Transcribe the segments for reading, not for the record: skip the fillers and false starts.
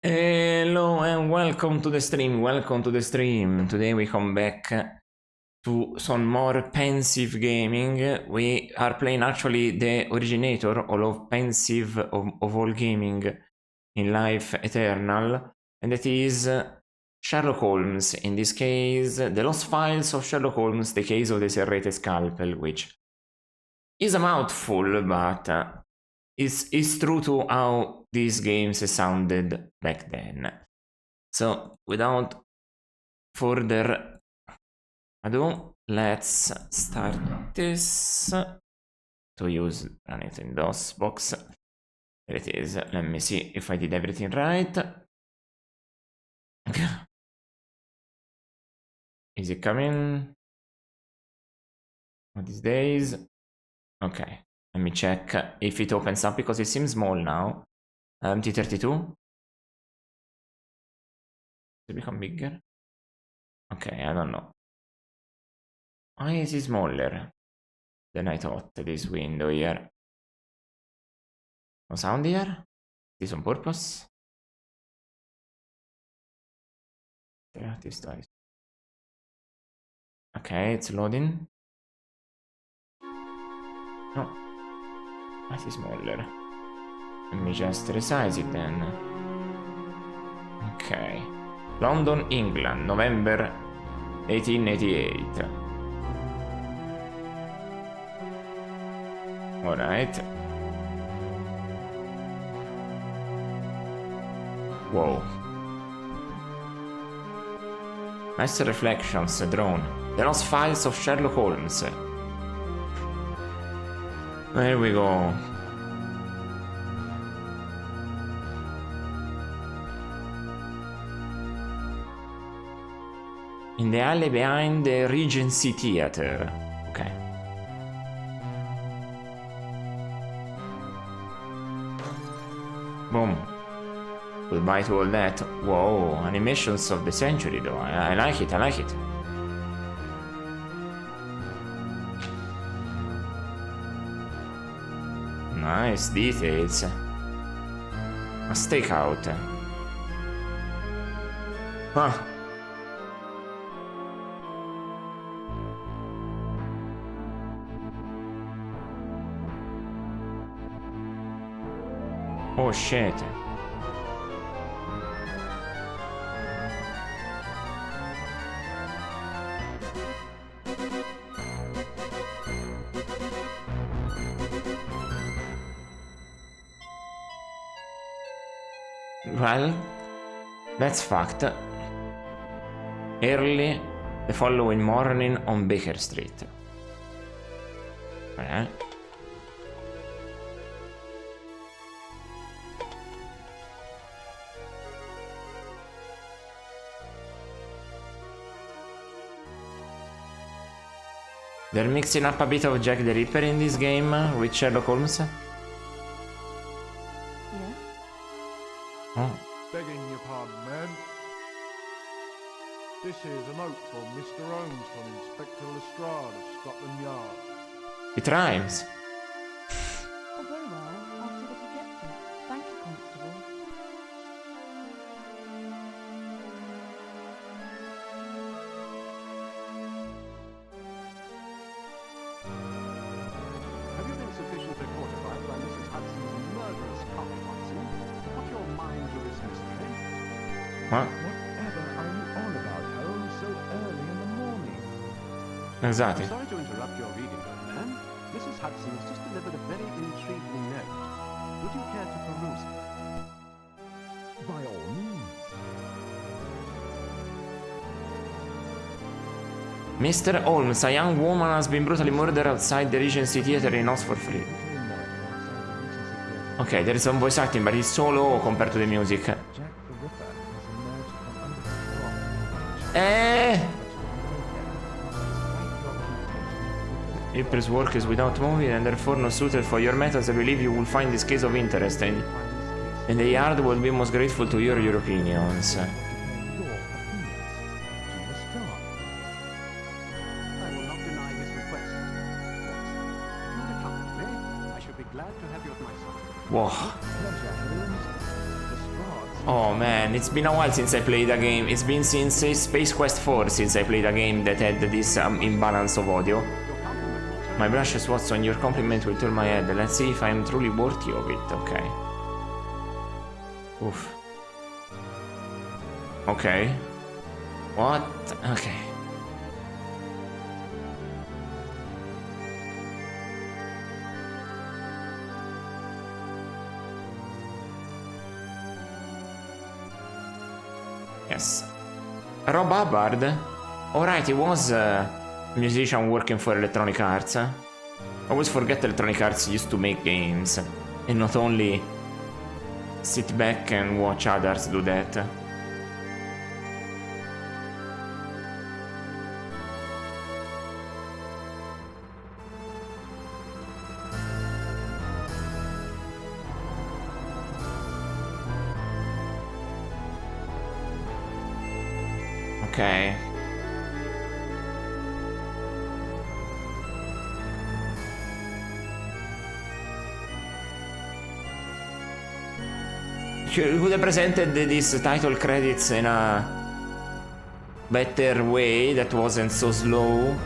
Hello and welcome to the stream, Today we come back to some more pensive gaming. We are playing actually the originator of pensive of all gaming in life eternal, and that is Sherlock Holmes. In this case, the Lost Files of Sherlock Holmes, the case of the Serrated Scalpel, which is a mouthful, but is true to how these games sounded back then. So without further ado, let's start this to use run it in DOS box. There it is. Let me see if I did everything right. Is it coming? One of these days. Okay. Let me check if it opens up because it seems small now. T32. Does it become bigger? Okay, I don't know. Why is it smaller than I thought, this window here? No sound here? Is this on purpose? Yeah, this twice. Okay, it's loading. No. Why is it smaller? Let me just resize it then. Okay. London, England, November 1888. Alright. Whoa. Nice reflections drawn. The Lost Files of Sherlock Holmes. There we go. In the alley behind the Regency Theatre. Okay. Boom. Goodbye to all that. Whoa, animations of the century though. I like it, I like it. Nice details. A stakeout. Huh. Oh shit. Well, that's fact. Early the following morning on Baker Street. They're mixing up a bit of Jack the Ripper in this game with Sherlock Holmes. Yeah? Oh. Begging your pardon, man. This is a note from Mr. Holmes from Inspector Lestrade of Scotland Yard. It rhymes. Oh, very well. I'll see that he gets it. Thank you, Constable. Have you been sufficiently fortified by Mrs. Hudson's murderous cockfighting to put your mind to this mystery? What? Whatever are you on about, Holmes, so early in the morning? Exactly. I'm sorry to interrupt your reading, young man. Mrs. Hudson has just delivered a very intriguing note. Would you care to peruse it? By all means. Mr. Holmes, a young woman has been brutally murdered outside the Regency Theatre in Oxford. Okay, there is some voice acting, but it's so low compared to the music. Jack the Ripper has emerged from under the floor. Ripper's work is without moving and therefore not suited for your methods. I believe you will find this case of interest, and the Yard will be most grateful to hear your opinions. Glad to have you at my side. Whoa. Pleasure, Holmes. Lestrade Oh man, it's been a while since I played a game. It's been since Space Quest 4 since I played a game that had this imbalance of audio. My precious Watson, your compliment will turn my head. Let's see if I'm truly worthy of it. Okay. Oof. Okay. What? Okay. Yes. Rob Hubbard? Alright, he was a musician working for Electronic Arts. I always forget Electronic Arts used to make games and not only sit back and watch others do that. Okay. You would have presented these title credits in a better way that wasn't so slow,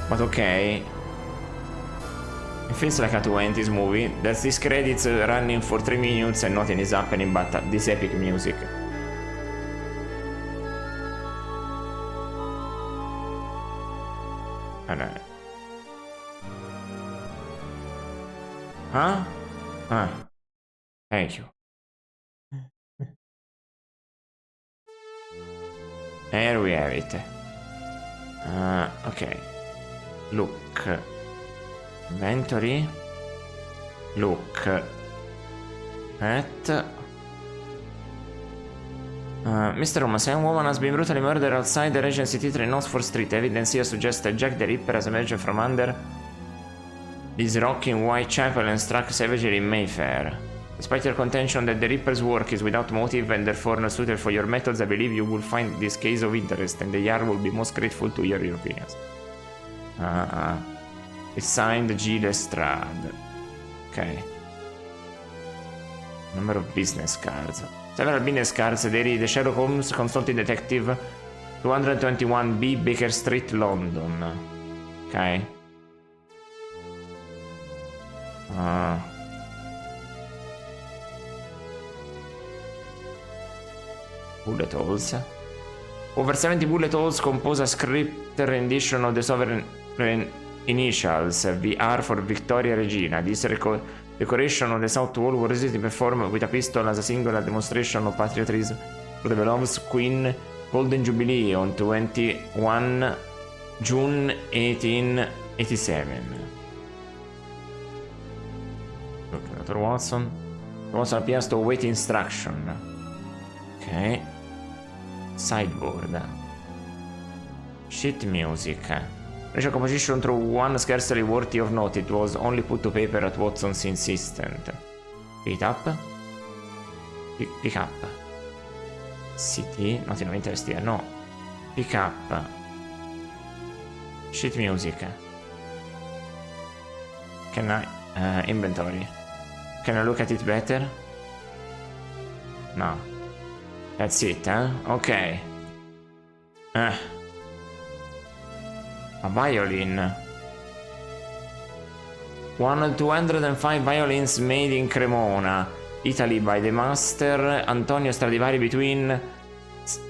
but okay. It feels like a 20s movie. That's these credits running for 3 minutes and nothing is happening but this epic music. Alright. Huh? Ah. Thank you. There we have it. Okay. Look. Inventory. Look. At. Mr. Holmes, a woman has been brutally murdered outside the Regency Theatre in Oxford Street. Evidence here suggests that Jack the Ripper has emerged from under this rock in Whitechapel and struck savagely in Mayfair. Despite your contention that the Ripper's work is without motive and therefore not suited for your methods, I believe you will find this case of interest and the Yard will be most grateful to hear your opinions. It's signed G. Lestrade. Okay. Number of business cards. Several business cards. They read Sherlock Holmes, Consulting Detective, 221B, Baker Street, London. Okay. Bullet holes. Over 70 bullet holes compose a script rendition of the sovereign initials, VR for Victoria Regina. This decoration on the south wall was recently performed with a pistol as a singular demonstration of patriotism for the beloved Queen Golden Jubilee on 21 June 1887. Okay, Dr. Watson. Watson appears to await instruction. Okay. Sideboard. Sheet music. Initial composition through one scarcely worthy of note. It was only put to paper at Watson's insistence. Pick it up. Pick up. City. Nothing of interest here. No. Pick up. Sheet music. Can I... inventory. Can I look at it better? No. That's it, huh? Okay. A violin. 205 violins made in Cremona, Italy by the master Antonio Stradivari between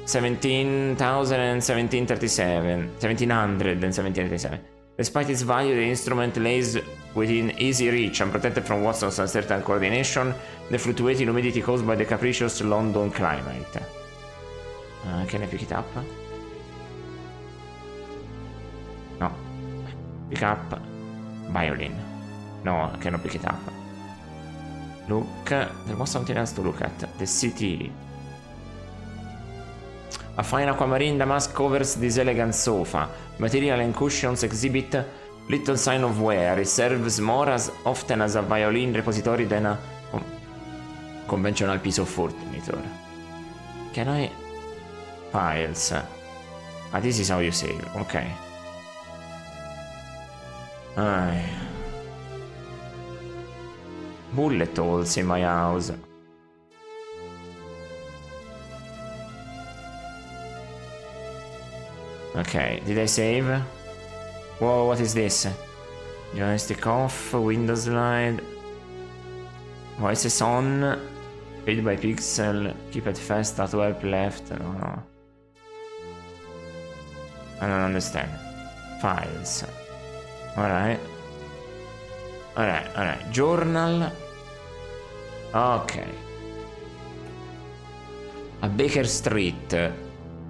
17,000 and 1737. Despite its value, the instrument lays within easy reach, unprotected from Watson's uncertain coordination, the fluctuating humidity caused by the capricious London climate. Can I pick it up? No. Pick up. Violin. No, I cannot pick it up. Look. There was something else to look at. The city. A fine aquamarine damask covers this elegant sofa. Material and cushions exhibit little sign of wear. It serves more as often as a violin repository than a conventional piece of furniture. Can I... Files. This is how you save. Okay. Bullet holes in my house. Okay, did I save? Whoa, what is this? Joystick off, Windows slide. Voices on. Paid by pixel. Keep it fast, at help left. No. I don't understand. Files. Alright. Alright. Journal. Okay. A Baker Street.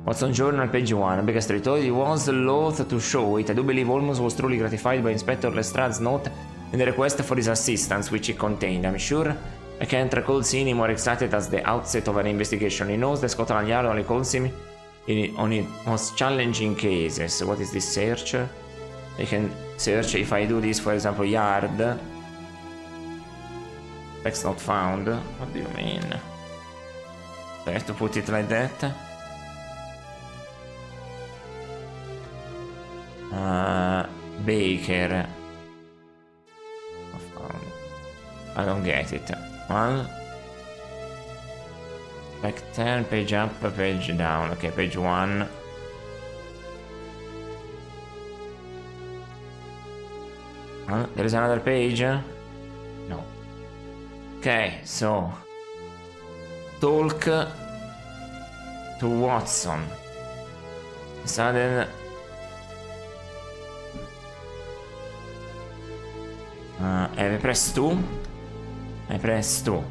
What's on journal page 1? Baker Street. Though he was loath to show it, I do believe Holmes was truly gratified by Inspector Lestrade's note and the request for his assistance which it contained. I'm sure I can't recall seeing him more excited as the outset of an investigation. He knows that Scotland Yard only calls him on its most challenging cases. What is this search? I can search if I do this, for example, Yard. Text not found. What do you mean? Do I have to put it like that? Baker. I don't get it. One. Back 10, page up, page down. Okay, page 1. There is another page? No. Okay, so talk to Watson. Sudden. Have I pressed 2? I pressed 2.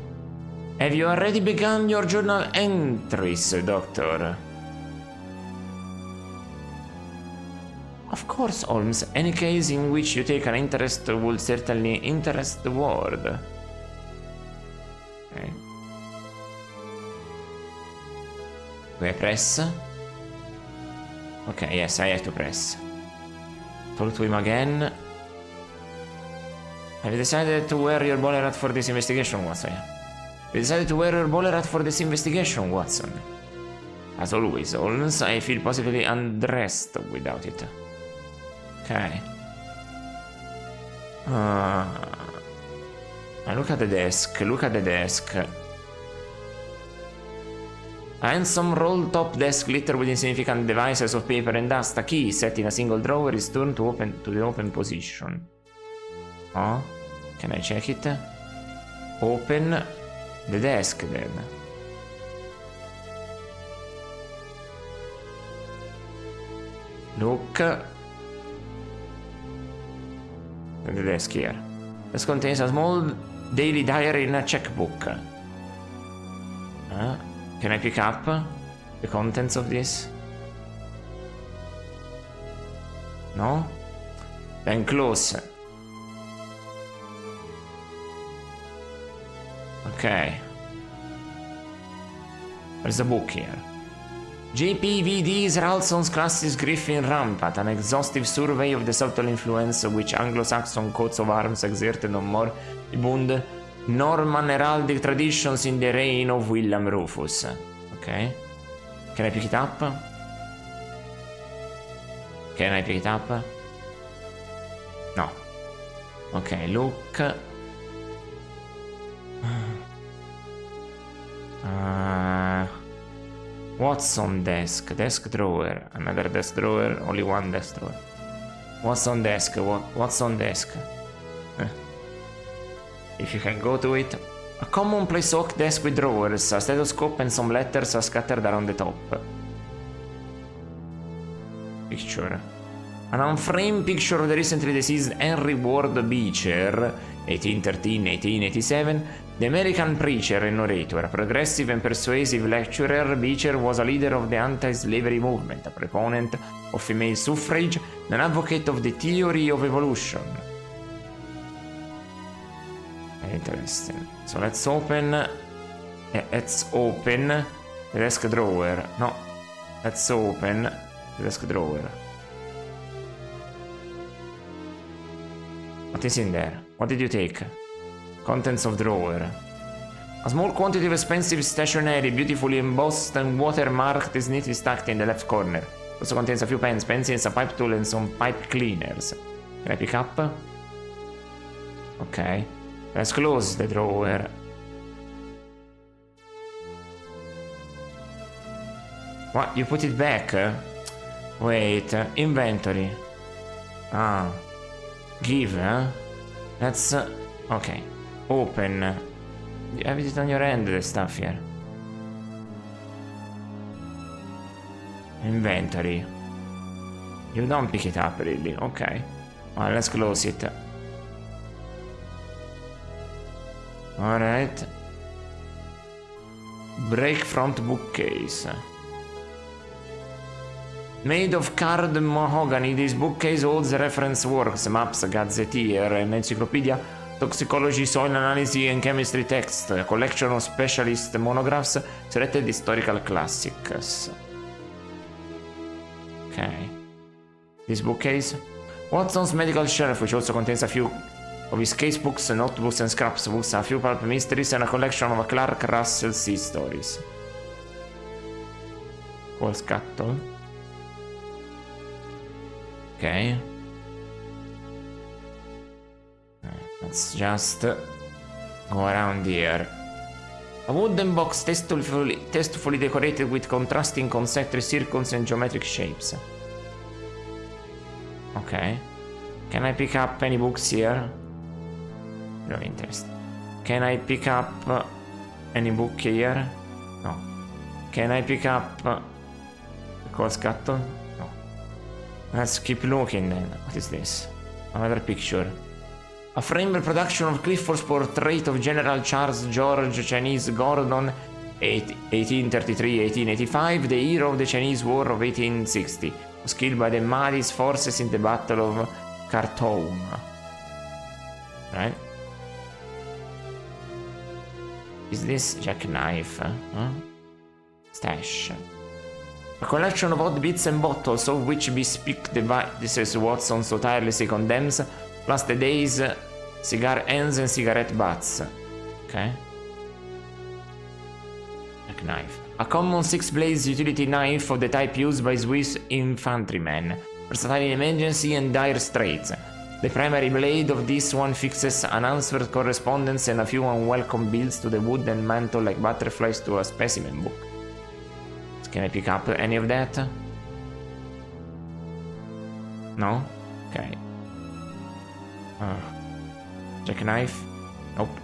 Have you already begun your journal entries, Doctor? Of course, Holmes. Any case in which you take an interest will certainly interest the world. Okay. Do I press? Okay, yes, I have to press. Talk to him again. Have you decided to wear your bowler hat for this investigation, Watson? Have you decided to wear your bowler hat for this investigation, Watson? As always, Holmes, I feel positively undressed without it. Okay. Look at the desk, look at the desk. A handsome roll-top desk littered with insignificant devices of paper and dust. A key set in a single drawer is turned to the open position. Oh, can I check it? Open the desk then. Look at the desk here. This contains a small daily diary and a checkbook. Can I pick up the contents of this? No? Then close. Okay. There's a book here. JPVD's Ralston's Classes Griffin Rampant, an exhaustive survey of the subtle influence which Anglo-Saxon coats of arms exerted on moribund Norman heraldic traditions in the reign of William Rufus. Okay. Can I pick it up? Can I pick it up? No. Okay, look. What's on desk? Desk drawer. Another desk drawer. Only one desk drawer. What's on desk? What's on desk? If you can go to it. A commonplace oak desk with drawers, a stethoscope and some letters are scattered around the top. Picture. An unframed picture of the recently deceased Henry Ward Beecher, 1813-1887, the American preacher and orator, a progressive and persuasive lecturer. Beecher was a leader of the anti-slavery movement, a proponent of female suffrage, and an advocate of the theory of evolution. Interesting. So let's open the desk drawer. No, let's open the desk drawer. What is in there? What did you take? Contents of drawer. A small quantity of expensive stationery, beautifully embossed and watermarked, is neatly stacked in the left corner. It also contains a few pens, pencils, a pipe tool, and some pipe cleaners. Can I pick up? Okay. Let's close the drawer. What? You put it back? Wait, inventory. Ah. Give, huh? That's... okay. Open. You have it on your end, the stuff here. Inventory. You don't pick it up, really. Okay. Alright, let's close it. Alright. Break front bookcase. Made of carved mahogany, this bookcase holds reference works, maps, gazetteer, an encyclopedia, toxicology, soil analysis, and chemistry texts, a collection of specialist monographs, selected historical classics. Okay. This bookcase. Watson's medical shelf, which also contains a few of his casebooks, notebooks, and scrapbooks, a few pulp mysteries, and a collection of Clark Russell sea stories. Cool scuttle. Okay. Let's just go around here. A wooden box tastefully decorated with contrasting concentric circles and geometric shapes. Okay. Can I pick up any books here? No interest. Can I pick up any book here? No. Can I pick up the coal scuttle? No. Let's keep looking then. What is this? Another picture. A framed reproduction of Clifford's portrait of General Charles George Chinese Gordon, 1833-1885, the hero of the Chinese War of 1860, was killed by the Mahdi's forces in the Battle of Khartoum. Right? Is this jackknife? Huh? Stash. A collection of odd bits and bottles, of which bespeak the vices Watson so tirelessly condemns, plus the day's cigar ends and cigarette butts. Okay. A knife. A common six-blade utility knife of the type used by Swiss infantrymen, versatile in emergency and dire straits. The primary blade of this one fixes unanswered correspondence and a few unwelcome bills to the wood and mantle like butterflies to a specimen book. Can I pick up any of that? No? Okay. Jackknife? Nope.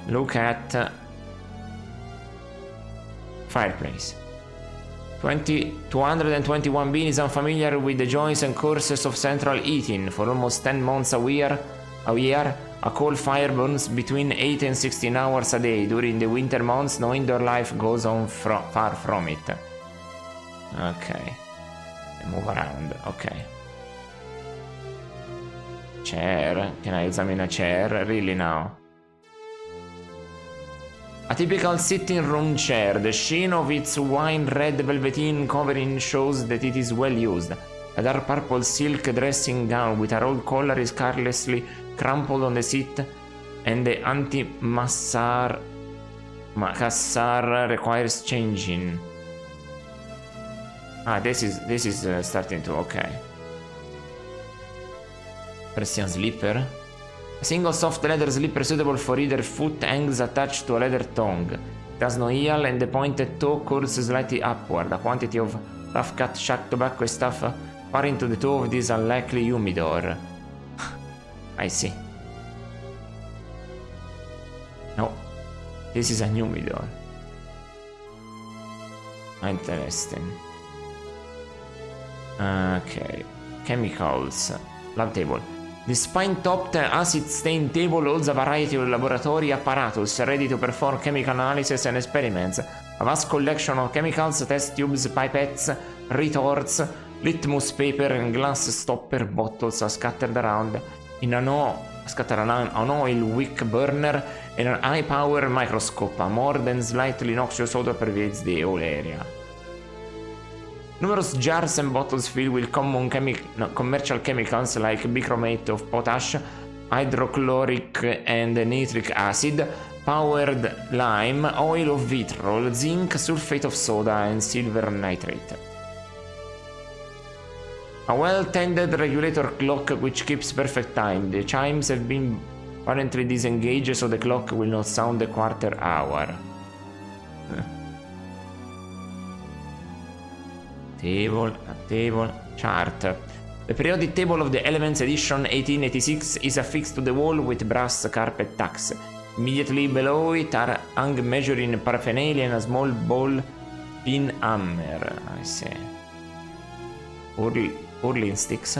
Look at fireplace. 221B is unfamiliar with the joys and curses of central heating. For almost 10 months a year, a coal fire burns between 8 and 16 hours a day. During the winter months, no indoor life goes on far from it. Okay. Move around. Okay. Chair. Can I examine a chair? Really now? A typical sitting room chair. The sheen of its wine red velveteen covering shows that it is well used. A dark purple silk dressing gown with a rolled collar is carelessly crumpled on the seat, and the anti-macassar requires changing. Ah, this is starting to... okay. Persian slipper. A single soft leather slipper suitable for either foot hangs attached to a leather tongue. It has no heel and the pointed toe curves slightly upward. A quantity of rough-cut shark tobacco is stuffed far into the toe of this unlikely humidor. I see. No. This is a humidor. Interesting. Okay. Chemicals. Lab table. The spine-topped acid-stained table holds a variety of laboratory apparatus ready to perform chemical analysis and experiments. A vast collection of chemicals, test tubes, pipettes, retorts, litmus paper, and glass stopper bottles are scattered around in an oil wick burner and an high-power microscope. A more than slightly noxious odor pervades the whole area. Numerous jars and bottles filled with common commercial chemicals like bichromate of potash, hydrochloric and nitric acid, powdered lime, oil of vitriol, zinc, sulfate of soda, and silver nitrate. A well-tended regulator clock which keeps perfect time. The chimes have been apparently disengaged, so the clock will not sound a quarter hour. table, chart. The periodic table of the Elements edition 1886 is affixed to the wall with brass carpet tacks. Immediately below it are hung measuring paraphernalia and a small ball pin hammer. I see. Hurling sticks.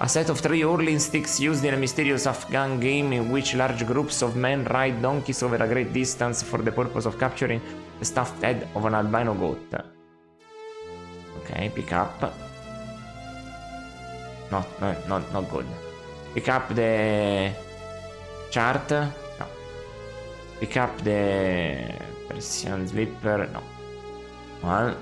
A set of 3 hurling sticks used in a mysterious Afghan game in which large groups of men ride donkeys over a great distance for the purpose of capturing the stuffed head of an albino goat. Okay, pick up. Not good. Pick up the chart. No. Pick up the Persian slipper. No. Well.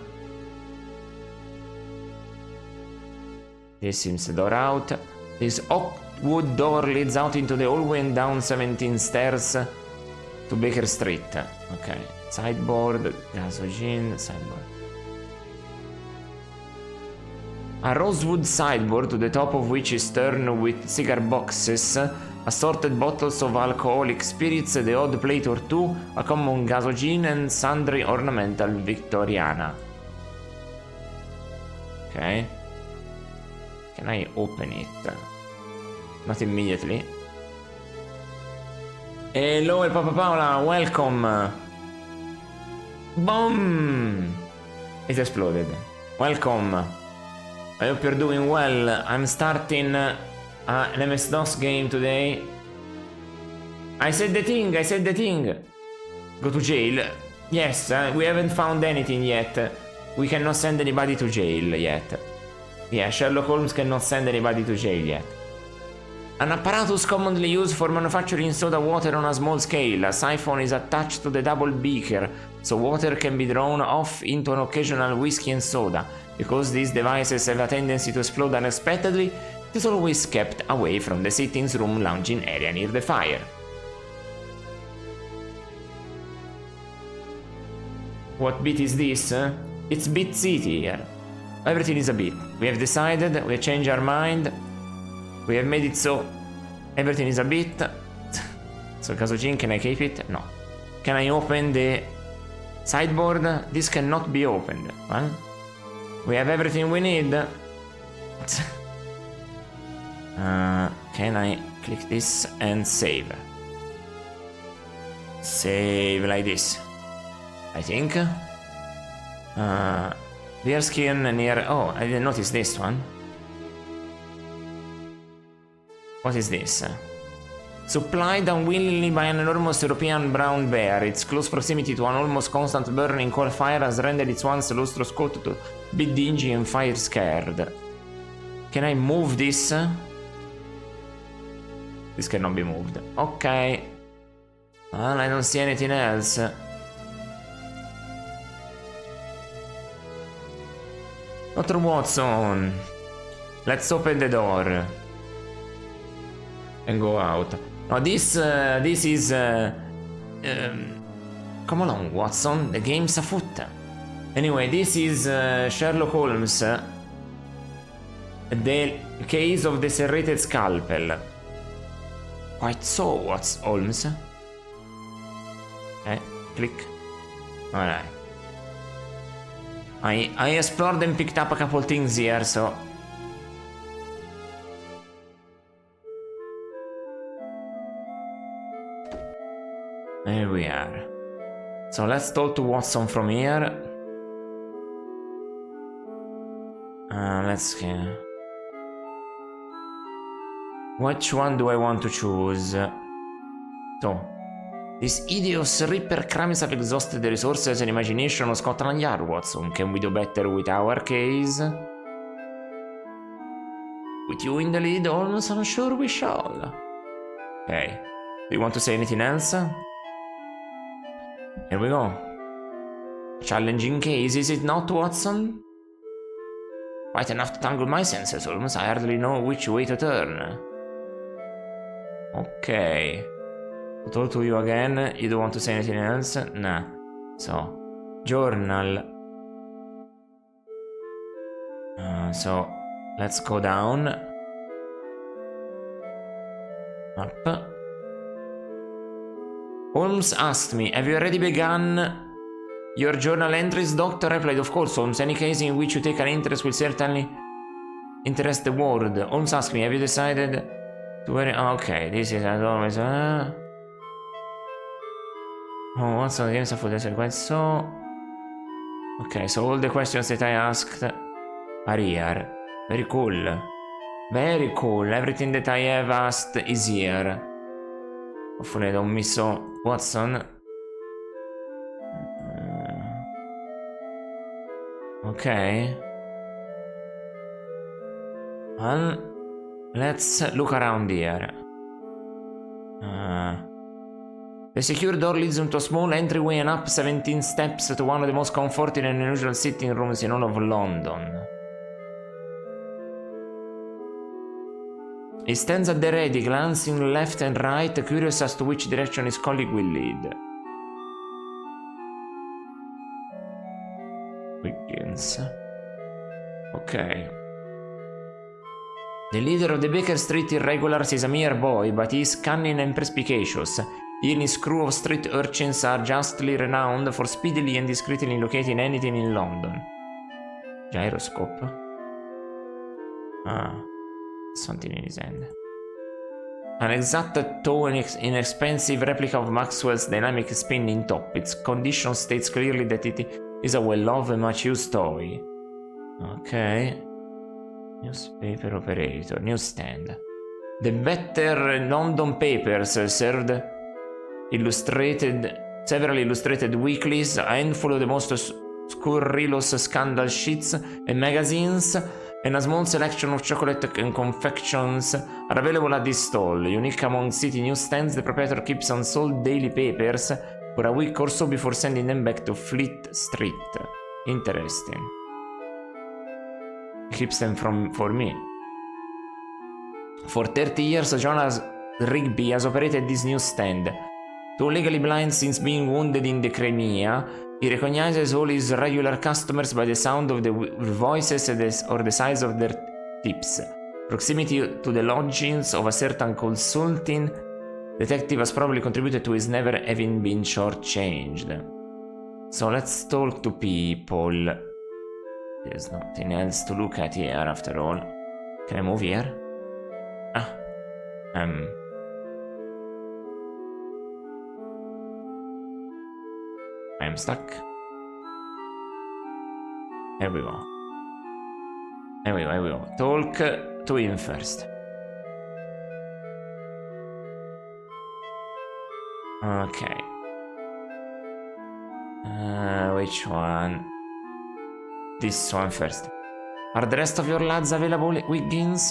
This seems the door out. This oak wood door leads out into the hallway and down 17 stairs to Baker Street. Okay. Sideboard, gasoline, sideboard. A rosewood sideboard to the top of which is turned with cigar boxes, assorted bottles of alcoholic spirits, the odd plate or two, a common gasoline and sundry ornamental Victoriana. Okay. Can I open it? Not immediately. Hello, El Papa Paola, welcome! Boom! It exploded. Welcome. I hope you're doing well. I'm starting an MS-DOS game today. I said the thing. Go to jail. Yes, we haven't found anything yet. We cannot send anybody to jail yet. Yeah, Sherlock Holmes cannot send anybody to jail yet. An apparatus commonly used for manufacturing soda water on a small scale. A siphon is attached to the double beaker, so water can be drawn off into an occasional whiskey and soda. Because these devices have a tendency to explode unexpectedly, it is always kept away from the sitting room lounging area near the fire. What bit is this? It's Bit City here. Everything is a bit. We have decided, we have changed our mind, we have made it so everything is a bit. So Kazojin, can I keep it? No. Can I open the sideboard? This cannot be opened. Well, we have everything we need. Can I click this and save? Save like this. I think. Deer skin near. Oh, I didn't notice this one. What is this? Supplied unwillingly by an enormous European brown bear, its close proximity to an almost constant burning coal fire has rendered its once lustrous coat to be dingy and fire scared. Can I move this? This cannot be moved. Okay. Well, I don't see anything else. Dr. Watson, let's open the door and go out. Now this is come along, Watson, the game's afoot. Anyway, this is Sherlock Holmes, the case of the Serrated Scalpel. Quite so, what's Holmes? Click. Alright. I explored and picked up a couple things here, so... There we are. So let's talk to Watson from here. Let's see. Which one do I want to choose? So, this hideous Reaper crimes have exhausted the resources and imagination of Scotland Yard, Watson. Can we do better with our case? With you in the lead, Holmes, I'm sure we shall. Okay. Do you want to say anything else? Here we go. Challenging case, is it not, Watson? Quite enough to tangle my senses, Holmes. I hardly know which way to turn. Okay. To talk to you again. You don't want to say anything else? Nah. So, journal. So, let's go down. Up. Holmes asked me, have you already begun Your journal entries, doctor, replied, of course, Holmes. Any case in which you take an interest will certainly interest the world. Holmes asked me, have you decided to wear it? Okay, this is as always. Oh, what's on the games of food? Quite so. Okay, so all the questions that I asked are here. Very cool. Very cool. Everything that I have asked is here. Hopefully I don't miss Watson. Okay. Well, let's look around here. The secure door leads into a small entryway and up 17 steps to one of the most comforting and unusual sitting rooms in all of London. He stands at the ready, glancing left and right, curious as to which direction his colleague will lead. Wiggins. Okay. The leader of the Baker Street Irregulars is a mere boy, but he is cunning and perspicacious. He and his crew of street urchins are justly renowned for speedily and discreetly locating anything in London. Gyroscope? Ah, something in his hand. An exact though inexpensive replica of Maxwell's dynamic spinning top. Its condition states clearly that it is a well-loved and much-used toy. Okay. Newspaper operator, newsstand. The better London papers served several illustrated weeklies, a handful of the most scurrilous scandal sheets and magazines, and a small selection of chocolate and confections are available at this stall. Unique among city newsstands, the proprietor keeps unsold daily papers for a week or so before sending them back to Fleet Street. Interesting. He keeps them for me. For 30 years, Jonas Rigby has operated this newsstand. Though legally blind since being wounded in the Crimea, he recognizes all his regular customers by the sound of their voices or the size of their tips. Proximity to the lodgings of a certain consulting detective has probably contributed to his never having been shortchanged. So let's talk to people. There's nothing else to look at here after all. Can I move here? I'm stuck. Here we go. Here we go. Talk to him first. Okay. Which one? This one first. Are the rest of your lads available, Wiggins?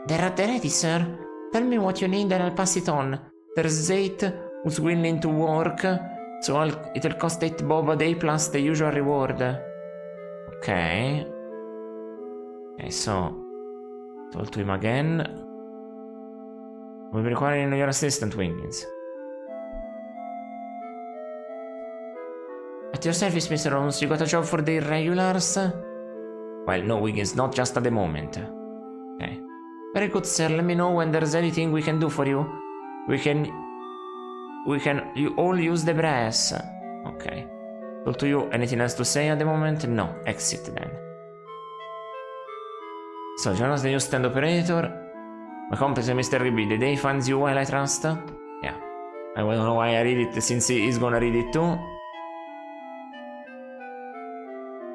They're at the ready, sir. Tell me what you need and I'll pass it on. There's 8 who's willing to work, so it'll cost 8 bob a day plus the usual reward. Okay. Okay, so talk to him again. We'll be requiring your assistant, Wiggins. At your service, Mr. Holmes. You got a job for the irregulars? Well, no, Wiggins, not just at the moment. Okay. Very good, sir. Let me know when there's anything we can do for you. You all use the brass. Okay. Talk to you. Anything else to say at the moment? No. Exit then. So, Jonas, the newsstand operator. My company, Mr. Rigby. The day finds you well, I trust? Yeah. I don't know why I read it since he's gonna read it too.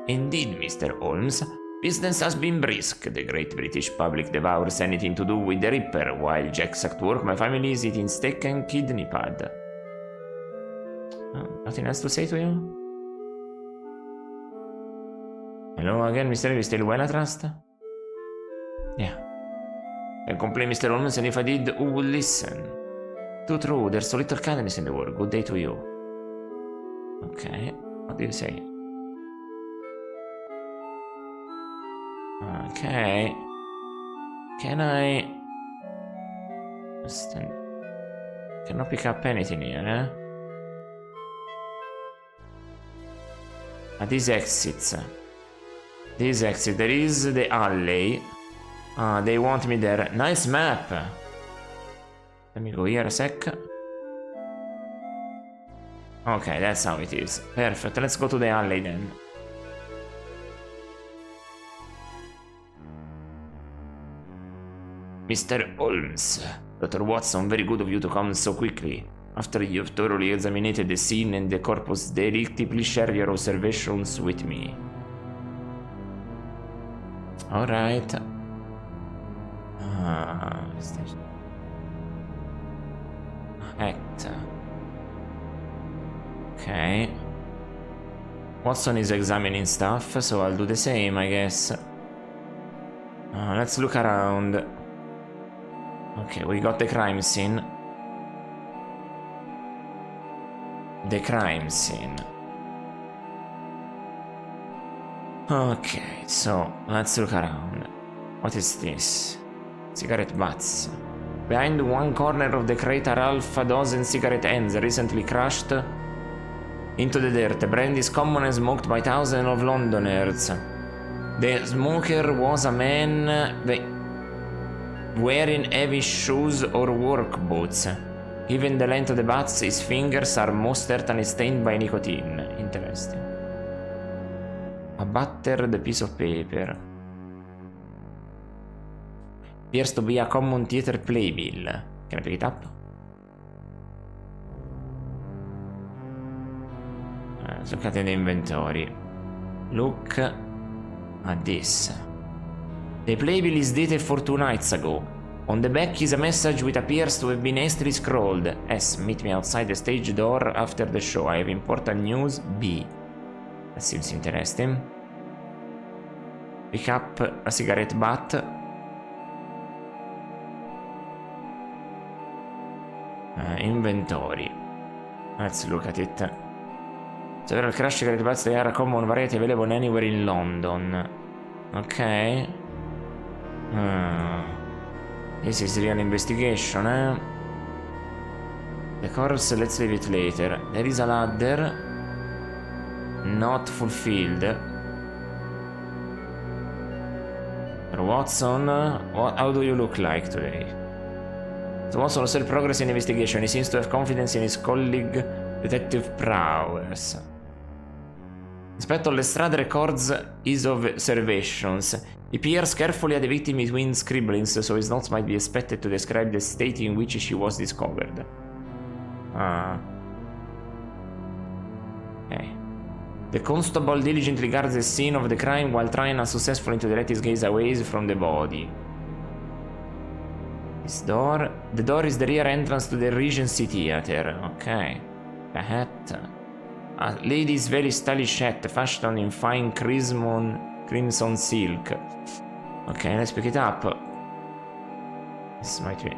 Indeed, Mr. Holmes. Business has been brisk. The great British public devours anything to do with the Ripper. While Jack's at work, my family is eating steak and kidney pad. Nothing else to say to you? Hello again, Mr. Rigby. Still well, I trust? Yeah. I complain, Mr. Holmes, and if I did, who would listen? Too true. There's so little kindness in the world. Good day to you. Okay. What do you say? Okay. Can I... Cannot pick up anything here, eh? These exits. These exits. There is the alley. They want me there. Nice map. Let me go here a sec. Okay, that's how it is. Perfect, let's go to the alley then. Mr. Holmes. Dr. Watson, very good of you to come so quickly. After you've thoroughly examined the scene and the corpus delicti, please share your observations with me. Alright. Act. Okay. Watson is examining stuff, so I'll do the same, I guess. Let's look around. Okay, we got the crime scene. The crime scene. Okay, so let's look around. What is this? Cigarette butts. Behind one corner of the crate are half a dozen cigarette ends recently crushed into the dirt. The brand is common and smoked by thousands of Londoners. The smoker was a man wearing heavy shoes or work boots. Given the length of the butts, his fingers are most certainly stained by nicotine. Interesting. A battered piece of paper. Appears to be a common theater playbill. Can I pick it up? Let's look at the inventory. Look at this. The playbill is dated for 2 nights ago. On the back is a message which appears to have been hastily scrawled. S. Meet me outside the stage door after the show. I have important news. B. That seems interesting. Pick up a cigarette butt. Inventory. Let's look at it. Several crushed cigarette butts, they are a common variety available anywhere in London. Okay. This is real investigation, eh? The corpse, let's leave it later. There is a ladder. Not fulfilled. Watson, how do you look like today? So Watson will still progress in investigation. He seems to have confidence in his colleague, Detective Prowers. Inspector Lestrade records his observations. He peers carefully at the victim between scribblings, so his notes might be expected to describe the state in which she was discovered. Okay. The constable diligently guards the scene of the crime while trying unsuccessfully to direct his gaze away from the body. This door. The door is the rear entrance to the Regency Theatre. Okay. The hat. A lady's very stylish hat fashioned in fine crimson silk. Okay, let's pick it up. This might be.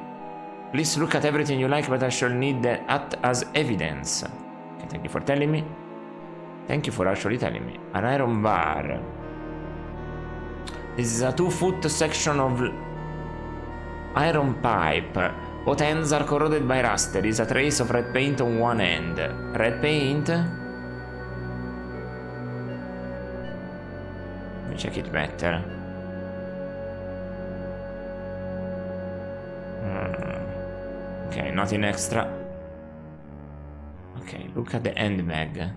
Please look at everything you like, but I shall need that as evidence. Okay, thank you for telling me. Thank you for actually telling me. An iron bar. This is a 2-foot section of iron pipe. Both ends are corroded by rust. There is a trace of red paint on one end. Red paint? Let me check it better. Okay, nothing extra. Okay, look at the handbag.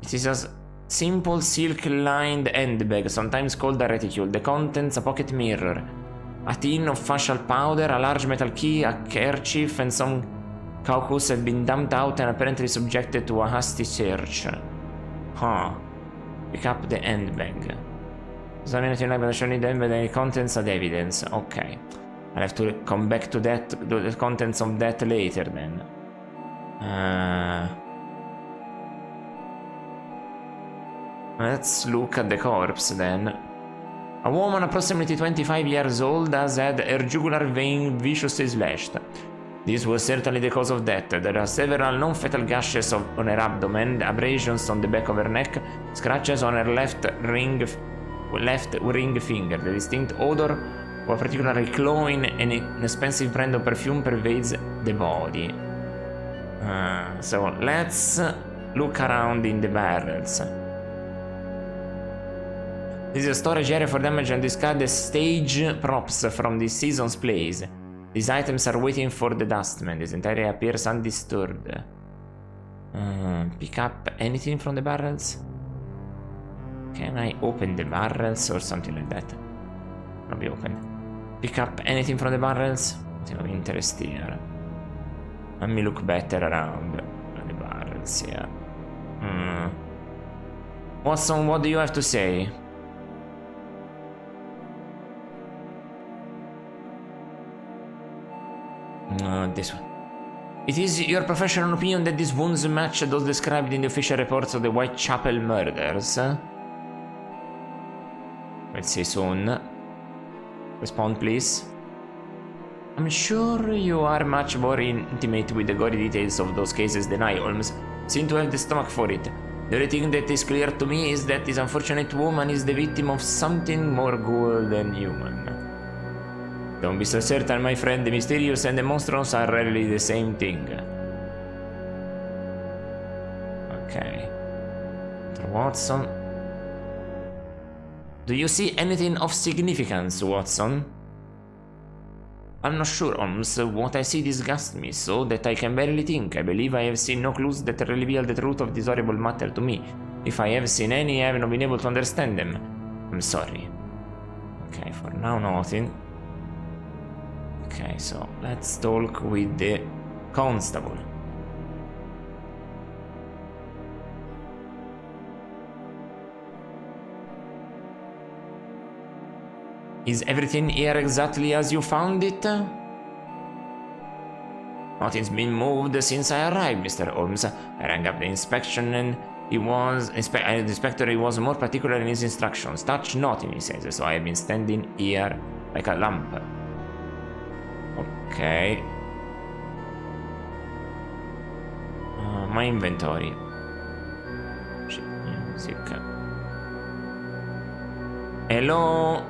It is a simple silk-lined handbag, sometimes called a reticule. The contents: a pocket mirror, a tin of facial powder, a large metal key, a kerchief, and some caucus had been dumped out and apparently subjected to a hasty search. Huh. Pick up the handbag. Examining like but I shall need the contents as evidence. Okay. I'll have to come back to that, the contents of that later then. Let's look at the corpse then. A woman approximately 25 years old has had her jugular vein viciously slashed. This was certainly the cause of death. There are several non-fatal gashes on her abdomen, abrasions on the back of her neck, scratches on her left ring finger. The distinct odor of a particularly cloying and inexpensive brand of perfume pervades the body. So let's look around in the barrels. This is a storage area for damaged and discarded stage props from this season's plays. These items are waiting for the dustman. This entire appears undisturbed. Pick up anything from the barrels? Can I open the barrels or something like that? Not be opened. Pick up anything from the barrels? Nothing of interest here. Let me look better around the barrels, yeah. Watson, what do you have to say? This one. It is your professional opinion that these wounds match those described in the official reports of the Whitechapel murders? Let's see soon. Respond, please. I'm sure you are much more intimate with the gory details of those cases than I, Holmes. Seem to have the stomach for it. The only thing that is clear to me is that this unfortunate woman is the victim of something more ghoul than human. Don't be so certain, my friend. The mysterious and the monstrous are rarely the same thing. Okay. Dr. Watson. Do you see anything of significance, Watson? I'm not sure, Holmes. What I see disgusts me so that I can barely think. I believe I have seen no clues that reveal the truth of this horrible matter to me. If I have seen any, I have not been able to understand them. I'm sorry. Okay, for now nothing. Okay, so let's talk with the constable. Is everything here exactly as you found it? Nothing's been moved since I arrived, Mr. Holmes. I rang up the inspection and the inspector was more particular in his instructions. Touch nothing, he says, so I have been standing here like a lamp. Okay. My inventory. Music. Hello?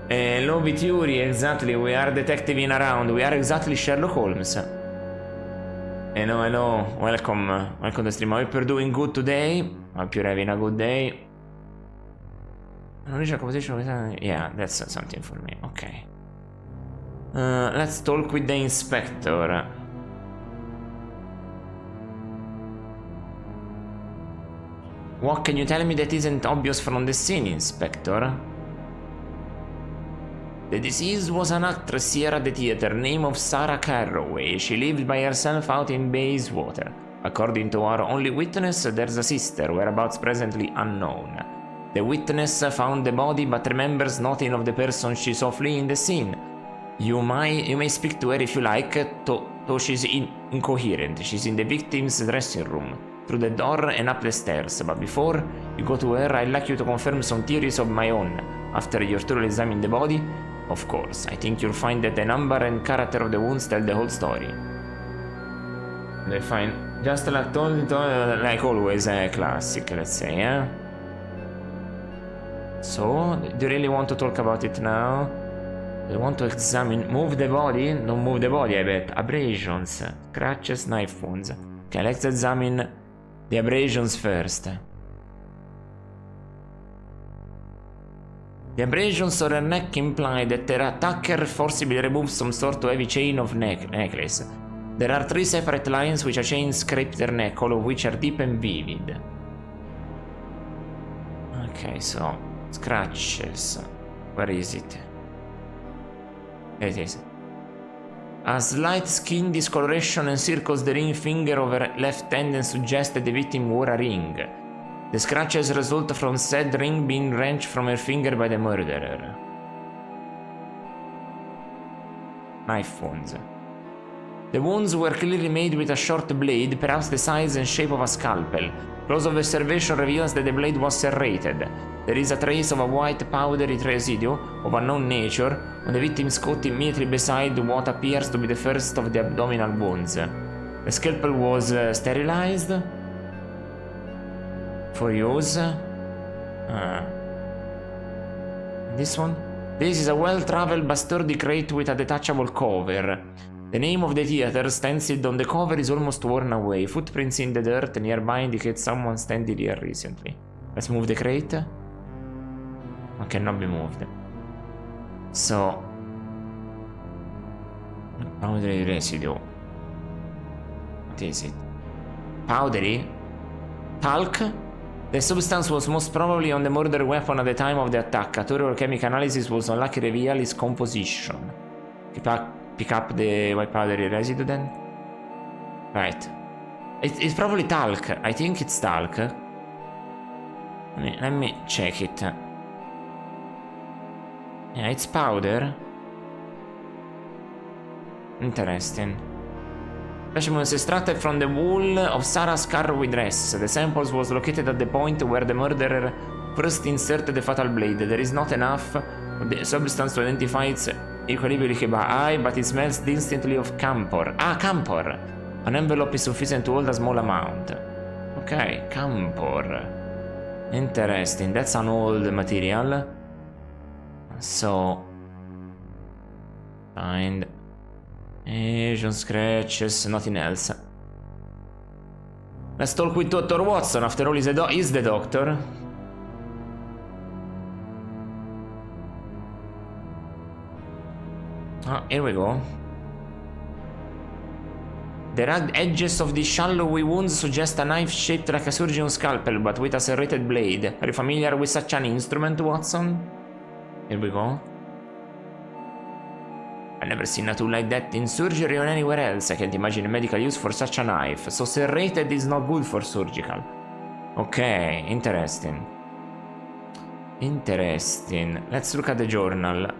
Hello, Vituri, exactly. We are detectiving around. We are exactly Sherlock Holmes. Hello, hello. Welcome. Welcome to the stream. I hope you're doing good today. I hope you're having a good day. Original composition. Yeah, that's something for me. Okay. Let's talk with the inspector. What can you tell me that isn't obvious from the scene, Inspector? The deceased was an actress here at the theater, name of Sarah Carroway. She lived by herself out in Bayswater. According to our only witness, there's a sister, whereabouts presently unknown. The witness found the body but remembers nothing of the person she saw fleeing the scene. You may speak to her if you like, though she's incoherent. She's in the victim's dressing room, through the door and up the stairs. But before you go to her, I'd like you to confirm some theories of my own. After you've thoroughly examined the body, of course, I think you'll find that the number and character of the wounds tell the whole story. They find just like always a classic, let's say, eh? So, do you really want to talk about it now? Do you want to examine? Move the body? Don't move the body, I bet. Abrasions, scratches, knife wounds. Okay, let's examine the abrasions first. The abrasions on her neck imply that their attacker forcibly removed some sort of heavy chain of necklace. There are 3 separate lines which a chain scraped her neck, all of which are deep and vivid. Okay, so scratches. Where is it? There it is. A slight skin discoloration encircles the ring finger of her left hand and suggests that the victim wore a ring. The scratches result from said ring being wrenched from her finger by the murderer. Knife wounds. The wounds were clearly made with a short blade, perhaps the size and shape of a scalpel. Close observation reveals that the blade was serrated. There is a trace of a white powdery residue of unknown nature on the victim's coat immediately beside what appears to be the first of the abdominal wounds. The scalpel was sterilized for use. This one? This is a well-traveled but sturdy crate with a detachable cover. The name of the theater stenciled on the cover is almost worn away. Footprints in the dirt nearby indicate someone standing here recently. Let's move the crate. It cannot be moved. So, powdery residue. What is it? Powdery? Talc? The substance was most probably on the murder weapon at the time of the attack. A thorough chemical analysis was unlucky to reveal its composition. Pick up the white powdery residue then? Right. It's probably talc. I think it's talc. Let me check it. Yeah, it's powder. Interesting. Specimen was extracted from the wool of Sarah's Carraway dress. The samples was located at the point where the murderer first inserted the fatal blade. There is not enough of the substance to identify its equilibrium by eye, but it smells distinctly of camphor. Ah, camphor! An envelope is sufficient to hold a small amount. Okay, camphor. Interesting, that's an old material. So... find... Asian scratches, nothing else. Let's talk with Dr. Watson, after all he's the doctor. Ah, here we go. The rugged edges of the shallow wounds suggest a knife shaped like a surgeon's scalpel, but with a serrated blade. Are you familiar with such an instrument, Watson? Here we go. I've never seen a tool like that in surgery or anywhere else. I can't imagine a medical use for such a knife. So serrated is not good for surgical. Okay, interesting. Interesting. Let's look at the journal.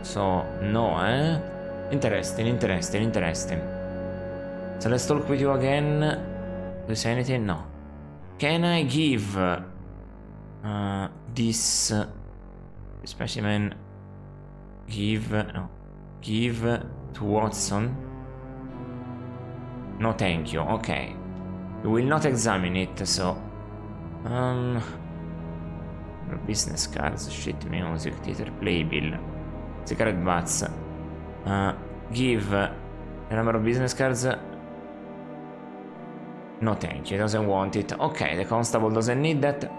So, no, eh? Interesting. So let's talk with you again. Do you say anything? No. Can I give this specimen? Give to Watson? No, thank you. Okay. We will not examine it, so... business cards, sheet music, theater playbill, cigarette butts. Give a number of business cards. No, thank you. He doesn't want it. Okay, the constable doesn't need that.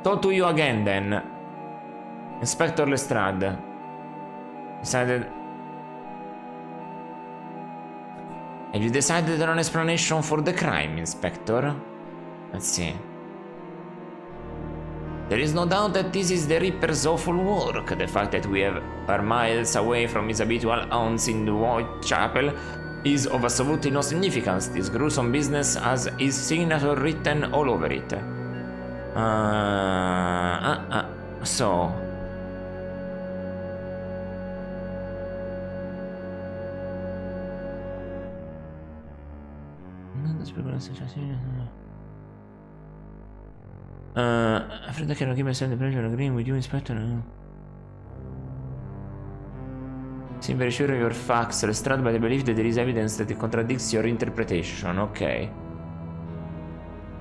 Talk to you again, then. Inspector Lestrade. Decided... Have you decided on an explanation for the crime, Inspector? Let's see. There is no doubt that this is the Reaper's awful work. The fact that we are miles away from his habitual haunts in the Whitechapel is of absolutely no significance. This gruesome business has his signature written all over it. So... afraid I cannot give myself the pleasure of agreeing with you, Inspector. Seem very sure of your facts, Lestrade, but I believe that there is evidence that it contradicts your interpretation. Okay.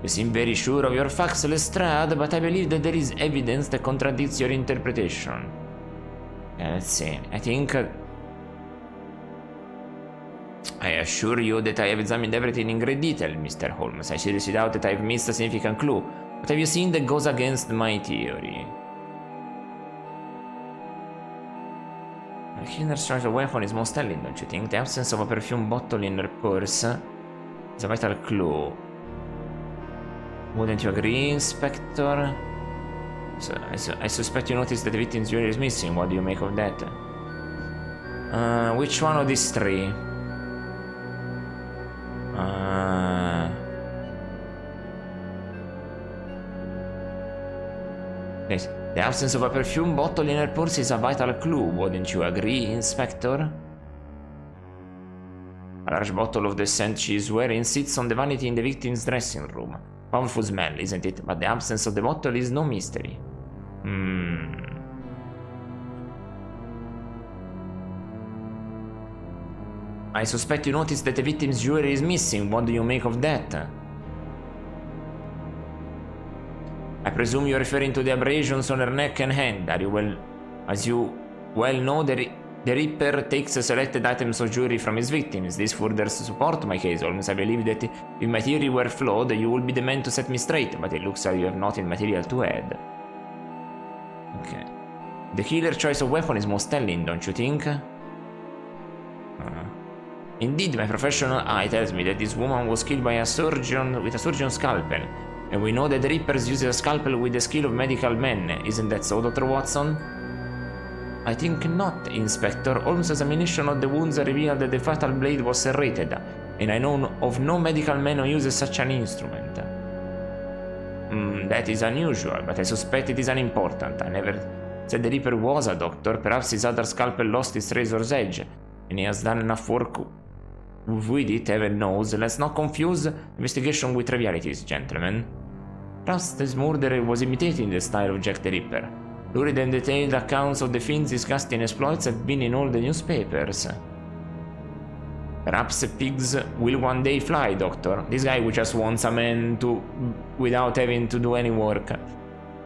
You seem very sure of your facts, Lestrade, but I believe that there is evidence that contradicts your interpretation. Yeah, let's see. I think... I assure you that I have examined everything in great detail, Mr. Holmes. I seriously doubt that I have missed a significant clue. What have you seen that goes against my theory? A killer strike weapon is most telling, don't you think? The absence of a perfume bottle in her purse is a vital clue. Wouldn't you agree, Inspector? So, I suspect you noticed that the victim's jewelry is missing. What do you make of that? Which one of these three? Yes. The absence of a perfume bottle in her purse is a vital clue, wouldn't you agree, Inspector? A large bottle of the scent she is wearing sits on the vanity in the victim's dressing room. Powerful smell, isn't it? But the absence of the bottle is no mystery. I suspect you noticed that the victim's jewelry is missing. What do you make of that? I presume you're referring to the abrasions on her neck and hand. As you well know, the Ripper takes selected items of jewelry from his victims. This further support my case, Holmes. I believe that if my theory were flawed, you will be the man to set me straight, but it looks like you have nothing material to add. Okay. The killer choice of weapon is most telling, don't you think? Indeed, my professional eye tells me that this woman was killed by a surgeon with a surgeon's scalpel. And we know that the Rippers use a scalpel with the skill of medical men. Isn't that so, Dr. Watson? I think not, Inspector. Holmes' examination of the wounds revealed that the fatal blade was serrated, and I know of no medical man who uses such an instrument. That is unusual, but I suspect it is unimportant. I never said the Ripper was a doctor. Perhaps his other scalpel lost its razor's edge, and he has done enough work with it, heaven knows. Let's not confuse investigation with trivialities, gentlemen. Perhaps this murderer was imitating the style of Jack the Ripper. Lurid and detailed accounts of the fiend's disgusting exploits have been in all the newspapers. Perhaps pigs will one day fly, Doctor. This guy just wants a man without having to do any work.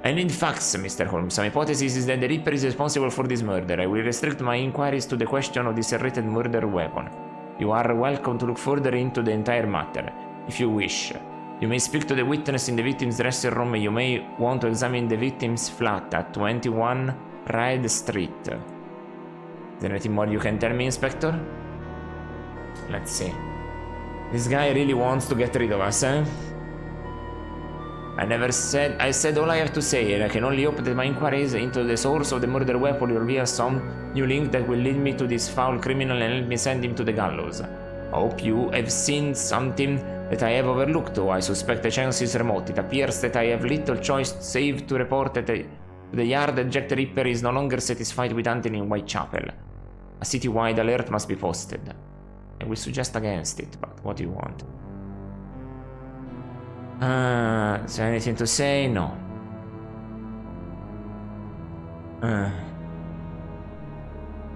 I need facts, Mr. Holmes. My hypothesis is that the Ripper is responsible for this murder. I will restrict my inquiries to the question of the serrated murder weapon. You are welcome to look further into the entire matter, if you wish. You may speak to the witness in the victim's dressing room. You may want to examine the victim's flat at 21 Pride Street. Is there anything more you can tell me, Inspector? Let's see. This guy really wants to get rid of us, eh? I said all I have to say, and I can only hope that my inquiries into the source of the murder weapon will reveal some new link that will lead me to this foul criminal and help me send him to the gallows. I hope you have seen something that I have overlooked, though I suspect the chance is remote. It appears that I have little choice save to report at the yard that Jack the Ripper is no longer satisfied with hunting in Whitechapel. A citywide alert must be posted. I will suggest against it, but what do you want? Is there anything to say? No.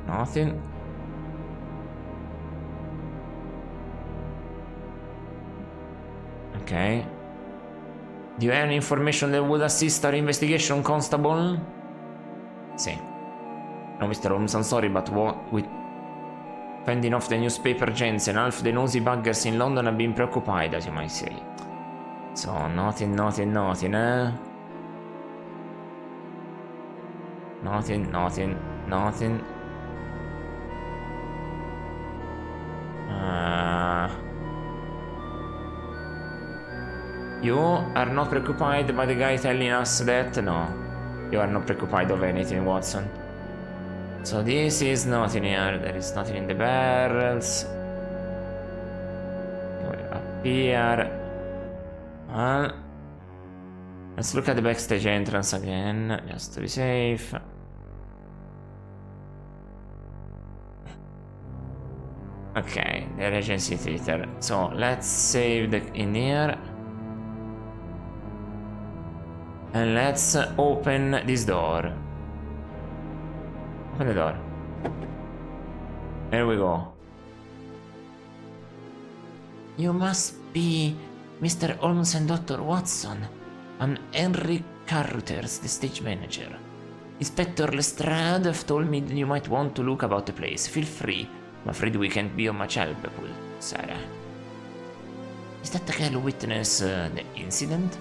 Nothing. Okay. Do you have any information that would assist our investigation, Constable? Sì. No, Mr. Holmes, I'm sorry, but with fending off the newspaper gents and half the nosy buggers in London have been preoccupied, as you might say. So, nothing, eh? Nothing. You are not preoccupied by the guy telling us that? No. You are not preoccupied of anything, Watson. So this is nothing here. There is nothing in the barrels. Up here. Well, let's look at the backstage entrance again, just to be safe. Okay, the Regency Theater. So let's save in here. And let's open this door. Open the door. There we go. You must be Mr. Holmes and Dr. Watson. I'm Henry Carruthers, the stage manager. Inspector Lestrade have told me you might want to look about the place. Feel free. I'm afraid we can't be of much help, Sarah. Is that the girl who witnessed the incident?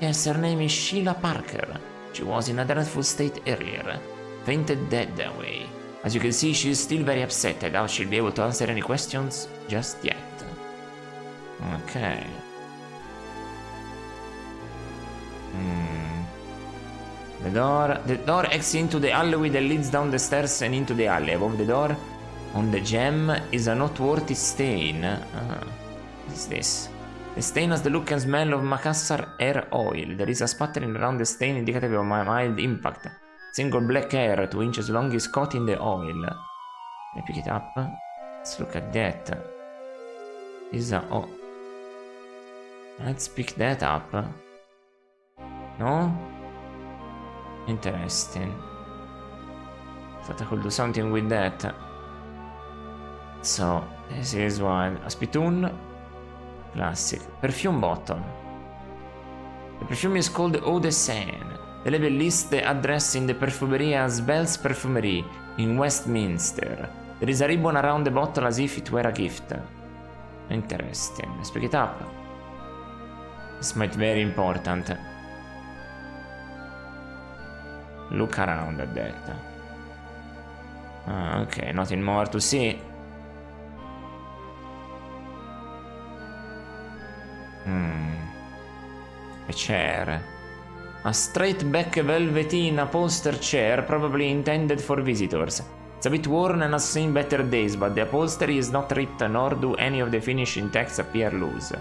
Yes, her name is Sheila Parker. She was in a dreadful state earlier. Fainted dead that way. As you can see, she is still very upset. I doubt she'll be able to answer any questions just yet. Okay. The door exits into the alleyway that leads down the stairs and into the alley. Above the door, on the gem, is a noteworthy stain. What is this? The stain has the look and smell of Macassar hair oil. There is a spattering around the stain indicative of a mild impact. Single black hair 2 inches long is caught in the oil. Can I pick it up? Let's look at that. This is a... oh. Let's pick that up. No? Interesting. Thought I could do something with that. So, this is one. A spittoon. Classic. Perfume bottle. The perfume is called Eau de Seine. The label lists the address in the Perfumerie as Bell's Perfumerie in Westminster. There is a ribbon around the bottle as if it were a gift. Interesting. Let's pick it up. This might be very important. Look around at that. Okay, nothing more to see. A chair. A straight-back velveteen upholstered chair, probably intended for visitors. It's a bit worn and has seen better days, but the upholstery is not ripped, nor do any of the finishing tags appear loose.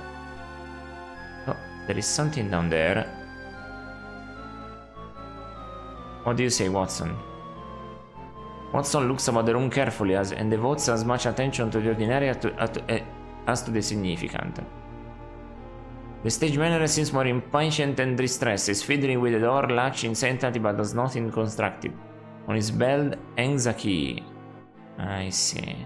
Oh, there is something down there. What do you say, Watson? Watson looks about the room carefully and devotes as much attention to the ordinary as to the significant. The stage manager seems more impatient and distressed. He's fiddling with the door latch incessantly but does nothing constructive. On his belt hangs a key. I see.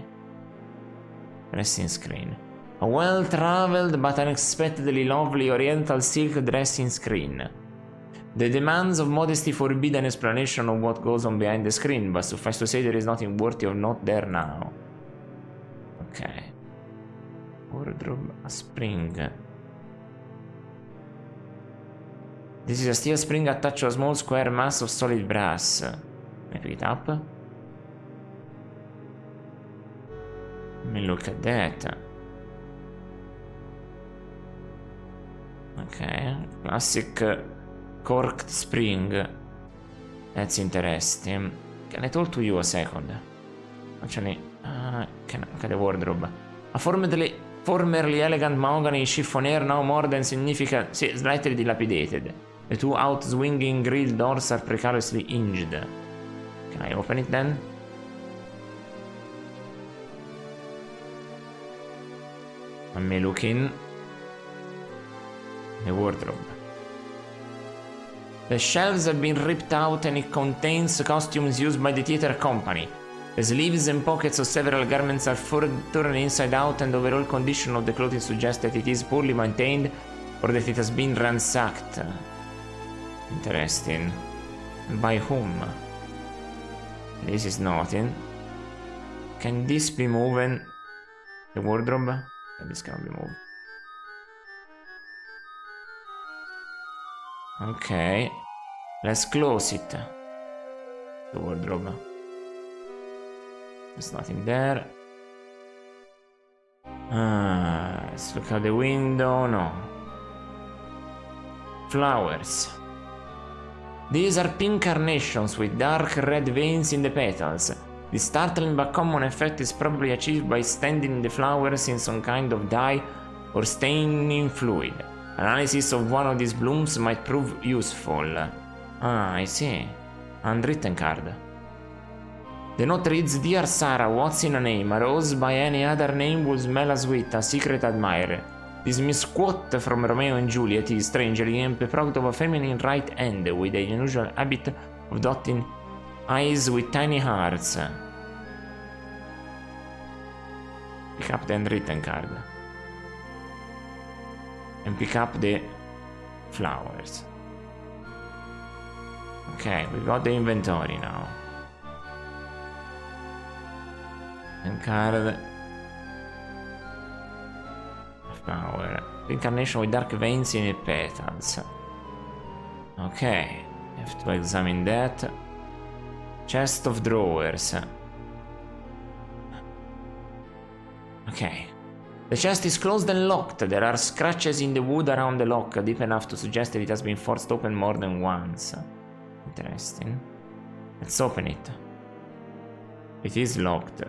Dressing screen. A well-traveled but unexpectedly lovely oriental silk dressing screen. The demands of modesty forbid an explanation of what goes on behind the screen, but suffice to say there is nothing worthy of note there now. Okay. Wardrobe, a spring. This is a steel spring attached to a small square mass of solid brass. Let me pick it up. Let me look at that. Okay, classic corked spring. That's interesting. Can I talk to you a second? Actually, can I look at the wardrobe? A formerly elegant mahogany chiffonier, now more than significant, slightly dilapidated. The two out-swinging grille doors are precariously hinged. Can I open it then? Let me look in the wardrobe. The shelves have been ripped out and it contains costumes used by the theater company. The sleeves and pockets of several garments are turned inside out, and the overall condition of the clothing suggests that it is poorly maintained or that it has been ransacked. Interesting. By whom? This is nothing. Can this be moved? The wardrobe? This cannot be moved. Okay. Let's close it. The wardrobe. There's nothing there. Let's look out the window. No. Flowers. These are pink carnations with dark red veins in the petals. The startling but common effect is probably achieved by standing the flowers in some kind of dye or staining fluid. Analysis of one of these blooms might prove useful. I see. Handwritten card. The note reads, Dear Sarah, what's in a name? A rose by any other name would smell as sweet, a secret admirer. This misquote from Romeo and Juliet is strangely the product of a feminine right hand with the unusual habit of dotting eyes with tiny hearts. Pick up the handwritten card. And pick up the flowers. Okay, we got the inventory now. And card. Flower. Incarnation with dark veins in its petals. Okay, have to examine that. Chest of drawers. Okay. The chest is closed and locked. There are scratches in the wood around the lock, deep enough to suggest that it has been forced open more than once. Interesting. Let's open it. It is locked.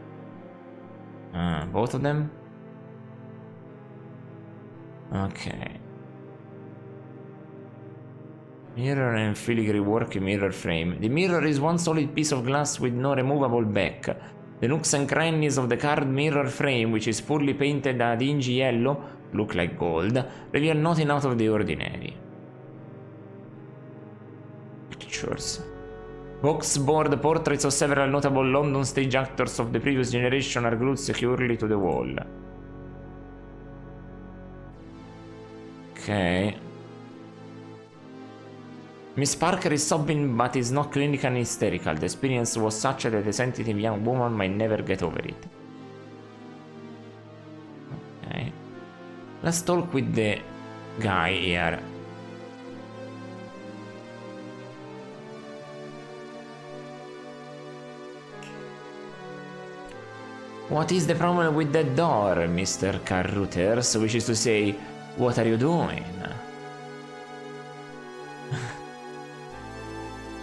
Both of them? Okay. Mirror and filigree work mirror frame. The mirror is one solid piece of glass with no removable back. The nooks and crannies of the carved mirror frame, which is poorly painted a dingy yellow, look like gold, reveal nothing out of the ordinary. Pictures. Boxboard portraits of several notable London stage actors of the previous generation are glued securely to the wall. Okay. Miss Parker is sobbing but is not clinically hysterical. The experience was such that a sensitive young woman might never get over it. Okay. Let's talk with the guy here. What is the problem with that door, Mr. Carruthers? Which is to say, what are you doing?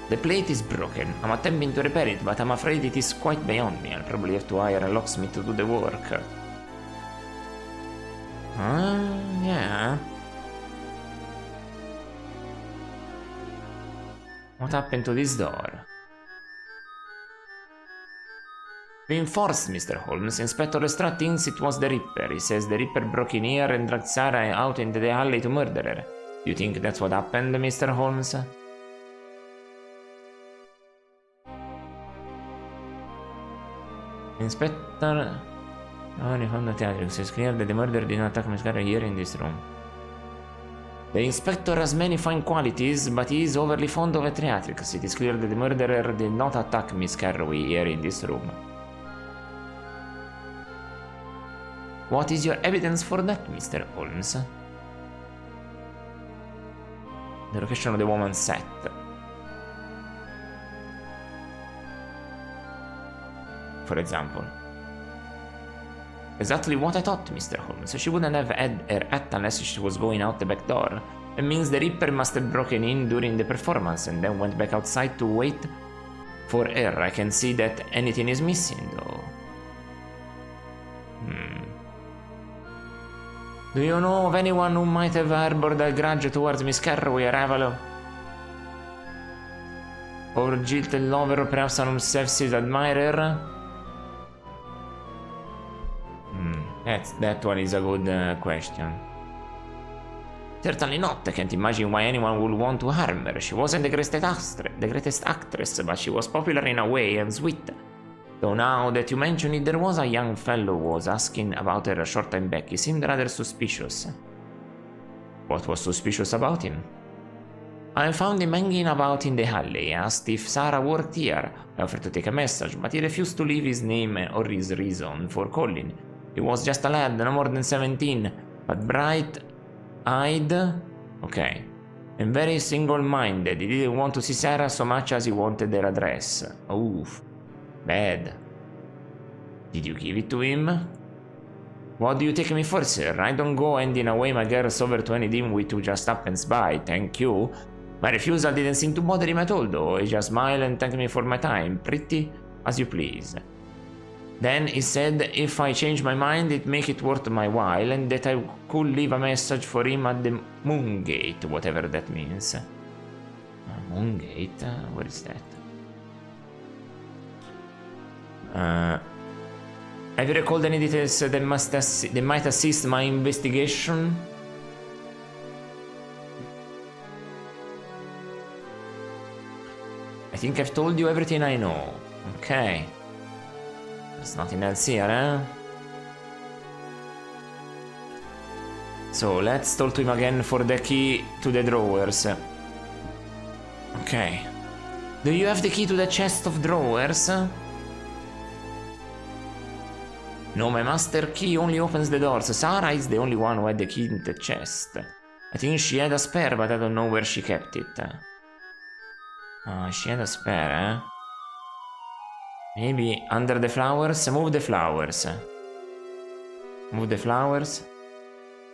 The plate is broken. I'm attempting to repair it, but I'm afraid it is quite beyond me. I'll probably have to hire a locksmith to do the work. Yeah. What happened to this door? Reinforced, Mr. Holmes. Inspector Lestrade thinks it was the Ripper. He says the Ripper broke in here and dragged Sarah out into the alley to murder her. You think that's what happened, Mr. Holmes? Inspector... Oh, he found the theatrics. It's clear that the murderer did not attack Miss Carey here in this room. The inspector has many fine qualities, but he is overly fond of theatrics. It is clear that the murderer did not attack Miss Carey here in this room. What is your evidence for that, Mr. Holmes? The location of the woman's set. For example. Exactly what I thought, Mr. Holmes. She wouldn't have had her hat unless she was going out the back door. It means the Ripper must have broken in during the performance and then went back outside to wait for her. I can see that anything is missing, though. Do you know of anyone who might have harbored a grudge towards Miss Carroway or Avalo? Or jilted lover, or perhaps an obsessive admirer? That one is a good question. Certainly not. I can't imagine why anyone would want to harm her. She wasn't the greatest actress, but she was popular in a way and sweet. Though now that you mention it, there was a young fellow who was asking about her a short time back. He seemed rather suspicious. What was suspicious about him? I found him hanging about in the alley. He asked if Sarah worked here. I offered to take a message, but he refused to leave his name or his reason for calling. He was just a lad, no more than 17, but bright-eyed, okay, and very single-minded. He didn't want to see Sarah so much as he wanted her address. Oof, bad. Did you give it to him? What do you take me for, sir? I don't go handing away my girls over to any dimwit who just happens by, thank you. My refusal didn't seem to bother him at all, though. He just smiled and thanked me for my time. Pretty as you please. Then he said if I changed my mind, it'd make it worth my while, and that I could leave a message for him at the Moongate, whatever that means. Moongate? What is that? Have you recalled any details that might assist my investigation? I think I've told you everything I know. Okay. There's nothing else here, eh? So, let's talk to him again for the key to the drawers. Okay. Do you have the key to the chest of drawers? No, my master key only opens the doors. Sarah is the only one who had the key in the chest. I think she had a spare, but I don't know where she kept it. She had a spare, eh? Maybe under the flowers? Move the flowers. Move the flowers.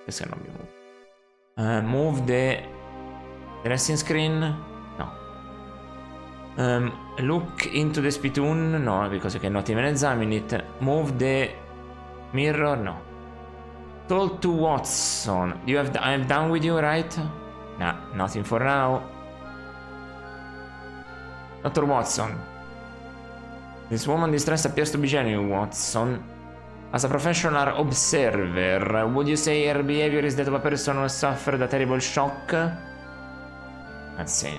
This cannot be moved. Move the dressing screen. No. Look into the spittoon. No, because I cannot even examine it. Move the mirror. No. Talk to Watson. I'm done with you, right? Nah, nothing for now. Dr. Watson. This woman distress appears to be genuine, Watson. As a professional observer, would you say her behavior is that of a person who has suffered a terrible shock? Let's see.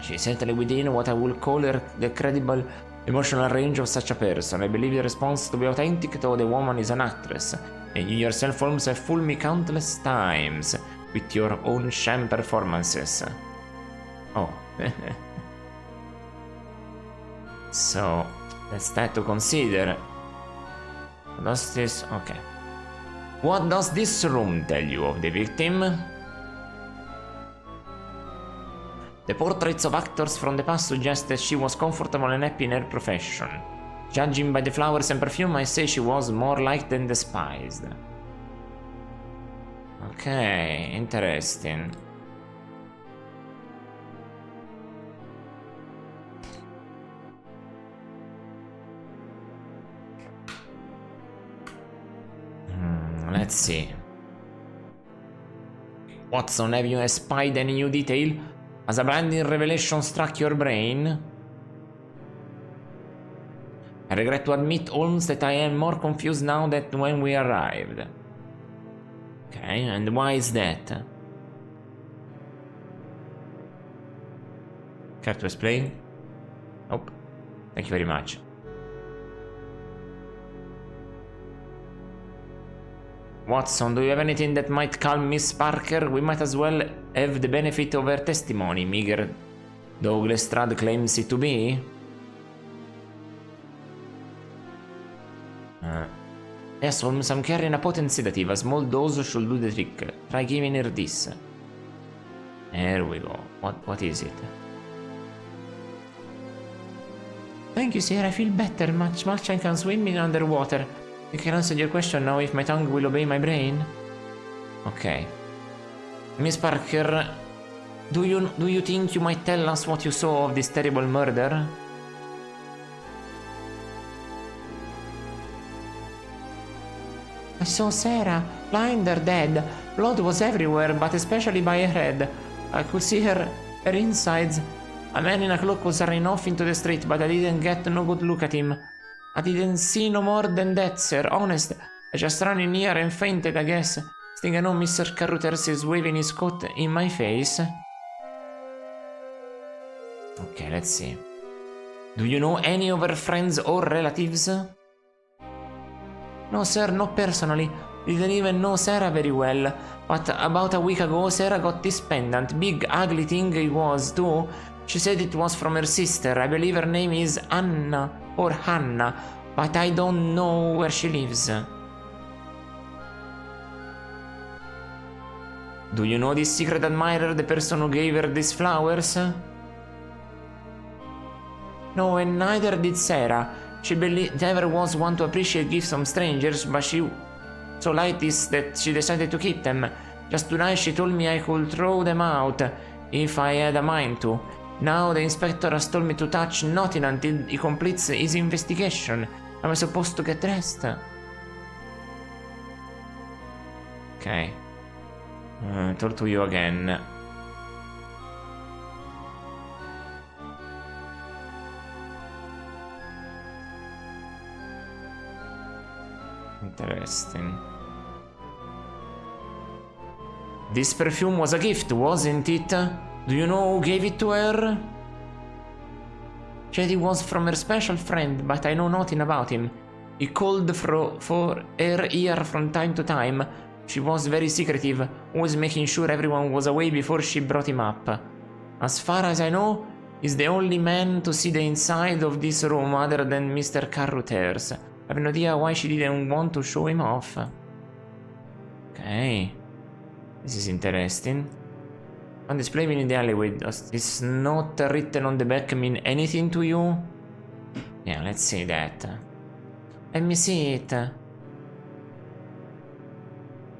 She is certainly within what I would call the credible emotional range of such a person. I believe the response to be authentic, though the woman is an actress. And you yourself, Holmes, have fooled me countless times with your own sham performances. Oh. So, that's that to consider. Does this... okay. What does this room tell you of the victim? The portraits of actors from the past suggest that she was comfortable and happy in her profession. Judging by the flowers and perfume, I say she was more liked than despised. Okay, interesting. Let's see. Watson, have you espied any new detail? Has a blinding revelation struck your brain? I regret to admit, Holmes, that I am more confused now than when we arrived. Okay, and why is that? Care to explain? Nope. Thank you very much. Watson, do you have anything that might calm Miss Parker? We might as well have the benefit of her testimony, meager though Lestrade claims it to be. Yes, Holmes, I'm carrying a potent sedative. A small dose should do the trick. Try giving her this. There we go. What is it? Thank you, sir. I feel better. Much I can swim in underwater. I can answer your question now if my tongue will obey my brain. Okay. Miss Parker, do you think you might tell us what you saw of this terrible murder? I saw Sarah, blind or dead. Blood was everywhere, but especially by her head. I could see her insides. A man in a cloak was running off into the street, but I didn't get no good look at him. I didn't see no more than that, sir. Honest, I just ran in here and fainted, I guess. Think I know Mr. Carruthers is waving his coat in my face. Okay, let's see. Do you know any of her friends or relatives? No, sir, not personally. Didn't even know Sarah very well. But about a week ago, Sarah got this pendant. Big, ugly thing it was, too. She said it was from her sister. I believe her name is Anna or Hannah, but I don't know where she lives. Do you know this secret admirer, the person who gave her these flowers? No, and neither did Sarah. She never was one to appreciate gifts from strangers, but she so liked this that she decided to keep them. Just tonight she told me I could throw them out if I had a mind to. Now the inspector has told me to touch nothing until he completes his investigation. Am I supposed to get dressed? Okay. Talk to you again. Interesting. This perfume was a gift, wasn't it? Do you know who gave it to her? Said it was from her special friend, but I know nothing about him. He called for her here from time to time. She was very secretive, always making sure everyone was away before she brought him up. As far as I know, he's the only man to see the inside of this room other than Mr. Carruthers. I have no idea why she didn't want to show him off. Okay. This is interesting. On display in the alleyway, does this note written on the back mean anything to you? Yeah, let's see that. Let me see it.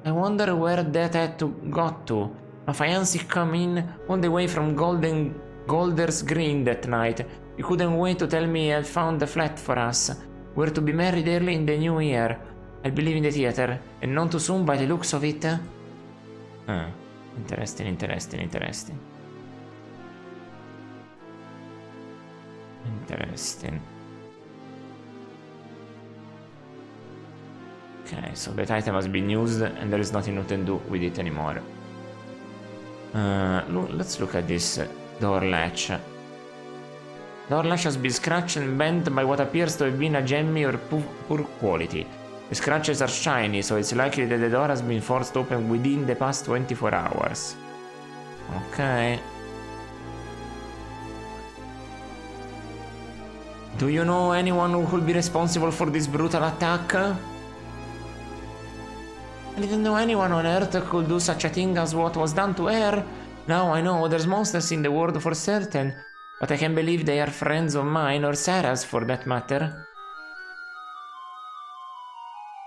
I wonder where that had got to. My fiancé came in all the way from Golders Green that night. He couldn't wait to tell me he had found a flat for us. We're to be married early in the new year. I believe in the theater, and not too soon by the looks of it. Interesting. Interesting. Okay, so that item has been used and there is nothing you can do with it anymore. Let's look at this door latch. Door latch has been scratched and bent by what appears to have been a jammy or poor quality. The scratches are shiny, so it's likely that the door has been forced open within the past 24 hours. Okay. Do you know anyone who could be responsible for this brutal attack? I didn't know anyone on Earth could do such a thing as what was done to her. Now I know there's monsters in the world for certain, but I can't believe they are friends of mine, or Sarah's for that matter.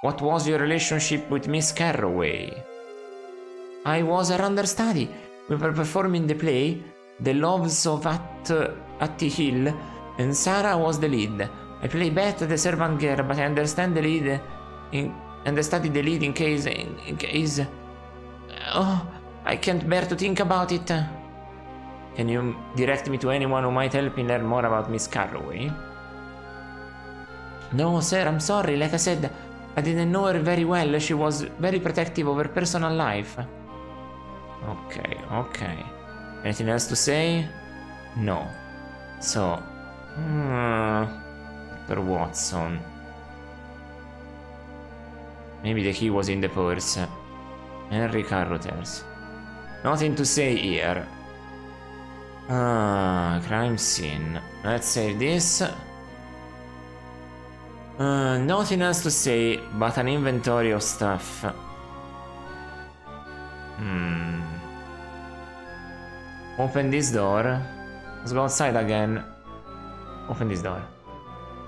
What was your relationship with Miss Carroway? I was her understudy. We were performing the play, The Loves of Atty Hill, and Sarah was the lead. I play Beth, the servant girl, but I understand the lead and I studied the lead in case... Oh, I can't bear to think about it. Can you direct me to anyone who might help me learn more about Miss Carroway? No, sir, I'm sorry. Like I said, I didn't know her very well. She was very protective of her personal life. Okay. Anything else to say? No. So... Dr. Watson. Maybe the key was in the purse. Henry Carruthers. Nothing to say here. Crime scene. Let's save this. Nothing else to say but an inventory of stuff. Open this door. Let's go outside again. Open this door.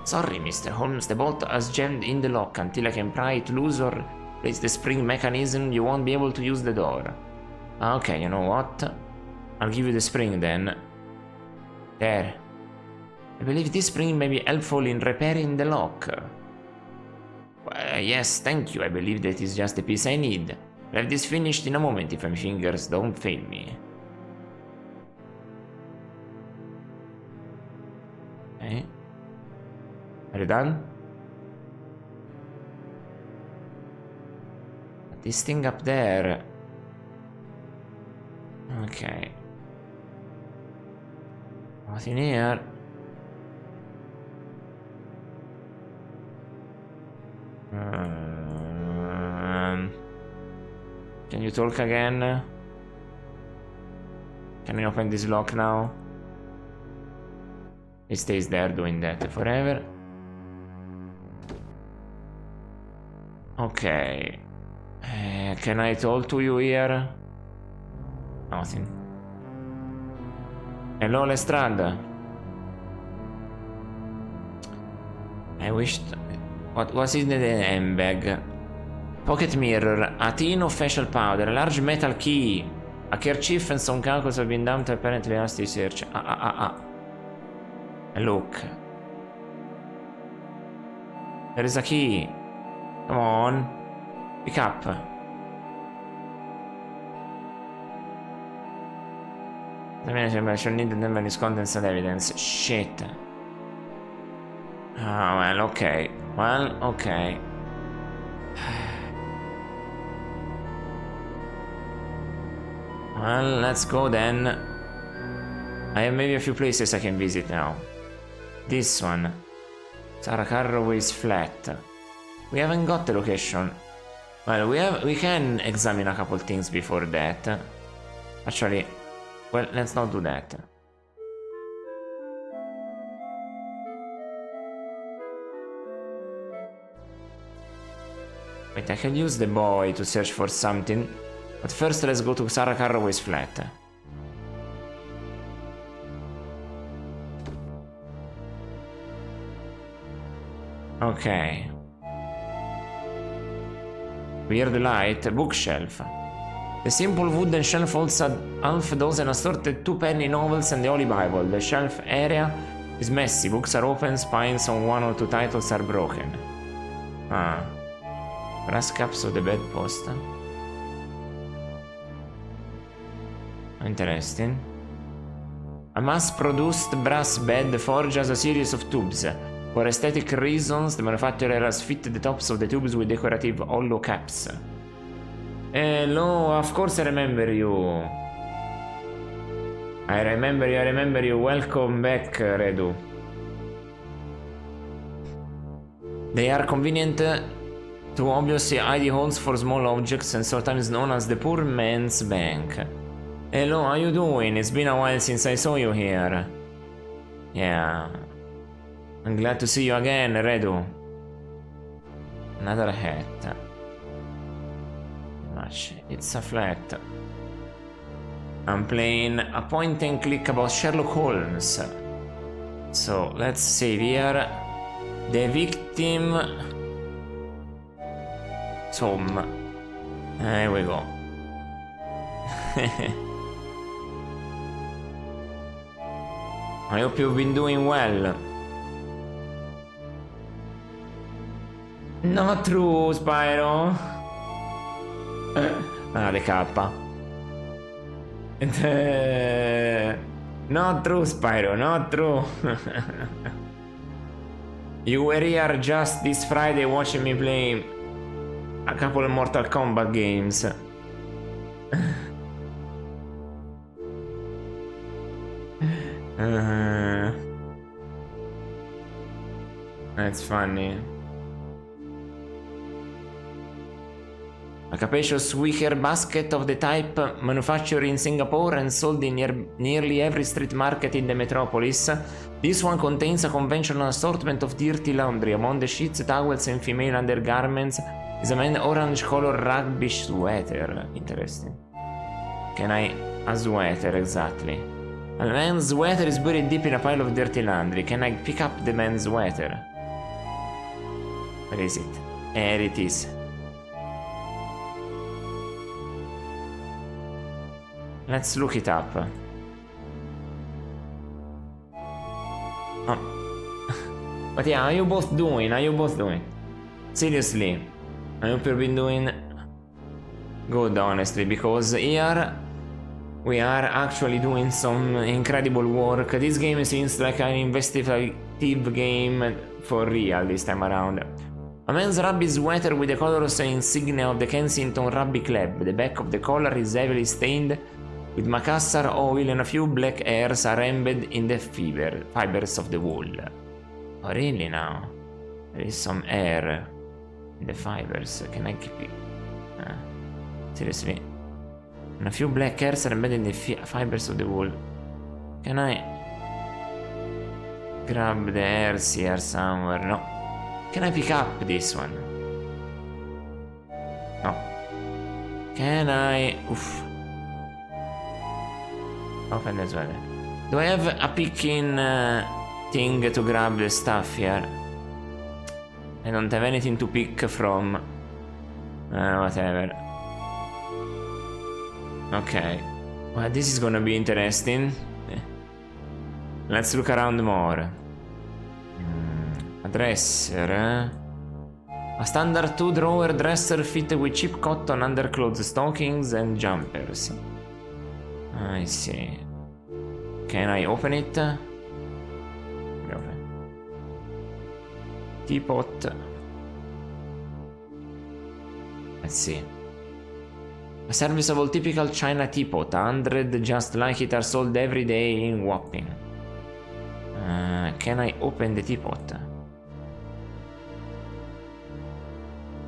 Sorry, Mr. Holmes, the bolt has jammed in the lock. Until I can pry it loose or replace the spring mechanism, you won't be able to use the door. Okay, you know what? I'll give you the spring then. There. I believe this spring may be helpful in repairing the lock. Yes, thank you. I believe that is just the piece I need. I'll have this finished in a moment if my fingers don't fail me. Okay. Are you done? This thing up there. Okay. Nothing here. Can you talk again? Can I open this lock now? It stays there doing that forever. Okay. Can I talk to you here? Nothing. Hello, Lestrade. I wished... What was in the handbag? Pocket mirror, a tin of facial powder, a large metal key, a kerchief and some calculs have been dumped apparently asked to search. Look. There is a key. Come on. Pick up. The manager should need the numerous contents and evidence. Shit. Oh, well, okay. Well, okay. Well, let's go then. I have maybe a few places I can visit now. This one. Sarah Carroway's flat. We haven't got the location. Well, we can examine a couple things before that. Actually, well, let's not do that. Wait, I can use the boy to search for something. But first let's go to Sarah Carroway's flat. Okay. Weird light, bookshelf. The simple wooden shelf holds half a dozen assorted two-penny novels and the Holy Bible. The shelf area is messy, books are open, spines on one or two titles are broken. Brass caps of the bedpost. Interesting. A mass-produced brass bed forges a series of tubes. For aesthetic reasons, the manufacturer has fitted the tops of the tubes with decorative hollow caps. Hello, of course I remember you. I remember you. Welcome back, Redu. They are convenient to obviously ID holes for small objects and sometimes known as the poor man's bank. Hello, how you doing? It's been a while since I saw you here. Yeah. I'm glad to see you again, Redu. Another hat. Much. It's a flat. I'm playing a point and click about Sherlock Holmes. So let's save here. The victim. Tom. There we go. I hope you've been doing well. Not true, Spyro. Ah, the kappa. Not true, Spyro, not true. You were here just this Friday watching me play a couple of Mortal Kombat games. That's funny. A capacious wicker basket of the type manufactured in Singapore and sold in nearly every street market in the metropolis. This one contains a conventional assortment of dirty laundry. Among the sheets, towels, and female undergarments is a man's orange color rugby sweater. Interesting. Can I... a sweater, exactly. A man's sweater is buried deep in a pile of dirty laundry. Can I pick up the man's sweater? Where is it? There it is. Let's look it up. Oh. But yeah, how you both doing? How you both doing? Seriously, I hope you've been doing good, honestly, because here we are actually doing some incredible work. This game seems like an investigative game for real this time around. A man's rugby sweater with the colors and insignia of the Kensington Rugby Club. The back of the collar is heavily stained with Macassar oil and a few black hairs are embedded in the fibers of the wool. Oh really now? There is some air in the fibers. Can I keep it? Seriously? And a few black hairs are embedded in the fibers of the wool. Can I grab the hairs here somewhere? No. Can I pick up this one? No. Can I... Oof. Open as well. Do I have a picking thing to grab the stuff here? I don't have anything to pick from. Whatever. Okay. Well, this is gonna be interesting. Let's look around more. A dresser. A standard 2-drawer dresser fitted with cheap cotton underclothes, stockings, and jumpers. I see. Can I open it? Open. Teapot. Let's see. A serviceable typical China teapot. 100 just like it are sold every day in Wapping. Can I open the teapot?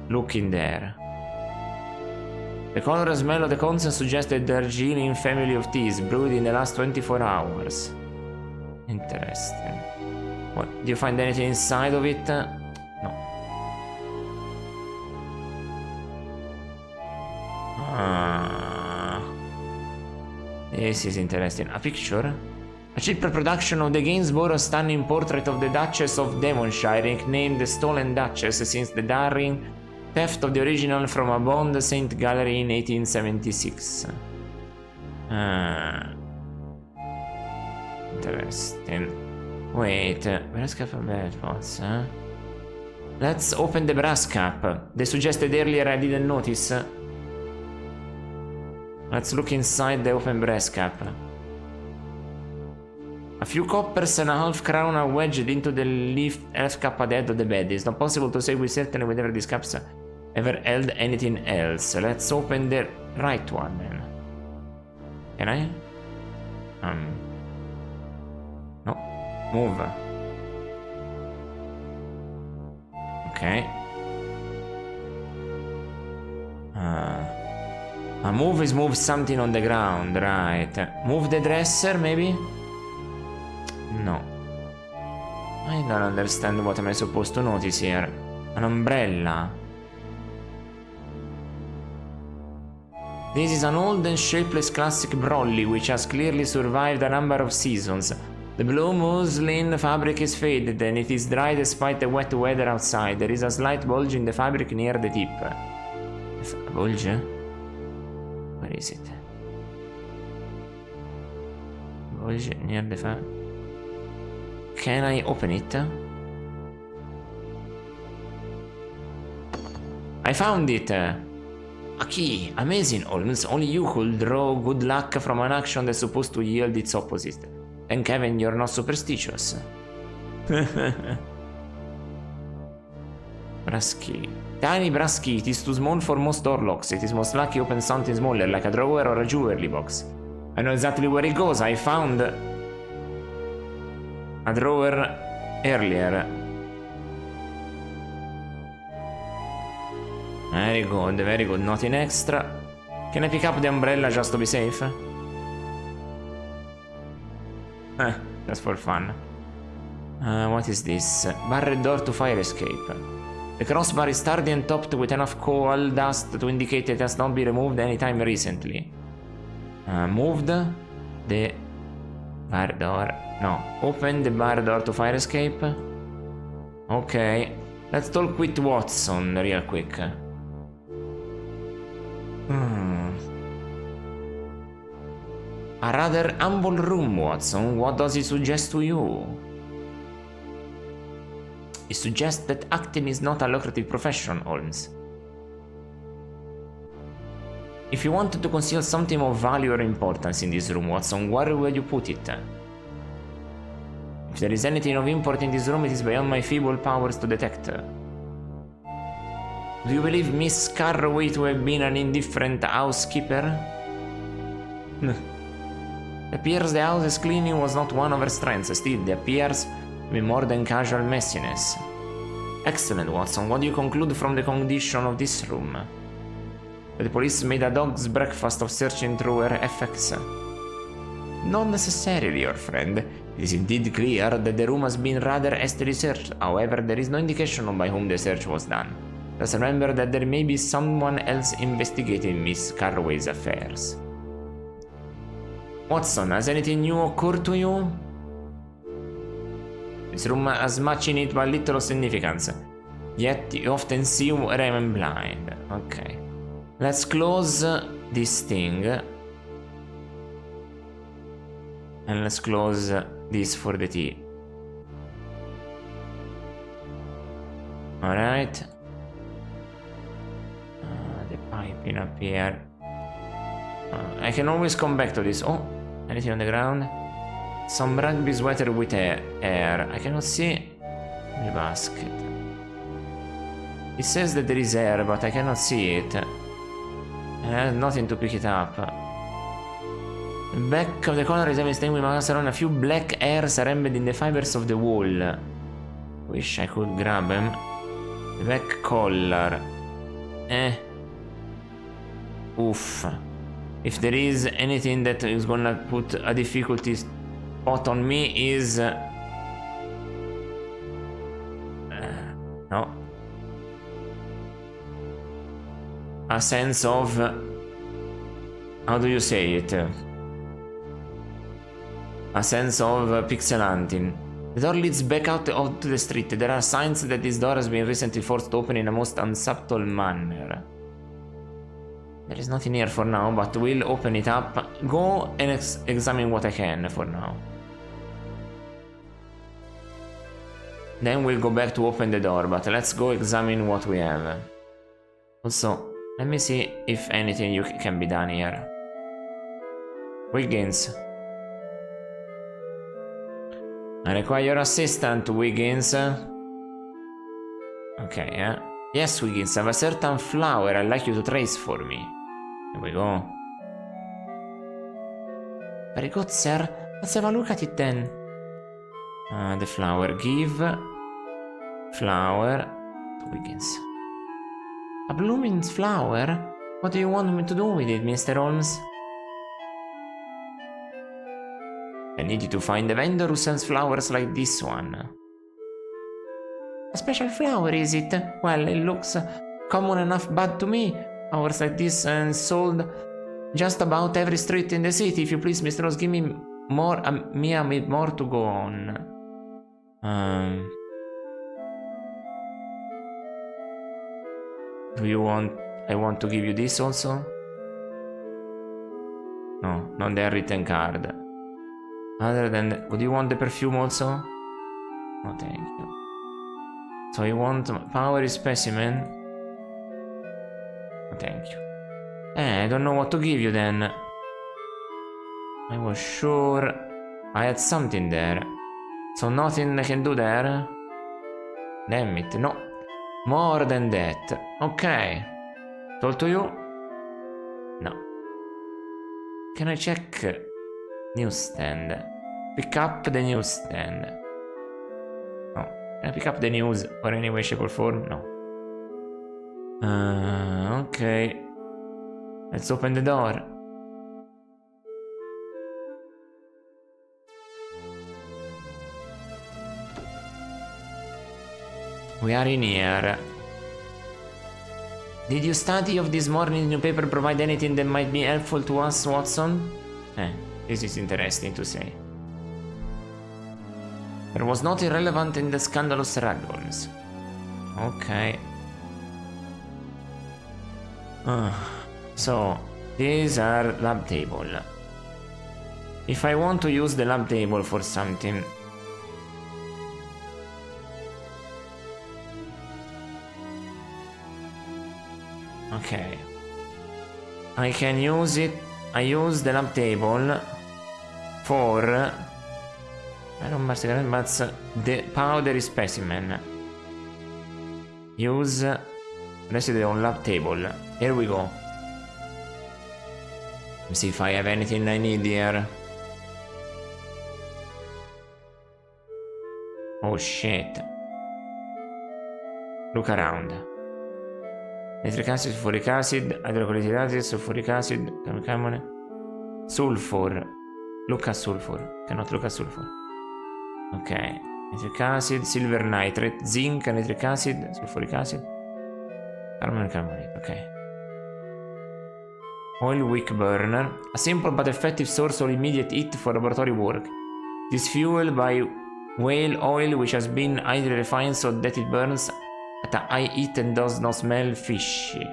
Look in there. The color and smell of the contents suggests a Darjeeling family of teas brewed in the last 24 hours. Interesting. What? Do you find anything inside of it? No. This is interesting. A picture? A cheap reproduction of the Gainsborough stunning portrait of the Duchess of Devonshire, nicknamed the Stolen Duchess since the daring theft of the original from a Bond Saint Gallery in 1876. Interesting. Wait, brass cap of bed pots, huh? Let's open the brass cap. They suggested earlier, I didn't notice. Let's look inside the open brass cap. A few coppers and a half crown are wedged into the left cap at the head of the bed. It's not possible to say with certainty whether these caps ever held anything else. Let's open the right one then. Can I? No. Move. Okay. A move is move something on the ground, right? Move the dresser, maybe? No. I don't understand what am I supposed to notice here. An umbrella. This is an old and shapeless classic brolly which has clearly survived a number of seasons. The blue muslin fabric is faded and it is dry despite the wet weather outside. There is a slight bulge in the fabric near the tip. A bulge? Where is it? Bulge near the fabric. Can I open it? I found it! A key! Amazing, Holmes. Only you could draw good luck from an action that's supposed to yield its opposite. Thank heaven you're not superstitious. Brass key. Tiny brass key. It is too small for most door locks. It is most likely open something smaller, like a drawer or a jewelry box. I know exactly where it goes. I found a drawer earlier. Very good, very good. Nothing extra. Can I pick up the umbrella just to be safe? Just for fun. What is this? Barred door to fire escape. The crossbar is sturdy and topped with enough coal dust to indicate it has not been removed anytime recently. Moved the bar door. No, open the bar door to fire escape. Okay, let's talk with Watson real quick. A rather humble room, Watson. What does it suggest to you? It suggests that acting is not a lucrative profession, Holmes. If you wanted to conceal something of value or importance in this room, Watson, where would you put it? If there is anything of import in this room, it is beyond my feeble powers to detect. Do you believe Miss Carraway to have been an indifferent housekeeper? It appears the house's cleaning was not one of her strengths, still, it appears to be more than casual messiness. Excellent, Watson. What do you conclude from the condition of this room? That the police made a dog's breakfast of searching through her effects? Not necessarily, your friend. It is indeed clear that the room has been rather hastily searched. However, there is no indication by whom the search was done. Just remember that there may be someone else investigating Miss Carraway's affairs. Watson, has anything new occurred to you? This room has much in it but little significance. Yet you often see where I am blind. Okay. Let's close this thing. And let's close this for the tea. Alright. The piping up here. I can always come back to this. Oh, anything on the ground? Some rugby sweater with air. I cannot see the basket. It says that there is air, but I cannot see it. And I have nothing to pick it up. The back of the corner is heavily stained with macaron. A few black hairs are embedded in the fibers of the wall. Wish I could grab them. The back collar. Oof. If there is anything that is gonna put a difficulty spot on me is... no. A sense of... how do you say it? A sense of pixel hunting. The door leads back out onto the street. There are signs that this door has been recently forced open in a most unsubtle manner. There is nothing here for now, but we'll open it up. Go and examine what I can for now. Then we'll go back to open the door, but let's go examine what we have. Also, let me see if anything can be done here. Wiggins. I require your assistant, Wiggins. Okay, yeah. Yes, Wiggins, I have a certain flower I'd like you to trace for me. Here we go. Very good, sir. Let's have a look at it then. The flower. Give flower to Wiggins. A blooming flower? What do you want me to do with it, Mr. Holmes? I need you to find a vendor who sells flowers like this one. A special flower, is it? Well, it looks common enough bud to me. Flowers like this and sold just about every street in the city. If you please, Mr. Rose, give me more, more to go on. Do you want... I want to give you this also? No, not the written card. Other than... Would you want the perfume also? No, thank you. So you want power specimen? No, thank you. I don't know what to give you then. I was sure I had something there. So nothing I can do there? Damn it, no. More than that. Okay. Told to you? No. Can I check newsstand? Pick up the newsstand. No. Can I pick up the news or any way, shape or form? No. Okay. Let's open the door. We are in here. Did your study of this morning's newspaper provide anything that might be helpful to us, Watson? This is interesting to say. There was nothing relevant in the scandalous Sherlock Holmes. Okay. So, these are lab table. If I want to use the lab table for something... Okay. I can use it. I use the lab table for... I don't but the powder specimen. Use residue on lab table. Here we go. Let's see if I have anything I need here. Oh shit. Look around. Nitric acid, sulfuric acid, hydrochloric acid, sulfuric acid, camone. Sulfur. Look at sulfur. Cannot look at sulfur. Okay. Nitric acid, silver nitrate, zinc, nitric acid, sulfuric acid. Carbon carbonate, okay. Oil wick burner. A simple but effective source of immediate heat for laboratory work. It is fueled by whale oil which has been highly refined so that it burns at a high heat and does not smell fishy.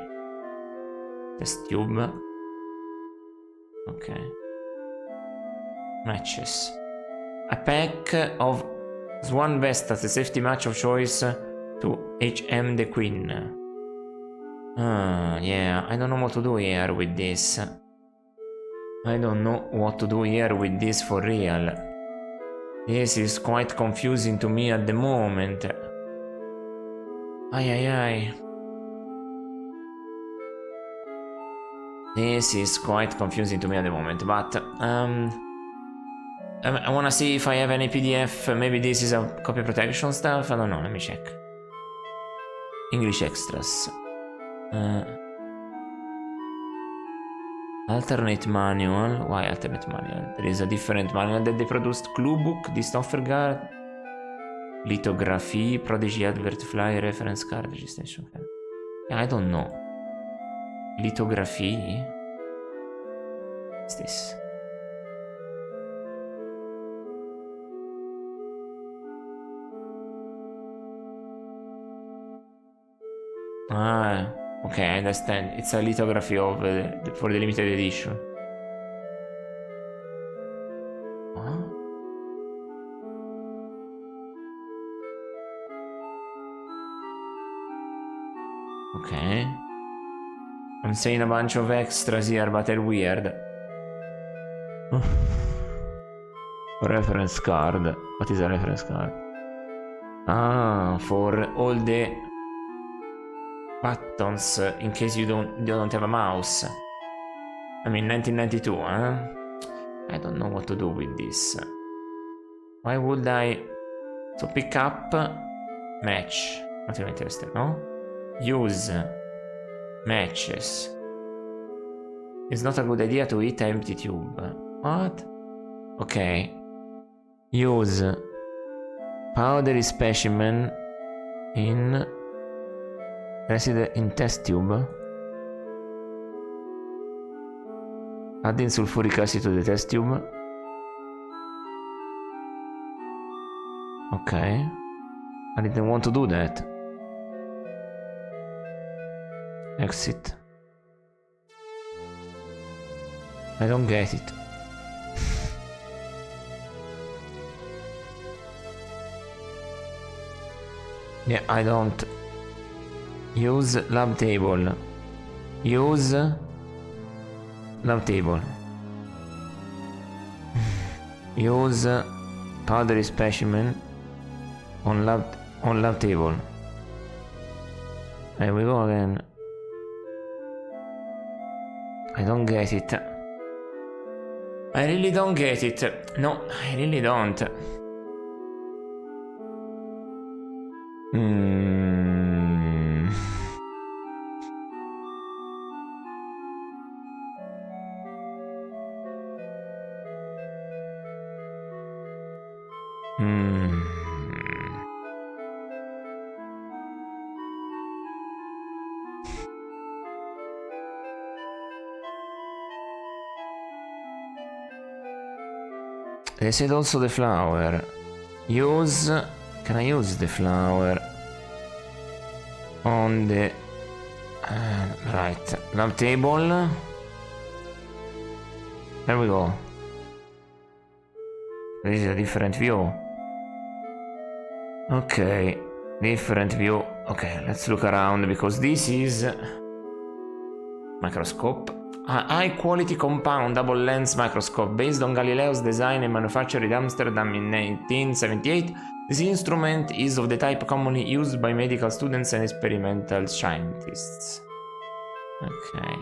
Test tube. Okay. Matches. A pack of Swan Vest as a safety match of choice to HM the Queen. Yeah, I don't know what to do here with this. I don't know what to do here with this for real. This is quite confusing to me at the moment. Ay. This is quite confusing to me at the moment, but I wanna see if I have any PDF. Maybe this is a copy protection stuff. I don't know. Let me check. English extras. Alternate manual. Why alternate manual? There is a different manual that they produced. Clue book, Disnoffergard, lithography, Prodigy advert flyer, reference card, registration card. I don't know. Lithography. What's this? Okay, I understand. It's a lithography of for the limited edition. Huh? Okay. I'm saying a bunch of extras here, but they're weird. Reference card. What is a reference card? For all the buttons in case you don't have a mouse. I mean 1992, huh? I don't know what to do with this. Why would I? So pick up, match. Not even interested, no? Use matches. It's not a good idea to eat an empty tube. What? Okay. Use powdery specimen. in in test tube. Adding sulfuric acid to the test tube. Okay. I didn't want to do that. Exit. I don't get it. Yeah, I don't. Use lab table. Use lab table. Use powdery specimen on lab table. There we go again. I don't get it. I really don't get it. No, I really don't. They said also the flower. Use... Can I use the flower on the... right, lab table. There we go. This is a different view. Okay, different view. Okay, let's look around because this is... microscope. A high-quality compound double lens microscope based on Galileo's design and manufactured in Amsterdam in 1978. This instrument is of the type commonly used by medical students and experimental scientists. Okay.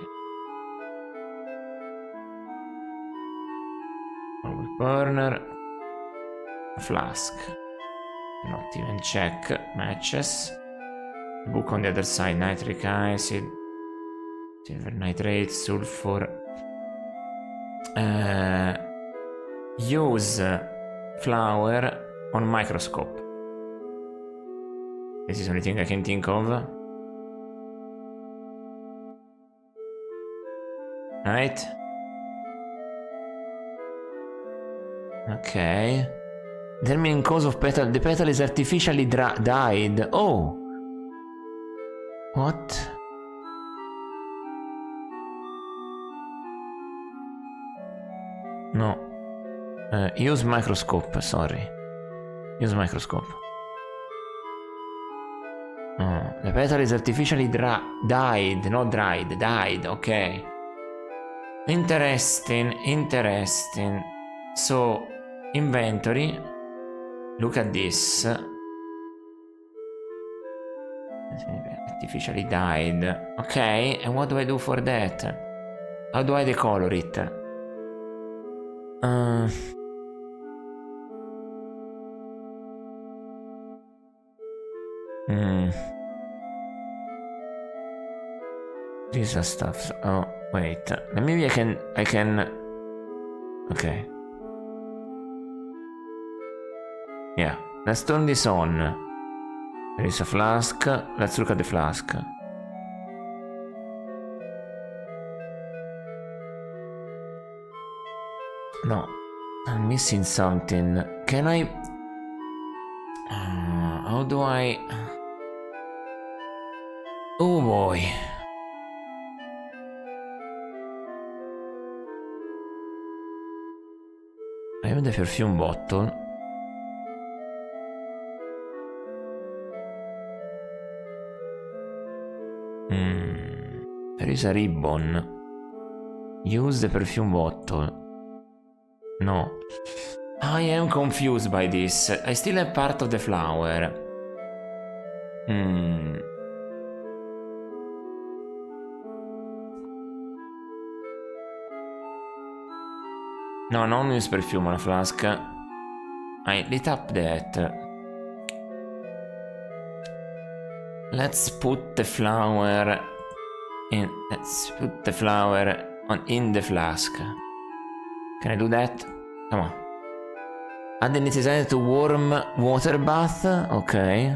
Burner. A flask. Not even check. Matches. Book on the other side. Nitric acid. Silver nitrate, sulfur. Use flower on microscope. This is the only thing I can think of. Right? Okay. Determining cause of petal. The petal is artificially dyed. Oh! What? No. Use microscope, sorry. Use microscope. Oh, the petal is artificially dyed, not dried, dyed, okay. Interesting, interesting. So, inventory. Look at this. Artificially dyed. Okay, and what do I do for that? How do I decolor it? These are stuff. Oh, wait. Maybe I can. Okay. Yeah. Let's turn this on. There is a flask. Let's look at the flask. No, I'm missing something. Can I... how do I... Oh boy. I have the perfume bottle. There is a ribbon. Use the perfume bottle. No. I am confused by this. I still have part of the flower. No, non use perfume on a flask. I lit up that. Let's put the flower in. Let's put the flower in the flask. Can I do that? Come on. Add the necessary to warm water bath. Okay.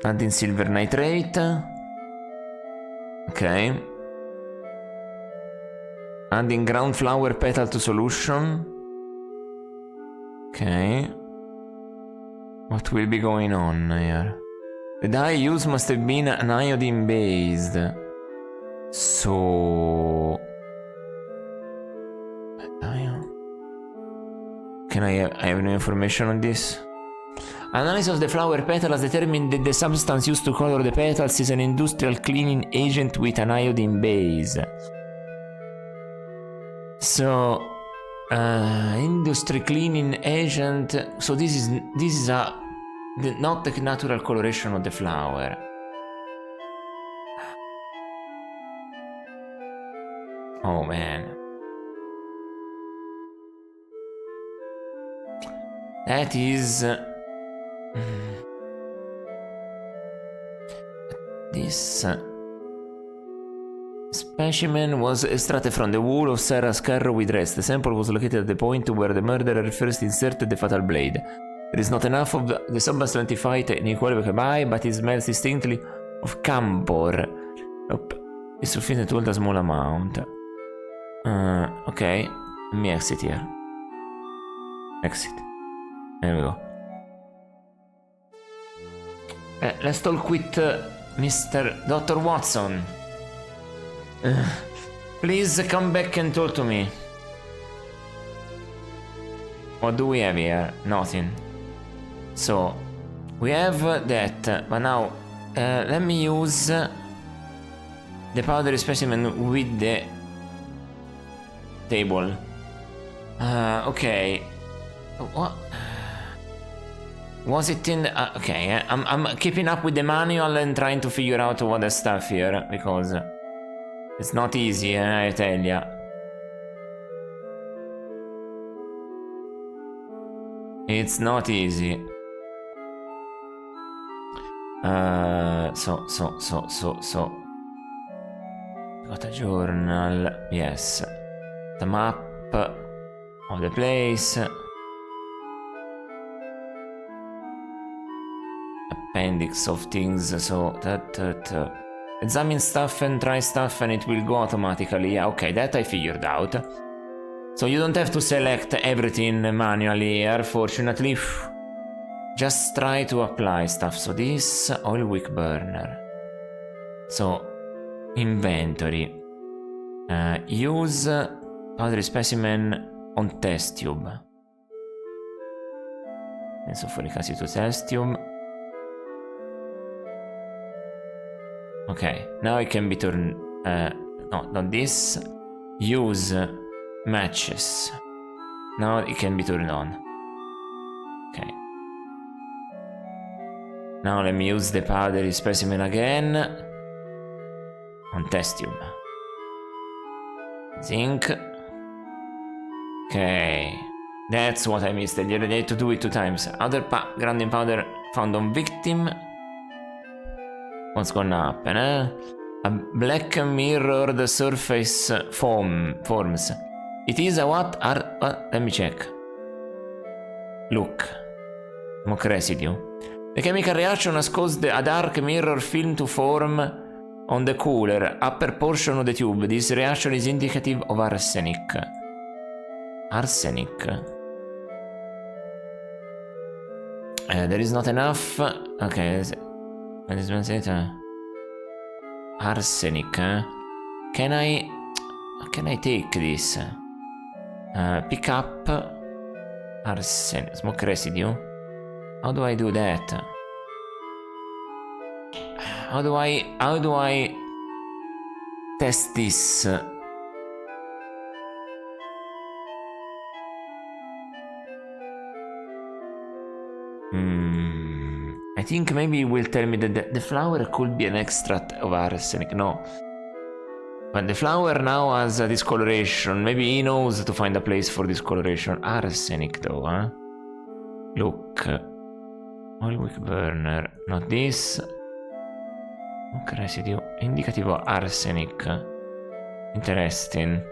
Adding silver nitrate. Ok. Adding ground flower petal to solution. Ok. What will be going on here? The dye used must have been an iodine based. So... Can I have no information on this? Analysis of the flower petal has determined that the substance used to color the petals is an industrial cleaning agent with an iodine base. So, industry cleaning agent. So this is not the natural coloration of the flower. Oh man. That is... This specimen was extracted from the wool of Sarah's carro with rest. The sample was located at the point where the murderer first inserted the fatal blade. There is not enough of the substance to identify it in equal by, but it smells distinctly of camphor. Nope. It's sufficient to hold a small amount. Okay. Let me exit here. Exit. There we go. Let's talk with Mr. Dr. Watson. Please come back and talk to me. What do we have here? Nothing. So, we have that, but now let me use the powdery specimen with the table. Okay. What? Was it in... okay, I'm keeping up with the manual and trying to figure out what the stuff here, because it's not easy, I tell ya. It's not easy. So. Got a journal, yes. The map of the place. Appendix of things, so that examine stuff and try stuff and it will go automatically. Yeah, okay, that I figured out. So you don't have to select everything manually here, fortunately. Just try to apply stuff. So this oil wick burner. So inventory. Use powdery specimen on test tube. Adesso fuori casi to test tube. Okay, now it can be turned. No, not this. Use matches. Now it can be turned on. Okay. Now let me use the powdery specimen again. On test tube. Zinc. Okay. That's what I missed. I need to do it 2 times. Other grounding powder found on victim. What's gonna happen, eh? A black mirrored surface forms. It is a what? Let me check. Look. Smoke residue. The chemical reaction has caused a dark mirror film to form on the cooler upper portion of the tube. This reaction is indicative of arsenic. Arsenic. There is not enough. Okay. Arsenic. Can I take this? Pick up arsenic. Smoke residue. How do I do that? How do I test this? I think maybe it will tell me that the flower could be an extract of arsenic. No. But the flower now has a discoloration. Maybe he knows to find a place for discoloration. Arsenic though, huh? Look. Oil wick burner. Not this. Okay, residue. Indicative of arsenic. Interesting.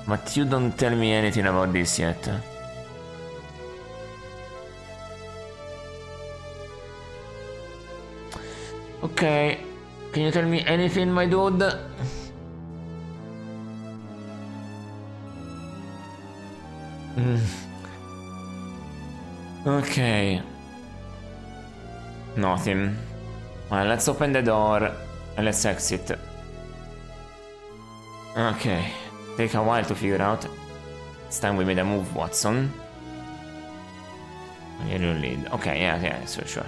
But you don't tell me anything about this yet. Okay. Can you tell me anything, my dude? Okay. Nothing. Well, let's open the door and let's exit. Okay. Take a while to figure out. It's time we made a move, Watson. You lead. Okay, yeah, so sure.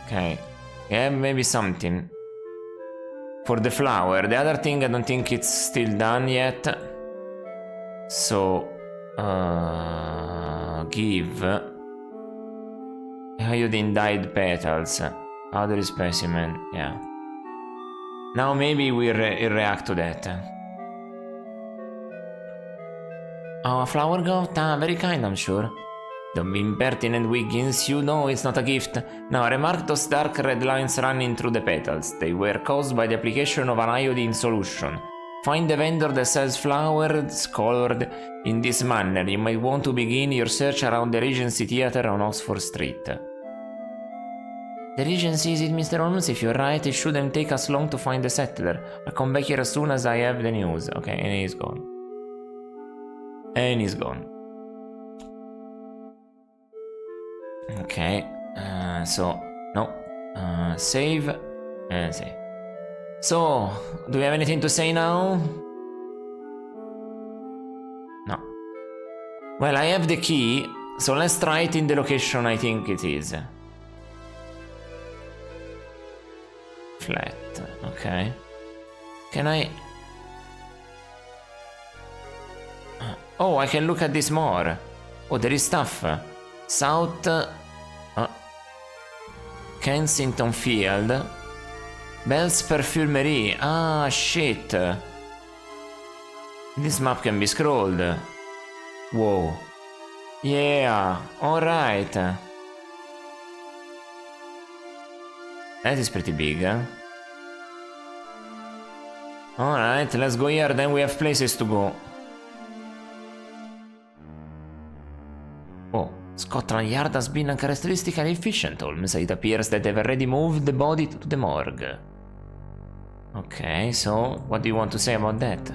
Okay. Yeah, maybe something. For the flower. The other thing, I don't think it's still done yet. So, give iodine dyed petals. Other specimen, yeah. Now maybe we react to that. Oh, a flower goat? Ah, very kind, I'm sure. Don't be impertinent, Wiggins. You know it's not a gift. Now, remark those dark red lines running through the petals. They were caused by the application of an iodine solution. Find the vendor that sells flowers colored in this manner. You might want to begin your search around the Regency Theatre on Oxford Street. The Regency, is it, Mr. Holmes? If you're right, it shouldn't take us long to find the settler. I'll come back here as soon as I have the news. Okay, and he's gone. And he's gone. Okay, so, no. Save, and save. So, do we have anything to say now? No. Well, I have the key, so let's try it in the location I think it is. Flat, okay. Can I... Oh, I can look at this more. Oh, there is stuff. South... Kensington Field. Bell's Perfumery. Ah, shit. This map can be scrolled. Whoa. Yeah, alright. That is pretty big, huh? Alright, let's go here, then we have places to go. Oh, Scotland Yard has been uncharacteristically efficient, Holmes. It appears that they've already moved the body to the morgue. Okay, so what do you want to say about that?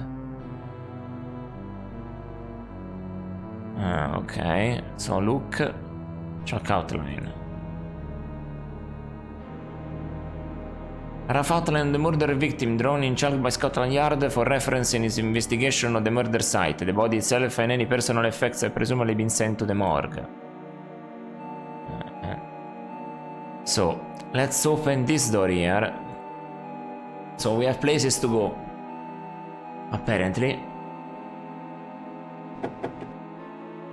Okay, so look, check outline. A rough outline of the murder victim drawn in chalk by Scotland Yard for reference in his investigation of the murder site. The body itself and any personal effects have presumably been sent to the morgue. So, let's open this door here. So we have places to go. Apparently.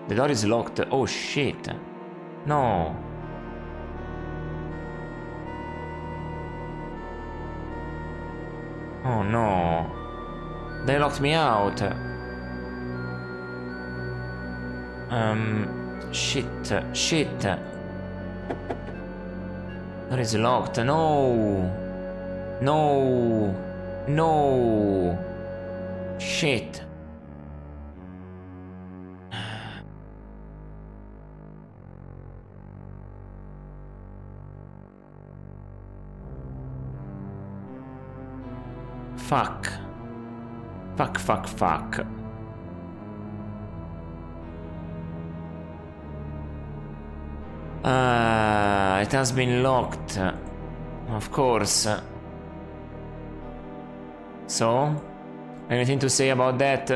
The door is locked. Oh shit. No. Oh no. They locked me out. Shit. Shit. Door is locked. No. No. No. Shit. Fuck. Fuck, fuck, fuck. It has been locked. Of course. So? Anything to say about that?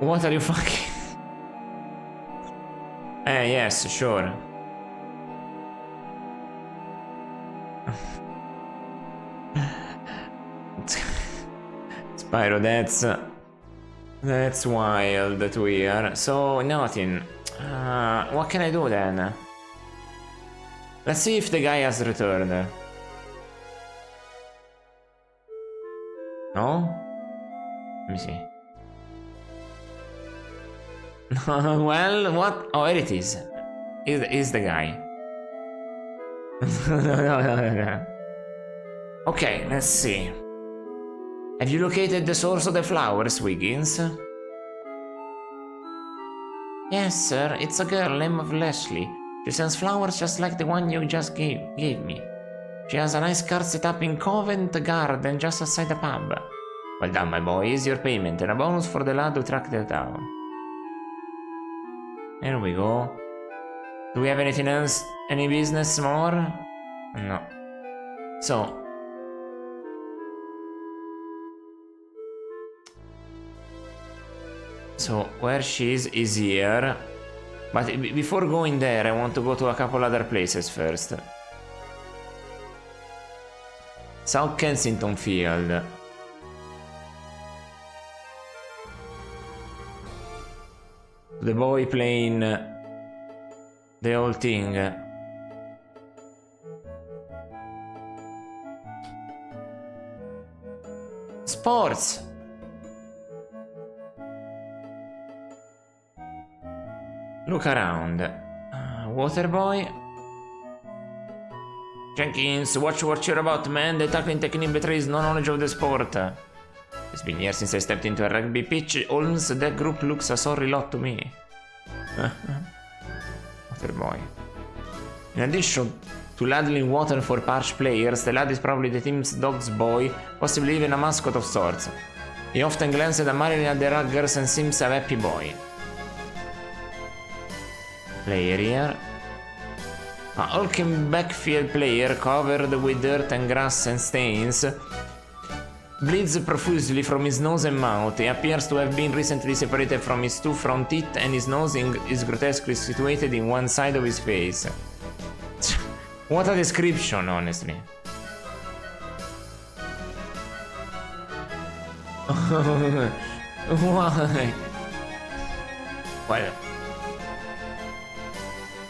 What are you fucking... yes, sure. Spyro, that's wild to hear. So, nothing. What can I do then? Let's see if the guy has returned. No? Let me see. Well, what? Oh, here it is. Is the guy. No. Okay, let's see. Have you located the source of the flowers, Wiggins? Yes, sir. It's a girl named Leslie. She sends flowers just like the one you just gave me. She has a nice card set up in Covent Garden just outside the pub. Well done, my boy. Here's your payment and a bonus for the lad who tracked her down. There we go. Do we have anything else? Any business more? No. So where she is here. But before going there, I want to go to a couple other places first. South Kensington Field. The boy playing the whole thing. Sports! Look around. Waterboy. Jenkins, watch what you're about, man. The tackling technique betrays no knowledge of the sport. It's been years since I stepped into a rugby pitch. Holmes, that group looks a sorry lot to me. Waterboy. In addition to ladling water for parched players, the lad is probably the team's dog's boy, possibly even a mascot of sorts. He often glances admiringly at the ruggers and seems a happy boy. Player here. A hulking backfield player covered with dirt and grass and stains bleeds profusely from his nose and mouth. He appears to have been recently separated from his two front teeth, and his nose is grotesquely situated in one side of his face. What a description, honestly. Why? Well,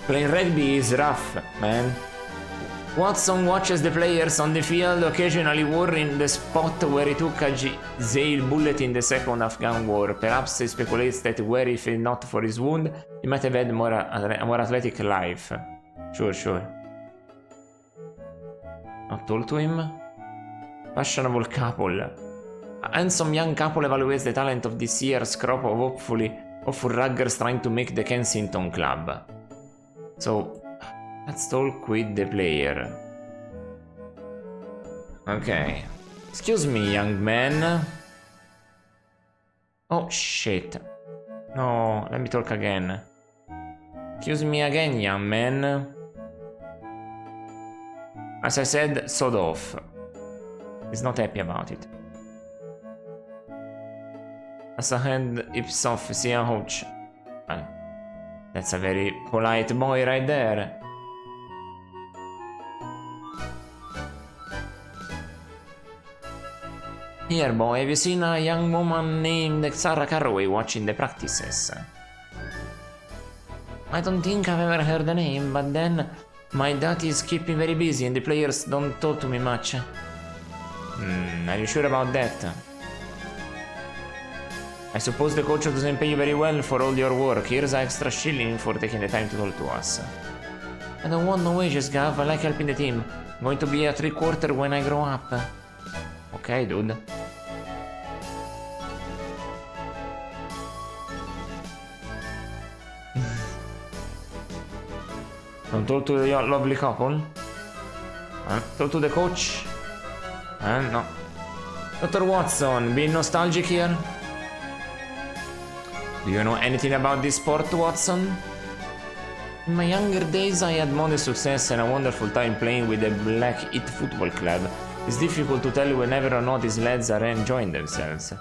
playing rugby is rough, man. Watson watches the players on the field, occasionally worrying the spot where he took a Zale bullet in the Second Afghan War. Perhaps he speculates that where if not for his wound, he might have had a more athletic life. Sure. Not told to him? Fashionable couple. A handsome young couple evaluates the talent of this year's crop of hopeful ruggers trying to make the Kensington Club. So, let's talk with the player. Okay. Excuse me, young man. Oh, shit. No, let me talk again. Excuse me again, young man. As I said, sod off. He's not happy about it. As a hand ips off, see a hooch. Well, that's a very polite boy right there. Here, boy, have you seen a young woman named Sarah Carraway watching the practices? I don't think I've ever heard the name, but then my dad is keeping very busy and the players don't talk to me much. Are you sure about that? I suppose the coach doesn't pay you very well for all your work. Here's an extra shilling for taking the time to talk to us. I don't want no wages, Gav. I like helping the team. I'm going to be a 3/4 when I grow up. Okay, dude. Don't talk to your lovely couple? Talk to the coach? No. Dr. Watson, being nostalgic here? Do you know anything about this sport, Watson? In my younger days, I had modest success and a wonderful time playing with the Blackheath Football Club. It's difficult to tell whether or not these lads are enjoying themselves.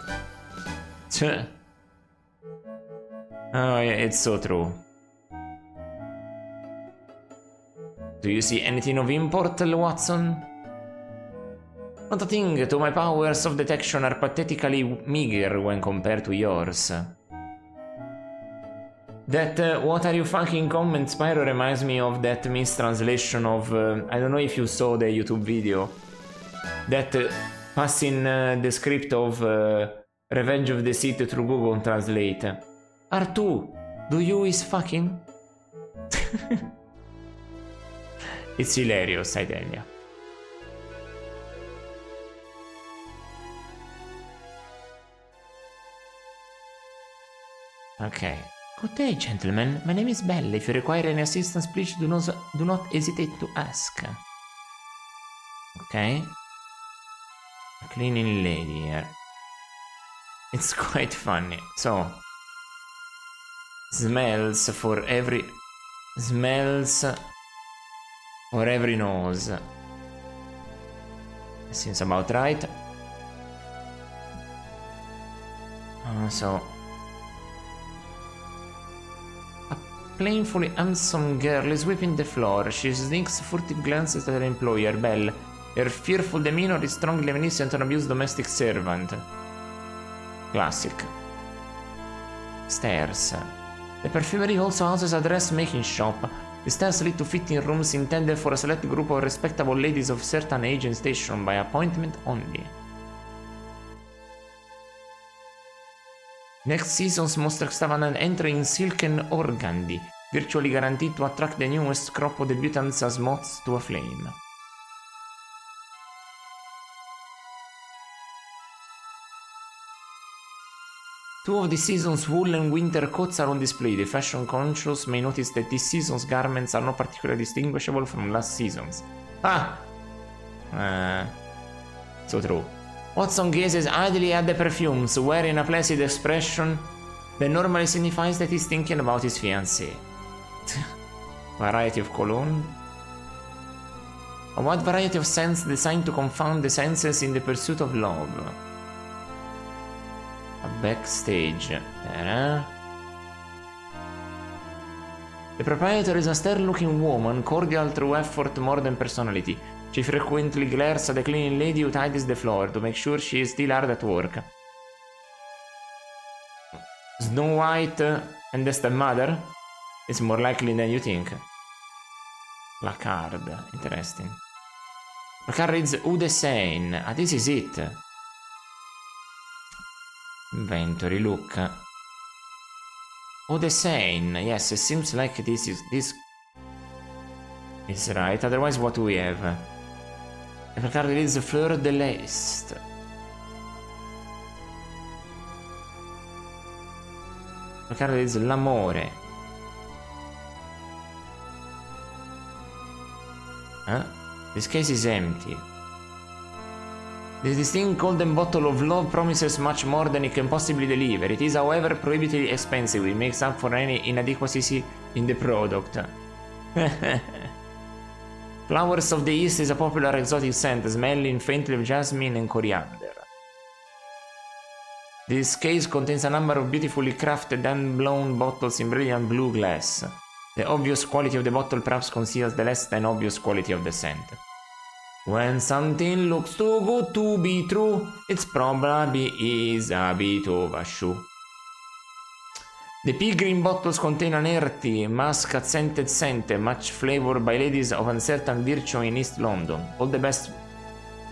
Oh, yeah, it's so true. Do you see anything of import, Watson? Not a thing, to my powers of detection are pathetically meager when compared to yours. That what are you fucking comment Spyro reminds me of that mistranslation of, I don't know if you saw the YouTube video, that passing the script of Revenge of the Sith through Google Translate. R2, do you is fucking? It's hilarious, I tell ya. Okay. Good day, gentlemen. My name is Belle. If you require any assistance, please do not hesitate to ask. Okay. A cleaning lady here. It's quite funny. So, smells for every nose. Seems about right. So, a plainfully handsome girl is sweeping the floor. She sneaks furtive glances at her employer, Belle. Her fearful demeanor is strongly reminiscent of an abused domestic servant. Classic. Stairs. The perfumery also houses a dressmaking shop. The stairs lead to fitting rooms intended for a select group of respectable ladies of certain age and station by appointment only. Next season's most extravagant entry in silken organdy, virtually guaranteed to attract the newest crop of debutants as moths to a flame. Two of the season's wool and winter coats are on display. The fashion conscious may notice that this season's garments are not particularly distinguishable from last season's. So true. Watson gazes idly at the perfumes, wearing a placid expression that normally signifies that he's thinking about his fiancée. Variety of cologne. A wide variety of scents designed to confound the senses in the pursuit of love. A backstage. The proprietor is a stern-looking woman, cordial through effort more than personality. She frequently glares at the cleaning lady who tidies the floor to make sure she is still hard at work. Snow White and the stepmother? It's more likely than you think. Placard. Interesting. Placard reads Ude Sein. This is it. Inventory, look. Ude Sein. Yes, it seems like this is right. Otherwise, what do we have? The placard reads Fleur de l'Est. The placard reads L'amore. Huh? This case is empty. This distinct golden bottle of love promises much more than it can possibly deliver. It is, however, prohibitively expensive. It makes up for any inadequacy in the product. Flowers of the East is a popular exotic scent, smelling faintly of jasmine and coriander. This case contains a number of beautifully crafted and blown bottles in brilliant blue glass. The obvious quality of the bottle perhaps conceals the less than obvious quality of the scent. When something looks too good to be true, it's probably is a bit of a shoe. The pea green bottles contain an earthy, muscat-scented scent, much flavored by ladies of uncertain virtue in East London. All the best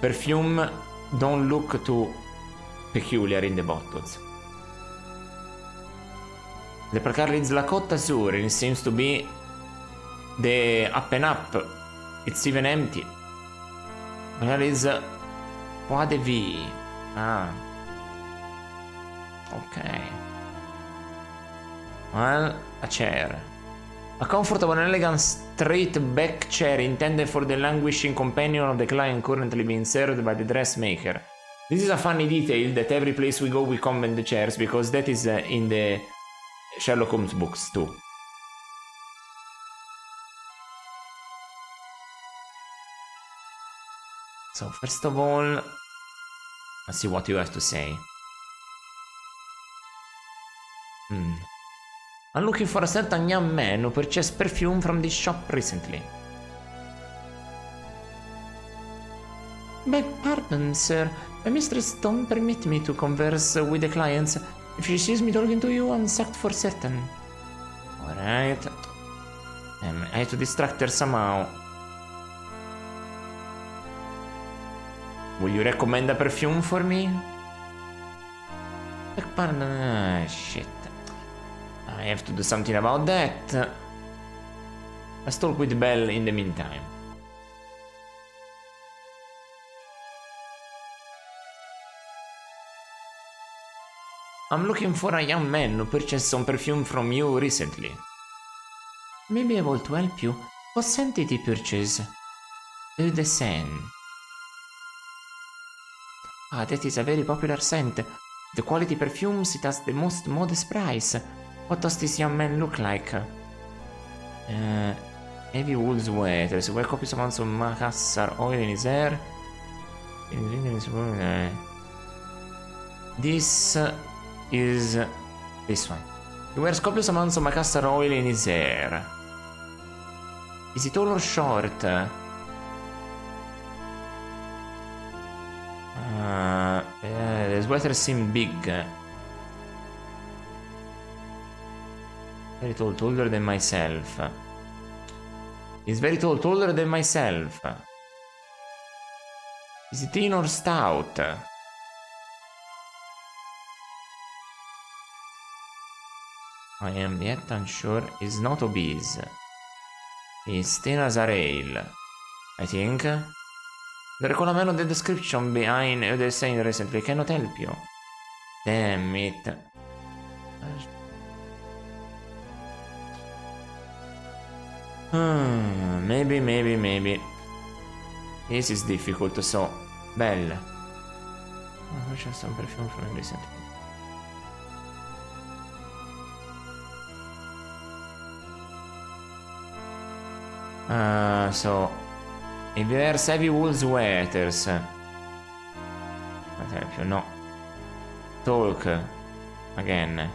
perfume don't look too peculiar in the bottles. The placard reads La Côte d'Azur, and it seems to be the up and up. It's even empty. There is Pois de Vie. Okay. Well, a chair. A comfortable and elegant straight-back chair intended for the languishing companion of the client currently being served by the dressmaker. This is a funny detail that every place we go we comment the chairs, because that is in the Sherlock Holmes books too. So first of all, let's see what you have to say. I'm looking for a certain young man who purchased perfume from this shop recently. Beg pardon, sir. My mistress don't permit me to converse with the clients. If she sees me talking to you, I'm sacked for certain. Alright. I have to distract her somehow. Will you recommend a perfume for me? Beg pardon. Shit. I have to do something about that. Let's talk with Belle in the meantime. I'm looking for a young man who purchased some perfume from you recently. Maybe able to help you. What scent did he purchase? Eau de Seine. Ah, that is a very popular scent. The quality perfumes, it has the most modest price. What does this young man look like? Heavy wool sweaters, wear copious amounts of macassar oil in his hair. This is this one. He wears copious amounts of macassar oil in his hair. Is it tall or short? The sweater seems big. Very tall, taller than myself. He's very tall, taller than myself. Is it thin or stout? I am yet unsure. He's not obese. He's thin as a rail, I think. The requirement of the description behind the saying recently cannot help you. Damn it. Maybe. This is difficult, so... Belle. I purchased some perfume from him recently. So... He wears heavy wool sweaters. Can't help you, no. Talk. Again.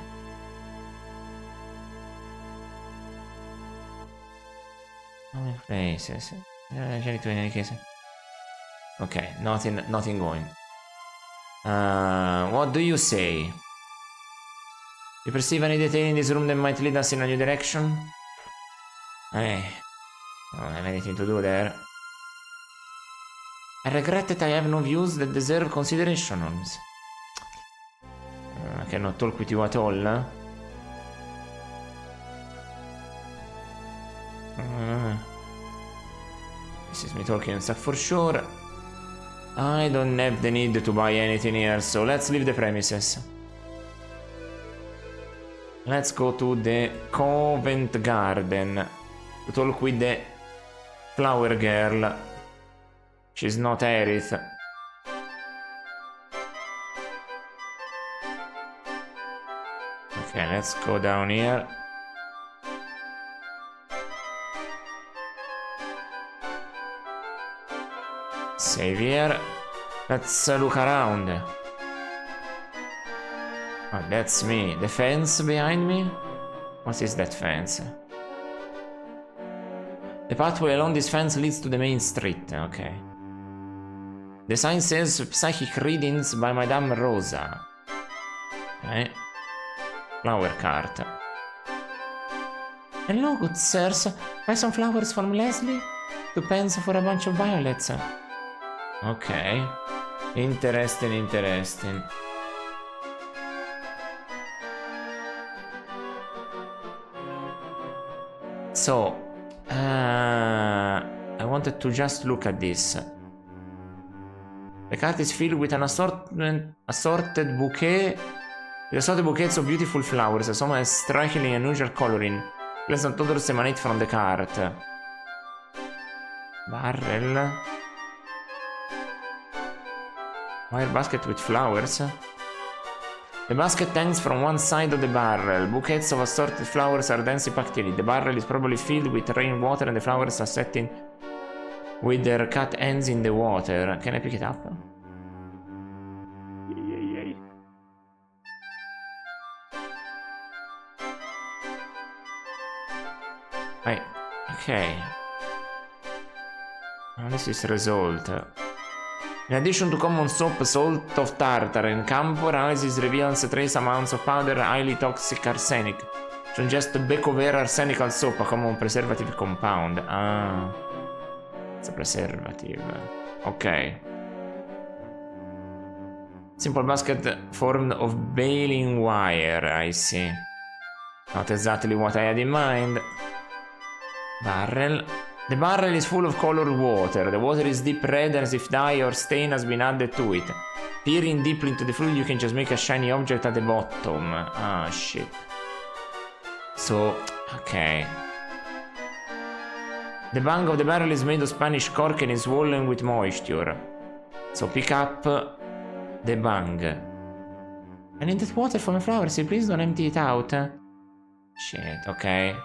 Places. In any case. Okay, nothing going. What do you say? You perceive any detail in this room that might lead us in a new direction? I don't have anything to do there. I regret that I have no views that deserve consideration, Holmes. I cannot talk with you at all. This is me talking and stuff for sure. I don't have the need to buy anything here, so let's leave the premises. Let's go to the Covent Garden to talk with the flower girl. She's not Aerith. Okay, let's go down here. Save here. Let's look around. Oh, that's me. The fence behind me? What is that fence? The pathway along this fence leads to the main street. Okay. The sign says Psychic Readings by Madame Rosa. Okay. Flower cart. Hello, good sirs. Buy some flowers from Leslie? 2 pence for a bunch of violets. Okay. Interesting. So, I wanted to just look at this. The cart is filled with an assorted bouquet. With assorted bouquets of beautiful flowers, some has strikingly unusual coloring. Pleasant odors emanate from the cart. Barrel. Wire basket with flowers. The basket hangs from one side of the barrel. Bouquets of assorted flowers are densely packed in it. The barrel is probably filled with rainwater and the flowers are set in with their cut ends in the water. Can I pick it up? Right. Okay. This is result. In addition to common soap, salt of tartar, and camphor, analysis reveals trace amounts of powder highly toxic arsenic. So just Becovera arsenical soap, a common preservative compound. Ah, it's a preservative. Okay. Simple basket formed of baling wire, I see. Not exactly what I had in mind. Barrel. The barrel is full of colored water. The water is deep red as if dye or stain has been added to it. peering deeply into the fluid, you can just make a shiny object at the bottom. Ah, shit. So, okay. The bung of the barrel is made of Spanish cork and is swollen with moisture. So pick up the bung. I need that water for my flowers, so please don't empty it out. Shit, okay.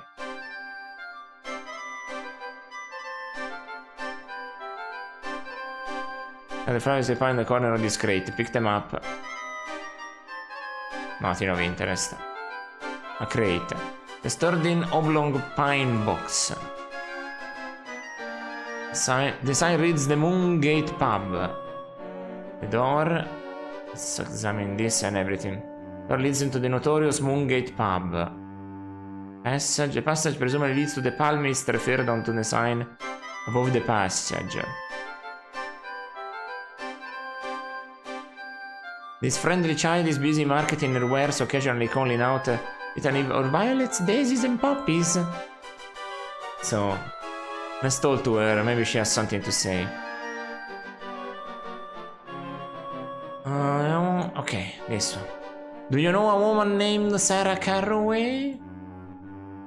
And the flowers you find in the corner of this crate. Pick them up. Nothing of interest. A crate. A stored in oblong pine box. The sign reads the Moongate Pub. The door. Let's examine this and everything. Door leads into the notorious Moongate Pub. Passage. The passage presumably leads to the palmist referred onto the sign above the passage. This friendly child is busy marketing her wares, occasionally calling out with an or violets, daisies, and poppies. So, let's talk to her. Maybe she has something to say. Okay, this one. Do you know a woman named Sarah Carraway?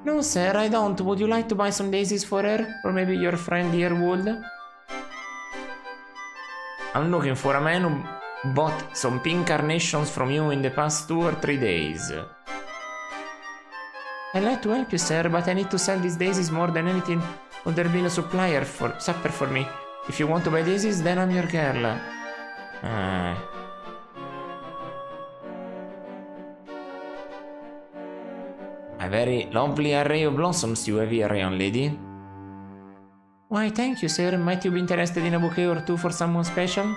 No, sir, I don't. Would you like to buy some daisies for her? Or maybe your friend here would? I'm looking for a man who bought some pink carnations from you in the past 2 or 3 days. I'd like to help you, sir, but I need to sell these daisies more than anything. Would there be a supplier for me? If you want to buy daisies, then I'm your girl. A very lovely array of blossoms you have here, young lady. Why, thank you, sir. Might you be interested in a bouquet or two for someone special?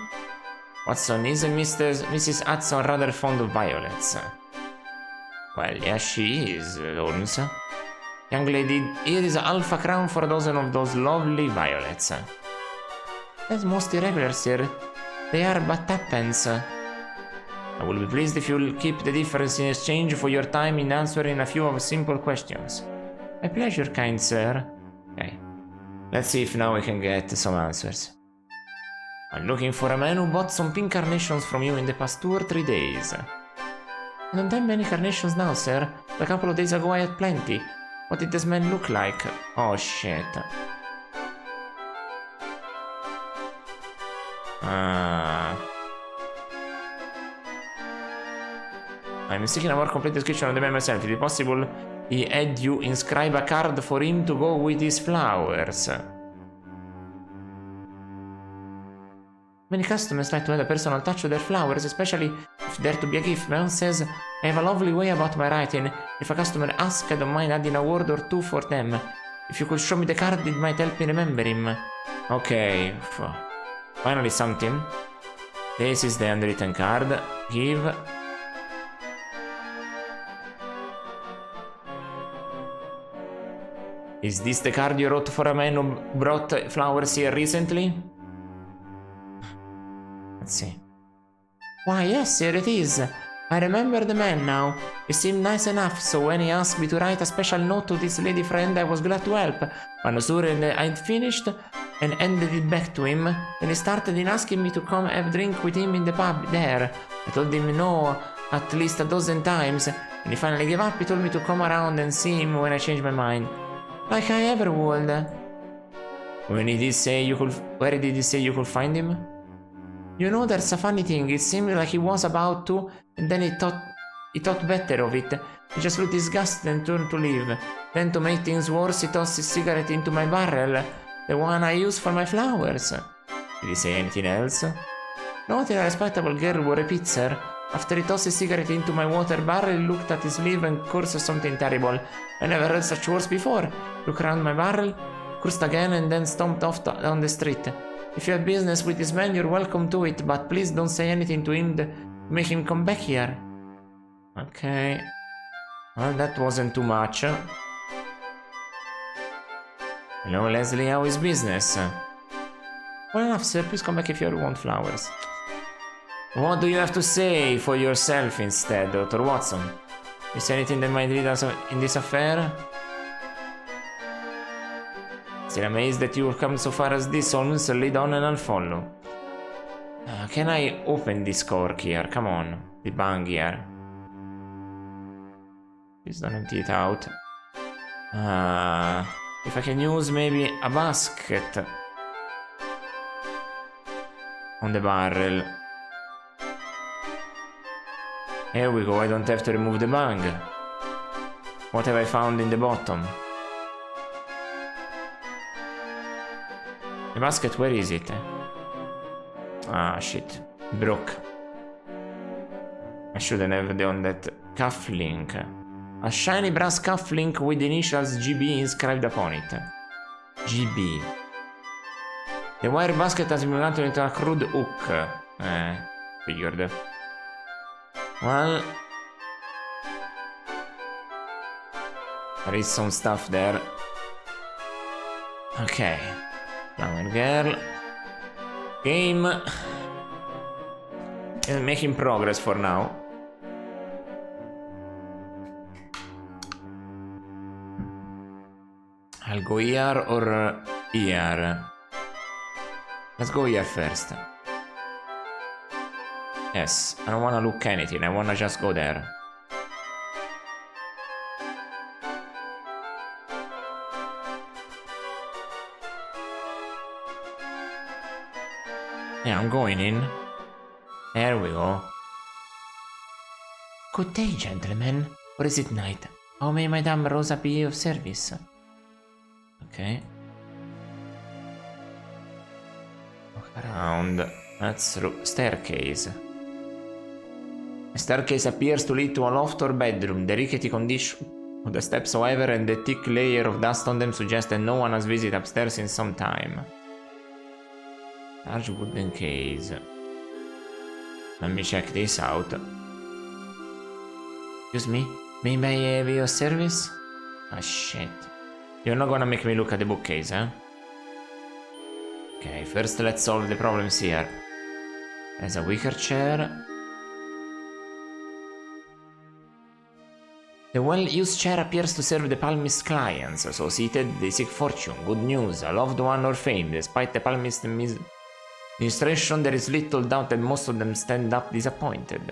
Watson, isn't Mrs. Hudson rather fond of violets? Well, yes, she is, Holmes. Young lady, here is a half a crown for a dozen of those lovely violets. That's most irregular, sir. They are but tuppence. I will be pleased if you'll keep the difference in exchange for your time in answering a few of simple questions. My pleasure, kind sir. Okay. Let's see if now we can get some answers. I'm looking for a man who bought some pink carnations from you in the past 2 or 3 days. I don't have many carnations now, sir. A couple of days ago I had plenty. What did this man look like? Oh, shit. I'm seeking a more complete description of the man myself. Is it possible he had you inscribe a card for him to go with his flowers? Many customers like to have a personal touch to their flowers, especially if they're to be a gift. My aunt says I have a lovely way about my writing. If a customer asks, I don't mind adding a word or two for them. If you could show me the card, it might help me remember him. Okay. Finally something. This is the handwritten card. Give. Is this the card you wrote for a man who brought flowers here recently? Let's see. Why, yes, here it is. I remember the man now. He seemed nice enough, so when he asked me to write a special note to this lady friend, I was glad to help. When I saw I'd finished and handed it back to him, then he started in asking me to come have a drink with him in the pub there. I told him no at least a dozen times, and he finally gave up. He told me to come around and see him when I changed my mind. Like I ever would. Where did he say you could find him? You know, there's a funny thing. It seemed like he was about to, and then he thought better of it. He just looked disgusted and turned to leave. Then, to make things worse, he tossed his cigarette into my barrel, the one I use for my flowers. Did he say anything else? Not a respectable girl wore a pizza. After he tossed his cigarette into my water barrel, he looked at his sleeve and cursed something terrible. I never heard such words before. Looked around my barrel, cursed again, and then stomped off down the street. If you have business with this man, you're welcome to it, but please don't say anything to him to make him come back here. Okay. Well, that wasn't too much. Hello, Leslie, how is business? Well enough, sir. Please come back if you ever want flowers. What do you have to say for yourself instead, Dr. Watson? Is there anything that might lead us in this affair? Still amazed that you have come so far as this, Holmes. Lead on and I'll follow. Can I open this cork here? Come on. The bang here. Please don't empty it out. If I can use maybe a basket on the barrel. Here we go, I don't have to remove the bang. What have I found in the bottom? The basket, where is it? Ah, shit. Broke. I shouldn't have done that. Cuff link. A shiny brass cuff link with the initials GB inscribed upon it. GB. The wire basket has been mounted into a crude hook. Figured. Well, there is some stuff there. Okay. Flower girl. Game. Making progress for now. I'll go here or here. Let's go here first. Yes, I don't wanna look anything, I wanna just go there. Yeah, I'm going in. There we go. Good day, gentlemen. Or is it night? How may Madame Rosa be of service? Okay. Look around. That's through staircase. The staircase appears to lead to a loft or bedroom. The rickety condition of the steps, however, and the thick layer of dust on them suggest that no one has visited upstairs in some time. Large wooden case. Let me check this out. Excuse me? May I have your service? Ah, shit. You're not gonna make me look at the bookcase, huh? Okay, first let's solve the problems here. There's a wicker chair. The well-used chair appears to serve the palmist's clients. So seated, they seek fortune, good news, a loved one or fame. Despite the palmist's administration, there is little doubt that most of them stand up disappointed.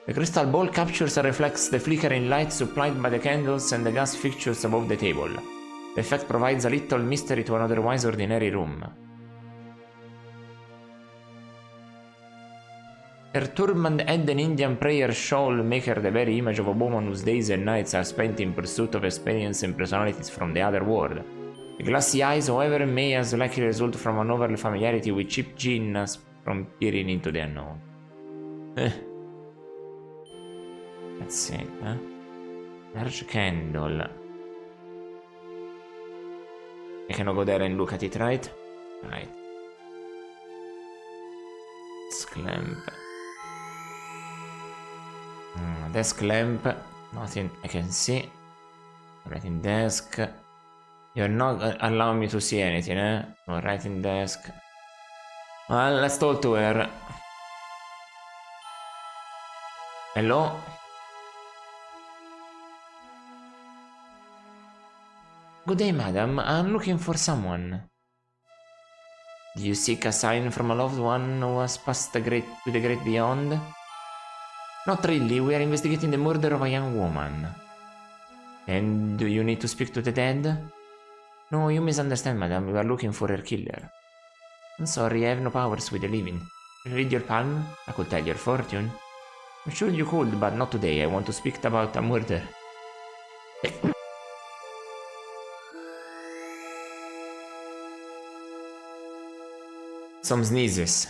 The crystal ball captures and reflects the flickering light supplied by the candles and the gas fixtures above the table. The effect provides a little mystery to an otherwise ordinary room. Her turban and an Indian prayer shawl make her the very image of a woman whose days and nights are spent in pursuit of experience and personalities from the other world. The glassy eyes, however, may as likely result from an overall familiarity with cheap gin as from peering into the unknown. Let's see, large candle. I cannot go there and look at it, right? Right. Desk lamp. Desk lamp. Nothing I can see. Writing desk. You're not allowing me to see anything, eh? No writing desk. Well, let's talk to her. Hello? Good day, madam. I'm looking for someone. Do you seek a sign from a loved one who has passed to the great beyond? Not really. We are investigating the murder of a young woman. And do you need to speak to the dead? No, you misunderstand, madam. We are looking for her killer. I'm sorry, I have no powers with the living. Read your palm? I could tell your fortune. I'm sure you could, but not today. I want to speak about a murder. Some sneezes.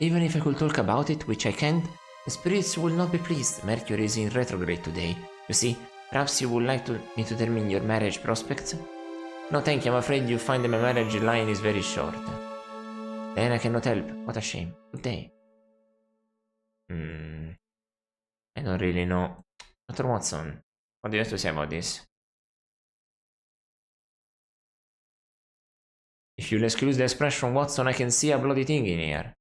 Even if I could talk about it, which I can't, the spirits will not be pleased. Mercury is in retrograde today. You see, perhaps you would like me to determine your marriage prospects? No, thank you. I'm afraid you find that my marriage line is very short. Then I cannot help. What a shame. Good day. I don't really know. Dr. Watson, what do you have to say about this? If you'll excuse the expression, Watson, I can see a bloody thing in here.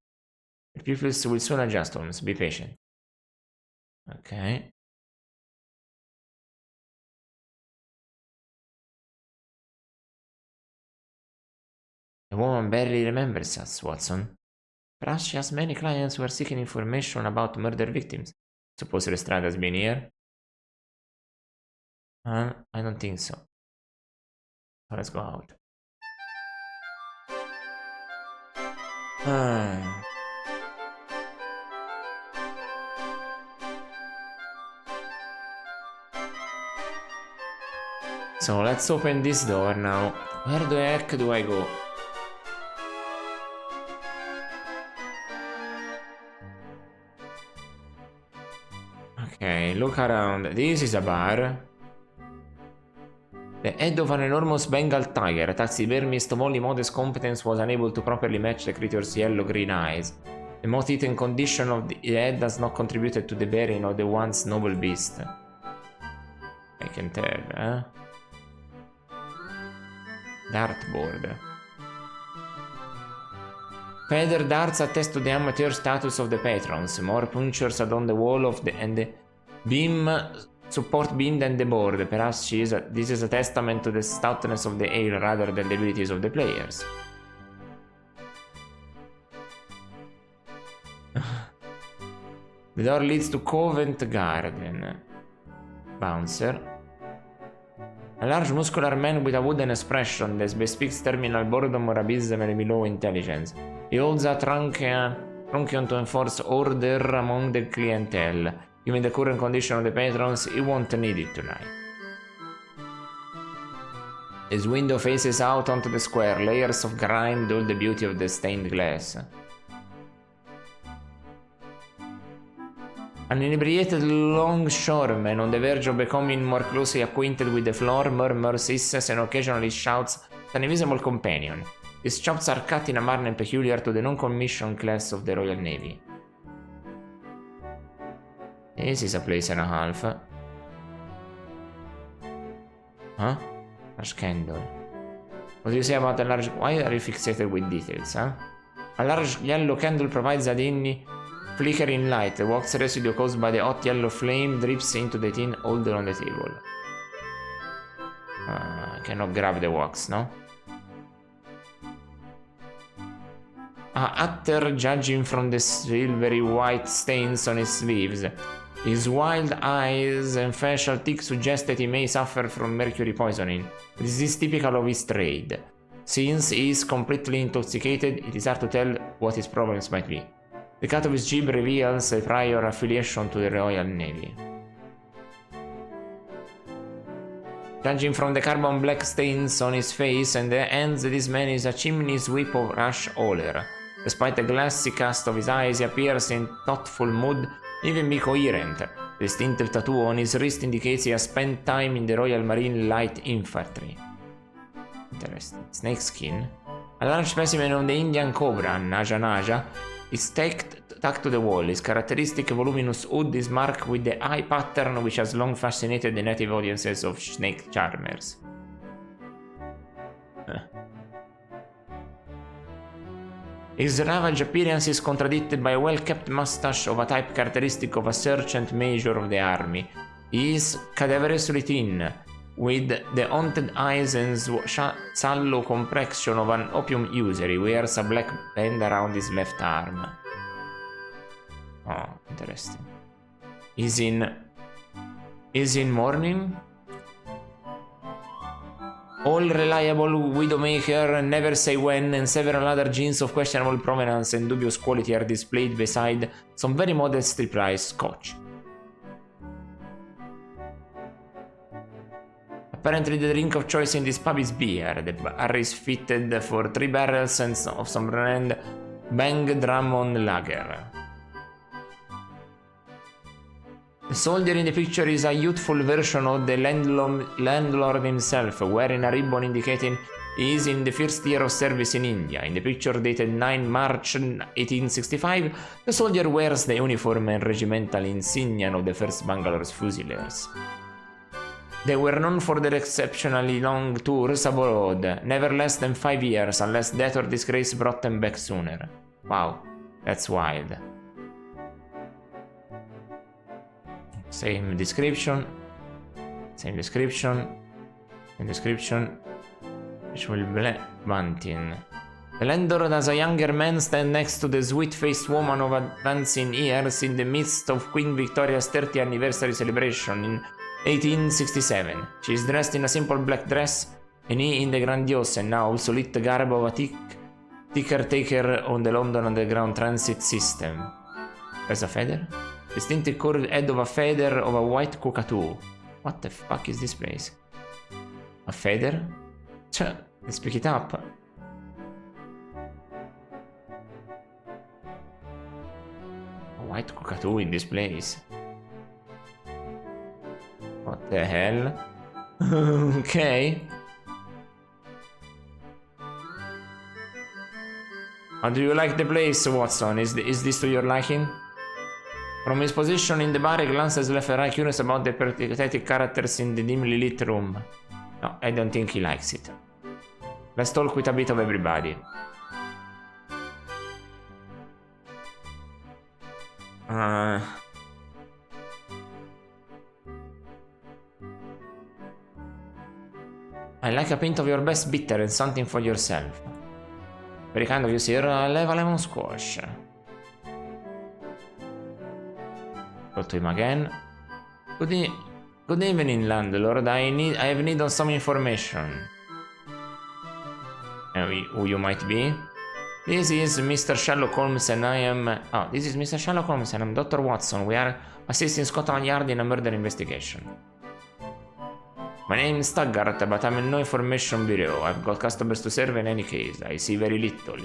The pupils will soon adjust, Holmes. Be patient. Okay. woman barely remembers us, Watson. Perhaps she has many clients who are seeking information about murder victims. Suppose Lestrade has been here? I don't think so. So let's go out. So let's open this door now. Where the heck do I go? Okay, look around. This is a bar. The head of an enormous Bengal tiger, a taxidermist of only modest competence, was unable to properly match the creature's yellow-green eyes. The moth-eaten condition of the head has not contributed to the bearing of the once noble beast. I can tell, eh? Dartboard. Feather darts attest to the amateur status of the patrons. More punctures adorn the wall of the beam support beam than the board. Perhaps this is a testament to the stoutness of the ale rather than the abilities of the players. The door leads to Covent Garden. Bouncer. A large muscular man with a wooden expression that bespeaks terminal boredom or abysmally low intelligence. He holds a truncheon to enforce order among the clientele. Given the current condition of the patrons, he won't need it tonight. His window faces out onto the square. Layers of grime dull the beauty of the stained glass. An inebriated longshoreman on the verge of becoming more closely acquainted with the floor murmurs, hisses, and occasionally shouts at an invisible companion. His chops are cut in a manner peculiar to the non-commissioned class of the Royal Navy. This is a place and a half. Huh? Large candle. What do you say about a large... Why are you fixated with details, huh? A large yellow candle provides a tiny flickering light. The wax residue caused by the hot yellow flame drips into the tin holder on the table. I cannot grab the wax, no? Utter, judging from the silvery white stains on his sleeves. His wild eyes and facial tics suggest that he may suffer from mercury poisoning. This is typical of his trade. Since he is completely intoxicated, it is hard to tell what his problems might be. The cut of his jib reveals a prior affiliation to the Royal Navy. Judging from the carbon black stains on his face and the hands, this man is a chimney sweep of Rush Oler. Despite the glassy cast of his eyes, he appears in thoughtful mood, even be coherent. The distinctive tattoo on his wrist indicates he has spent time in the Royal Marine Light Infantry. Interesting. Snakeskin. A large specimen of the Indian cobra, Naja Naja, is tacked to the wall. His characteristic voluminous hood is marked with the eye pattern which has long fascinated the native audiences of snake charmers. His ravaged appearance is contradicted by a well-kept mustache of a type characteristic of a sergeant major of the army. He is cadaverously thin, with the haunted eyes and sallow complexion of an opium user. He wears a black band around his left arm. Oh, interesting. Is in mourning? All reliable Widowmaker, Never Say When, and several other jeans of questionable provenance and dubious quality are displayed beside some very modestly priced scotch. Apparently the drink of choice in this pub is beer. The bar is fitted for 3 barrels and of some brand Bang Drummond Lager. The soldier in the picture is a youthful version of the landlord himself, wearing a ribbon indicating he is in the first year of service in India. In the picture dated 9 March 1865, the soldier wears the uniform and regimental insignia of the 1st Bangalore's Fusiliers. They were known for their exceptionally long tours abroad, never less than 5 years, unless death or disgrace brought them back sooner. Wow, that's wild. Same description. Which will Bunting. The landlord as a younger man stand next to the sweet-faced woman of advancing years in the midst of Queen Victoria's 30th anniversary celebration in 1867. She is dressed in a simple black dress, and he in the grandiose and now obsolete garb of a ticker-taker on the London Underground Transit System. There's a feather? Distinctive curved head of a feather of a white cockatoo. What the fuck is this place? A feather? Let's pick it up. A white cockatoo in this place. What the hell? Okay. How do you like the place, Watson? Is this to your liking? From his position in the bar, he glances left and right, curious about the pathetic characters in the dimly lit room. No, I don't think he likes it. Let's talk with a bit of everybody. I like a pint of your best bitter and something for yourself. Very kind of you, sir. I'll have a lemon squash. Go to him again. Good evening, landlord. I have need of some information. Who you might be? This is Mr. Sherlock Holmes and I am... Oh, this is Mr. Sherlock Holmes and I'm Dr. Watson. We are assisting Scotland Yard in a murder investigation. My name is Taggart, but I'm in no information bureau. I've got customers to serve in any case. I see very little,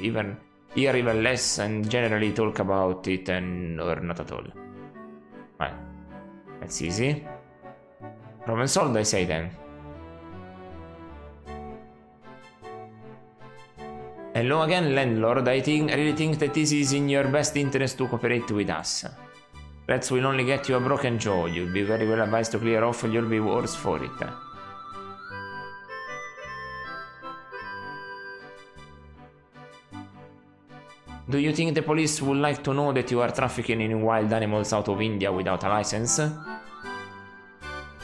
hear even less, and generally talk about it or not at all. Well, that's easy. Problem solved, I say then. Hello again, landlord. I really think that this is in your best interest to cooperate with us. Rats will only get you a broken jaw. You'll be very well advised to clear off, and you'll be worse for it. Do you think the police would like to know that you are trafficking in wild animals out of India without a license?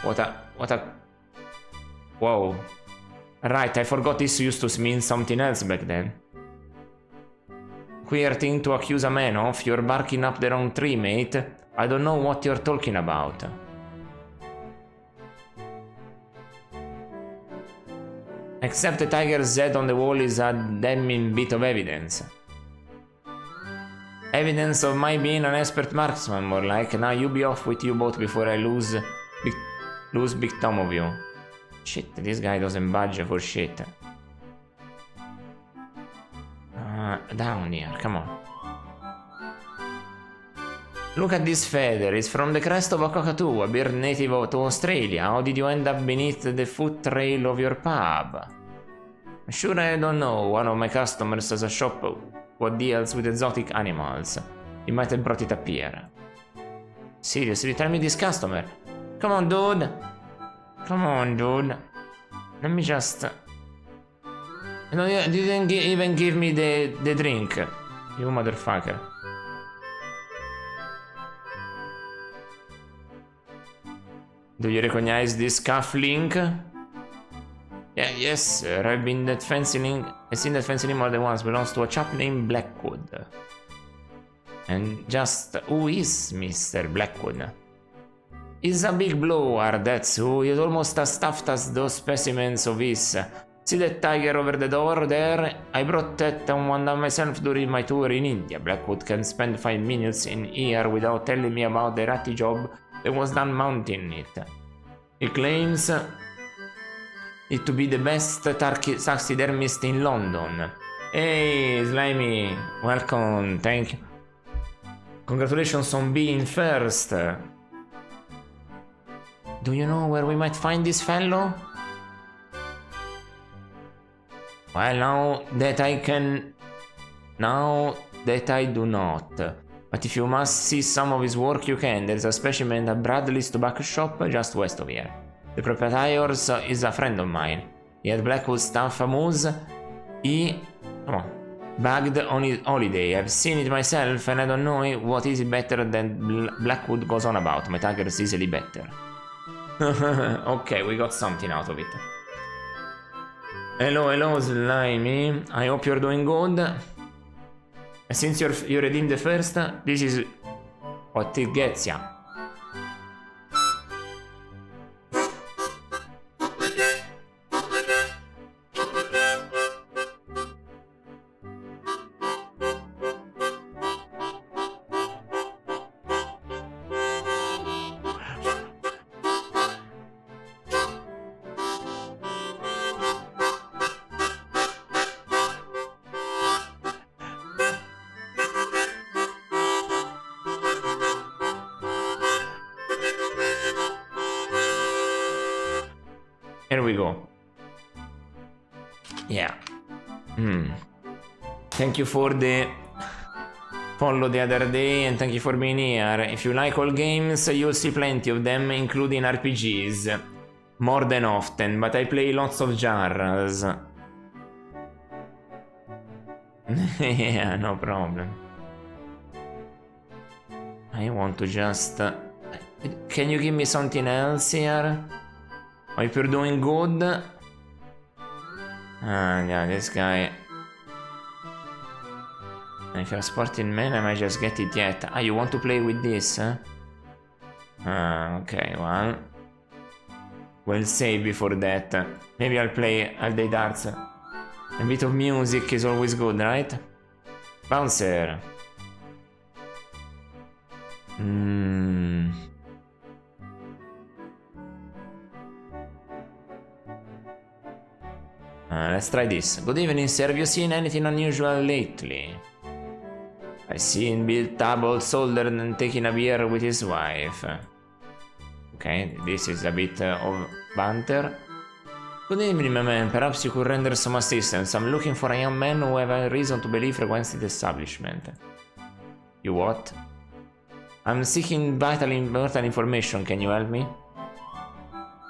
What a... Whoa. Right, I forgot this used to mean something else back then. Queer thing to accuse a man of. You're barking up the wrong tree, mate. I don't know what you're talking about. Except the tiger's head on the wall is a damning bit of evidence. Evidence of my being an expert marksman, more like. Now you be off with you both before I lose big Tom of you. Shit, this guy doesn't budge for shit. Down here, come on. Look at this feather, it's from the crest of a cockatoo, a bird native to Australia. How did you end up beneath the foot trail of your pub? Sure, I don't know. One of my customers has a shop what deals with exotic animals. He might have brought it up here. Seriously, tell me this customer. Come on, dude. Come on, dude. Let me just... No, you didn't even give me the drink. You motherfucker. Do you recognize this cufflink? Yeah, yes, sir. I've seen that fancy name more than once. Belongs to a chap named Blackwood. And just who is Mr. Blackwood? He's a big blower, that's who. He's almost as stuffed as those specimens of his. See that tiger over the door there? I brought that one down myself during my tour in India. Blackwood can spend 5 minutes in here without telling me about the ratty job that was done mounting it. He claims it to be the best taxidermist in London. Hey, Slimy, welcome, thank you. Congratulations on being first. Do you know where we might find this fellow? Well, now that I do not. But if you must see some of his work, you can. There's a specimen at Bradley's tobacco shop just west of here. The proprietor is a friend of mine. He had Blackwood stuff famous. Bagged on his holiday. I've seen it myself and I don't know what is better than Blackwood goes on about. My tiger's easily better. Okay, we got something out of it. Hello, Slimy. I hope you're doing good. And since you redeemed the first, this is what it gets ya. Here we go. Yeah. Thank you for the follow the other day and thank you for being here. If you like all games, you'll see plenty of them, including RPGs. More than often, but I play lots of genres. Yeah, no problem. I want to just... Can you give me something else here? If you're doing good... yeah, this guy... If you're a sporting man, I might just get it yet. Ah, you want to play with this, huh? Okay, well... We'll save before that. Maybe I'll play all day darts. A bit of music is always good, right? Bouncer. Let's try this. Good evening, sir. Have you seen anything unusual lately? I've seen Bill Table soldered and taking a beer with his wife. Okay, this is a bit of banter. Good evening, my man. Perhaps you could render some assistance. I'm looking for a young man who have a reason to believe frequents the establishment. You what? I'm seeking vital important information. Can you help me?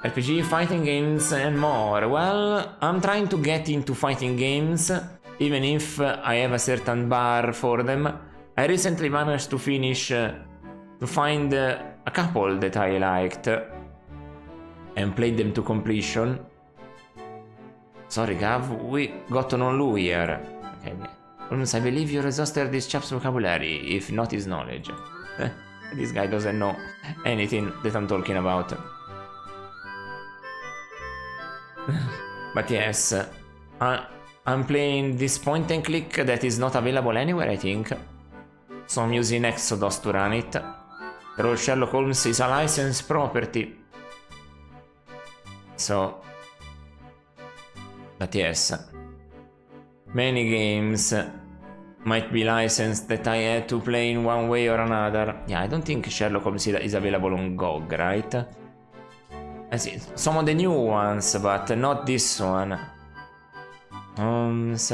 RPG, fighting games, and more. Well, I'm trying to get into fighting games, even if I have a certain bar for them. I recently managed to find a couple that I liked and played them to completion. Sorry, Gav, we got to know Lou here. Okay. Holmes, I believe you exhausted this chap's vocabulary, if not his knowledge. This guy doesn't know anything that I'm talking about. But yes, I'm playing this point and click that is not available anywhere, I think. So I'm using Exodus to run it. But Sherlock Holmes is a licensed property. So... But yes, many games might be licensed that I had to play in one way or another. Yeah, I don't think Sherlock Holmes is available on GOG, right? I see some of the new ones, but not this one. Holmes,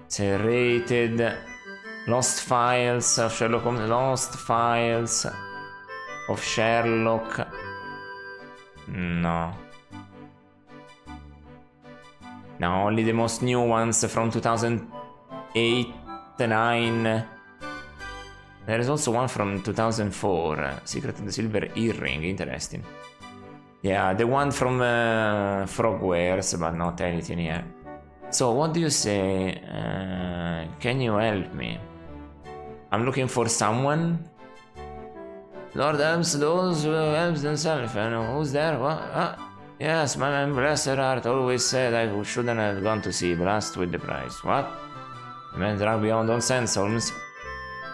Serrated, Lost Files of Sherlock Holmes, Lost Files of Sherlock. No. No, only the most new ones from 2008, 9. There is also one from 2004, Secret of the Silver Earring, interesting. Yeah, the one from Frogwares, but not anything here. So, what do you say? Can you help me? I'm looking for someone. Lord helps those who helps themselves. Who's there? What? Yes, my man, bless her heart, always said I shouldn't have gone to sea. Blast with the price. What? The man drunk beyond all sense, Holmes.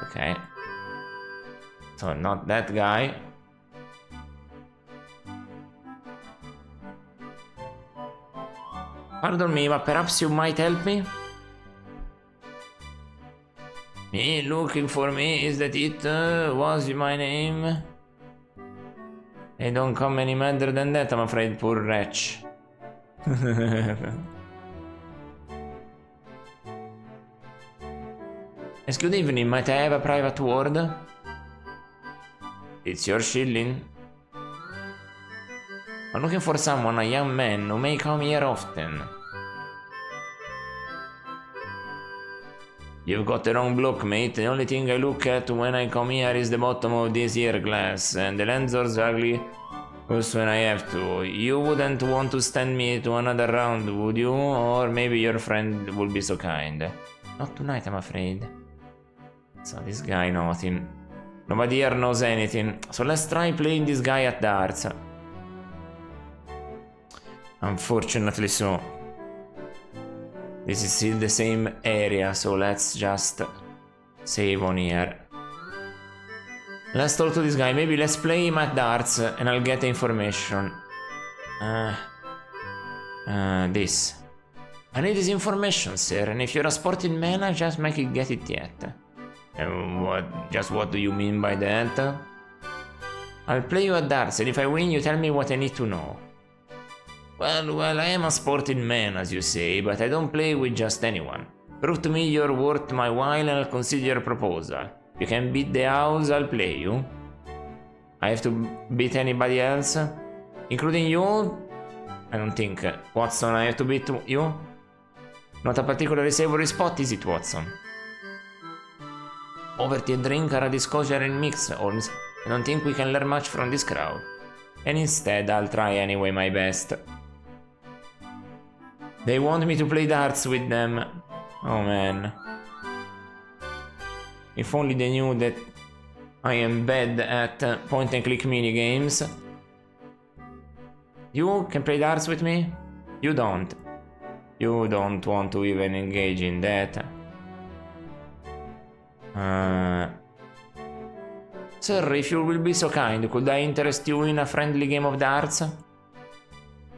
Okay. So, not that guy. Pardon me, but perhaps you might help me? Me looking for me, is that it? Was my name? They don't come any madder than that, I'm afraid, poor wretch. Yes, good evening, might I have a private word? It's your shilling. I'm looking for someone, a young man, who may come here often. You've got the wrong bloke, mate. The only thing I look at when I come here is the bottom of this here glass, and the lens are ugly. Also when I have to. You wouldn't want to send me to another round, would you? Or maybe your friend will be so kind. Not tonight, I'm afraid. So this guy nothing. Nobody here knows anything. So let's try playing this guy at darts. Unfortunately so. This is still the same area, so let's just save on here. Let's talk to this guy. Maybe let's play him at darts and I'll get the information. This. I need this information, sir, and if you're a sporting man, I just make it get it yet. What do you mean by that? I'll play you at darts, and if I win, you tell me what I need to know. Well, I am a sporting man, as you say, but I don't play with just anyone. Prove to me you're worth my while and I'll consider your proposal. You can beat the house, I'll play you. I have to beat anybody else? Including you? I don't think. Watson, I have to beat you? Not a particularly savory spot, is it, Watson? Overty and drink are a disclosure in mix, Holmes. I don't think we can learn much from this crowd. And instead, I'll try anyway my best. They want me to play darts with them. Oh man. If only they knew that I am bad at point and click minigames. You can play darts with me? You don't. You don't want to even engage in that. Sir, if you will be so kind, could I interest you in a friendly game of darts?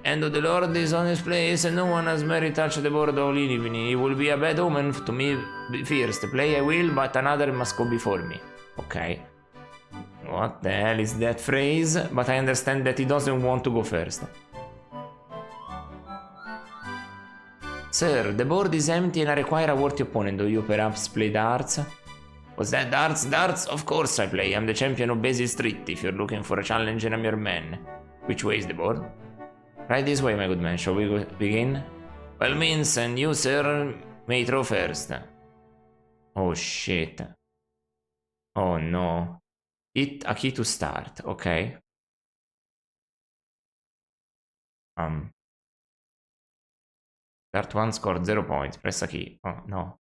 End of the Lord is on his place, and no one has merit touched the board all evening. It will be a bad omen to me first. Play I will, but another must go before me. Okay. What the hell is that phrase? But I understand that he doesn't want to go first. Sir, the board is empty and I require a worthy opponent. Do you perhaps play darts? Was that darts? Darts? Of course I play. I'm the champion of Basil Street. If you're looking for a challenge, I'm your man. Which way is the board? Right this way, my good man. Shall we begin? Well, means, and you, sir, may throw first. Oh, shit. Oh, no. Hit a key to start. Okay. Start one, scored 0 points. Press a key. Oh, no.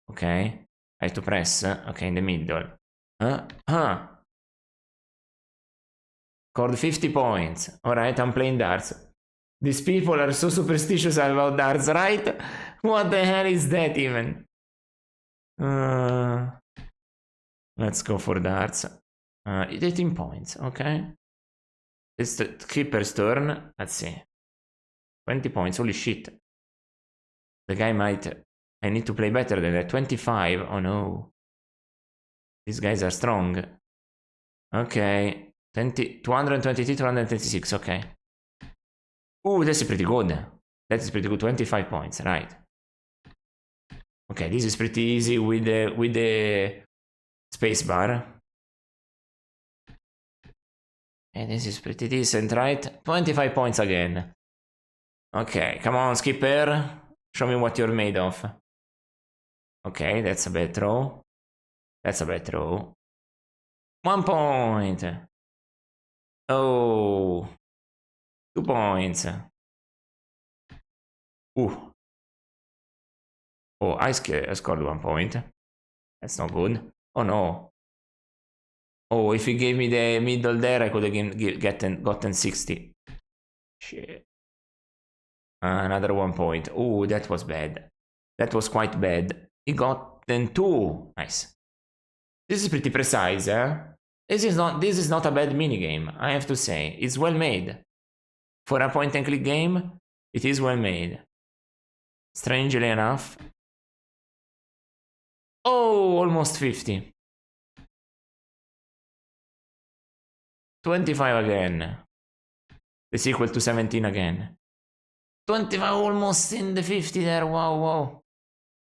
Okay. I have to press. Okay, in the middle. Scored 50 points. Alright, I'm playing darts. These people are so superstitious about darts, right? What the hell is that even? Let's go for darts. 18 points, okay. It's the keeper's turn. Let's see. 20 points, holy shit. The guy might... I need to play better than that. 25, oh no. These guys are strong. Okay. 223, 226, okay. Ooh, that's pretty good. That is pretty good. 25 points, right. Okay, this is pretty easy with the spacebar. And this is pretty decent, right? 25 points again. Okay, come on, skipper. Show me what you're made of. Okay, that's a bad throw. That's a bad throw. 1 point. Oh. 2 points. Ooh. Oh, I scored 1 point. That's not good. Oh no. Oh, if he gave me the middle there, I could have gotten 60. Shit. Another 1 point. Oh, that was bad. That was quite bad. He got 2. Nice. This is pretty precise, eh? This is not a bad minigame, I have to say. It's well made. For a point and click game, it is well made. Strangely enough. Oh, almost 50. 25 again. It's equal to 17 again. 25, almost in the 50 there, wow, wow.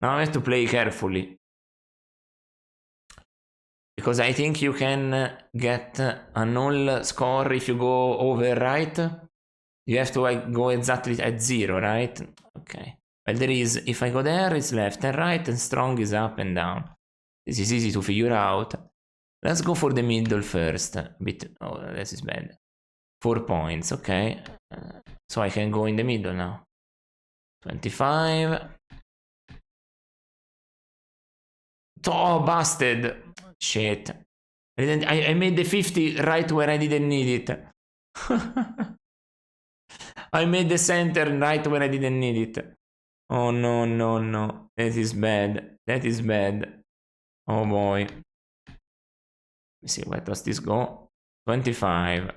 Now I have to play carefully. Because I think you can get a null score if you go over, right? You have to go exactly at 0, right? Okay. Well, there is, if I go there, it's left and right, and strong is up and down. This is easy to figure out. Let's go for the middle first. Oh, this is bad. 4 points, okay. So I can go in the middle now. 25. Oh, busted. Shit. I made the 50 right where I didn't need it. I made the center right where I didn't need it. Oh no, no, no. That is bad. That is bad. Oh boy. Let me see, where does this go? 25.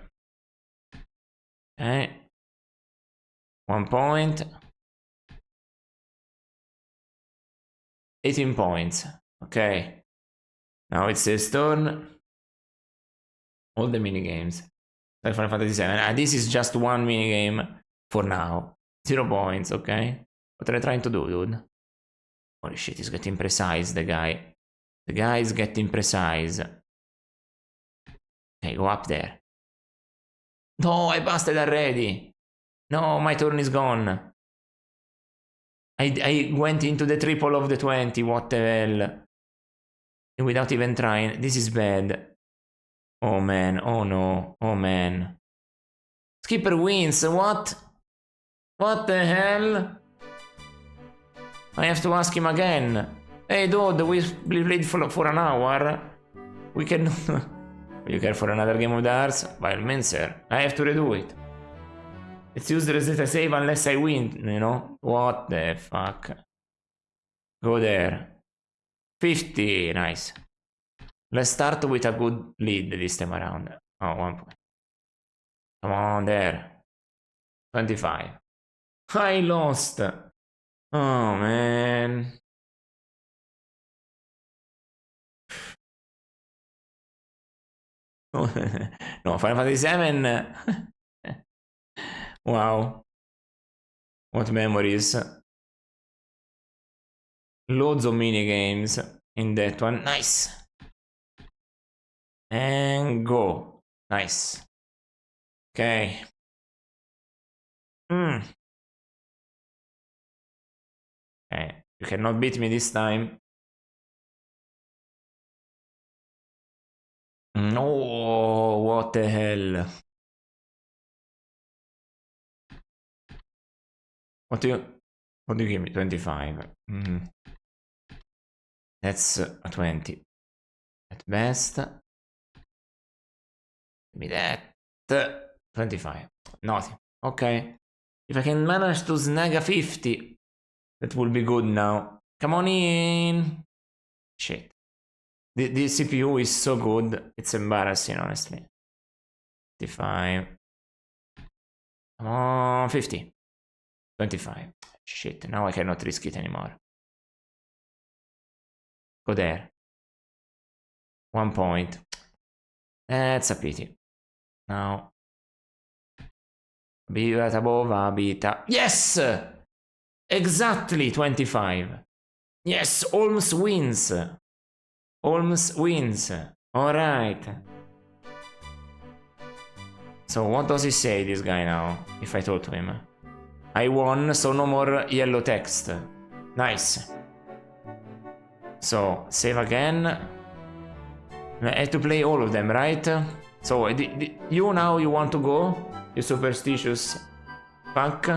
Okay. 1 point. 18 points. Okay. Now it's his turn. All the minigames. Like Final Fantasy 7. And this is just one minigame for now. 0 points, okay? What are you trying to do, dude? Holy shit, he's getting precise, the guy. The guy is getting precise. Okay, go up there. No, I busted already. No, my turn is gone. I went into the triple of the 20, what the hell? And without even trying. This is bad. Oh man, oh no, oh man. Skipper wins, what? What the hell? I have to ask him again. Hey dude, we played for an hour. We can... Will you care for another game of darts? By all means, sir. I have to redo it. It's useless that I save unless I win, you know? What the fuck? Go there. 50, nice. Let's start with a good lead this time around. Oh, 1 point. Come on, there. 25. I lost. Oh, man. No, Final Fantasy 7. Wow. What memories. Loads of minigames in that one. Nice. And go. Nice. Okay. Okay. You cannot beat me this time. No, what the hell? What do you give me? 25. That's a 20 at best. Give me that. 25. Nothing. Okay. If I can manage to snag a 50, that will be good now. Come on in. Shit. The CPU is so good. It's embarrassing, honestly. 55. Come on, 50. 25. Shit, now I cannot risk it anymore. Go there. 1 point. That's a pity. Now. Bita bova, bita. Yes! Exactly 25. Yes, Holmes wins. Holmes wins. Alright. So what does he say, this guy now, if I talk to him? I won, so no more yellow text. Nice. So, save again. I have to play all of them, right? So, you now, you want to go? You superstitious fuck?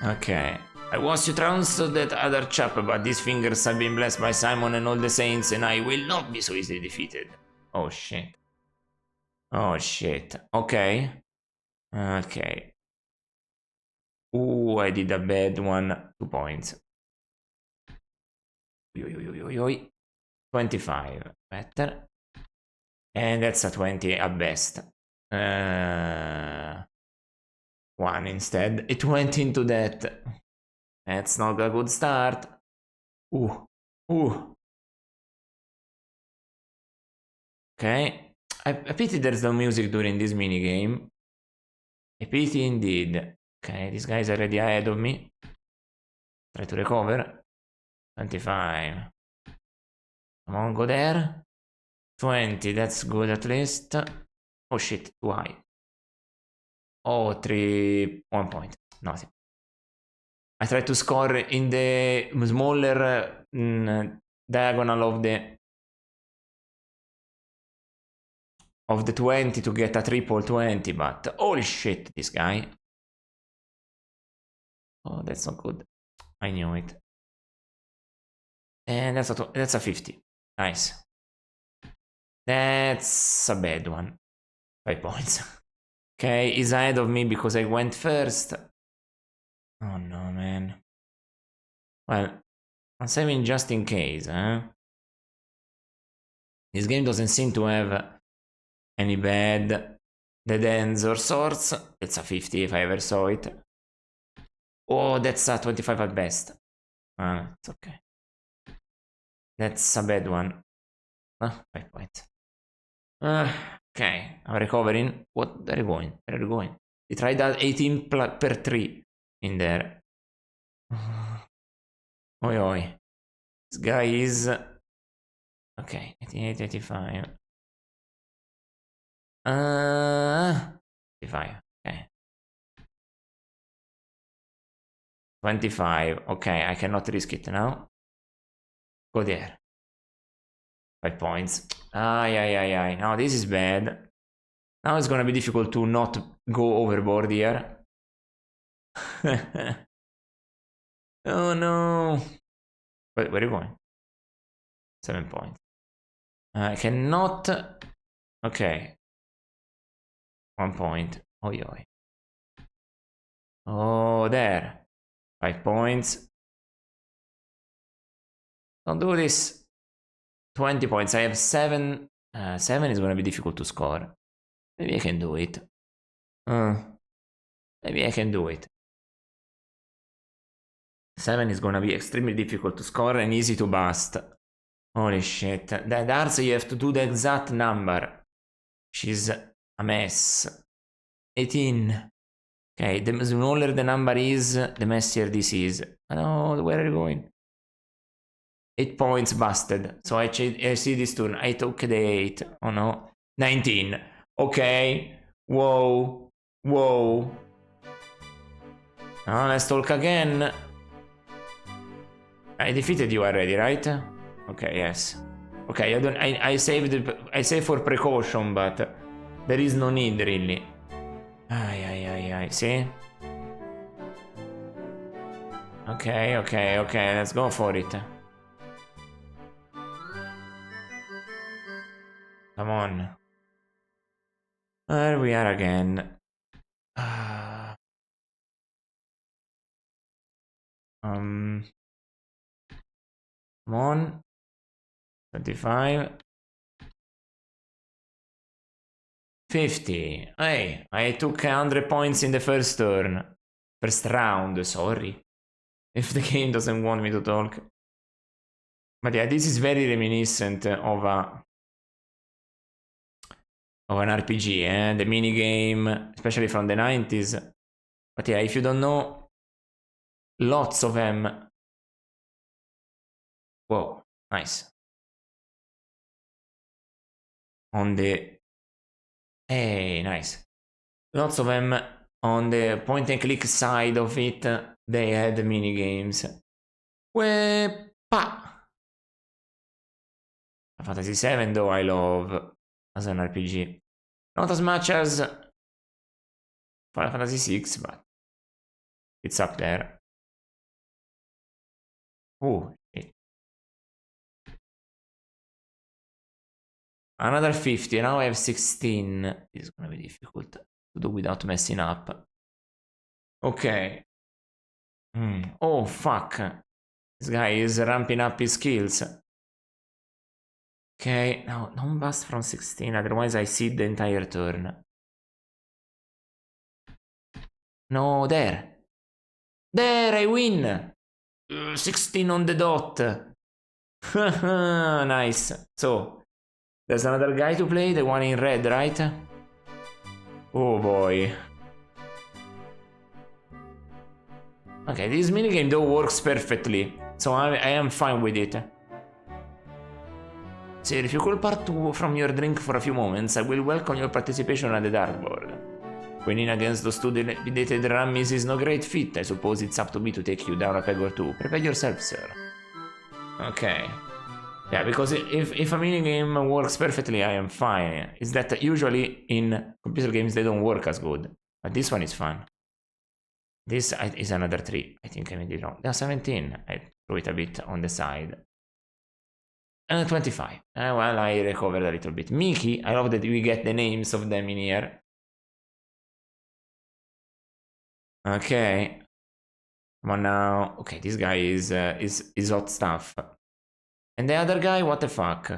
Okay. I was to transfer that other chap, but these fingers have been blessed by Simon and all the saints, and I will not be so easily defeated. Oh shit. Oh shit. Okay. Okay. Ooh, I did a bad one. 2 points. 25. Better. And that's a 20 at best. 1 instead. It went into that. That's not a good start. Ooh. Ooh. Okay. I pity there's no music during this minigame. A pity indeed. Okay, this guy's already ahead of me. Try to recover. 25. Come on, go there. 20, that's good at least. Oh shit, too high. Oh, 1 point. Nothing. I try to score in the smaller diagonal of the... of the 20 to get a triple 20, but holy shit, this guy. Oh, that's not good. I knew it. And that's a 50. Nice. That's a bad one. 5 points. Okay, he's ahead of me because I went first. Oh no, man. Well, I'm saving just in case, huh? This game doesn't seem to have any bad dead ends or swords. It's a 50 if I ever saw it. Oh, that's a 25 at best. It's okay. That's a bad one. 5 points. Okay, I'm recovering. What are you going? Where are you going? You tried that 18 per 3 in there. Oi oi. This guy is... Okay, 88, 85. 85, okay. 25, okay, I cannot risk it now. Go there. 5 points. Ay. Now this is bad. Now it's gonna be difficult to not go overboard here. Oh no. Wait, where are you going? 7 points. I cannot. Okay. 1 point. Oi. Oh, there. 5 points. Don't do this. 20 points. I have 7. 7 is gonna be difficult to score. Maybe I can do it. Maybe I can do it. 7 is gonna be extremely difficult to score and easy to bust. Holy shit. The darts you have to do the exact number. Which is a mess. 18. Okay, the smaller the number is, the messier this is. No, where are you going? 8 points busted. So I see this turn. I took the 8. Oh no. 19. Okay. Whoa. Now let's talk again. I defeated you already, right? Okay, yes. Okay, I saved for precaution, but there is no need really. Ay, see? Okay, let's go for it. Come on. There we are again. Come on. 25. 50. Hey, I took 100 points in the first turn. First round, sorry. If the game doesn't want me to talk. But yeah, this is very reminiscent of an RPG, the minigame, especially from the 90s. But yeah, if you don't know, lots of them. Whoa, nice. On the... Hey, nice. Lots of them on the point and click side of it, they had minigames. Wepa! Fantasy VII though I love as an RPG. Not as much as Final Fantasy VI, but it's up there. Oh, shit. Another 50, now I have 16. This is gonna be difficult to do without messing up. Okay. Oh, fuck. This guy is ramping up his skills. Okay, no, don't bust from 16, otherwise I see the entire turn. No, there. There, I win. 16 on the dot. Nice. So, there's another guy to play, the one in red, right? Oh boy. Okay, this minigame though works perfectly, so I am fine with it. Sir, if you could part from your drink for a few moments, I will welcome your participation at the dartboard. Winning against those two dilapidated rummies is no great feat. I suppose it's up to me to take you down a peg or two. Prepare yourself, sir. Okay. Yeah, because if a minigame works perfectly, I am fine. It's that usually in computer games they don't work as good. But this one is fun. This is another 3. I think I made it wrong. No, 17. I threw it a bit on the side. 25. Well, I recovered a little bit. Mickey, I love that we get the names of them in here. Okay. Come on now. Okay, this guy is hot stuff. And the other guy, what the fuck?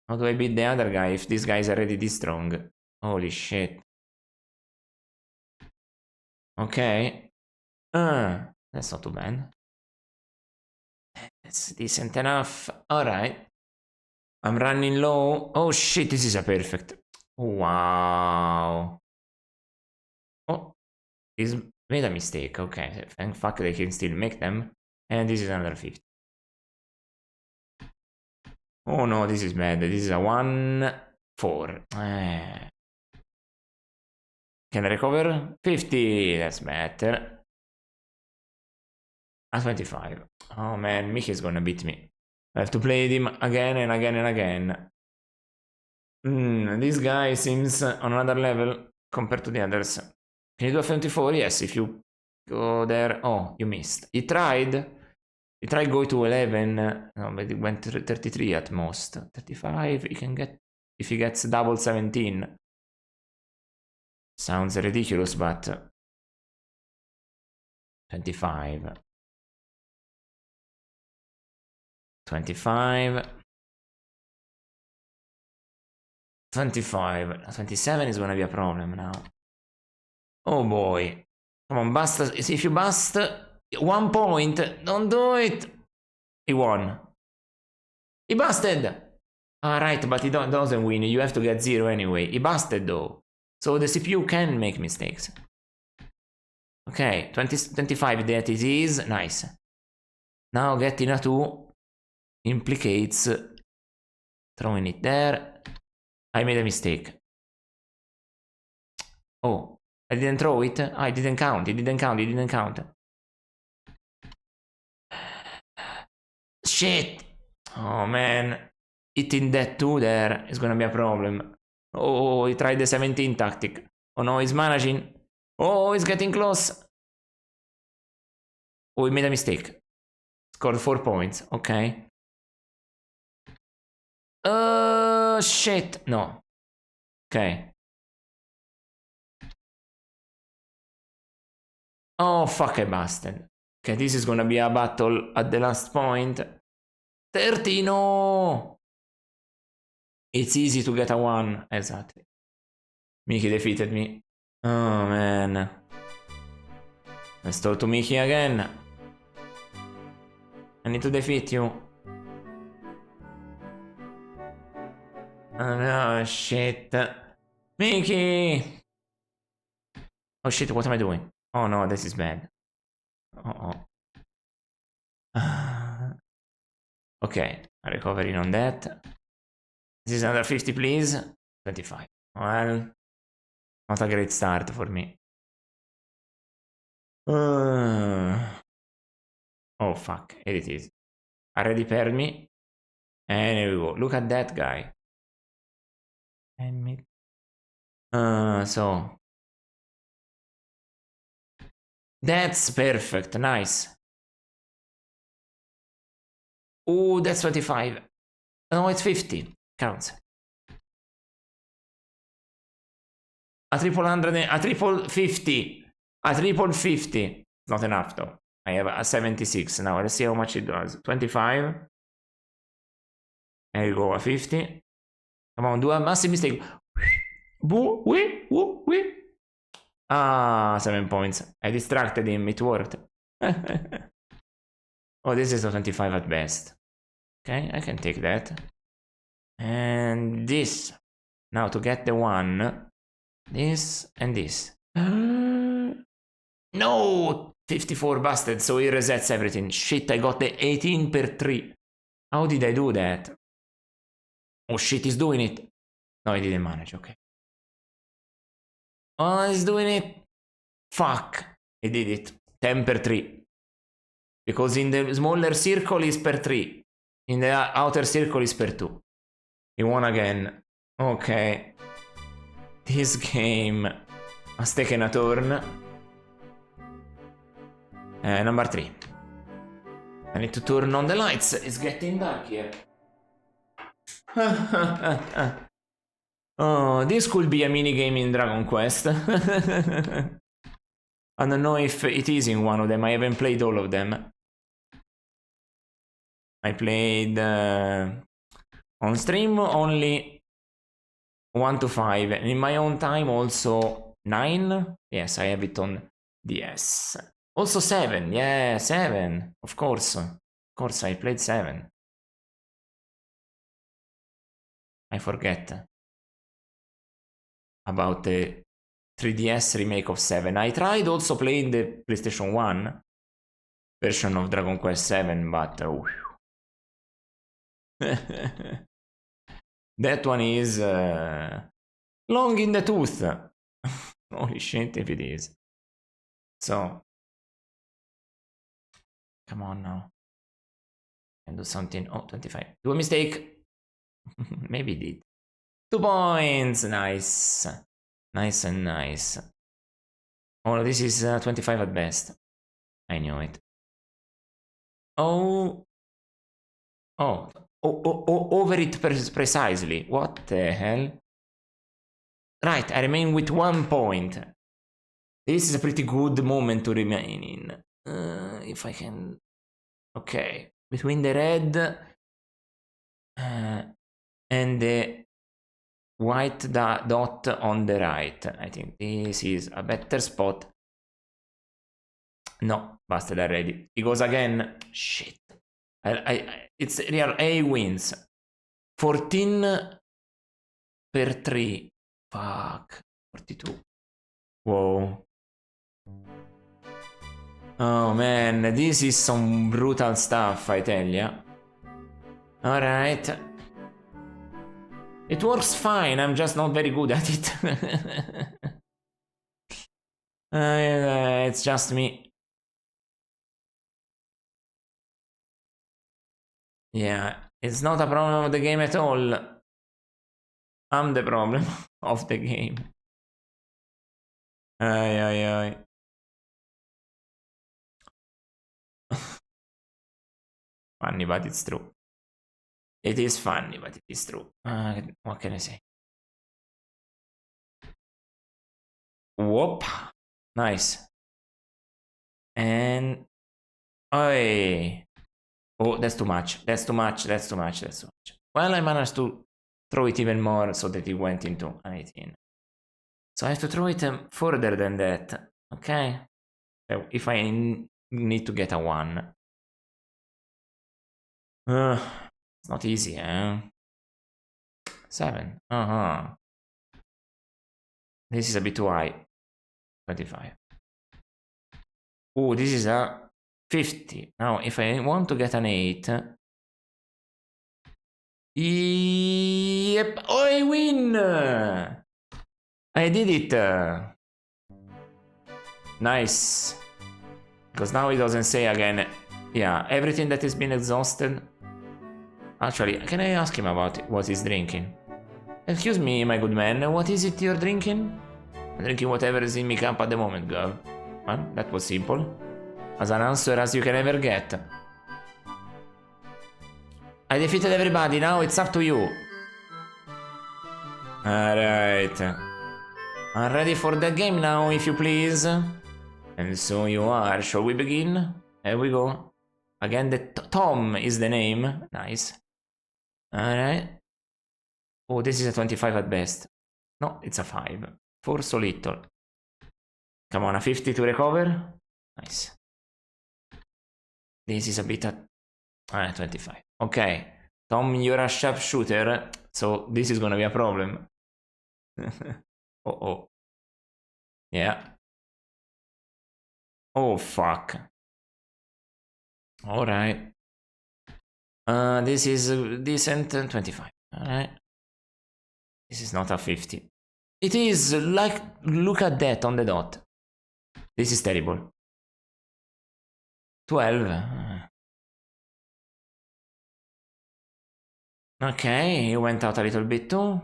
How do I beat the other guy if this guy is already this strong? Holy shit. Okay. That's not too bad. That's decent enough. Alright. I'm running low. Oh shit, this is a perfect. Wow. Oh, he's made a mistake. Okay, thank fuck they can still make them. And this is another 50. Oh no, this is bad. This is a 1-4. Can I recover? 50. That's better. A 25. Oh man, Mickey's gonna beat me. I have to play him again and again and again. This guy seems on another level compared to the others. Can you do a 74? Yes, if you go there. Oh, you missed. He tried. He tried go to 11. No, but he went to 33 at most. 35 he can get if he gets double 17. Sounds ridiculous, but 25. 25. 25. 27 is gonna be a problem now. Oh boy. Come on, bust. If you bust 1 point, don't do it. He won. He busted. Alright, but he doesn't win. You have to get 0 anyway. He busted though. So the CPU can make mistakes. Okay, 25 that it is. Nice. Now getting a 2 implicates throwing it there. I made a mistake. Oh, I didn't throw it. I didn't count. It didn't count. It didn't count. Shit. Oh man. Hitting that 2 there is gonna be a problem. Oh, he tried the 17 tactic. Oh no, he's managing. Oh, he's getting close. Oh, he made a mistake. Scored 4 points. Okay. Shit. No. Okay. Oh, fuck, I busted. Okay, this is gonna be a battle at the last point. 30, no! It's easy to get a 1. Exactly. Mickey defeated me. Oh, man. Let's talk to Mickey again. I need to defeat you. Oh no, shit. Mickey! Oh shit, what am I doing? Oh no, this is bad. Okay, I'm recovering on that. This is another 50, please. 25. Well, not a great start for me. Oh fuck, here it is. Already paired me. And here we go. Look at that guy. So that's perfect. Nice. Oh, that's 25. No, it's 50. Counts. A triple 50. A triple 50. Not enough though. I have a 76 now. Let's see how much it does. 25. There you go, a 50. Come on, do a massive mistake. Boo, wee, woo, wee. Ah, 7 points. I distracted him. It worked. Oh, this is a 25 at best. Okay, I can take that. And this. Now to get the 1. This and this. No! 54 busted, so he resets everything. Shit, I got the 18 per 3. How did I do that? Oh shit, he's doing it. No, he didn't manage, okay. Oh, he's doing it. Fuck. He did it. 10 per 3. Because in the smaller circle is per 3. In the outer circle is per 2. He won again. Okay. This game has taken a turn. Number 3. I need to turn on the lights. It's getting dark here. Oh, this could be a mini game in Dragon Quest. I don't know if it is in one of them. I haven't played all of them. I played on stream only 1 to 5, and in my own time also 9. Yes, I have it on DS. Also 7. Yeah, 7. Of course. Of course, I played 7. I forget about the 3DS remake of 7. I tried also playing the PlayStation 1 version of Dragon Quest 7, but that one is long in the tooth. Holy shit if it is. So, come on now. And do something. Oh, 25. Do a mistake. Maybe did. 2 points. Nice. Nice and nice. Oh, this is 25 at best. I knew it. Oh. Oh. Over it precisely. What the hell? Right, I remain with 1 point. This is a pretty good moment to remain in. If I can... Okay. Between the red and the white dot on the right. I think this is a better spot. No, busted already. He goes again. Shit. It's real. A wins. 14 per 3. Fuck. 42. Whoa. Oh man, this is some brutal stuff, I tell ya. Alright. It works fine, I'm just not very good at it. It's just me. Yeah, it's not a problem of the game at all. I'm the problem of the game. Ay. Funny, but it's true. It is funny, but it is true. What can I say? Whoop. Nice. And... Oi. Oh, that's too much. That's too much. Well, I managed to throw it even more so that it went into 18. So I have to throw it further than that. Okay? So if I need to get a 1. It's not easy, eh? 7. This is a bit too high. 25. Oh, this is a 50. Now, if I want to get an 8... Yep. Oh, I win! I did it! Nice. Because now it doesn't say again... Yeah, everything that has been exhausted... Actually, can I ask him about what he's drinking? Excuse me, my good man, what is it you're drinking? I'm drinking whatever is in my cup at the moment, girl. Well, that was simple. As an answer as you can ever get. I defeated everybody, now it's up to you. Alright. I'm ready for the game now, if you please. And so you are. Shall we begin? Here we go. Again, the Tom is the name. Nice. Alright. Oh, this is a 25 at best. No, it's a 5. For so little. Come on, a 50 to recover. Nice. This is a bit at 25. Okay. Tom, you're a sharpshooter, so this is gonna be a problem. Oh. Yeah. Oh, fuck. Alright. This is a decent 25. Alright. This is not a 50. It is like, look at that on the dot. This is terrible. 12. Okay, you went out a little bit too.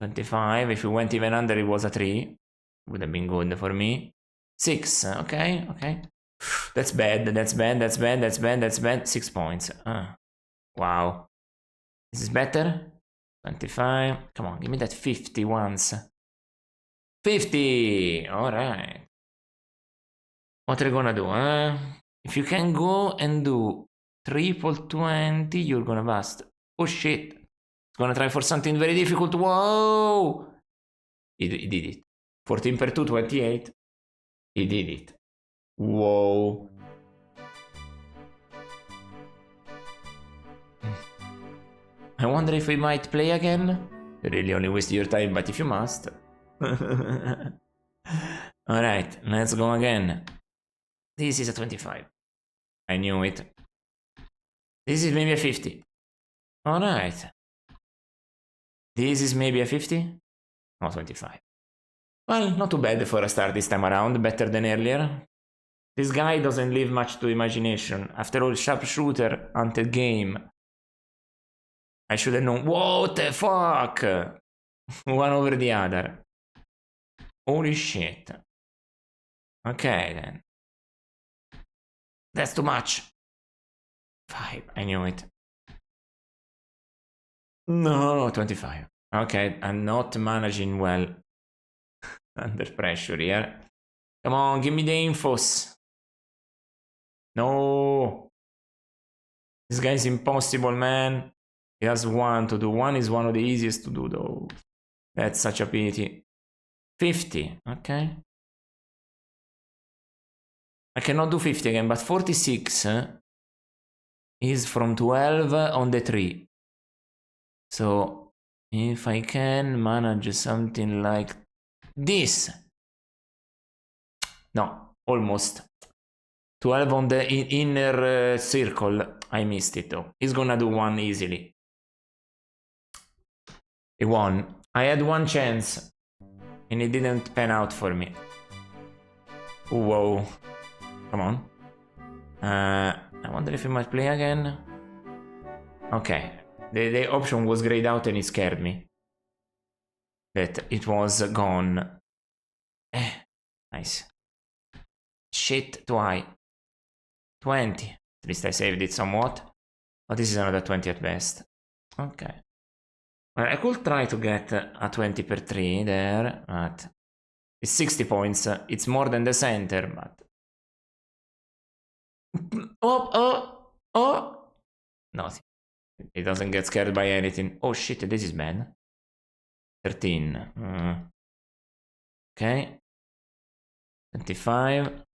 25, if you went even under it was a 3. Would have been good for me. 6, okay, okay. That's bad, that's bad, that's bad, that's bad, that's bad. 6 points. Wow. This is better? 25. Come on, give me that 50 once. 50! Alright. What are you gonna do, If you can go and do triple 20, you're gonna bust. Oh shit. It's gonna try for something very difficult. Whoa! He did it. 14 per 2, 28. He did it. Whoa. I wonder if we might play again. You really only waste your time, but if you must. Alright, let's go again. This is a 25. I knew it. This is maybe a 50. Alright. This is maybe a 50? No, 25. Well, not too bad for a start this time around, better than earlier. This guy doesn't leave much to imagination. After all, sharpshooter, hunted game. I should have known. What the fuck? One over the other. Holy shit. Okay, then. That's too much. 5, I knew it. No, 25. Okay, I'm not managing well. Under pressure here. Come on, give me the infos. No. This guy's impossible, man. He has 1 to do. 1 is one of the easiest to do, though. That's such a pity. 50, okay. I cannot do 50 again, but 46 is from 12 on the 3. So, if I can manage something like this. No, almost. 12 on the inner circle. I missed it though. He's gonna do 1 easily. He won. I had 1 chance. And it didn't pan out for me. Whoa. Come on. I wonder if he might play again. Okay. The option was grayed out and it scared me. That it was gone. Nice. Shit, too high. 20. At least I saved it somewhat. But this is another 20 at best. Okay. Well, I could try to get a 20 per 3 there, but it's 60 points. It's more than the center, but... Oh! No, he doesn't get scared by anything. Oh shit, this is bad. 13. Okay. 25.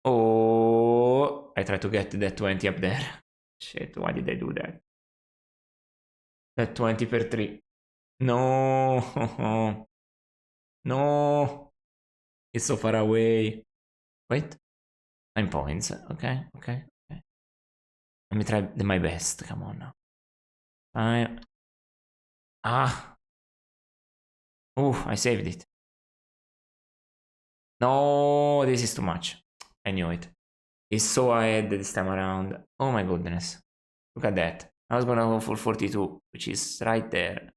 Oh, I tried to get that 20 up there. Shit, why did I do that? That 20 per 3. No. No. It's so far away. Wait. 9 points. Okay. Let me try my best. Come on now. 5. Ah. Oh, I saved it. No, this is too much. I knew it. He's so ahead this time around. Oh my goodness. Look at that. I was gonna go for 42, which is right there.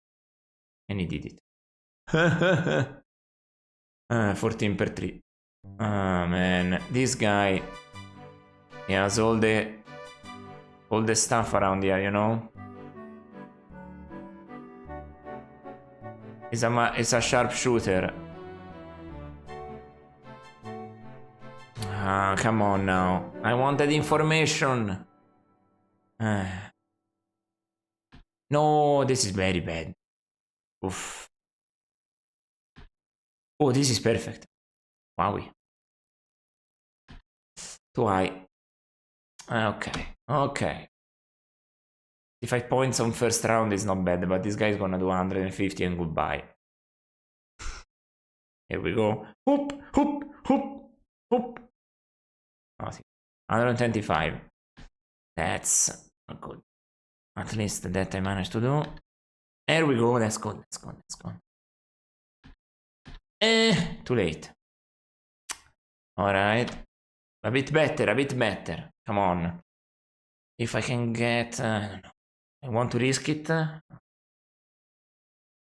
And he did it. 14 per 3. Ah, man. This guy, he has all the stuff around here, you know? It's a sharpshooter. Ah, come on now. I wanted information. No, this is very bad. Oof. Oh, this is perfect. Wowie. Too high. Okay. 55 points on first round is not bad, but this guy's gonna do 150 and goodbye. Here we go. Hoop. Oh, 125. That's not good. At least that I managed to do. There we go. That's good. Too late. Alright. A bit better. Come on. If I can get... I don't know. I want to risk it.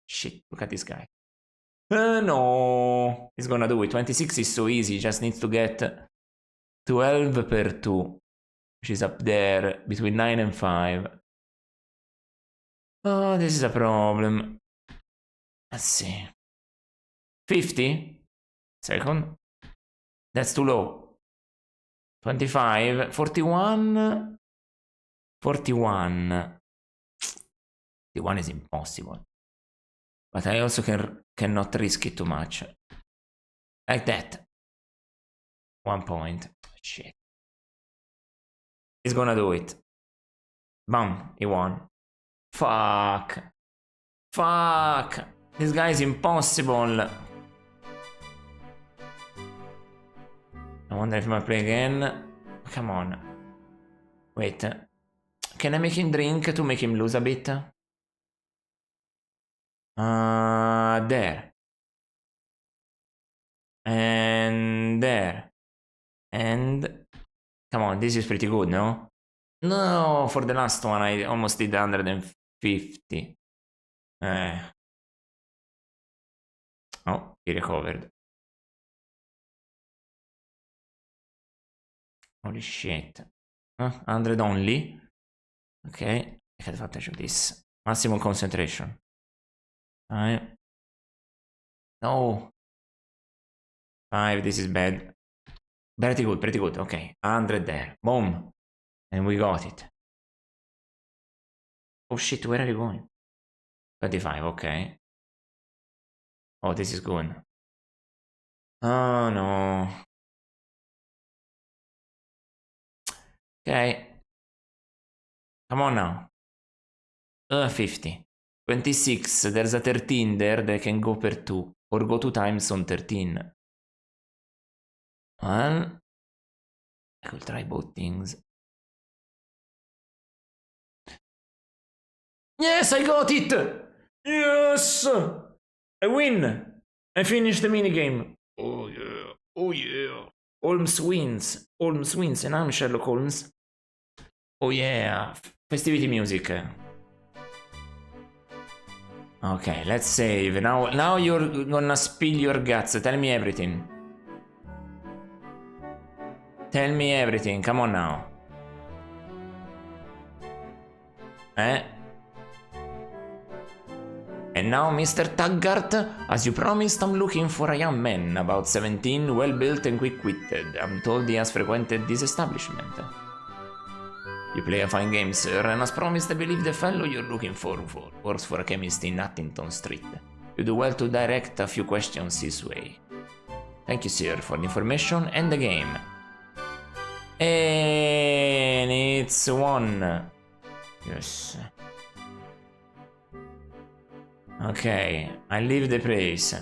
Shit, look at this guy. No! He's gonna do it. 26 is so easy, he just needs to get 12 per 2. Which is up there, between 9 and 5. Oh, this is a problem. Let's see. 50? Second. That's too low. 25. 41. 41. 41 is impossible. But I also cannot risk it too much. Like that. 1 point. Shit. He's gonna do it. Bam, he won. Fuck. Fuck. This guy is impossible. I wonder if I might play again. Come on. Wait. Can I make him drink to make him lose a bit? There. And there. And... Come on, this is pretty good, no? No, for the last one I almost did 150. Oh, he recovered. Holy shit. 100 only. Ok, che advantage of this? Maximum concentration. No. 5, this is bad. Pretty good, okay. 100 there. Boom. And we got it. Oh shit, where are you going? 25, okay. Oh, this is good. Oh no. Okay. Come on now. 50. 26, there's a 13 there that can go per 2. Or go 2 times on 13. Well, I could try both things. Yes, I got it! Yes! I win! I finished the minigame. Oh yeah, oh yeah. Holmes wins. Holmes wins, and I'm Sherlock Holmes. Oh yeah, festivity music. Okay, let's save. Now you're gonna spill your guts. Tell me everything. Tell me everything. Come on now. And now, Mr. Taggart, as you promised, I'm looking for a young man, about 17, well-built and quick-witted. I'm told he has frequented this establishment. You play a fine game, sir, and as promised, I believe the fellow you're looking for works for a chemist in Attington Street. You do well to direct a few questions his way. Thank you, sir, for the information and the game. And it's 1. Yes. Okay, I leave the place.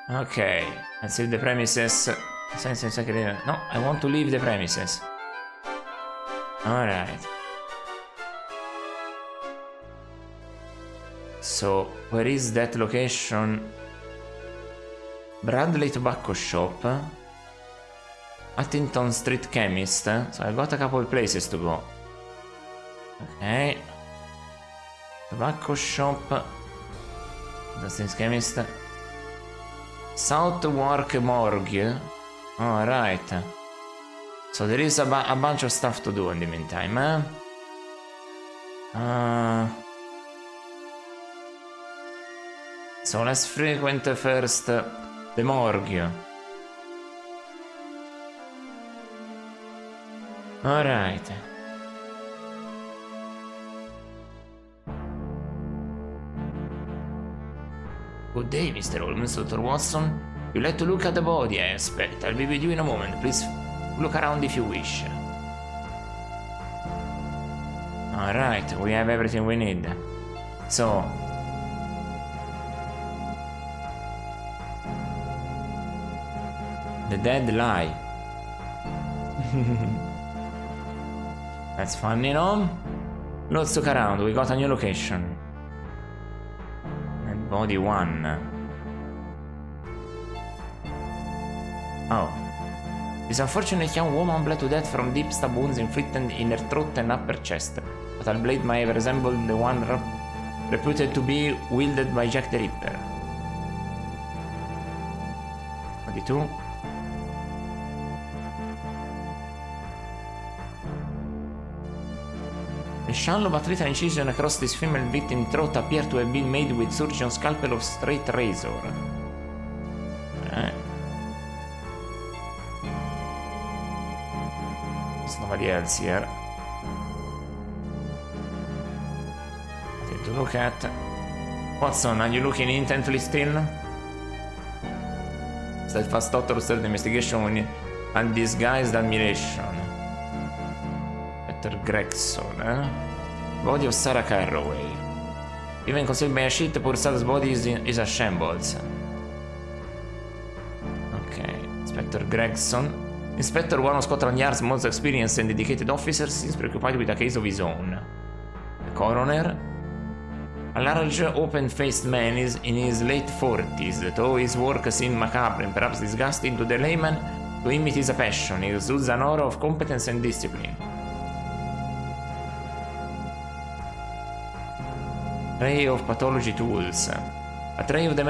Okay, let's leave the premises. No, I want to leave the premises. Alright. So, where is that location? Bradley Tobacco Shop. Attington Street Chemist. So I got a couple of places to go. Okay. Tobacco Shop. Street Chemist. Southwark Morgue. Alright. So there is a bunch of stuff to do in the meantime, So let's frequent first the morgue. Alright. Good day, Mr. Holmes, Dr. Watson. You'd like to look at the body, I expect. I'll be with you in a moment. Please look around if you wish. Alright, we have everything we need. So... The dead lie. That's funny, no? Let's look around, we got a new location. And body 1. Oh. This unfortunate young woman bled to death from deep stab wounds inflicted in her throat and upper chest. But her blade may have resembled the one reputed to be wielded by Jack the Ripper. Body 2. A shallow but lethal incision across this female victim's throat appeared to have been made with surgeon's scalpel of straight razor. There's nobody else here. Nothing to look at. Watson, are you looking intently still? Steadfast doctor started the investigation with undisguised admiration. Gregson, Body of Sarah Carroway. Even concealed by a sheet, poor Sarah's body is a shambles. Okay, Inspector Gregson. Inspector, one of Scotland Yard's most experienced and dedicated officers, seems preoccupied with a case of his own. The coroner. A large, open-faced man is in his late 40s, though his work seemed macabre and perhaps disgusting to the layman. To him it is a passion. He exudes an aura of competence and discipline. Tray of pathology tools. A tray of the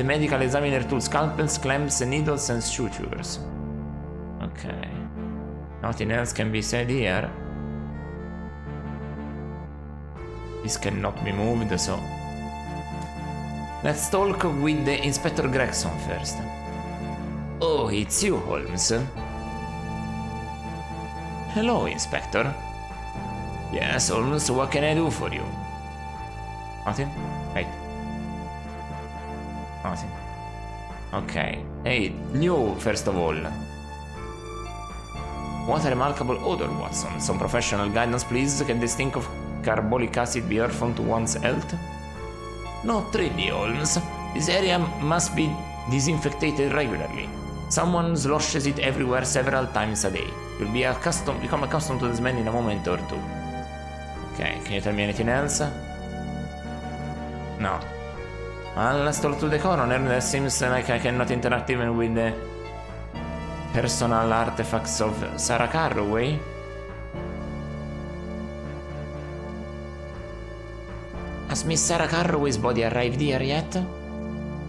medical examiner tools, scalpels, clamps, needles, and sutures. Okay. Nothing else can be said here. This cannot be moved, so... Let's talk with the Inspector Gregson first. Oh, it's you, Holmes. Hello, Inspector. Yes, Holmes, what can I do for you? Nothing? Wait. Nothing. Okay. Hey, you first of all. What a remarkable odor, Watson. Some professional guidance, please. Can the stink of carbolic acid be harmful to one's health? Not really, Holmes. This area must be disinfected regularly. Someone sloshes it everywhere several times a day. You'll become accustomed to the smell in a moment or two. Okay, can you tell me anything else? No. Well, let's talk to the coroner. That seems like I cannot interact even with the personal artifacts of Sarah Carroway. Has Miss Sarah Carroway's body arrived here yet?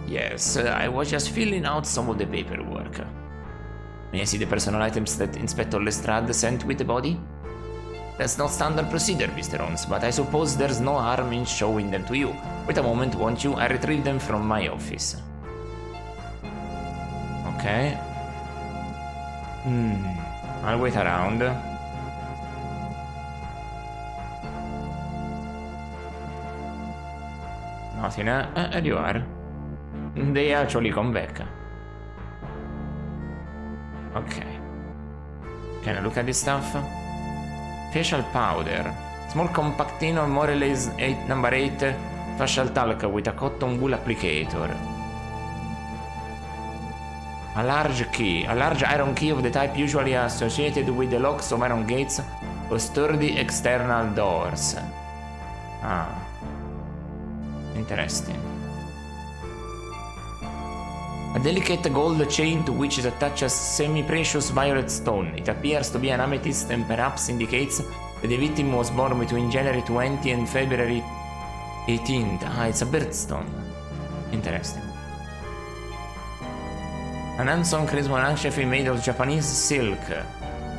Yes, I was just filling out some of the paperwork. May I see the personal items that Inspector Lestrade sent with the body? That's not standard procedure, Mr. Holmes, but I suppose there's no harm in showing them to you. Wait a moment, won't you? I retrieved them from my office. Okay. I'll wait around. Nothing, there you are. They actually come back. Okay. Can I look at this stuff? Facial powder. Small compactino Morelais number 8 facial talc with a cotton wool applicator. A large key. A large iron key of the type usually associated with the locks of iron gates or sturdy external doors. Ah. Interesting. A delicate gold chain to which is attached a semi-precious violet stone. It appears to be an amethyst and perhaps indicates that the victim was born between January 20 and February 18th. Ah, it's a birthstone. Interesting. An handsome charisma handkerchief made of Japanese silk.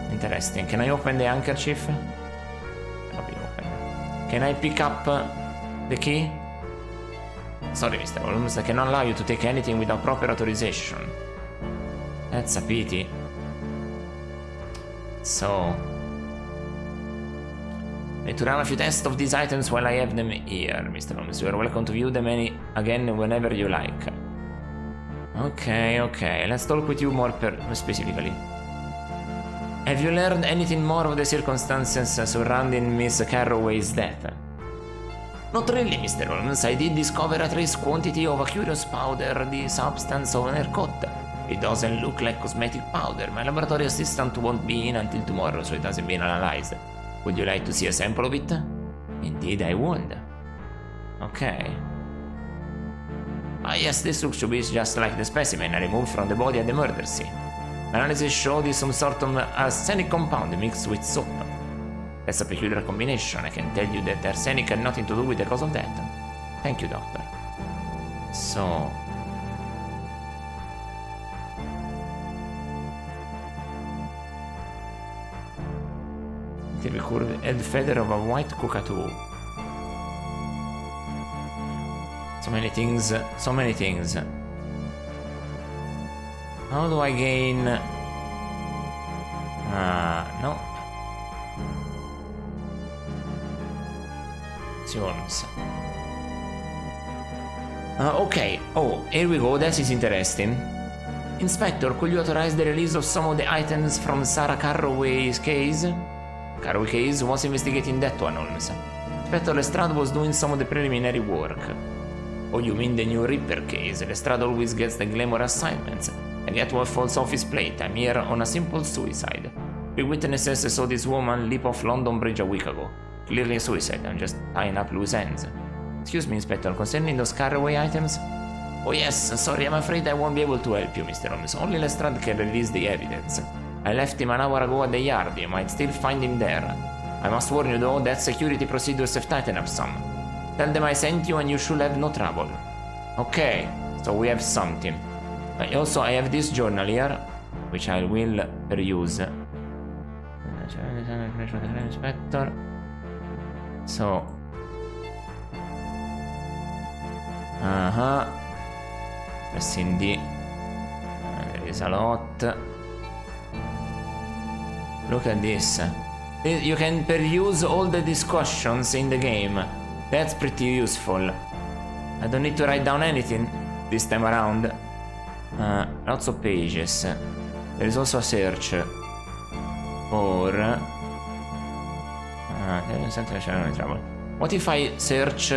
Interesting. Can I open the handkerchief? Cannot be open. Can I pick up the key? Sorry, Mr. Holmes, I cannot allow you to take anything without proper authorization. That's a pity. So... I need to run a few tests of these items while I have them here, Mr. Holmes. You are welcome to view them again whenever you like. Okay, let's talk with you more specifically. Have you learned anything more of the circumstances surrounding Miss Carroway's death? Not really, Mr. Holmes. I did discover a trace quantity of a curious powder, the substance of an coat. It doesn't look like cosmetic powder. My laboratory assistant won't be in until tomorrow, so it hasn't been analyzed. Would you like to see a sample of it? Indeed, I would. Okay. Ah yes, this looks to be just like the specimen I removed from the body at the murder scene. Analysis showed some sort of arsenic compound mixed with soap. That's a peculiar combination. I can tell you that arsenic had nothing to do with the cause of death. Thank you, doctor. So... Head feather of a white cockatoo. So many things, so many things. How do I gain... no. Options. Okay, oh, here we go, this is interesting. Inspector, could you authorize the release of some of the items from Sarah Carraway's case? Carraway case was investigating that one, Holmes. Inspector Lestrade was doing some of the preliminary work. Oh, you mean the new Ripper case? Lestrade always gets the glamour assignments. And yet what falls off his plate? I'm here on a simple suicide. We witnesses saw this woman leap off London Bridge a week ago. Clearly a suicide, I'm just tying up loose ends. Excuse me, Inspector, concerning those Carraway items? Oh yes, sorry, I'm afraid I won't be able to help you, Mr. Holmes. Only Lestrade can release the evidence. I left him an hour ago at the yard, you might still find him there. I must warn you though, that security procedures have tightened up some. Tell them I sent you and you should have no trouble. Okay, so we have something. Also, I have this journal here, which I will reuse. Inspector. So... Pressing D. There is a lot. Look at this. You can peruse all the discussions in the game. That's pretty useful. I don't need to write down anything this time around. Lots of pages. There is also a search for... What if I search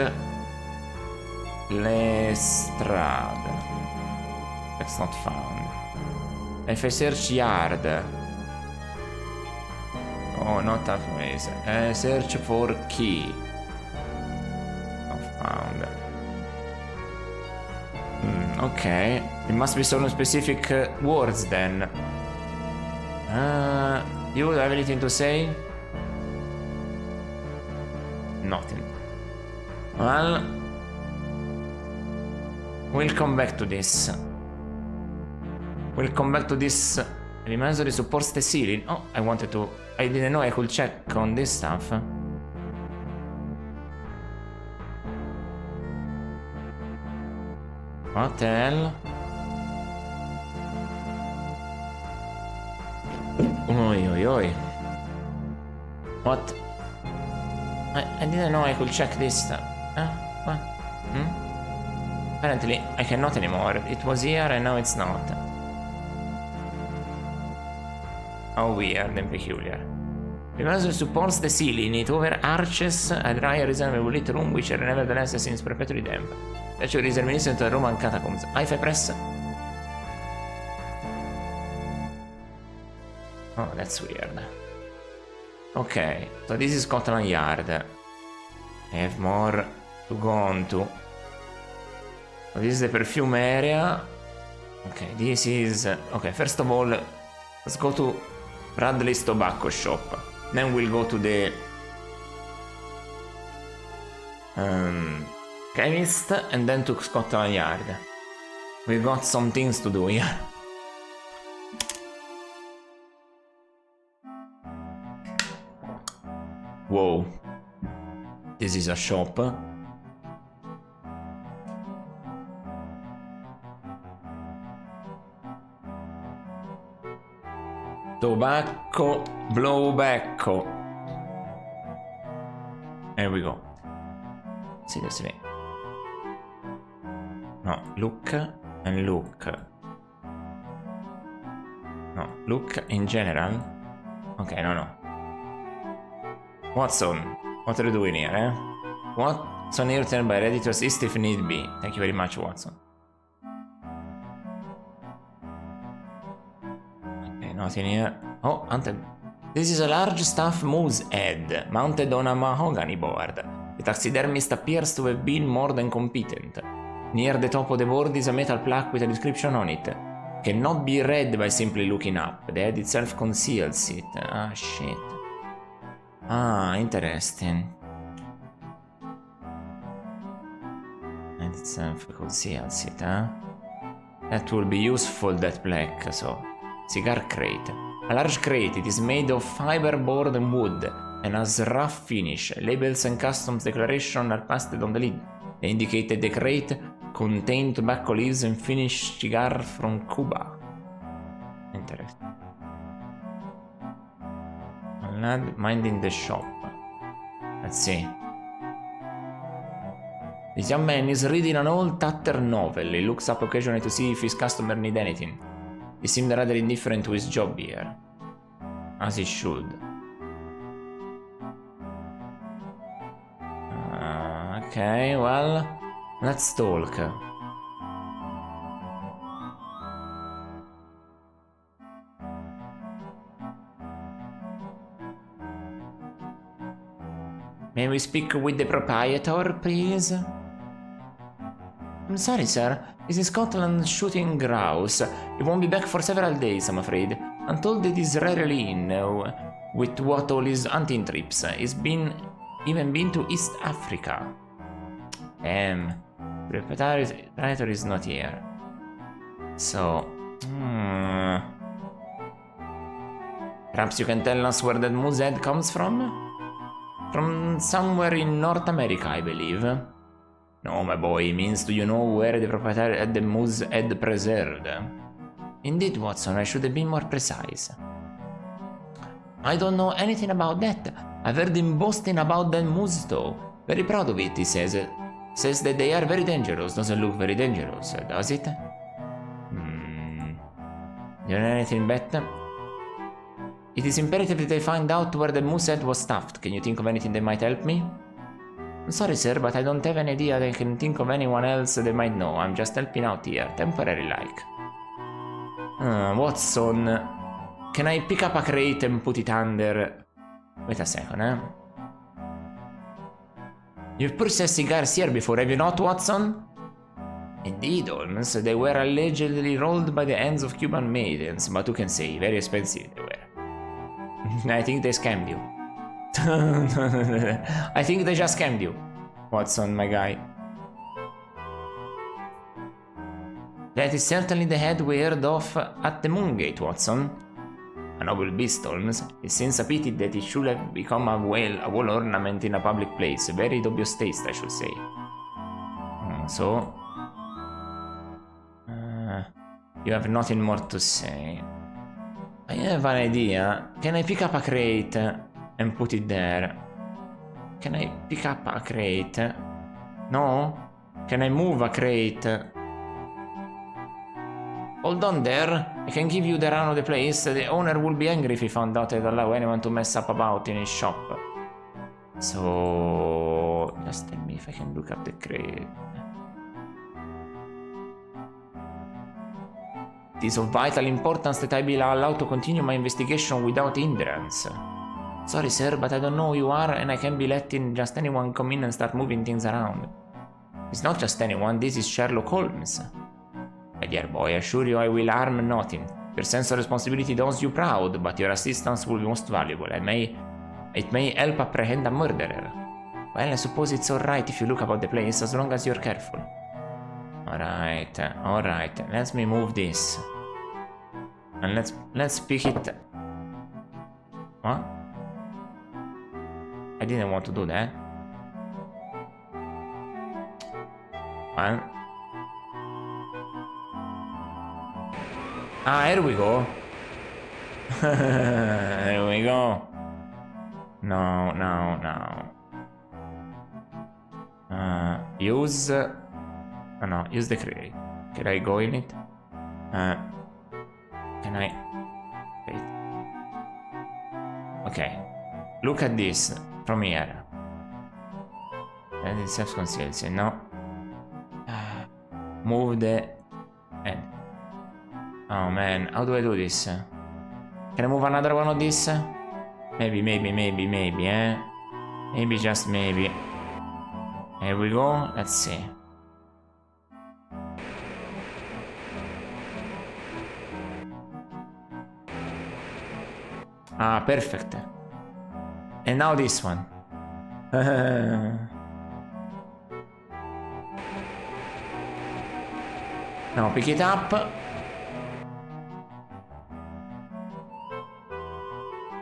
Lestrade? That's not found. If I search yard... Oh, not that way. Search for key. Not found. Okay. It must be some specific words then. You have anything to say? Nothing. Well, we'll come back to this. We'll come back to this. Reminsory supports the ceiling. Oh, I wanted to... I didn't know I could check on this stuff. What the hell? Oi, oi, oi. What? I didn't know I could check this stuff. What? Apparently, I cannot anymore. It was here and now it's not. How weird and peculiar. Reminsory supports the ceiling. It overarches a dry reasonably lit room which nevertheless seems perpetually damp. Actually, is reminiscent of the Roman catacombs. If I press... Oh, that's weird. Okay, so this is Scotland Yard. I have more to go on to. So this is the perfume area. Okay, this is... Okay, first of all, let's go to Bradley's Tobacco Shop. Then we'll go to the... chemist, and then to Scotland Yard. We got some things to do here. Whoa. This is a shop. Tobacco, blowbacco. There we go. Seriously. No, look and look. No, look in general. Okay, no. Watson, what are you doing here, eh? Watson here, turn by, ready to assist if need be. Thank you very much, Watson. nothing here. Oh, this is a large stuffed moose head mounted on a mahogany board. The taxidermist appears to have been more than competent. Near the top of the board is a metal plaque with a description on it. Cannot be read by simply looking up. The head itself conceals it. Ah, shit. Ah, interesting. Head itself conceals it, huh? That will be useful, that plaque, so... Cigar crate. A large crate. It is made of fiberboard and wood and has rough finish. Labels and customs declaration are pasted on the lid. They indicate that the crate contained tobacco leaves and finished cigar from Cuba. Interesting. A lad minding the shop. Let's see. This young man is reading an old tattered novel. He looks up occasionally to see if his customer need anything. He seemed rather indifferent to his job here. As he should. Okay, well, let's talk. May we speak with the proprietor, please? I'm sorry, sir. He's in Scotland shooting grouse. He won't be back for several days, I'm afraid. I'm told that he's rarely in with what all his hunting trips. He's even been to East Africa. Damn. The proprietor is not here. So... Perhaps you can tell us where that moose head comes from? From somewhere in North America, I believe. No, my boy, it means do you know where the proprietor had the moose head preserved? Indeed, Watson, I should have been more precise. I don't know anything about that. I've heard him boasting about that moose though. Very proud of it, he says. Says that they are very dangerous. Doesn't look very dangerous, does it? You know anything better? It is imperative that I find out where the moose head was stuffed. Can you think of anything that might help me? I'm sorry, sir, but I don't have an idea that I can think of anyone else that might know. I'm just helping out here, temporary like. Watson, can I pick up a crate and put it under... Wait a second, You've purchased cigars here before, have you not, Watson? Indeed, Holmes. They were allegedly rolled by the hands of Cuban maidens, but who can say, very expensive they were. I think they scammed you. I think they just scammed you, Watson, my guy. That is certainly the head we heard of at the Moongate, Watson. A noble beast, Holmes. It seems a pity that it should have become a wall ornament in a public place. Very dubious taste, I should say. So... you have nothing more to say. I have an idea. Can I pick up a crate and put it there? Can I pick up a crate? No? Can I move a crate? Hold on there. I can give you the run of the place. The owner will be angry if he found out I'd allow anyone to mess up about in his shop. So... just tell me if I can look up the crate. It is of vital importance that I be allowed to continue my investigation without hindrance. Sorry, sir, but I don't know who you are and I can't be letting just anyone come in and start moving things around. It's not just anyone, this is Sherlock Holmes. My dear boy, I assure you I will harm nothing. Your sense of responsibility does you proud, but your assistance will be most valuable. It may help apprehend a murderer. Well, I suppose it's alright if you look about the place, as long as you're careful. Alright, let me move this. And let's pick it. What? I didn't want to do that. Well. Here we go. There we go. No. Use... no, use the crate. Can I go in it? Can I... Wait. Okay. Look at this from here. And it self-conceals, no? Move the... head. Oh man, how do I do this? Can I move another one of these? Maybe, eh? Maybe, just maybe. Here we go. Let's see. Ah, perfect. And now this one. Now pick it up.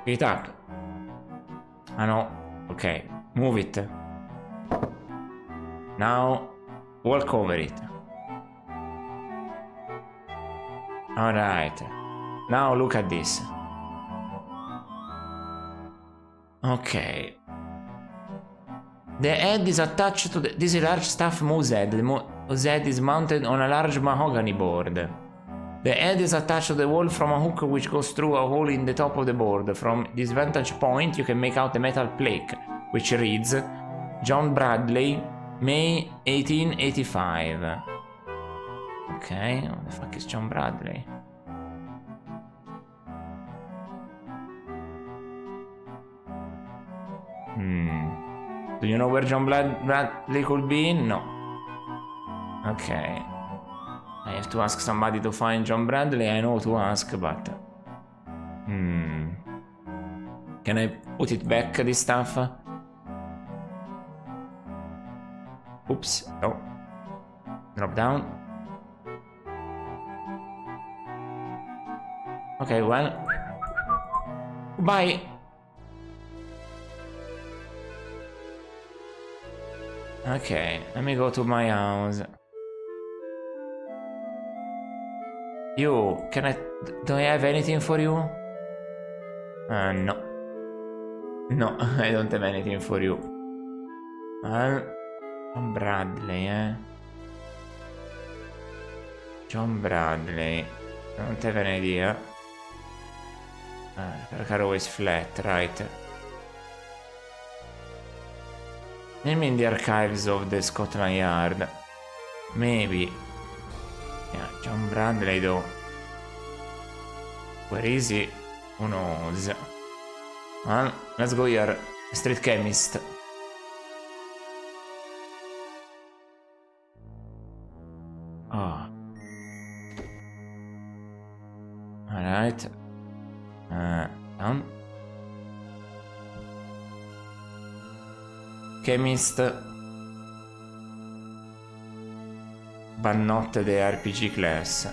Pick it up. Ah no. Okay. Move it. Now walk over it. Alright. Now look at this. Okay. The head is attached to this large staff moose head. The moose head is mounted on a large mahogany board. The head is attached to the wall from a hook which goes through a hole in the top of the board. From this vantage point, you can make out the metal plaque, which reads John Bradley, May 1885. Okay, what the fuck is John Bradley? Do you know where John Bradley could be? No. Okay. I have to ask somebody to find John Bradley. I know to ask, but... Can I put it back, this stuff? Oops. Oh. Drop down. Okay, well... Goodbye! Okay, let me go to my house. You, do I have anything for you? No. No, I don't have anything for you. Well, John Bradley, eh? John Bradley. I don't have an idea. The car always flat, right? Name in the archives of the Scotland Yard. Maybe. Yeah, John Bradley though. Where is he? Who knows? Well, let's go here. Street chemist. Oh. Alright. Down. Chemist, but not the RPG class.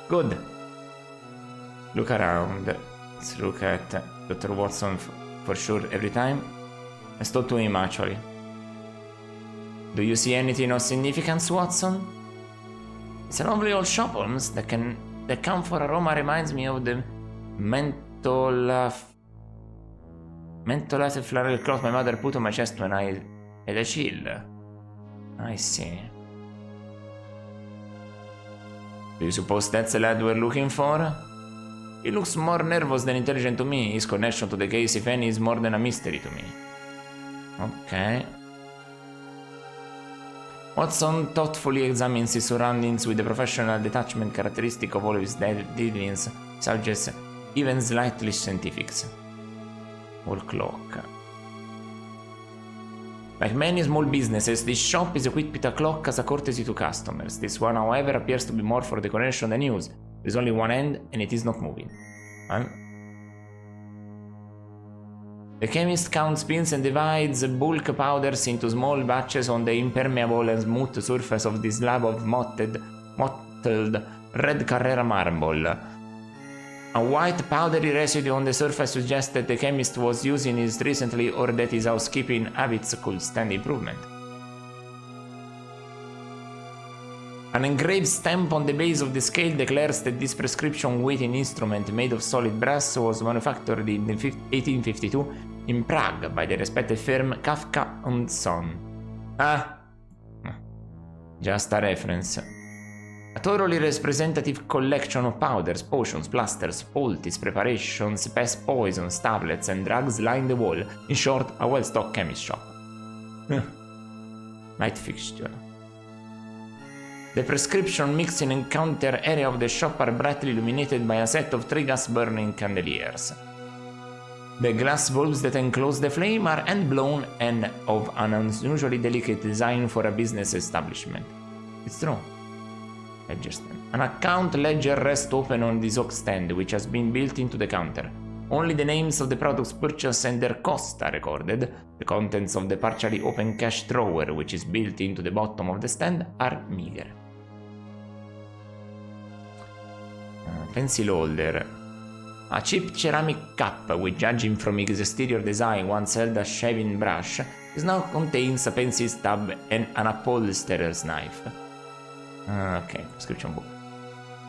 Good. Look around. Let's look at Dr. Watson for sure every time. Let's talk to him actually. Do you see anything of significance, Watson? It's a lovely old shop, Holmes. The camphor aroma reminds me of the mentholate flannel cloth my mother put on my chest when I had a chill. I see. Do you suppose that's the lad we're looking for? He looks more nervous than intelligent to me. His connection to the case, if any, is more than a mystery to me. Okay. Watson thoughtfully examines his surroundings with the professional detachment characteristic of all his dealings, suggests even slightly scientific. Wall clock. Like many small businesses, this shop is equipped with a clock as a courtesy to customers. This one, however, appears to be more for decoration than use. There is only one end, and it is not moving. The chemist counts pins and divides bulk powders into small batches on the impermeable and smooth surface of this slab of mottled red Carrara marble. A white powdery residue on the surface suggests that the chemist was using it recently or that his housekeeping habits could stand improvement. An engraved stamp on the base of the scale declares that this prescription weighing instrument made of solid brass was manufactured in 1852 in Prague by the respected firm Kafka and Son. Just a reference. A thoroughly representative collection of powders, potions, plasters, poultice preparations, pest poisons, tablets, and drugs line the wall. In short, a well-stocked chemist shop. Light fixture. The prescription mixing and counter area of the shop are brightly illuminated by a set of 3 gas-burning chandeliers. The glass bulbs that enclose the flame are hand-blown and of an unusually delicate design for a business establishment. It's true. Ledger stand. An account ledger rests open on this oak stand, which has been built into the counter. Only the names of the products purchased and their costs are recorded. The contents of the partially open cash drawer, which is built into the bottom of the stand, are meager. Pencil holder. A cheap ceramic cup, which judging from its exterior design once held a shaving brush, is now contains a pencil stub and an upholsterer's knife. Okay, prescription book.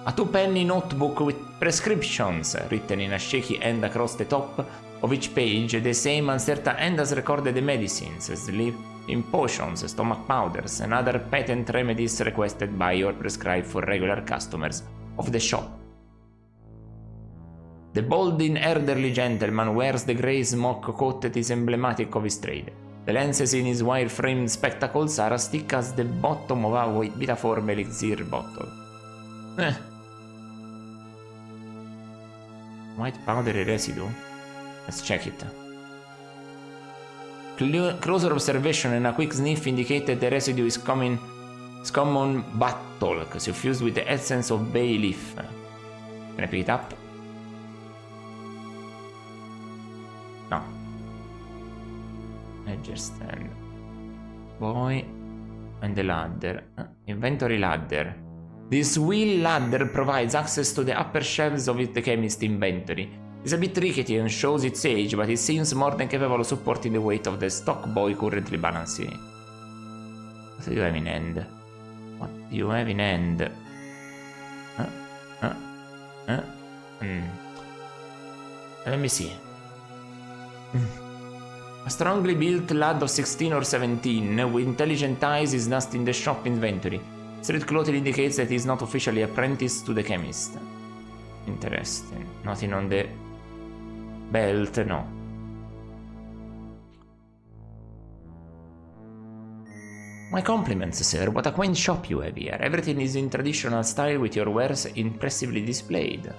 A 2-penny notebook with prescriptions written in a shaky hand across the top of each page. The same uncertain hand has recorded the medicines, sleep in potions, stomach powders, and other patent remedies requested by or prescribed for regular customers of the shop. The balding elderly gentleman wears the grey smock coat that is emblematic of his trade. The lenses in his wire-framed spectacles are as thick as the bottom of a Vitaform elixir bottle. White powdery residue? Let's check it. Closer observation and a quick sniff indicate that the residue is common bat talc, suffused with the essence of bay leaf. Can I pick it up? No. Ledger stand. Boy. And the ladder. Inventory ladder. This wheel ladder provides access to the upper shelves of the chemist's inventory. It's a bit rickety and shows its age, but it seems more than capable of supporting the weight of the stock boy currently balancing it. What do you have in hand? What do you have in hand? Let me see. A strongly built lad of 16 or 17 with intelligent eyes is dust in the shop inventory. Street clothing indicates that he is not officially apprenticed to the chemist. Interesting. Nothing on the belt, no. My compliments, sir. What a quaint shop you have here. Everything is in traditional style with your wares impressively displayed.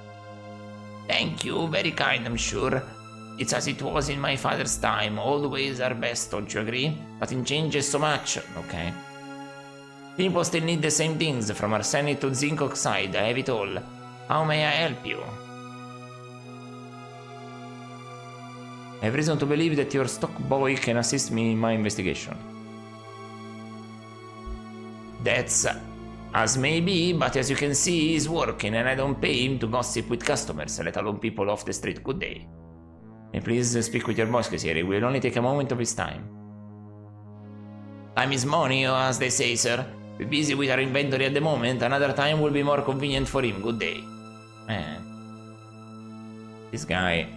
Thank you. Very kind, I'm sure. It's as it was in my father's time. Old ways are best, don't you agree? Nothing changes so much. Okay. People still need the same things, from arsenic to zinc oxide. I have it all. How may I help you? I have reason to believe that your stock boy can assist me in my investigation. That's as may be, but as you can see, he's working and I don't pay him to gossip with customers, let alone people off the street. Good day. May I please speak with your boss, Casieri? It will only take a moment of his time. Time is money, as they say, sir. We're busy with our inventory at the moment. Another time will be more convenient for him. Good day. Man. This guy.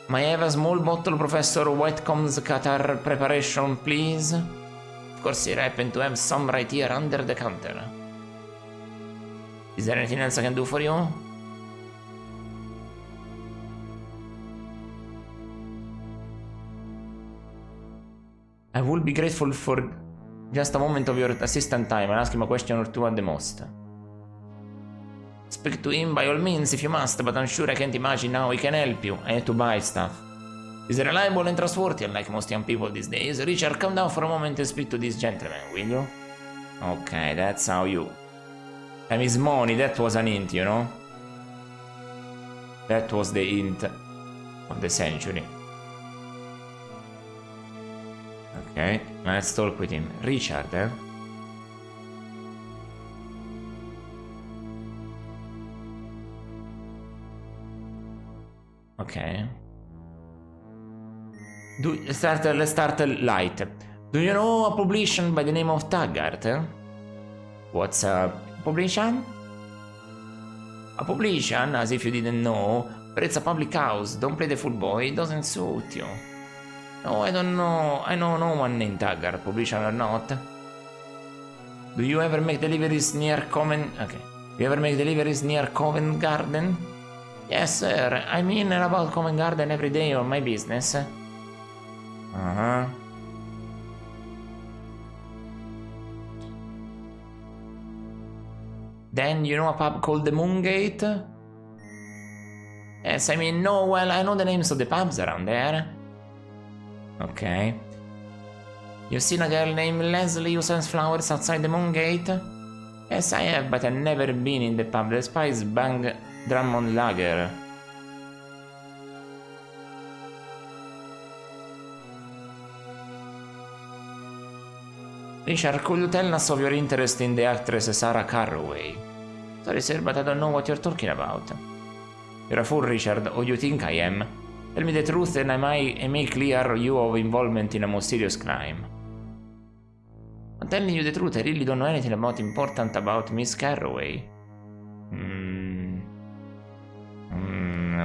May I have a small bottle, Professor Whitcomb's catarrh preparation, please? Of course, I happen to have some right here under the counter. Is there anything else I can do for you? I will be grateful for just a moment of your assistant time. I'll ask him a question or two at the most. Speak to him by all means if you must, but I'm sure I can't imagine how he can help you. I had to buy stuff. He's reliable and trustworthy, unlike most young people these days. Richard, come down for a moment and speak to this gentleman, will you? Okay, that's how you... Time is money, that was an hint, you know? That was the hint of the century. Okay, let's talk with him. Richard, eh? Okay. Let's start light. Do you know a publication by the name of Taggart? Eh? What's a publication? A publication, as if you didn't know, but it's a public house. Don't play the fool, boy. It doesn't suit you. No, I don't know. I know no one named Taggart, publication or not. Do you ever make deliveries near Covent? Okay. Do you ever make deliveries near Covent Garden? Yes, sir. I'm in and about Covent Garden every day on my business. Then you know a pub called the Moongate? Yes, I mean, no, well, I know the names of the pubs around there. Okay. You've seen a girl named Leslie who sells flowers outside the Moongate? Yes, I have, but I've never been in the pub. The Spice Bang Drummond Lager. Richard, could you tell us of your interest in the actress Sarah Carraway? Sorry, sir, but I don't know what you're talking about. You're a fool, Richard, or you think I am. Tell me the truth and I may clear you of involvement in a mysterious crime. I'm telling you the truth, I really don't know anything important about Miss Carraway.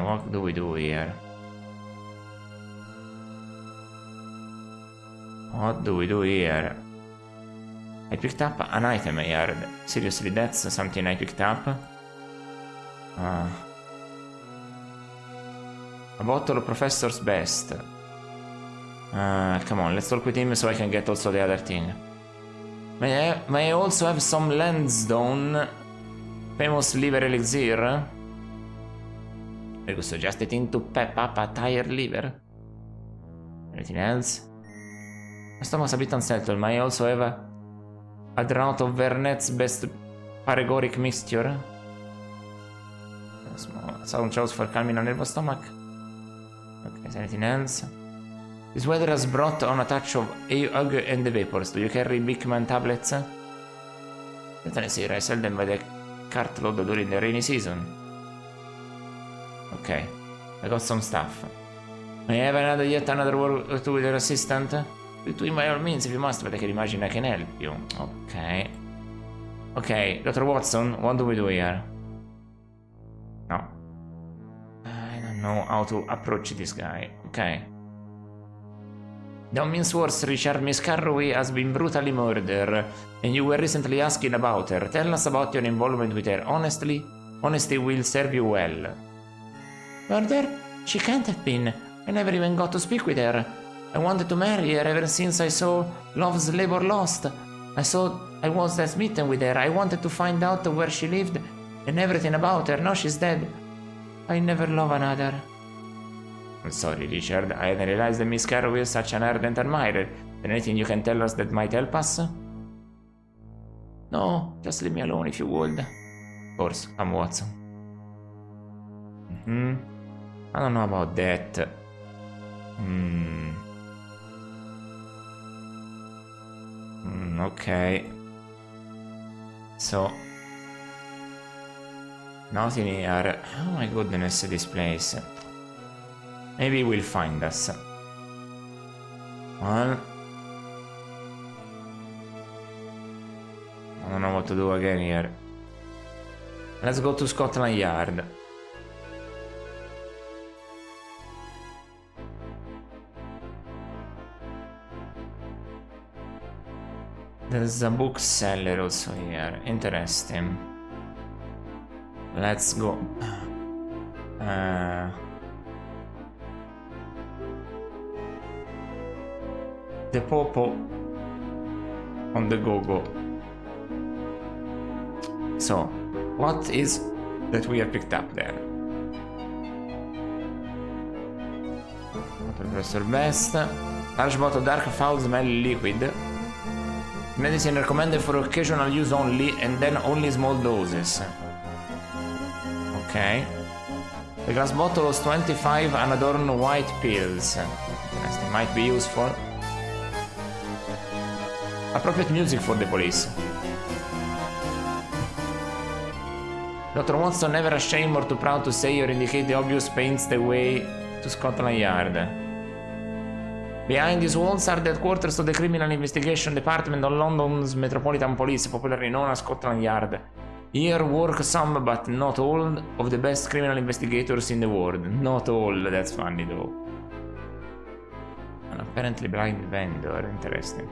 What do we do here? What do we do here? I picked up an item here. Seriously, that's something I picked up? A bottle of Professor's Best. Come on, let's talk with him so I can get also the other thing. May I also have some Lansdowne famous liver elixir? I could suggest it into pep up a tired liver. Anything else? My stomach's a bit unsettled. May I also have a draught of Vernet's best paregoric mixture? A small sound chose for calming a nervous stomach. Okay, is there anything else? This weather has brought on a touch of ugg and the vapors. Do you carry Bickman tablets? Certainly, sir. I sell them by the cartload during the rainy season. Okay, I got some stuff. May I have yet another word or two with your assistant? Between by all means if you must, but I can imagine I can help you. Okay. Okay, Dr. Watson, what do we do here? No. I don't know how to approach this guy. Okay. Don't mince words, Richard. Miss Carraway has been brutally murdered, and you were recently asking about her. Tell us about your involvement with her. Honestly, honesty will serve you well. Murder? She can't have been. I never even got to speak with her. I wanted to marry her ever since I saw Love's Labor Lost. I was that smitten with her. I wanted to find out where she lived and everything about her. Now she's dead. I never love another. I'm sorry, Richard. I hadn't realized that Miss Carraway is such an ardent admirer. Is there anything you can tell us that might help us? No, just leave me alone if you would. Of course, come Watson. I don't know about that. Okay. So nothing here. Oh my goodness, this place. Maybe we'll find us. Well, I don't know what to do again here. Let's go to Scotland Yard. There's a bookseller also here. Interesting. Let's go. The Popo on the go-go. So, what is that we have picked up there? Professor Best. Large bottle of dark foul smelly liquid. Medicine recommended for occasional use only, and then only small doses. Okay. The glass bottle was 25 unadorned white pills. Interesting, might be useful. Appropriate music for the police. Dr. Watson, never ashamed or too proud to say or indicate the obvious, paints the way to Scotland Yard. Behind these walls are the headquarters of the Criminal Investigation Department of London's Metropolitan Police, popularly known as Scotland Yard. Here work some, but not all, of the best criminal investigators in the world. Not all, that's funny though. An apparently blind vendor, interesting.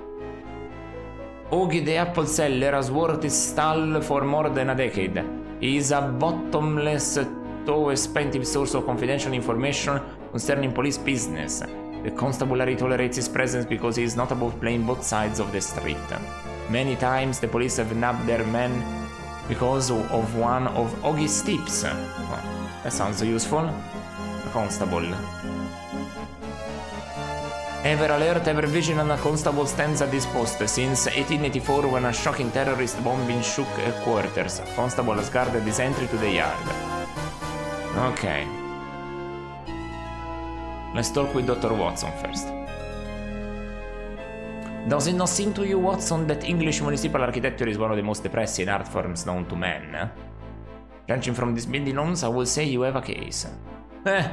Augie the apple seller has worked his stall for more than a decade. He is a bottomless, though expensive source of confidential information concerning police business. The constabulary tolerates his presence because he is not above playing both sides of the street. Many times the police have nabbed their men because of one of Oggy's tips. Oh, that sounds useful. A constable. Ever alert, ever vigilant, a constable stands at this post since 1884 when a shocking terrorist bombing shook headquarters. A constable has guarded this entry to the yard. Okay. Let's talk with Dr. Watson first. Does it not seem to you, Watson, that English municipal architecture is one of the most depressing art forms known to man? Judging from this building, Holmes, I will say you have a case. Aye,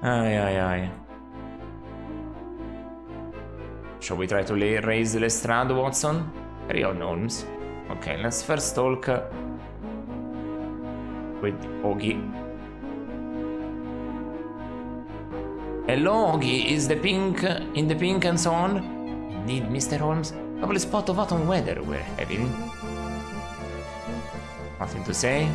aye, aye. Shall we try to raise Lestrade, Watson? Carry on, Holmes. Okay, let's first talk with Oggy. Hello, Oggy, is the pink in the pink and so on? Indeed, Mr. Holmes. Lovely spot of autumn weather we're having. Nothing to say.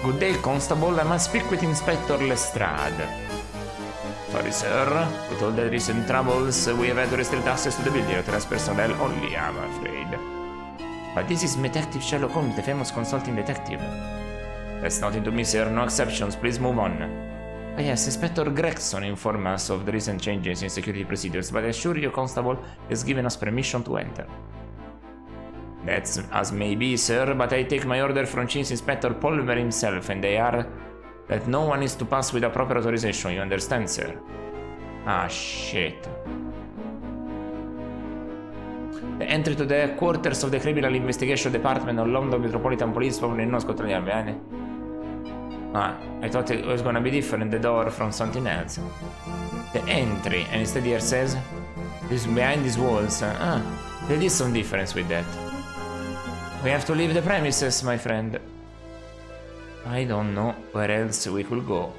Good day, Constable. I must speak with Inspector Lestrade. Sorry, sir. With all the recent troubles, we have had to restrict access to the building to us personnel only, I'm afraid. But this is Detective Sherlock Holmes, the famous consulting detective. That's nothing to me, sir. No exceptions. Please move on. Oh, yes, Inspector Gregson informed us of the recent changes in security procedures, but I assure you, Constable, he has given us permission to enter. That's as may be, sir, but I take my order from Chief Inspector Polver himself, and they are that no one is to pass without proper authorization, you understand, sir? Ah, shit. The entry to the quarters of the Criminal Investigation Department of London Metropolitan Police probably not Scotland Yard, bene? Ah, I thought it was gonna be different, the door from something else. The entry, and instead here says, this behind these walls. There is some difference with that. We have to leave the premises, my friend. I don't know where else we could go.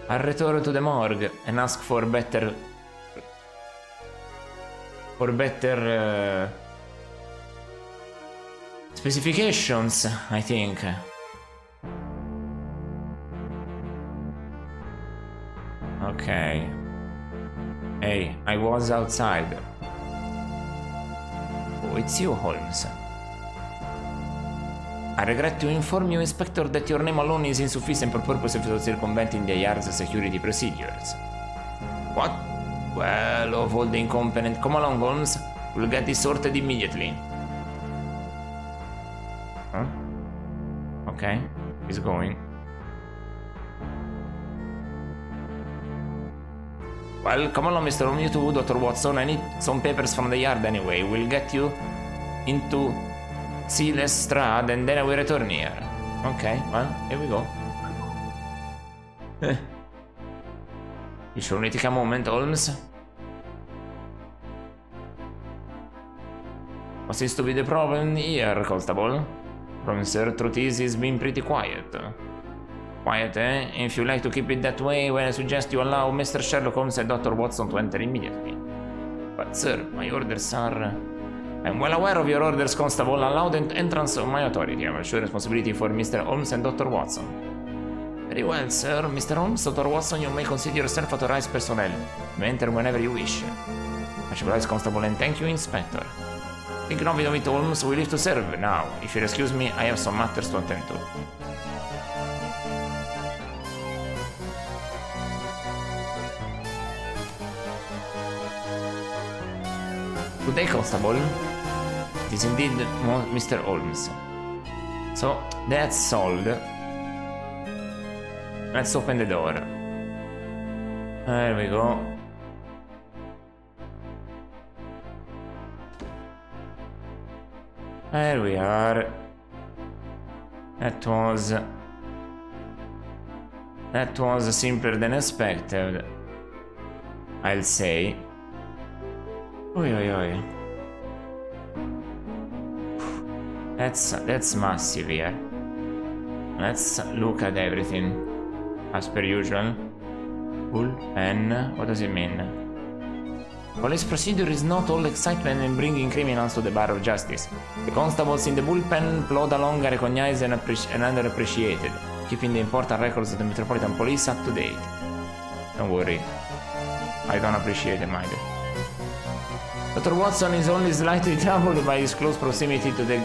I'll return to the morgue and ask for better specifications, I think. Okay. Hey, I was outside. Oh, it's you, Holmes. I regret to inform you, Inspector, that your name alone is insufficient for purposes of circumventing the yard's security procedures. What? Well, of all the incompetent, come along, Holmes. We'll get this sorted immediately. Huh? Okay, he's going. Well, come along, Mr. Holmes, you too, Dr. Watson. I need some papers from the yard anyway. We'll get you into see Lestrade and then I will return here. Okay, well, here we go. You sure need to take a moment, Holmes? What seems to be the problem here, Constable? Problem, sir, truth is, he's been pretty quiet. Quiet, eh? If you like to keep it that way, well, I suggest you allow Mr. Sherlock Holmes and Dr. Watson to enter immediately. But, sir, my orders are... I'm well aware of your orders, Constable. Allow the entrance of my authority. I will assure responsibility for Mr. Holmes and Dr. Watson. Very well, sir. Mr. Holmes, Dr. Watson, you may consider yourself authorized personnel. You may enter whenever you wish. Much obliged, Constable, and thank you, Inspector. Think nothing of it, Holmes. We live to serve. Now, if you'll excuse me, I have some matters to attend to. Good day, Constable. It is indeed Mr. Holmes. So, that's solved. Let's open the door. There we go. There we are. That was simpler than expected, I'll say. Oi oi oi. That's massive here. Let's look at everything. As per usual. Bullpen, what does it mean? Police procedure is not all excitement in bringing criminals to the bar of justice. The constables in the bullpen plod along are recognized and underappreciated. keeping the important records of the Metropolitan Police up to date. Don't worry. I don't appreciate them either. Dr. Watson is only slightly troubled by his close proximity to the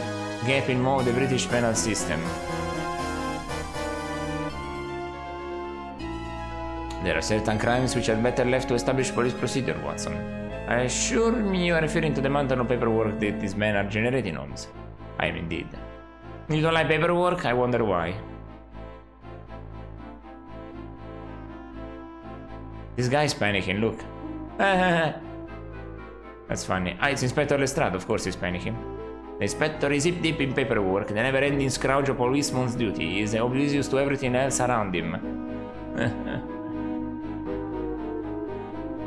gaping maw of the British penal system. There are certain crimes which are better left to established police procedure, Watson. I assure me you are referring to the mountain of paperwork that these men are generating, Holmes. I am indeed. You don't like paperwork? I wonder why. This guy's panicking, look. That's funny. Ah, it's Inspector Lestrade, of course he's panicking. The inspector is hip deep in paperwork, the never-ending scourge of policeman's duty. He is oblivious to everything else around him.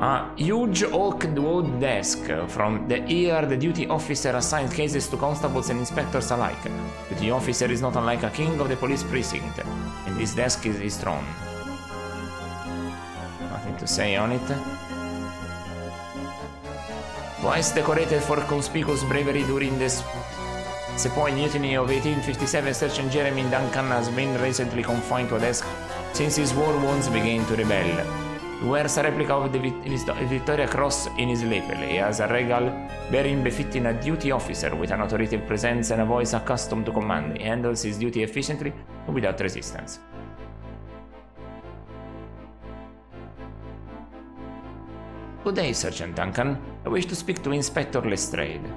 A huge oak wood desk. From the here, the duty officer assigns cases to constables and inspectors alike. The duty officer is not unlike a king of the police precinct, and this desk is his throne. Nothing to say on it. Twice decorated for conspicuous bravery during the Sepoy Mutiny of 1857, Sergeant Jeremy Duncan has been recently confined to a desk since his war wounds began to rebel. He wears a replica of the Victoria Cross in his lapel. He has a regal bearing befitting a duty officer with an authoritative presence and a voice accustomed to command. He handles his duty efficiently and without resistance. Good day, Sergeant Duncan. I wish to speak to Inspector Lestrade.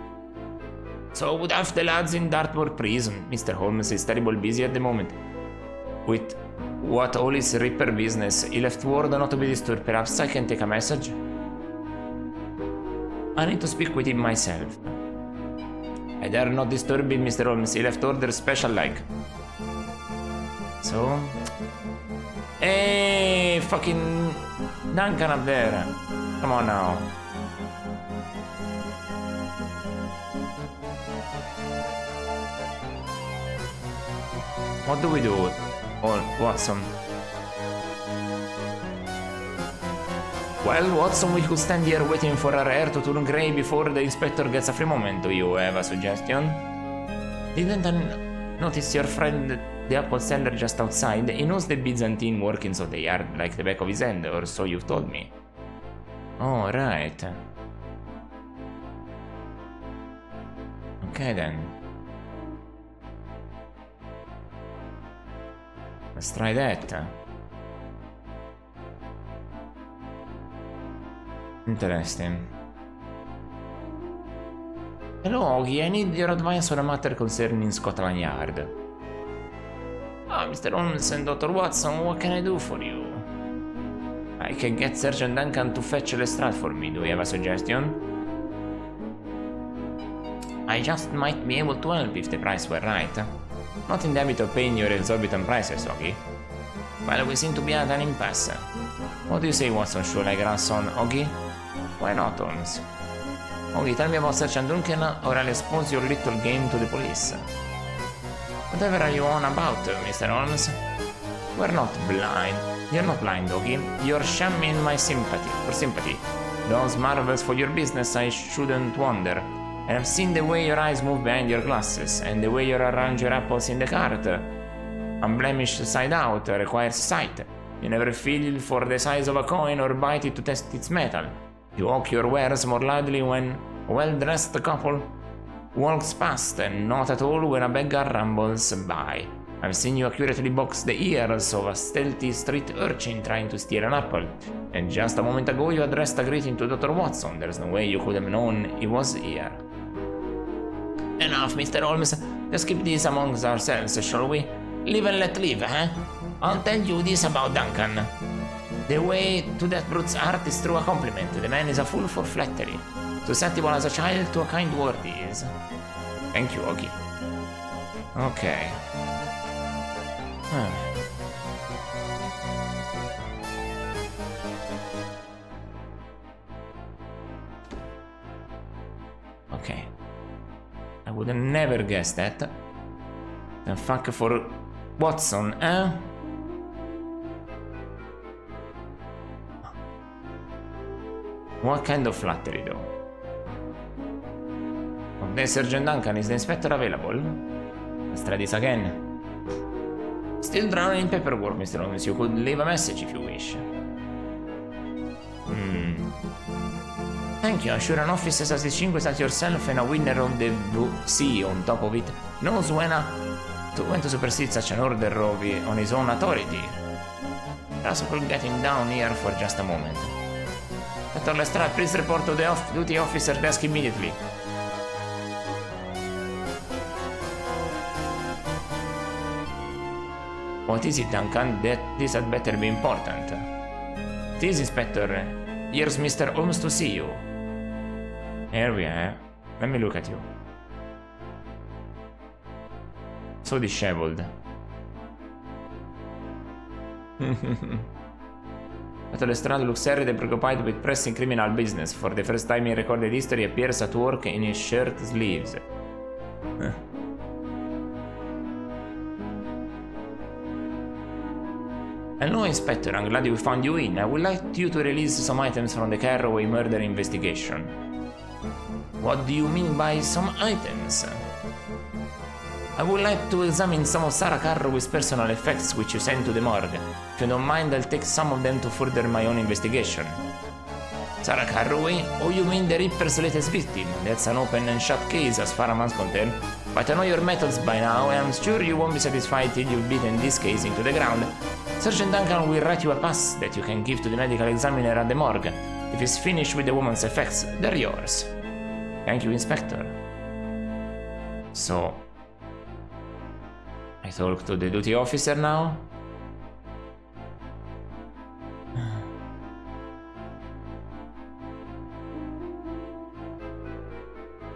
So would have the lads in Dartmoor prison. Mr. Holmes is terribly busy at the moment. With what all his Ripper business, he left word not to be disturbed. Perhaps I can take a message? I need to speak with him myself. I dare not disturb him, Mr. Holmes. He left orders special like. So? Hey, fucking Duncan up there. Come on now. What do we do? Oh, Watson. Well, Watson, we could stand here waiting for our hair to turn grey before the inspector gets a free moment. Do you have a suggestion? Didn't I notice your friend, the apple seller just outside? He knows the Byzantine workings of the yard like the back of his hand, or so you've told me. Oh, right. Okay then. Let's try that. Interesting. Hello, Oggy. I need your advice on a matter concerning Scotland Yard. Ah, Mr. Holmes and Dr. Watson, what can I do for you? I can get Sergeant Duncan to fetch Lestrade for me. Do you have a suggestion? I just might be able to help if the price were right. Not in the habit of paying your exorbitant prices, Oggy. Well, we seem to be at an impasse. What do you say, Watson? Should I grass on Oggy? Why not, Holmes? Oggy, tell me about Sergeant Duncan, or I'll expose your little game to the police. Whatever are you on about, Mr. Holmes? We're not blind. You're not blind, Oggy. You're shamming my sympathy. Those marvels for your business, I shouldn't wonder. And I've seen the way your eyes move behind your glasses, and the way you arrange your apples in the cart. Unblemished side out requires sight. You never feel for the size of a coin or bite it to test its metal. You walk your wares more loudly when a well-dressed couple walks past, and not at all when a beggar rambles by. I've seen you accurately box the ears of a stealthy street urchin trying to steal an apple, and just a moment ago you addressed a greeting to Dr. Watson. There's no way you could have known he was here. Enough, Mr. Holmes. Let's keep this amongst ourselves, shall we? Live and let live, eh? I'll tell you this about Duncan. The way to that brute's heart is through a compliment. The man is a fool for flattery. Susceptible as a child to a kind word he is. Thank you, Oggy. Okay. Okay. I would have never guessed that. The fuck for Watson, eh? What kind of flattery, though? Okay, Sergeant Duncan, is the inspector available? Let's try this again. Still drowning in paperwork, Mr. Holmes. You could leave a message if you wish. Thank you. I'm sure an officer as distinguished as yourself and a winner of the VC on top of it knows when to supersede such an order on his own authority. Perhaps I could get him down here for just a moment. Dr. Lestrade, please report to the duty officer desk immediately. What is it, Duncan? This had better be important. It is, Inspector. Here's Mr. Holmes to see you. Here we are. Let me look at you. So disheveled. Dr. Lestrade looks serried and preoccupied with pressing criminal business. For the first time in recorded history, appears at work in his shirt sleeves. Hello, Inspector. I'm glad we found you in. I would like you to release some items from the Carraway murder investigation. What do you mean by some items? I would like to examine some of Sarah Carraway's personal effects which you sent to the morgue. If you don't mind, I'll take some of them to further my own investigation. Sarah Carraway? Oh, you mean the Ripper's latest victim? That's an open and shut case as far as I'm concerned. But I know your methods by now, and I'm sure you won't be satisfied till you've beaten this case into the ground. Sergeant Duncan will write you a pass that you can give to the medical examiner at the morgue. If he's finished with the woman's effects, they're yours. Thank you, Inspector. So, I talk to the duty officer now?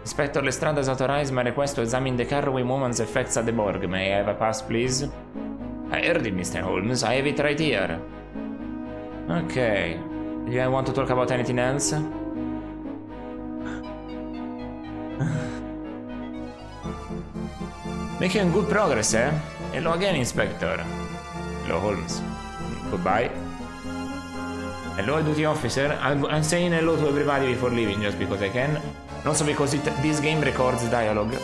Inspector Lestrade has authorized my request to examine the Carraway woman's effects at the morgue. May I have a pass, please? I heard it, Mr. Holmes. I have it right here. Okay. Do you want to talk about anything else? Making good progress, eh? Hello again, Inspector. Hello, Holmes. Goodbye. Hello, duty officer. I'm saying hello to everybody before leaving, just because I can. And also because this game records dialogue.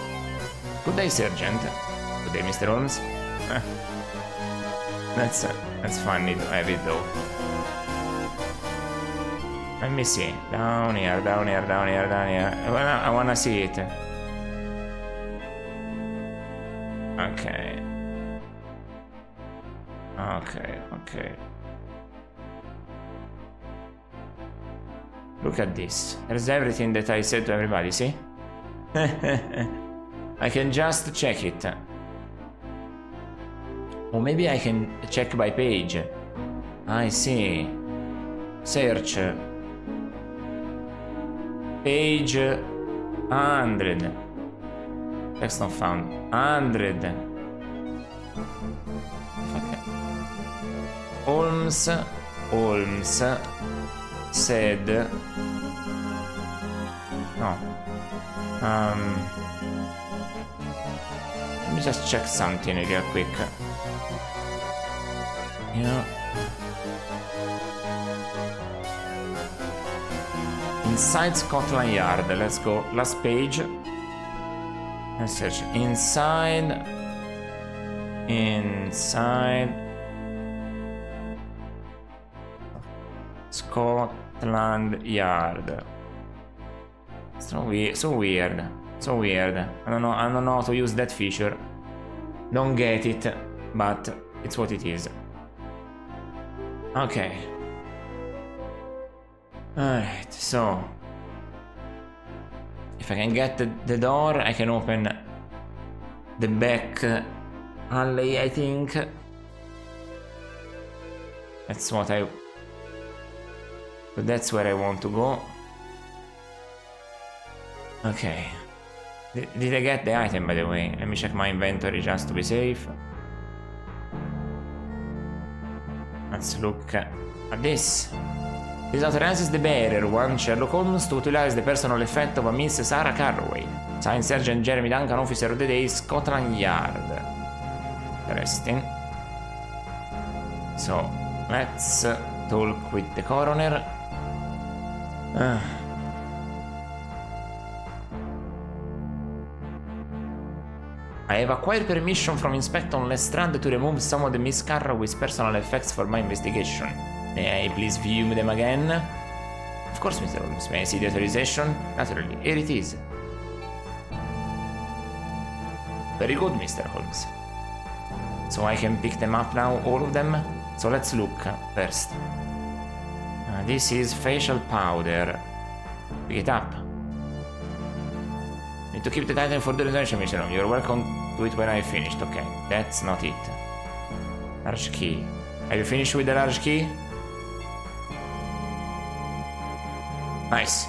Good day, Sergeant. Good day, Mr. Holmes. That's funny to have it, though. Let me see. Down here, down here, down here, down here. I wanna see it. Okay. Okay. Look at this. There's everything that I said to everybody, see? I can just check it. Or maybe I can check by page. I see. Search. Page 100. Text not found. 100. Okay. Holmes said. No. Let me just check something real quick. Yeah. Inside Scotland Yard. Let's go. Last page. Let's search. Inside. Scotland Yard. So weird. I don't know how to use that feature. Don't get it, but it's what it is. Okay. Alright, so if I can get the door, I can open the back alley, I think. That's where I want to go. Okay. Did I get the item, by the way? Let me check my inventory just to be safe. Let's look at this. This authorizes the bearer, one Sherlock Holmes, to utilize the personal effect of a Miss Sarah Carraway. Signed, Sergeant Jeremy Duncan, Officer of the Day, Scotland Yard. Interesting. So, let's talk with the coroner. I have acquired permission from Inspector Lestrade to remove some of the Miss Carraway's personal effects for my investigation. May I please view them again? Of course, Mr. Holmes. May I see the authorization? Naturally. Here it is. Very good, Mr. Holmes. So I can pick them up now, all of them? So let's look first. This is facial powder. Pick it up. Need to keep the item for the retention, Mr. Holmes. You're welcome to it when I finished. Okay, that's not it. Large key. Have you finished with the large key? Nice.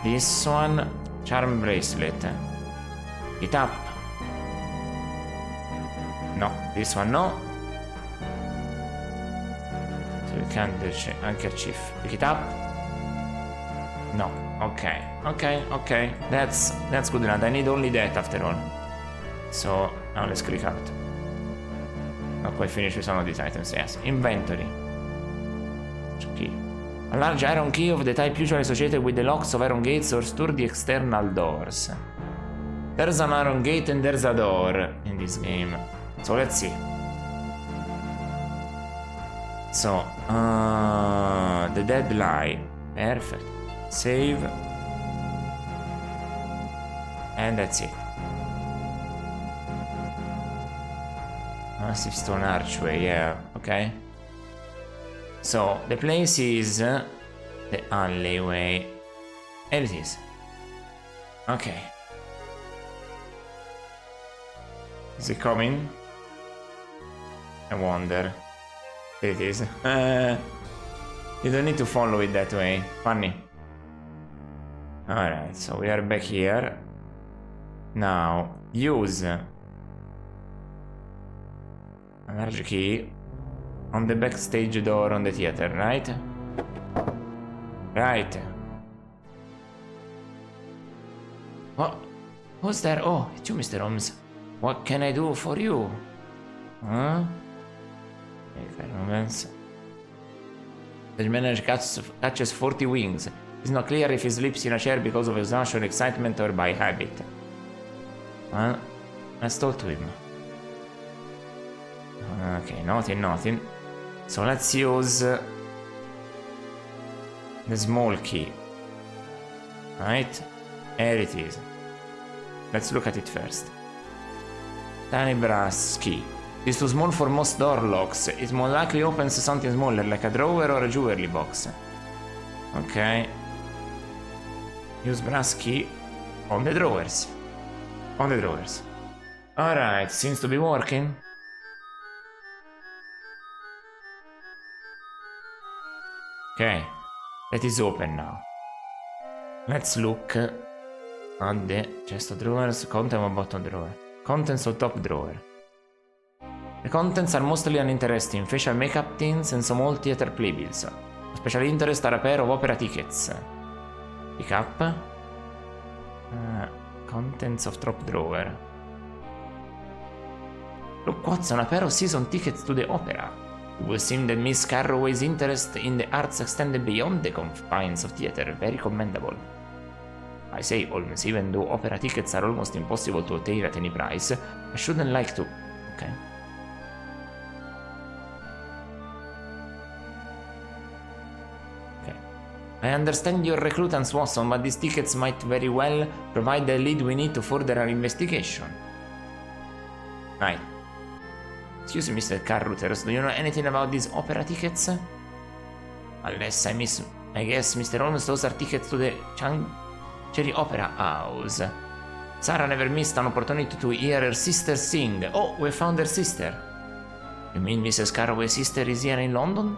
This one, charm bracelet. Pick it up. No, this one no. So we can't do handkerchief. Pick it up. No. Okay. Okay. That's good enough. I need only that after all. So now let's click out. Not quite finished with some of these items. Yes. Inventory. Key. A large iron key of the type usually associated with the locks of iron gates or sturdy external doors. There's an iron gate and there's a door in this game. So let's see. So, the dead lie. Perfect. Save. And that's it. Massive stone archway, yeah, okay. So, the place is the alleyway. And it is. Okay. Is it coming? I wonder. There it is. You don't need to follow it that way. Funny. Alright, so we are back here. Now, use a large key on the backstage door on the theater, right? Right. What? Who's there? Oh, it's you, Mr. Holmes. What can I do for you? Huh? The manager catches 40 wings. It's not clear if he sleeps in a chair because of exhaustion, excitement, or by habit. Well, let's talk to him. Okay, nothing. So let's use the small key. Right? Here it is. Let's look at it first. Tiny brass key. It's too small for most door locks. It more likely opens something smaller, like a drawer or a jewelry box. Okay. Use brass key on the drawers. Alright, seems to be working. Okay, that is open now. Let's look at the chest of drawers, content of bottom drawer, contents of top drawer. The contents are mostly uninteresting, facial makeup tins and some old theater playbills. Of special interest are a pair of opera tickets. Pick up. Contents of top drawer. Look, Watson, a pair of season tickets to the opera. It would seem that Miss Carraway's interest in the arts extended beyond the confines of theater. Very commendable. I say, Holmes, even though opera tickets are almost impossible to obtain at any price, I shouldn't like to. Okay. I understand your recruitants, Watson, but these tickets might very well provide the lead we need to further our investigation. Right. Excuse me, Mr. Carruthers, do you know anything about these opera tickets? Unless I miss... I guess, Mr. Holmes, those are tickets to the Chancery Opera House. Sarah never missed an opportunity to hear her sister sing. Oh, we found her sister. You mean Mrs. Carraway's sister is here in London?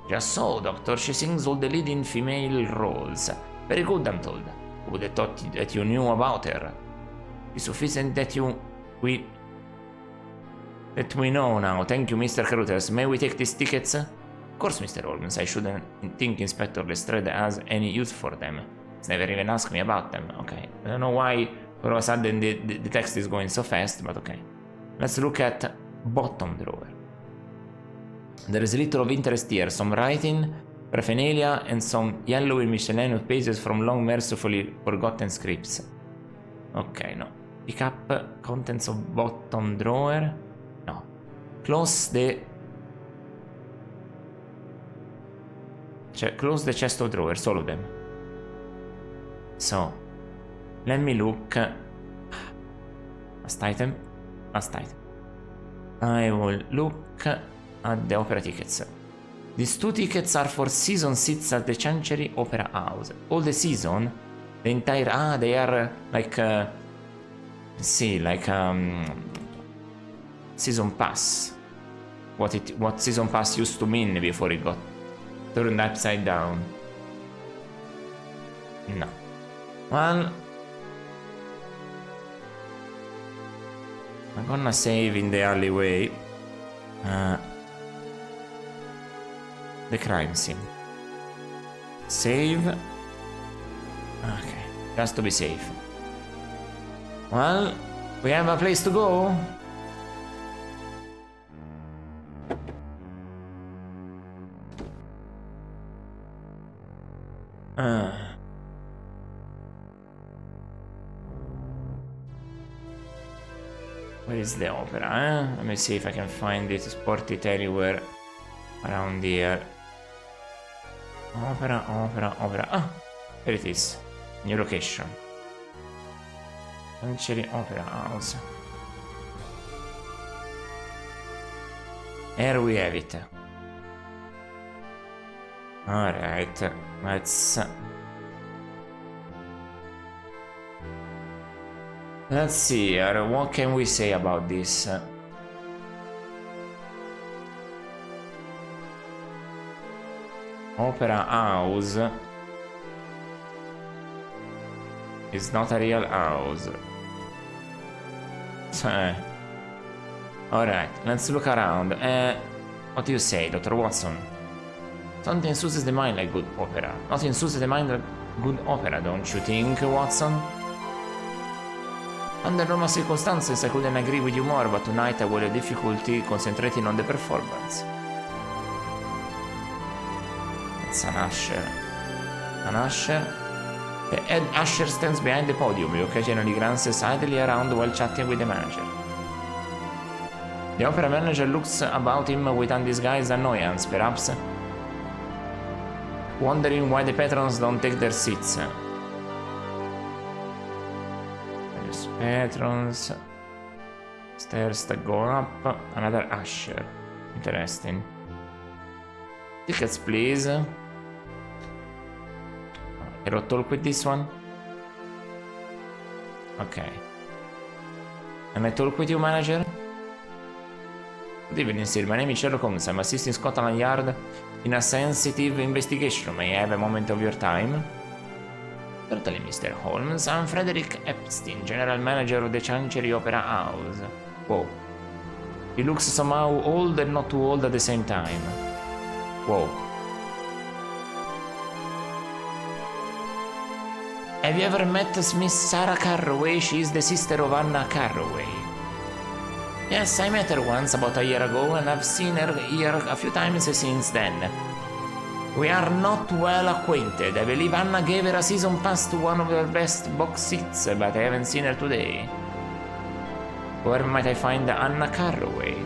Just so, Doctor. She sings all the leading female roles. Very good, I'm told. Who would have thought that you knew about her? It's sufficient that we know now. Thank you, Mr. Carruthers. May we take these tickets? Of course, Mr. Holmes. I shouldn't think Inspector Lestrade has any use for them. He's never even asked me about them. Okay. I don't know why all of a sudden the text is going so fast, but okay. Let's look at bottom drawer. There is a little of interest here, some writing, paraphernalia, and some yellowy miscellaneous pages from long mercifully forgotten scripts. Okay, no. Pick up contents of bottom drawer. No. Close the chest of drawers, all of them. So, let me look. Last item. I will look at the opera tickets. These 2 tickets are for season 6 at the Chancery Opera House. All the season, the entire they are like let's see, like season pass. What season pass used to mean before it got turned upside down. No. Well, I'm gonna save in the alleyway. The crime scene. Save. Okay, just to be safe. Well, we have a place to go. Where is the opera, Let me see if I can find it, sport it anywhere around here. Opera. Ah, there it is. New location. Chancery Opera House. Here we have it. Alright, let's see here, what can we say about this? Opera House is not a real house. Alright, let's look around. What do you say, Dr. Watson? Something soothes the mind like good opera. Nothing soothes the mind like good opera, don't you think, Watson? Under normal circumstances, I couldn't agree with you more, but tonight I will have difficulty concentrating on the performance. It's an usher. An usher? The head usher stands behind the podium. He occasionally glances idly around while chatting with the manager. The opera manager looks about him with undisguised annoyance, perhaps wondering why the patrons don't take their seats. There's patrons. Stairs that go up. Another usher. Interesting. Tickets, please. Can I talk with this one? Okay. Can I talk with you, manager? Good evening, sir. My name is Sherlock Holmes. I'm assisting Scotland Yard in a sensitive investigation. May I have a moment of your time? Certainly, Mr. Holmes. I'm Frederick Epstein, General Manager of the Chancery Opera House. Whoa. He looks somehow old and not too old at the same time. Whoa. Have you ever met Miss Sarah Carroway? She is the sister of Anna Carroway. Yes, I met her once about a year ago, and I've seen her here a few times since then. We are not well acquainted. I believe Anna gave her a season pass to one of her best box seats, but I haven't seen her today. Where might I find Anna Carroway?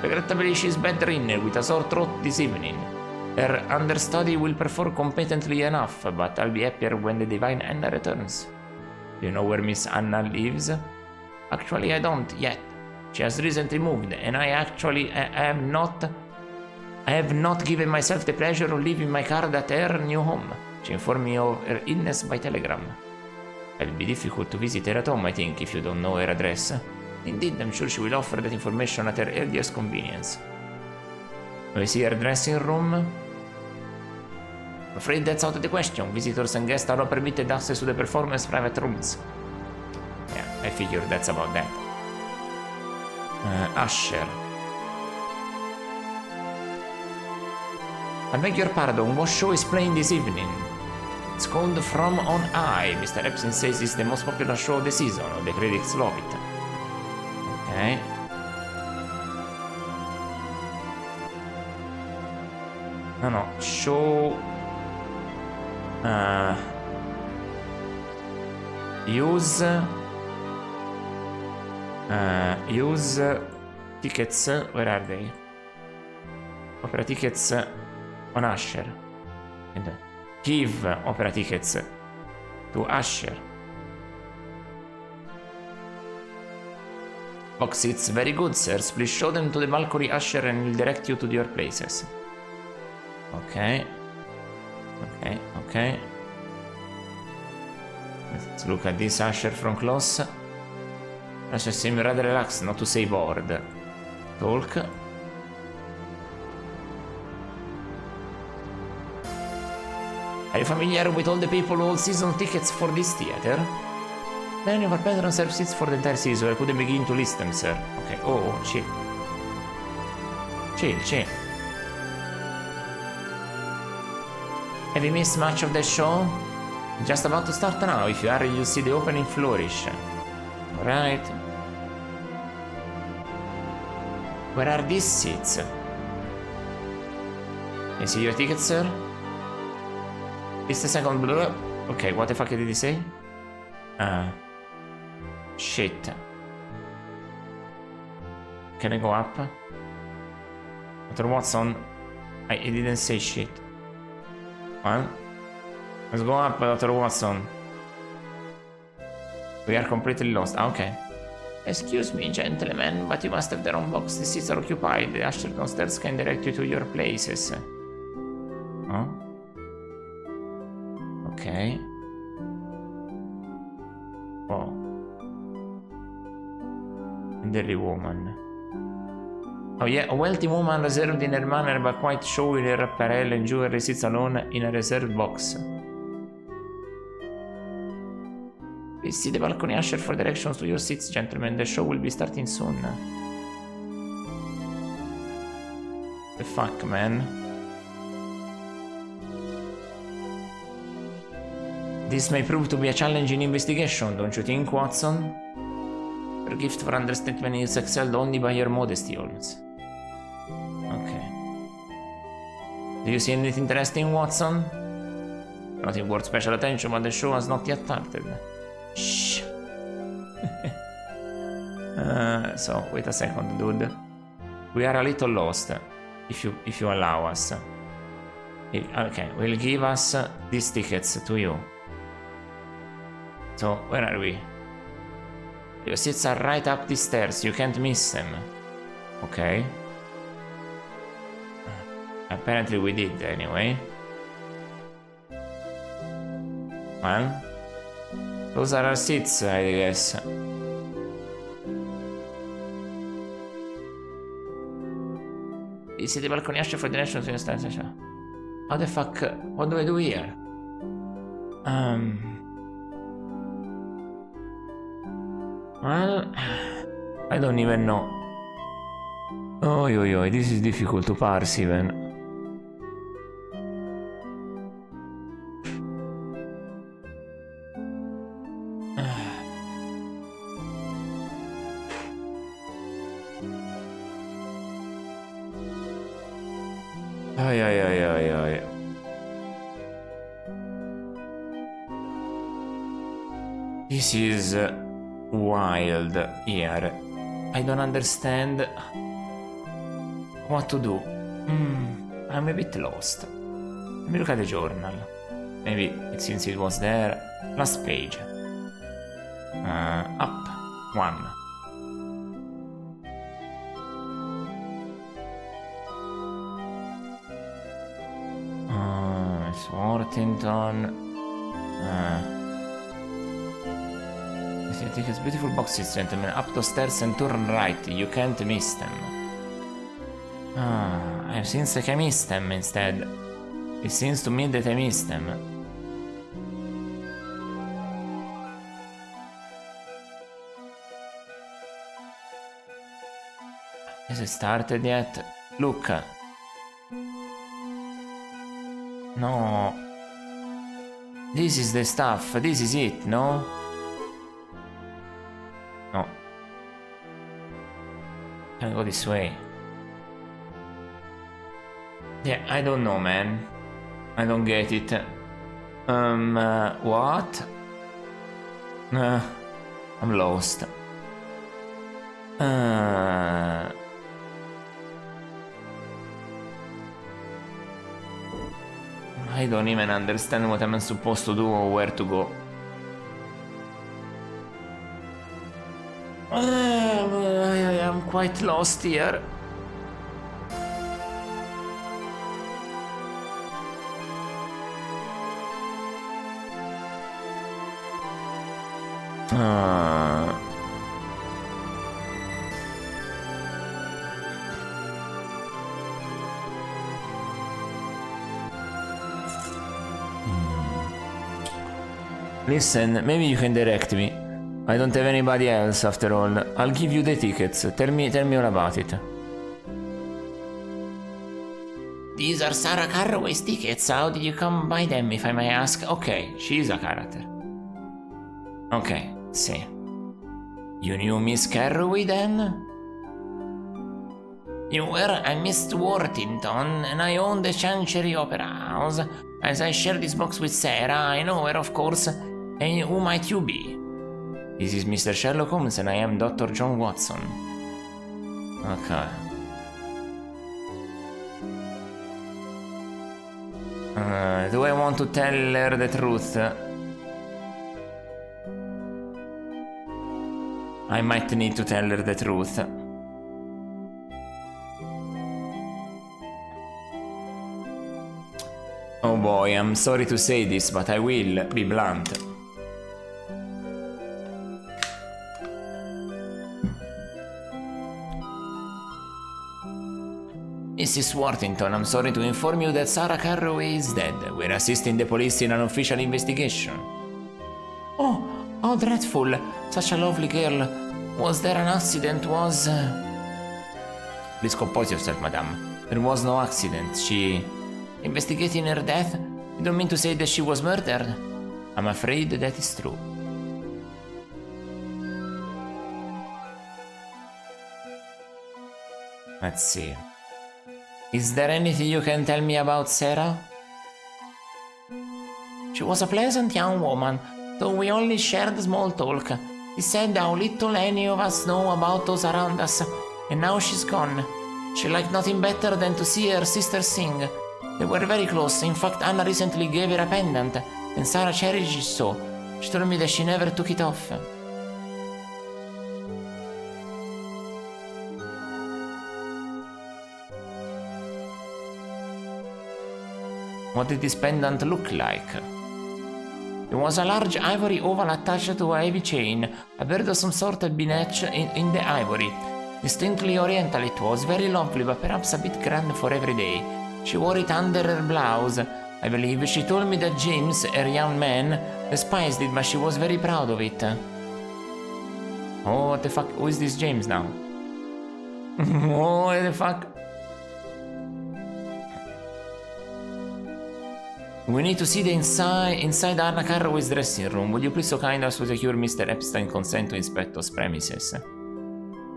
Regrettably, she's bedridden with a sore throat this evening. Her understudy will perform competently enough, but I'll be happier when the divine Anna returns. Do you know where Miss Anna lives? Actually, I don't yet. She has recently moved, and I have not given myself the pleasure of leaving my card at her new home. She informed me of her illness by telegram. It'll be difficult to visit her at home, I think, if you don't know her address. Indeed, I'm sure she will offer that information at her earliest convenience. Will I see her dressing room? I'm afraid that's out of the question. Visitors and guests are not permitted access to the performers' private rooms. Yeah, I figured that's about that. Usher. I beg your pardon, what show is playing this evening? It's called From On High. Mr. Epstein says it's the most popular show of the season. The critics love it. Okay. No, show... use Use tickets. Where are they? Opera tickets on Usher. And give opera tickets to Usher. Box seats, very good, sirs. Please show them to the balcony usher and will direct you to your places. Okay. Okay, okay. Let's look at this usher from close. Usher seems rather relaxed, not to say bored. Talk. Are you familiar with all the people who hold season tickets for this theater? Many of our patrons have seats for the entire season. I couldn't begin to list them, sir. Okay. Oh, chill. Chill, chill. Have you missed much of the show? Just about to start now. If you are, you'll see the opening flourish. Alright. Where are these seats? Can you see your ticket, sir? It's the second blue. Okay, what the fuck did he say? Shit. Can I go up? Dr. Watson? He didn't say shit. Well, let's go up, Dr. Watson. We are completely lost. Okay. Excuse me, gentlemen, but you must have the wrong box. The seats are occupied. The usher downstairs can direct you to your places. Huh? Okay. Oh. Elderly woman. Oh yeah, a wealthy woman reserved in her manner but quite showy in her apparel and jewelry sits alone in a reserved box. Please see the balcony usher for directions to your seats, gentlemen. The show will be starting soon. The fuck, man? This may prove to be a challenging investigation, don't you think, Watson? Your gift for understatement is excelled only by your modesty, Holmes. Okay. Do you see anything interesting, Watson? Nothing worth special attention, but the show has not yet started. Shh. So, wait a second, dude. We are a little lost, if you allow us. Okay, we'll give us these tickets to you. So, where are we? Your seats are right up the stairs, you can't miss them. Okay. Apparently we did, anyway. Well, those are our seats, I guess. You see the balcony usher for the national station. How the fuck? What do I do here? Well, I don't even know. Oh, this is difficult to parse even. Ay. This is wild here. I don't understand what to do. I'm a bit lost. Let me look at the journal. Maybe since it was there. Last page. Up. 1. It's Worthington. Take his beautiful boxes, gentlemen. Up the stairs and turn right. You can't miss them. It seems like I missed them instead. It seems to me that I missed them. Has it started yet? Look. No. This is the stuff. This is it, no? No. Can I go this way? Yeah, I don't know, man. I don't get it. What? I'm lost. I don't even understand what I'm supposed to do or where to go. I am quite lost here. Listen, maybe you can direct me. I don't have anybody else after all. I'll give you the tickets. Tell me all about it. These are Sarah Carraway's tickets. How did you come by them, if I may ask? Okay, she's a character. Okay, see. You knew Miss Carraway then? You were a Miss Worthington, and I own the Chancery Opera House. As I share this box with Sarah, I know her, of course. And who might you be? This is Mr. Sherlock Holmes, and I am Dr. John Watson. Okay. Do I want to tell her the truth? I might need to tell her the truth. Oh boy, I'm sorry to say this, but I will be blunt. Mrs. Worthington, I'm sorry to inform you that Sarah Carraway is dead. We're assisting the police in an official investigation. Oh, how dreadful. Such a lovely girl. Was there an accident? Please compose yourself, madame. There was no accident. Investigating her death? You don't mean to say that she was murdered? I'm afraid that is true. Let's see. Is there anything you can tell me about Sarah? She was a pleasant young woman, though we only shared small talk. She said how little any of us know about those around us, and now she's gone. She liked nothing better than to see her sister sing. They were very close. In fact, Anna recently gave her a pendant, and Sarah cherished it so. She told me that she never took it off. What did this pendant look like? It was a large ivory oval attached to a heavy chain. A bird of some sort had been etched in the ivory. Distinctly oriental it was, very lovely, but perhaps a bit grand for every day. She wore it under her blouse, I believe. She told me that James, her young man, despised it, but she was very proud of it. Oh, what the fuck? Who is this James now? Oh, what the fuck? We need to see the inside Anna Carraway's dressing room. Would you please so kind as to secure Mr. Epstein's consent to inspect those premises?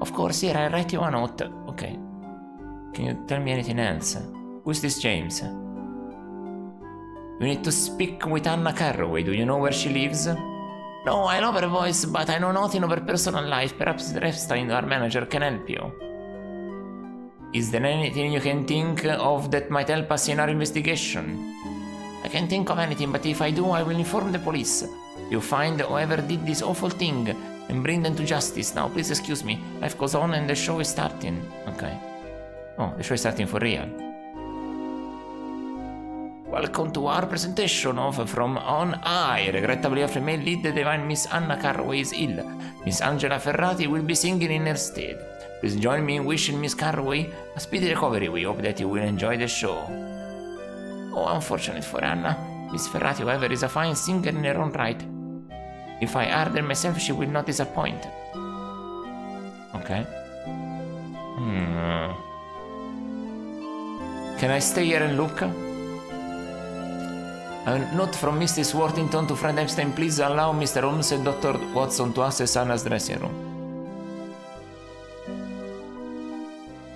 Of course, here, I'll write you a note. Okay. Can you tell me anything else? Who's this James? You need to speak with Anna Carraway. Do you know where she lives? No, I love her voice, but I know nothing of her personal life. Perhaps Epstein, our manager, can help you. Is there anything you can think of that might help us in our investigation? I can't think of anything, but if I do, I will inform the police. You find whoever did this awful thing and bring them to justice. Now, please excuse me. Life goes on and the show is starting. Okay. Oh, the show is starting for real. Welcome to our presentation of From On High. Regrettably, our female lead, the divine Miss Anna Carraway, is ill. Miss Angela Ferrati will be singing in her stead. Please join me in wishing Miss Carraway a speedy recovery. We hope that you will enjoy the show. Oh, unfortunate for Anna. Miss Ferrati, however, is a fine singer in her own right. If I heard her myself, she will not disappoint. Okay. Can I stay here and look? A note from Mrs. Worthington to Fred Epstein. Please allow Mr. Holmes and Dr. Watson to access Anna's dressing room.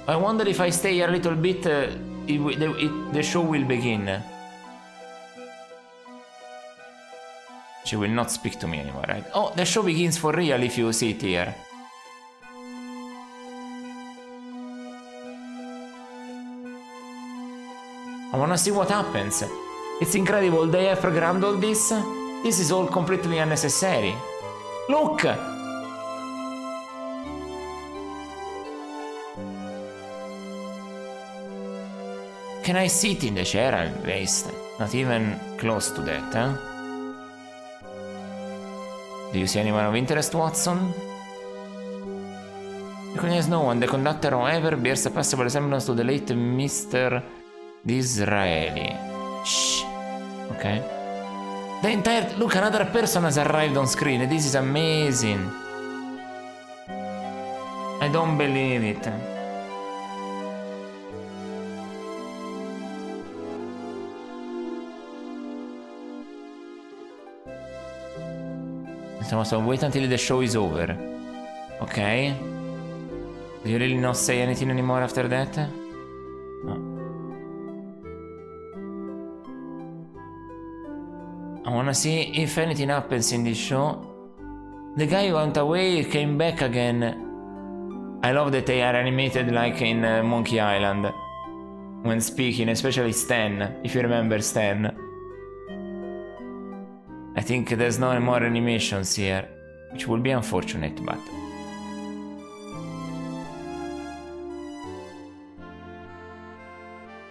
I wonder if I stay here a little bit, the show will begin. She will not speak to me anymore, right? Oh, the show begins for real if you sit here. I wanna see what happens. It's incredible they have programmed all this. This is all completely unnecessary. Look! Can I sit in the chair at least? Not even close to that, huh? Do you see anyone of interest, Watson? Recognize no one. The conductor, however, bears a passable resemblance to the late Mr. Disraeli. Shh. Okay. The entire... Look, another person has arrived on screen. This is amazing. I don't believe it. So wait until the show is over. Okay. Do you really not say anything anymore after that? No. I wanna see if anything happens in this show. The guy went away, came back again. I love that they are animated like in Monkey Island. When speaking, especially Stan, if you remember Stan. I think there's no more animations here, which will be unfortunate, but...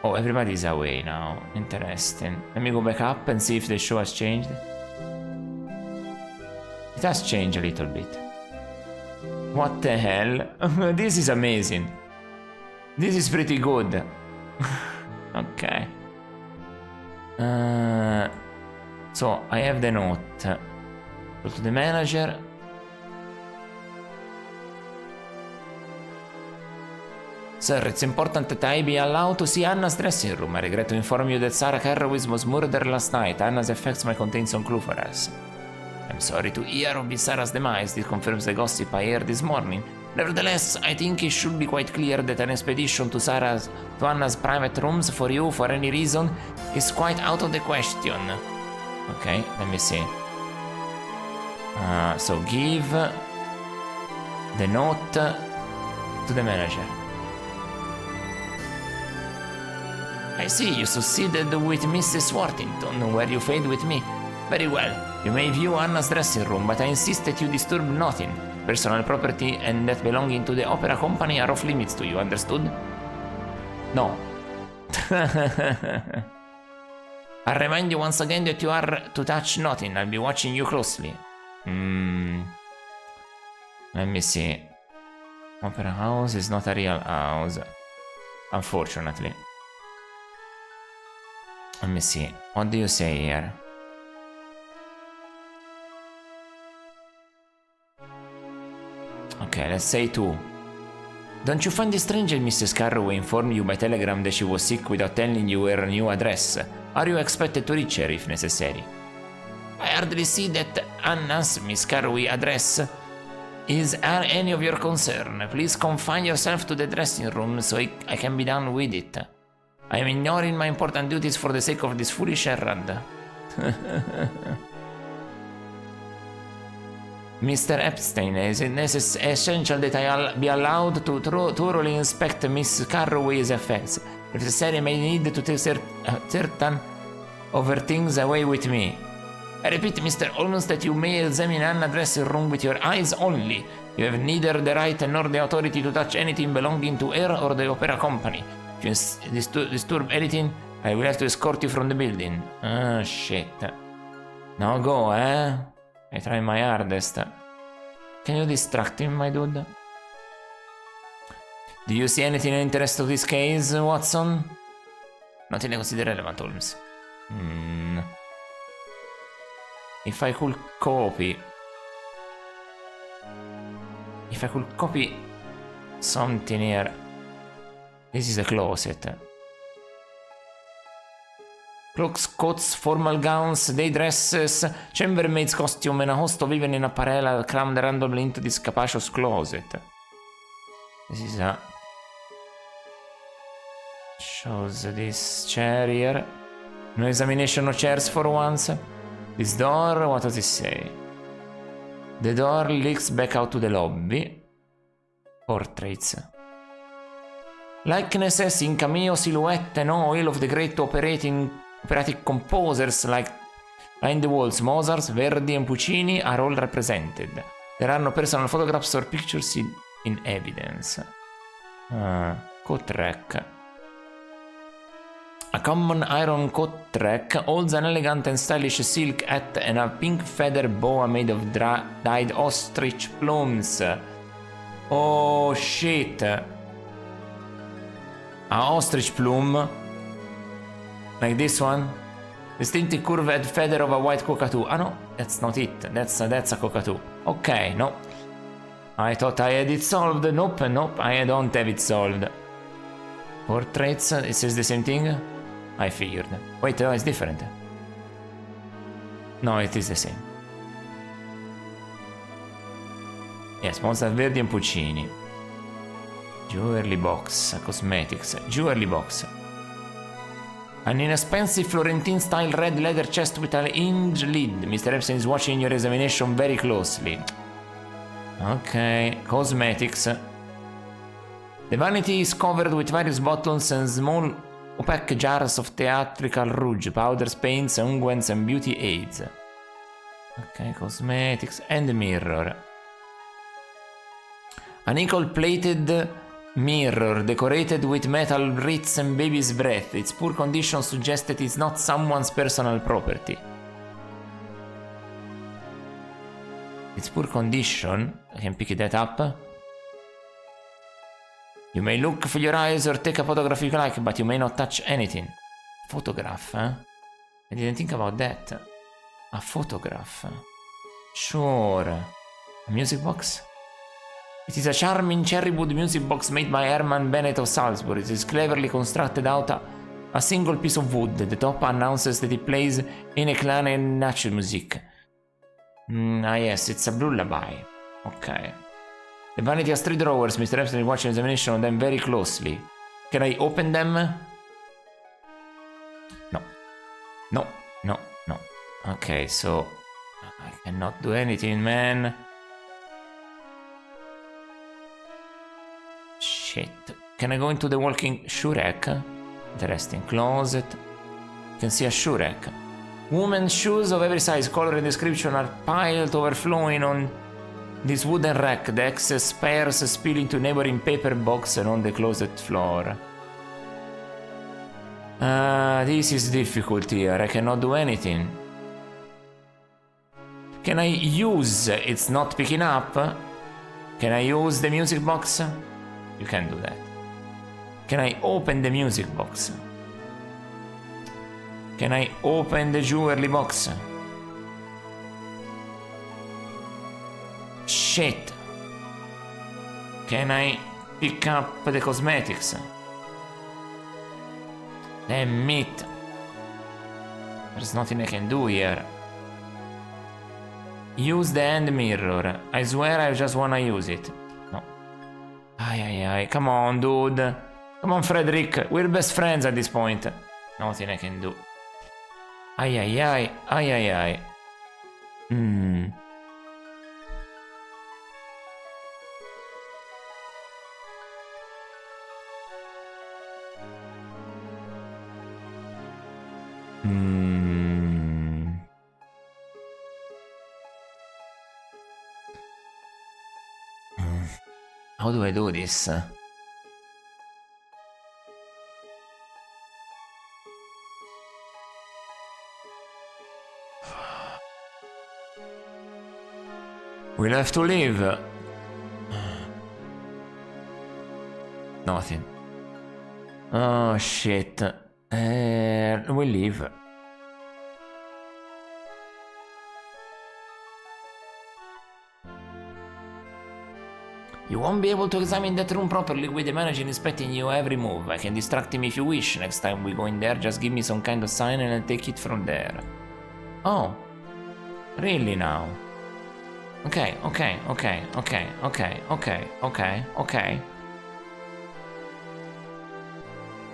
Oh, everybody's away now. Interesting. Let me go back up and see if the show has changed. It has changed a little bit. What the hell? This is amazing. This is pretty good. Okay. So, I have the note. Go to the manager. Sir, it's important that I be allowed to see Anna's dressing room. I regret to inform you that Sarah Carraway was murdered last night. Anna's effects might contain some clue for us. I'm sorry to hear of Miss Sarah's demise. This confirms the gossip I heard this morning. Nevertheless, I think it should be quite clear that an expedition to Anna's private rooms for you for any reason is quite out of the question. Okay, let me see. So give the note to the manager. I see, you succeeded with Mrs. Worthington, where you failed with me. Very well, you may view Anna's dressing room, but I insist that you disturb nothing. Personal property and that belonging to the opera company are off limits to you, understood? No. I remind you once again that you are to touch nothing. I'll be watching you closely. Let me see. Opera house is not a real house. Unfortunately. Let me see. What do you say here? Okay, let's say 2. Don't you find it strange that Mrs. Carraway informed you by telegram that she was sick without telling you her new address? Are you expected to reach her if necessary? I hardly see that Anna's, Miss Carraway address is any of your concern. Please confine yourself to the dressing room so I can be done with it. I am ignoring my important duties for the sake of this foolish errand. Mr. Epstein, is it essential that I be allowed to thoroughly inspect Miss Carraway's effects? If necessary, I may need to take certain other things away with me. I repeat, Mr. Holmes, that you may examine Anna's dressing room with your eyes only. You have neither the right nor the authority to touch anything belonging to her or the opera company. If you disturb anything, I will have to escort you from the building. Ah, shit. Now go, eh? I try my hardest. Can you distract him, my dude? Do you see anything of interest to this case, Watson? Nothing I consider relevant, Holmes. If I could copy... If I could copy something here... This is a closet. Cloaks, coats, formal gowns, day dresses, chambermaid's costume, and a host of evening apparel crammed randomly into this capacious closet. This is a... Shows this chair here. No examination of chairs for once. This door, what does it say? The door leads back out to the lobby. Portraits. Likenesses in cameo, silhouette, and oil of the great operatic composers like Line the Walls, Mozart, Verdi, and Puccini are all represented. There are no personal photographs or pictures in evidence. Coat rack. A common iron coat rack holds an elegant and stylish silk hat and a pink feather boa made of dyed ostrich plumes. Oh shit! A ostrich plume, like this one. Distinctive curved feather of a white cockatoo. Ah no, that's not it. That's a cockatoo. Okay, no. I thought I had it solved. Nope, I don't have it solved. Portraits, it says the same thing? I figured. Wait, no, it's different. No, it is the same. Yes, Mozart, Verdi, and Puccini. Jewelry box, cosmetics, jewelry box. An inexpensive Florentine-style red leather chest with an hinged lid. Mr. Epstein is watching your examination very closely. Okay, cosmetics. The vanity is covered with various bottles and small opaque jars of theatrical rouge, powders, paints, unguents, and beauty aids. Okay, cosmetics and mirror. A nickel-plated mirror decorated with metal wreaths and baby's breath. Its poor condition suggests that it's not someone's personal property. Its poor condition? I can pick that up. You may look for your eyes or take a photograph if you like, but you may not touch anything. Photograph, eh? I didn't think about that. A photograph. Sure. A music box? It is a charming cherrywood music box made by Herman Bennett of Salzburg. It is cleverly constructed out of a single piece of wood. The top announces that it plays in a clan and natural music. Yes, it's a lullaby. Okay. The vanity has 3 drawers. Mr. Epstein is watching examination on them very closely. Can I open them? No. Okay, so I cannot do anything, man. Shit. Can I go into the walking shoe rack? Interesting. Closet. You can see a shoe rack. Women's shoes of every size, color, and description are piled overflowing on this wooden rack. The excess pairs spill into neighboring paper box and on the closet floor. This is difficult here. I cannot do anything. Can I use? It's not picking up. Can I use the music box? You can do that. Can I open the music box? Can I open the jewelry box? Shit. Can I pick up the cosmetics? Damn it. There's nothing I can do here. Use the hand mirror. I swear I just wanna use it. No. Ay. Come on, dude. Come on, Frederick. We're best friends at this point. Nothing I can do. Ay. How do I do this? We'll have to leave. Nothing. Oh shit. We'll leave. You won't be able to examine that room properly with the manager inspecting you every move. I can distract him if you wish. Next time we go in there, just give me some kind of sign and I'll take it from there. Oh. Really now? Okay.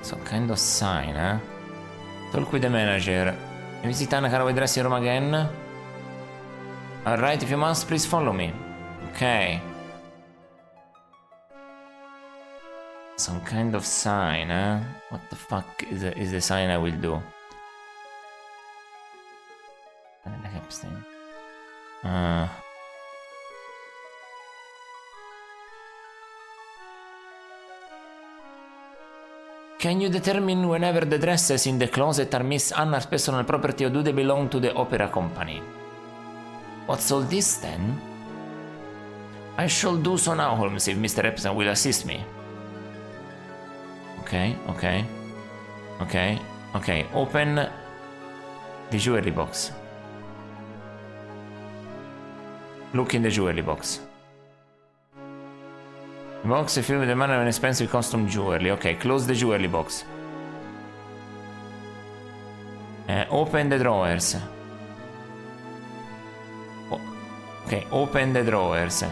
Some kind of sign, eh? Talk with the manager. Visit Anna Caraway dressing room again? Alright, if you must, please follow me. Okay. Some kind of sign, eh? What the fuck is the sign I will do? Can you determine whenever the dresses in the closet are Miss Anna's personal property or do they belong to the opera company? What's all this then? I shall do so now, Holmes, if Mr. Epson will assist me. Okay. Open the jewelry box. Look in the jewelry box. The box is filled with the manner of an expensive costume jewelry. Okay, close the jewelry box. Open the drawers. Okay, open the drawers.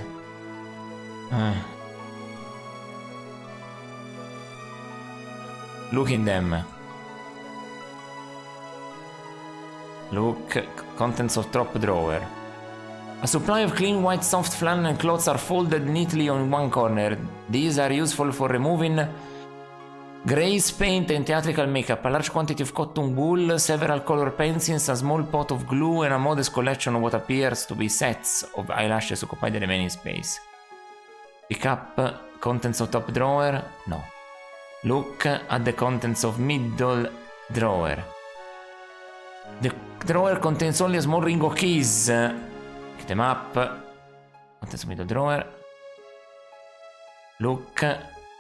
Look in them. Look, contents of top drawer. A supply of clean white soft flannel clothes are folded neatly on one corner. These are useful for removing grease paint and theatrical makeup. A large quantity of cotton wool, several color pencils, a small pot of glue, and a modest collection of what appears to be sets of eyelashes occupy the remaining space. Pick up contents of top drawer? No. Look at the contents of middle drawer. The drawer contains only a small ring of keys. Pick them up. Contents of middle drawer. Look.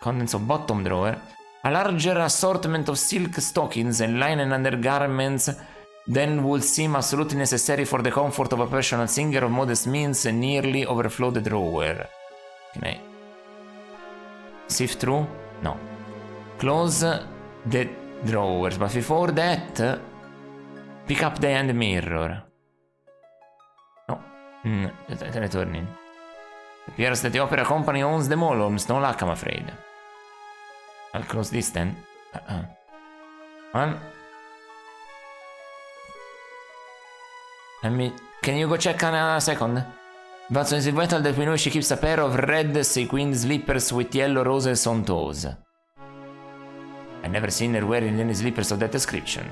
Contents of bottom drawer. A larger assortment of silk stockings and linen undergarments than would seem absolutely necessary for the comfort of a professional singer of modest means and nearly overflow the drawer. Can I sift through? No. Close the drawers, but before that, pick up the hand mirror. No. Returning. It appears that the opera company owns them all, Holmes. No luck, I'm afraid. I'll close this then. One. Can you go check on a second? Watson, is it vital that we know she keeps a pair of red sequin slippers with yellow roses on toes? I've never seen her wearing any slippers of that description.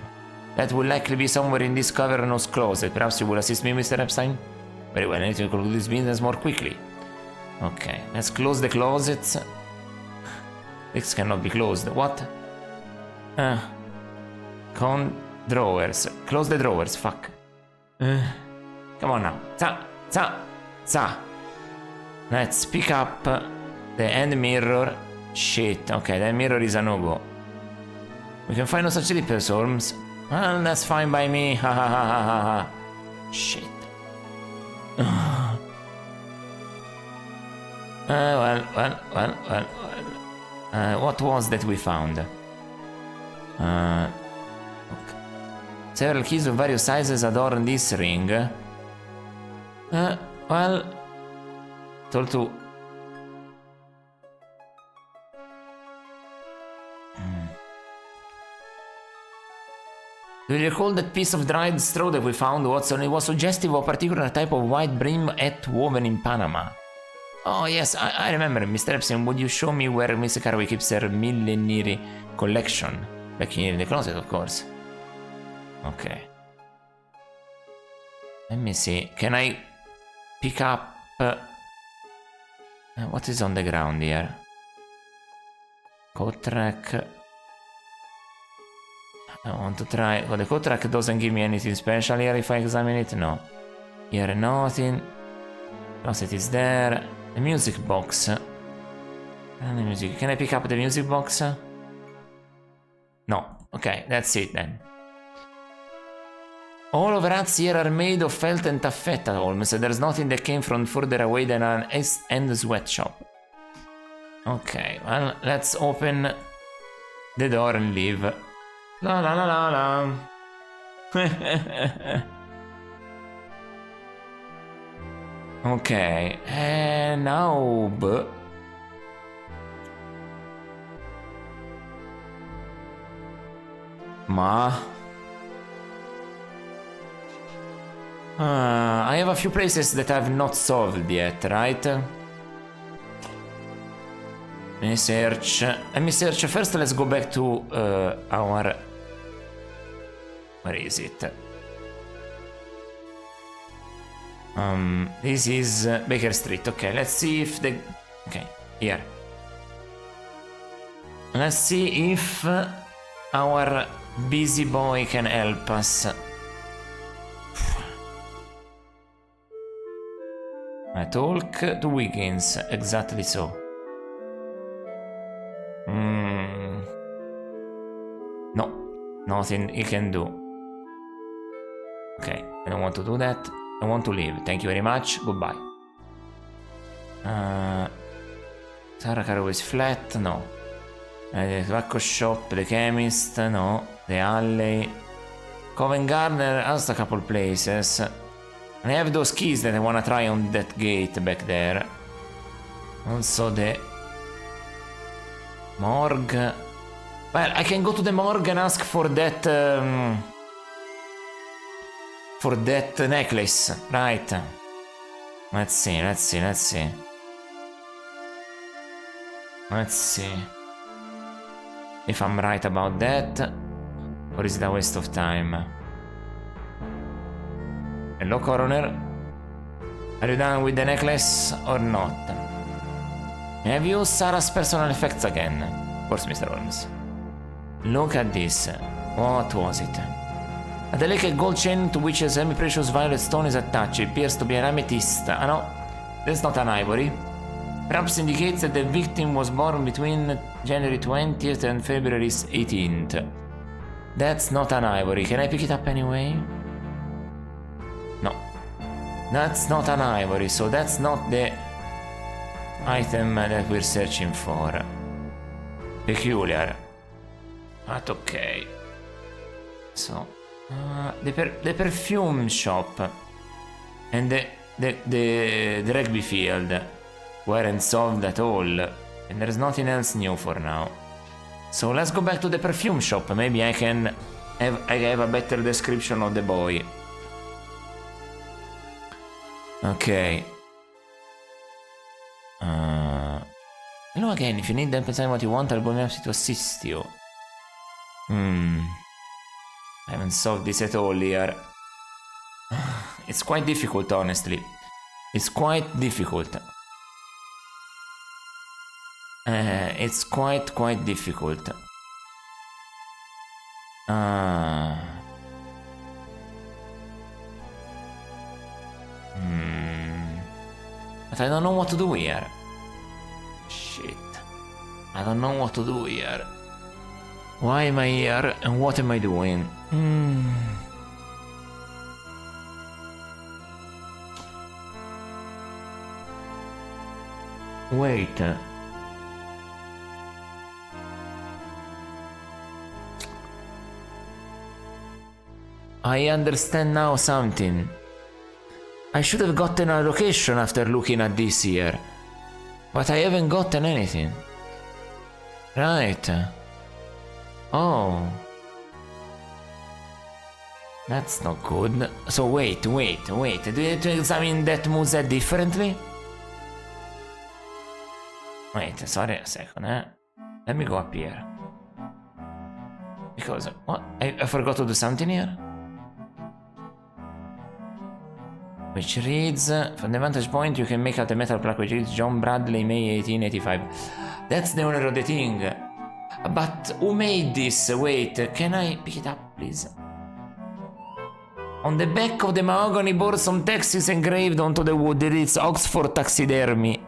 That will likely be somewhere in this cavernous closet. Perhaps you will assist me, Mr. Epstein? Very well, I need to conclude this business more quickly. Okay, let's close the closets. This cannot be closed. What? Drawers. Close the drawers, fuck. Come on now. Let's pick up the hand mirror. Shit, okay, that mirror is a no-go. We can find no such slippers, Holmes. Well, that's fine by me. Ha ha ha ha ha ha. Shit. Well. What was that we found? Okay. Several keys of various sizes adorn this ring. Well, told to. Do you recall that piece of dried straw that we found, Watson? It was suggestive of a particular type of white brim hat woven in Panama. Oh yes, I remember. Mr. Epstein, would you show me where Mr. Carway keeps her millinery collection? Back here in the closet, of course. Okay. Let me see. Can I pick up... what is on the ground here? Coat rack. I want to try... Well, the coat rack doesn't give me anything special here if I examine it. No. Here nothing. Closet is there. The music box. And the music. Can I pick up the music box? No. Okay, that's it then. All of rats here are made of felt and taffeta, Holmes. There's nothing that came from further away than an East End sweatshop. Okay, well, let's open the door and leave. La la la la la. Ok, now... Ma... I have a few places that I've not solved yet, right? Let me search. Let me search. First, let's go back to our... Where is it? This is Baker Street. Okay, let's see if the... Okay, here. Let's see if our busy boy can help us. I talk to Wiggins, exactly so. No, nothing he can do. Okay, I don't want to do that. I want to leave. Thank you very much. Goodbye. Sarah Caro is flat. No. The tobacco shop, the chemist. No. The alley. Covent Garden has a couple places. And I have those keys that I wanna try on that gate back there. Also the morgue. Well, I can go to the morgue and ask for that necklace, right? Let's see. Let's see if I'm right about that, or is it a waste of time? Hello, coroner. Are you done with the necklace or not? Have you used Sarah's personal effects again? Of course, Mr. Holmes. Look at this. What was it? A delicate gold chain to which a semi-precious violet stone is attached. It appears to be an amethyst. Ah no, that's not an ivory. Perhaps indicates that the victim was born between January 20th and February 18th. That's not an ivory. Can I pick it up anyway? No. That's not an ivory, so that's not the item that we're searching for. Peculiar. But okay. So, the perfume shop and the rugby field weren't solved at all, and there's nothing else new for now. So let's go back to the perfume shop. Maybe I can have a better description of the boy. Okay. Hello again. If you need to emphasize what you want, I'll be happy to assist you. I haven't solved this at all here. It's quite difficult, honestly. It's quite difficult. It's quite difficult. But I don't know what to do here. Shit. I don't know what to do here. Why am I here and what am I doing? Wait. I understand now something. I should have gotten a location after looking at this here. But I haven't gotten anything. Right. Oh. That's not good. So wait. Do you have to examine that museum differently? Wait, sorry a second, Let me go up here. Because, what? I forgot to do something here? Which reads, from the vantage point you can make out a metal plaque which reads John Bradley, May 1885. That's the owner of the thing. But who made this? Wait, can I pick it up, please? On the back of the mahogany board some text is engraved onto the wood. It is Oxford Taxidermy.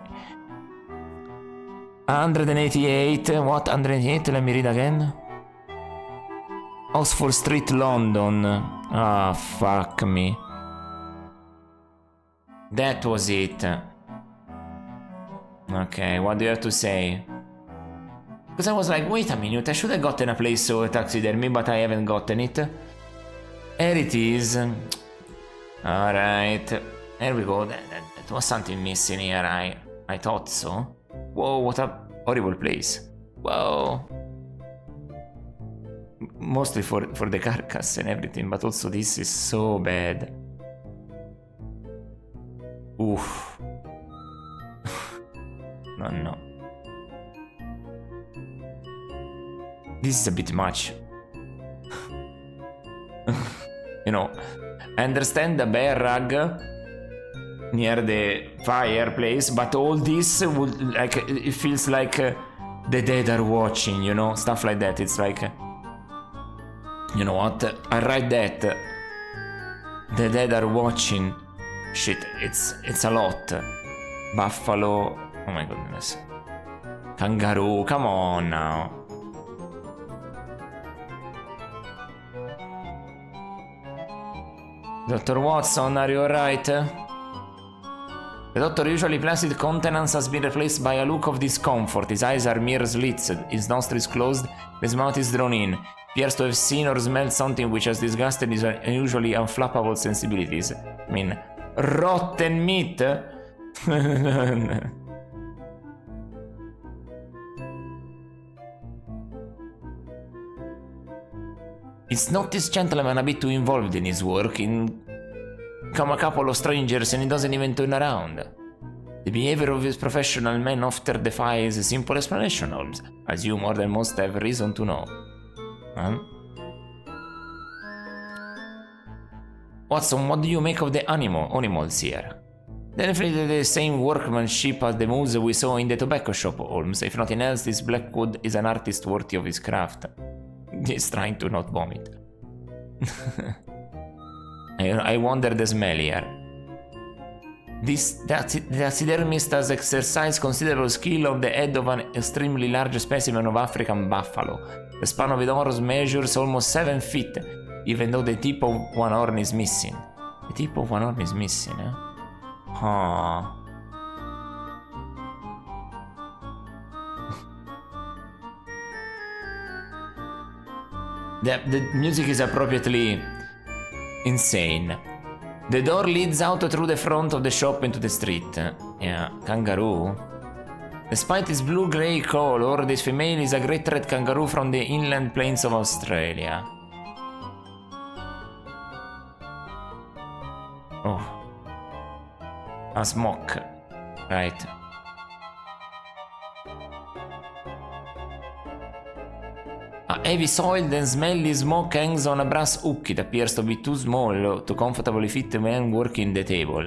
188, what? 188, let me read again. Oxford Street, London. Ah, fuck me. That was it. Okay, what do you have to say? Because I was like, wait a minute, I should have gotten a place for taxidermy, but I haven't gotten it. Here it is. Alright. There we go. That was something missing here, I thought so. Whoa, what a horrible place. Whoa. Mostly for the carcass and everything, but also this is so bad. Oof. No. This is a bit much. You know, I understand the bear rug near the fireplace, but all this would, like, it feels like the dead are watching, you know, stuff like that. It's like, you know what? I write that. The dead are watching. Shit, it's a lot. Buffalo. Oh my goodness. Kangaroo, come on now. Dr. Watson, are you alright? The doctor usually placid countenance has been replaced by a look of discomfort. His eyes are mere slits, his nostrils closed, his mouth is drawn in. Appears to have seen or smelled something which has disgusted his unusually unflappable sensibilities. I mean, rotten meat? It's not this gentleman a bit too involved in his work, come a couple of strangers and he doesn't even turn around. The behavior of his professional men often defies a simple explanation, Holmes, as you more than most have reason to know. Huh? Watson, what do you make of the animals here? Definitely the same workmanship as the moves we saw in the tobacco shop, Holmes. If nothing else, this Blackwood is an artist worthy of his craft. He's trying to not vomit. I wonder the smell here. The taxidermist has exercised considerable skill on the head of an extremely large specimen of African buffalo. The span of its horns measures almost 7 feet, even though the tip of one horn is missing. The tip of one horn is missing, eh? Huh. The music is appropriately insane. The door leads out through the front of the shop into the street. Yeah, kangaroo. Despite its blue-grey color, this female is a great red kangaroo from the inland plains of Australia. Oh. A smoke. Right. A heavy soiled and smelly smoke hangs on a brass hook. It appears to be too small to comfortably fit the man working the table.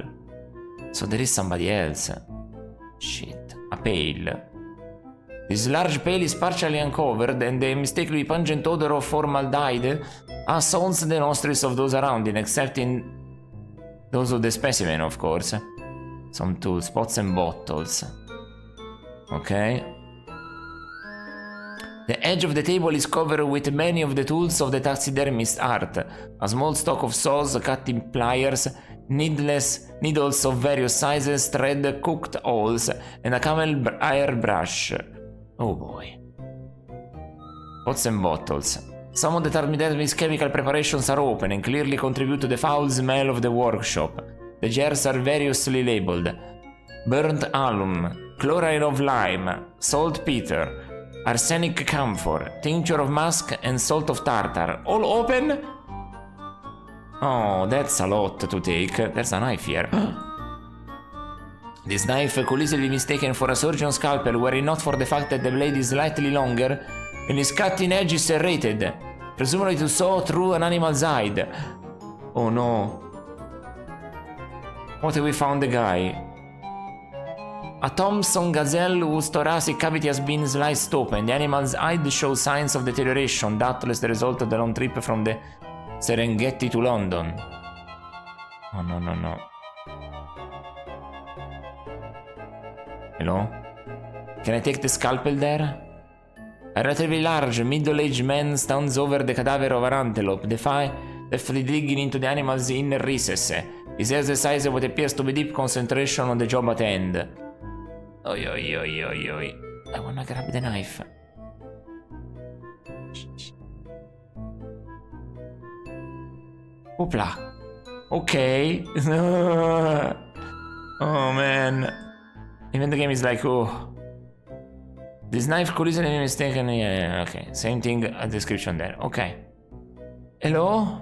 So there is somebody else. Shit. A pail. This large pail is partially uncovered and the mistakenly pungent odor of formaldehyde assaults the nostrils of those around it, except in those of the specimen, of course. Some tools, pots and bottles. Okay. The edge of the table is covered with many of the tools of the taxidermist's art. A small stock of saws, cutting pliers, needles of various sizes, thread, cooked holes, and a camel hair brush. Oh boy. Pots and bottles. Some of the taxidermist's chemical preparations are open and clearly contribute to the foul smell of the workshop. The jars are variously labeled. Burnt alum, chloride of lime, saltpeter, arsenic camphor, tincture of musk, and salt of tartar. All open? Oh, that's a lot to take. There's a knife here. This knife could easily be mistaken for a surgeon's scalpel were it not for the fact that the blade is slightly longer and its cutting edge is serrated, presumably to saw through an animal's hide. Oh no. What have we found the guy? A Thompson gazelle whose thoracic cavity has been sliced open. The animal's hide shows signs of deterioration, doubtless the result of the long trip from the Serengeti to London. Oh no, no, no. Hello? Can I take the scalpel there? A relatively large, middle-aged man stands over the cadaver of an antelope, deftly digging into the animal's inner recess. His exercise what appears to be deep concentration on the job at hand. Oi, oi, oi, oi, oi. I wanna grab the knife. Hoopla. Okay. Oh man. Even the game is like, oh. This knife could easily be mistaken. Yeah, okay. Same thing, a description there. Okay. Hello?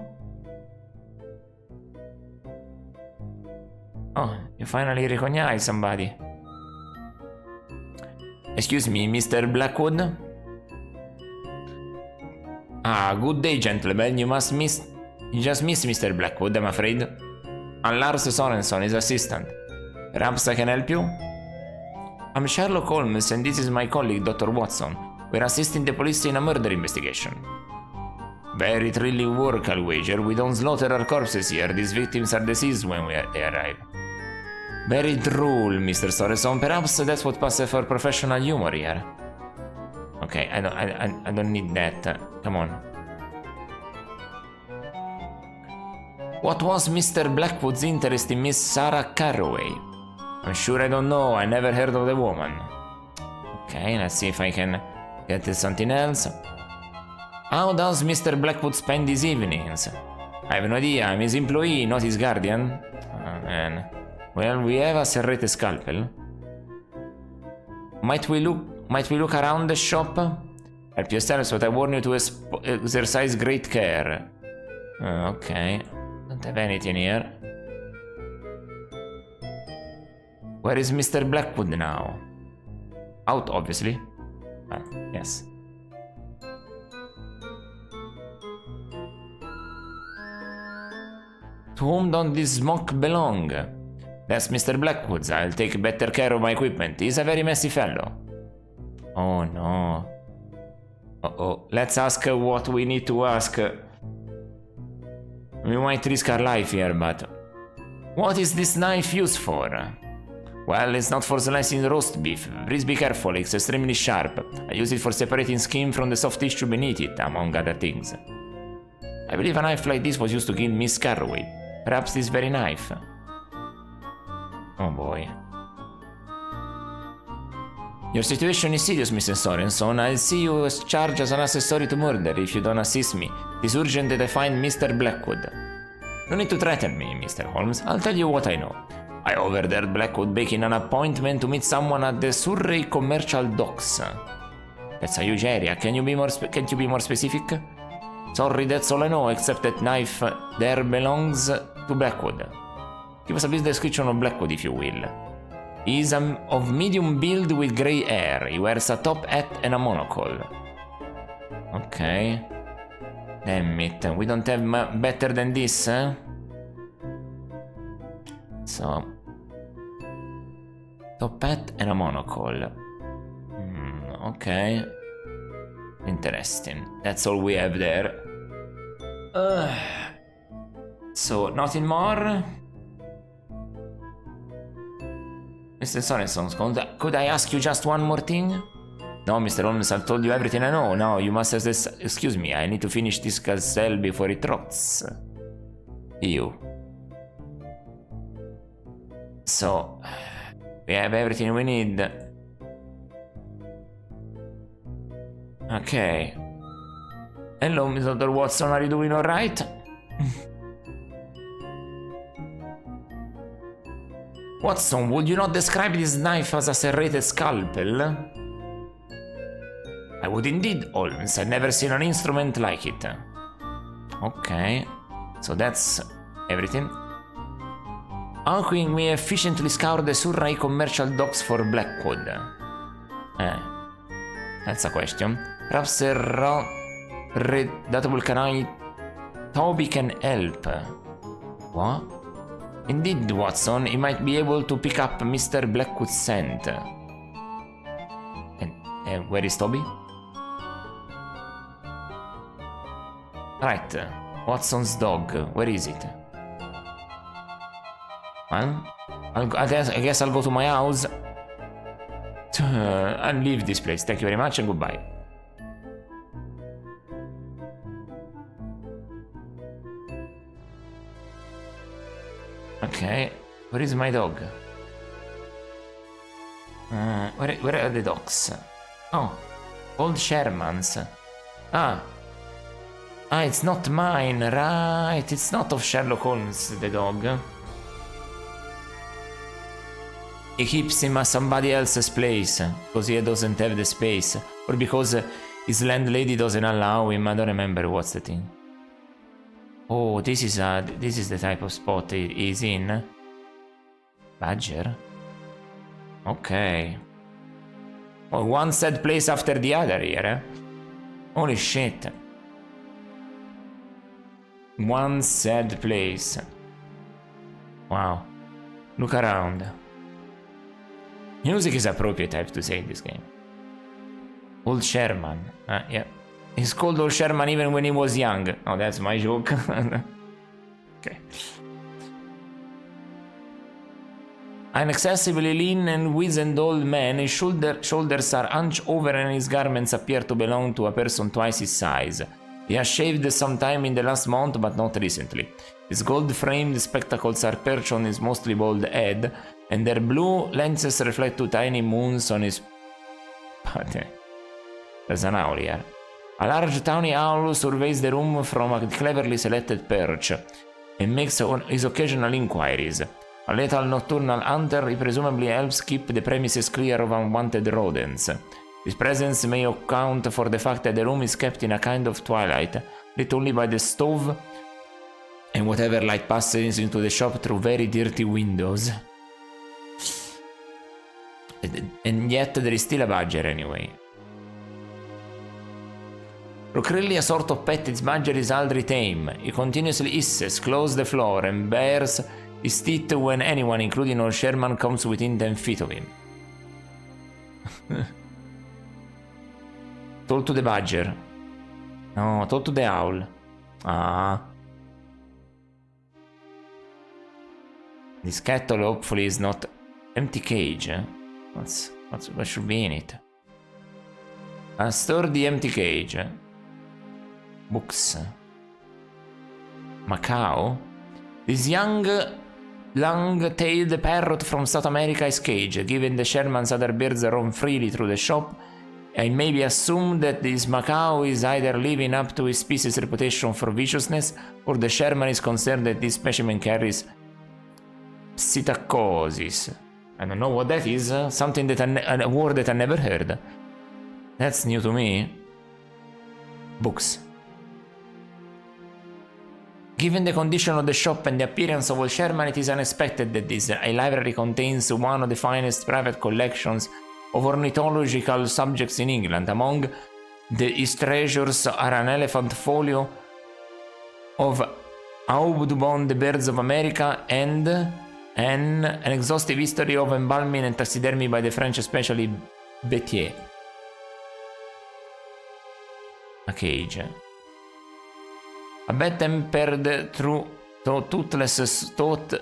Oh, you finally recognize somebody. Excuse me, Mr. Blackwood? Ah, good day, gentlemen. You just missed Mr. Blackwood, I'm afraid. I'm Lars Sorensen, his assistant. Perhaps I can help you? I'm Sherlock Holmes, and this is my colleague, Dr. Watson. We're assisting the police in a murder investigation. Very thrilling work, I'll wager. We don't slaughter our corpses here. These victims are deceased when they arrive. Very droll, Mr. Sorensen. Perhaps that's what passes for professional humor here. Okay, I don't need that. Come on. What was Mr. Blackwood's interest in Miss Sarah Carroway? I'm sure I don't know. I never heard of the woman. Okay, let's see if I can get to something else. How does Mr. Blackwood spend his evenings? I have no idea. I'm his employee, not his guardian. Oh, man. Well, we have a serrated scalpel. Might we look around the shop? Help yourself, but I warn you to exercise great care. Okay. Don't have anything here. Where is Mr. Blackwood now? Out, obviously. Yes. To whom does this smoke belong? That's Mr. Blackwood's. I'll take better care of my equipment. He's a very messy fellow. Oh no. Uh-oh. Let's ask what we need to ask. We might risk our life here, but... What is this knife used for? Well, it's not for slicing roast beef. Please be careful, it's extremely sharp. I use it for separating skin from the soft tissue beneath it, among other things. I believe a knife like this was used to kill Miss Carroway. Perhaps this very knife. Oh boy. Your situation is serious, Mr. Sorensen. I'll see you as charged as an accessory to murder if you don't assist me. It is urgent that I find Mr. Blackwood. No need to threaten me, Mr. Holmes. I'll tell you what I know. I overheard Blackwood making an appointment to meet someone at the Surrey Commercial Docks. That's a huge area. Can't you be more specific? Sorry, that's all I know, except that knife there belongs to Blackwood. Give us a brief description of Blackwood, if you will. He's of medium build with grey hair. He wears a top hat and a monocle. Okay. Damn it, we don't have better than this, eh? So... Top hat and a monocle. Okay. Interesting. That's all we have there. So, nothing more? Mr. Sorensen, could I ask you just one more thing? No, Mr. Holmes, I've told you everything I know. Now, you must excuse me, I need to finish this gazelle before it rots. Ew. So, we have everything we need. Okay. Hello, Mr. Watson, are you doing alright? Watson, would you not describe this knife as a serrated scalpel? I would indeed, Holmes. I've never seen an instrument like it. Okay. So that's everything. How can we efficiently scour the Surrey Commercial Docks for Blackwood? That's a question. Perhaps Toby can help. What? Indeed, Watson, he might be able to pick up Mr. Blackwood's scent. And where is Toby? Right, Watson's dog. Where is it? Well, I guess I'll go to my house. I'll leave this place. Thank you very much and goodbye. Okay, where is my dog? Where are the dogs? Oh, old Sherman's. It's not mine, right? It's not of Sherlock Holmes, the dog. He keeps him at somebody else's place because he doesn't have the space, or because his landlady doesn't allow him. I don't remember what's the thing. Oh, this is the type of spot he's in. Badger. Okay. Well, one sad place after the other here. Holy shit. One sad place. Wow. Look around. Music is appropriate, I have to say, in this game. Old Sherman. Yeah. He's called Old Sherman even when he was young. Oh, that's my joke. Okay. An excessively lean and wizened old man, his shoulders are hunched over and his garments appear to belong to a person twice his size. He has shaved sometime in the last month, but not recently. His gold-framed spectacles are perched on his mostly bald head, and their blue lenses reflect two tiny moons on his... There's an owl here. A large tawny owl surveys the room from a cleverly selected perch and makes his occasional inquiries. A little nocturnal hunter, he presumably helps keep the premises clear of unwanted rodents. His presence may account for the fact that the room is kept in a kind of twilight, lit only by the stove and whatever light passes into the shop through very dirty windows. And yet there is still a badger anyway. Clearly a sort of pet, its badger is aldrich tame. He continuously hisses, claws the floor, and bares his teeth when anyone, including old Sherman, comes within 10 feet of him. Talk to the badger. No, talk to the owl. Ah. This kettle hopefully is not empty cage. What should be in it? A sturdy empty cage. Books. Macau? This young, long-tailed parrot from South America is caged. Given the Sherman's other birds roam freely through the shop, I may be assumed that this Macau is either living up to his species' reputation for viciousness, or the Sherman is concerned that this specimen carries psittacosis. I don't know what that is. Something that a word that I never heard. That's new to me. Books. Given the condition of the shop and the appearance of old Sherman, it is unexpected that this library contains one of the finest private collections of ornithological subjects in England. Among his treasures are an elephant folio of Audubon, the Birds of America, and an exhaustive history of embalming and taxidermy by the French, especially Bethier. A cage. A bad-tempered, toothless toad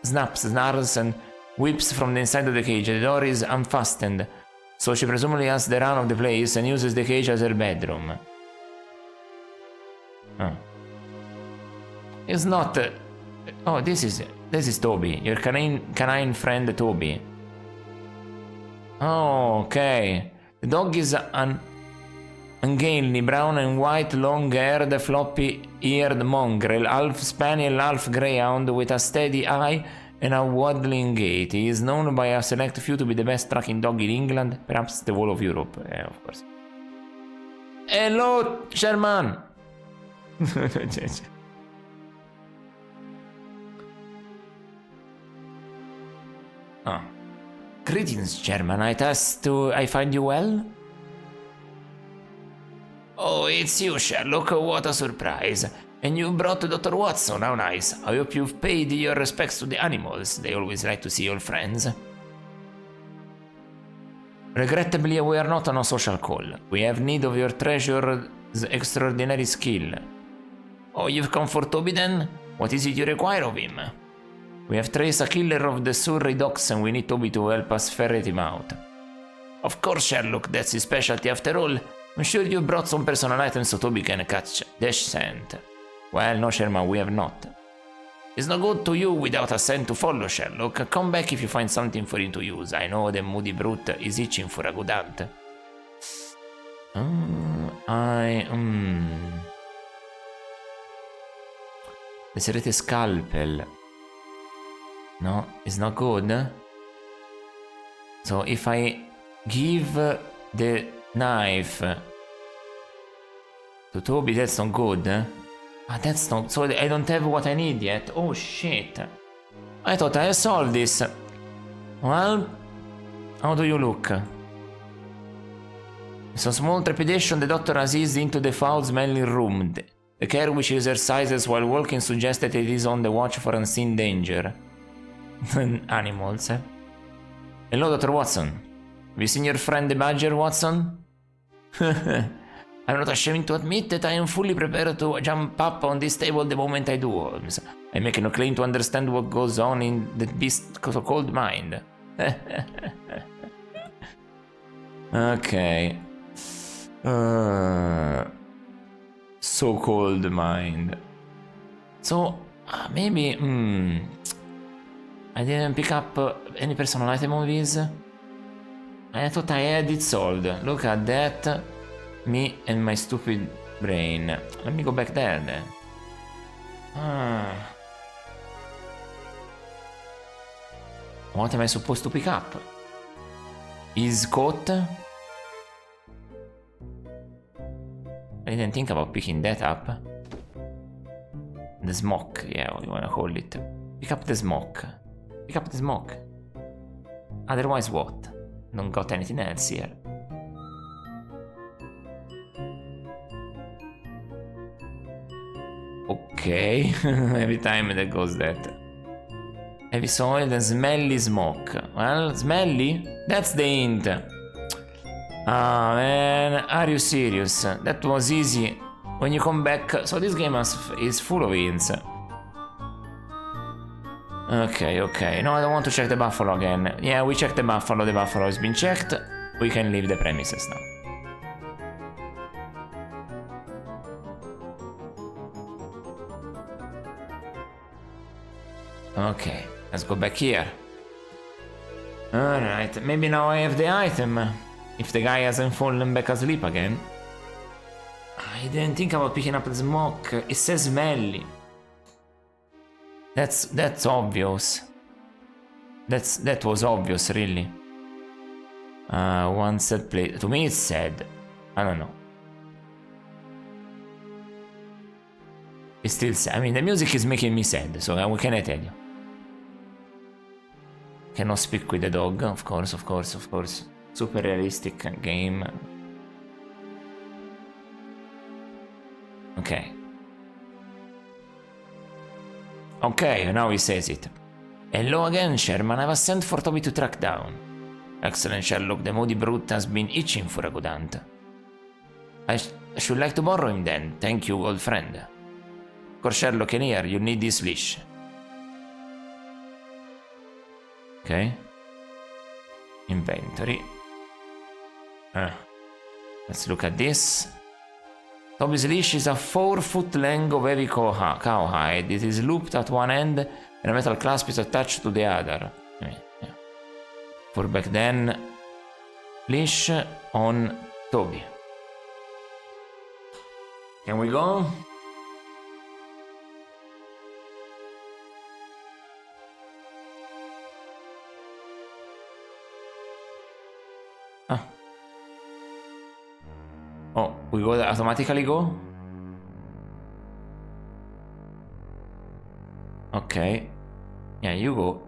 snaps, snarls, and whips from the inside of the cage. The door is unfastened, so she presumably has the run of the place and uses the cage as her bedroom. Oh. It's not... Oh, this is Toby, your canine friend Toby. Oh, okay. The dog is an ungainly, brown and white, long-haired, floppy-eared mongrel, half spaniel, half greyhound, with a steady eye and a waddling gait. He is known by a select few to be the best tracking dog in England, perhaps the whole of Europe, of course. Hello, Sherman! Oh. Greetings, Sherman. I find you well? Oh, it's you, Sherlock. What a surprise. And you brought Dr. Watson. How nice. I hope you've paid your respects to the animals. They always like to see old friends. Regrettably, we are not on a social call. We have need of your treasure's extraordinary skill. Oh, you've come for Toby then? What is it you require of him? We have traced a killer of the Surrey docks and we need Toby to help us ferret him out. Of course, Sherlock, that's his specialty after all. I'm sure you brought some personal items so Toby can catch the scent. Well, no, Sherman, we have not. It's no good to you without a scent to follow, Sherlock. Come back if you find something for him to use. I know the moody brute is itching for a good hunt. The Serrated Scalpel. No, it's not good. So if I give the knife to Toby, that's not good. Ah, that's not... So I don't have what I need yet. Oh, shit. I thought I solved this. Well, how do you look? With some small trepidation, the doctor has eased into the foul-smelling room. The care which he exercises while walking suggests that it is on the watch for unseen danger. Animals, eh? Hello, Dr. Watson. Have you seen your friend the Badger, Watson? I'm not ashamed to admit that I am fully prepared to jump up on this table the moment I do, Holmes. I make no claim to understand what goes on in the beast's so-called mind. Okay. So-called mind. So, maybe... I didn't pick up any personal item on these. I thought I had it solved. Look at that. Me and my stupid brain. Let me go back there then. What am I supposed to pick up? His coat? I didn't think about picking that up. The smoke, yeah, what you wanna call it. Pick up the smoke. Pick up the smoke. Otherwise what? Don't got anything else here. Okay, every time that goes that. Heavy soil and smelly smoke. Well, smelly? That's the hint. Ah, man, are you serious? That was easy. When you come back... So this game is full of hints. Okay, okay. No, I don't want to check the buffalo again. Yeah, we checked the buffalo. The buffalo has been checked. We can leave the premises now. Okay, let's go back here. Alright, maybe now I have the item. If the guy hasn't fallen back asleep again. I didn't think about picking up the smoke. It says smelly. That's obvious. That was obvious, really. One sad place. To me it's sad. I don't know. It's still sad. I mean, the music is making me sad, so what can I tell you? Cannot speak with the dog, of course, of course, of course. Super realistic game. Okay. Okay, now he says it. Hello again, Sherman. I was sent for Toby to track down. Excellent, Sherlock. The moody brute has been itching for a good hunt. I should like to borrow him then. Thank you, old friend. Of course, Sherlock, in here, you need this leash. Okay. Inventory. Let's look at this. Toby's leash is a 4-foot length of heavy cowhide. It is looped at one end and a metal clasp is attached to the other. Yeah. For back then, leash on Toby. Can we go? Oh, we go automatically go? Okay. Yeah, you go.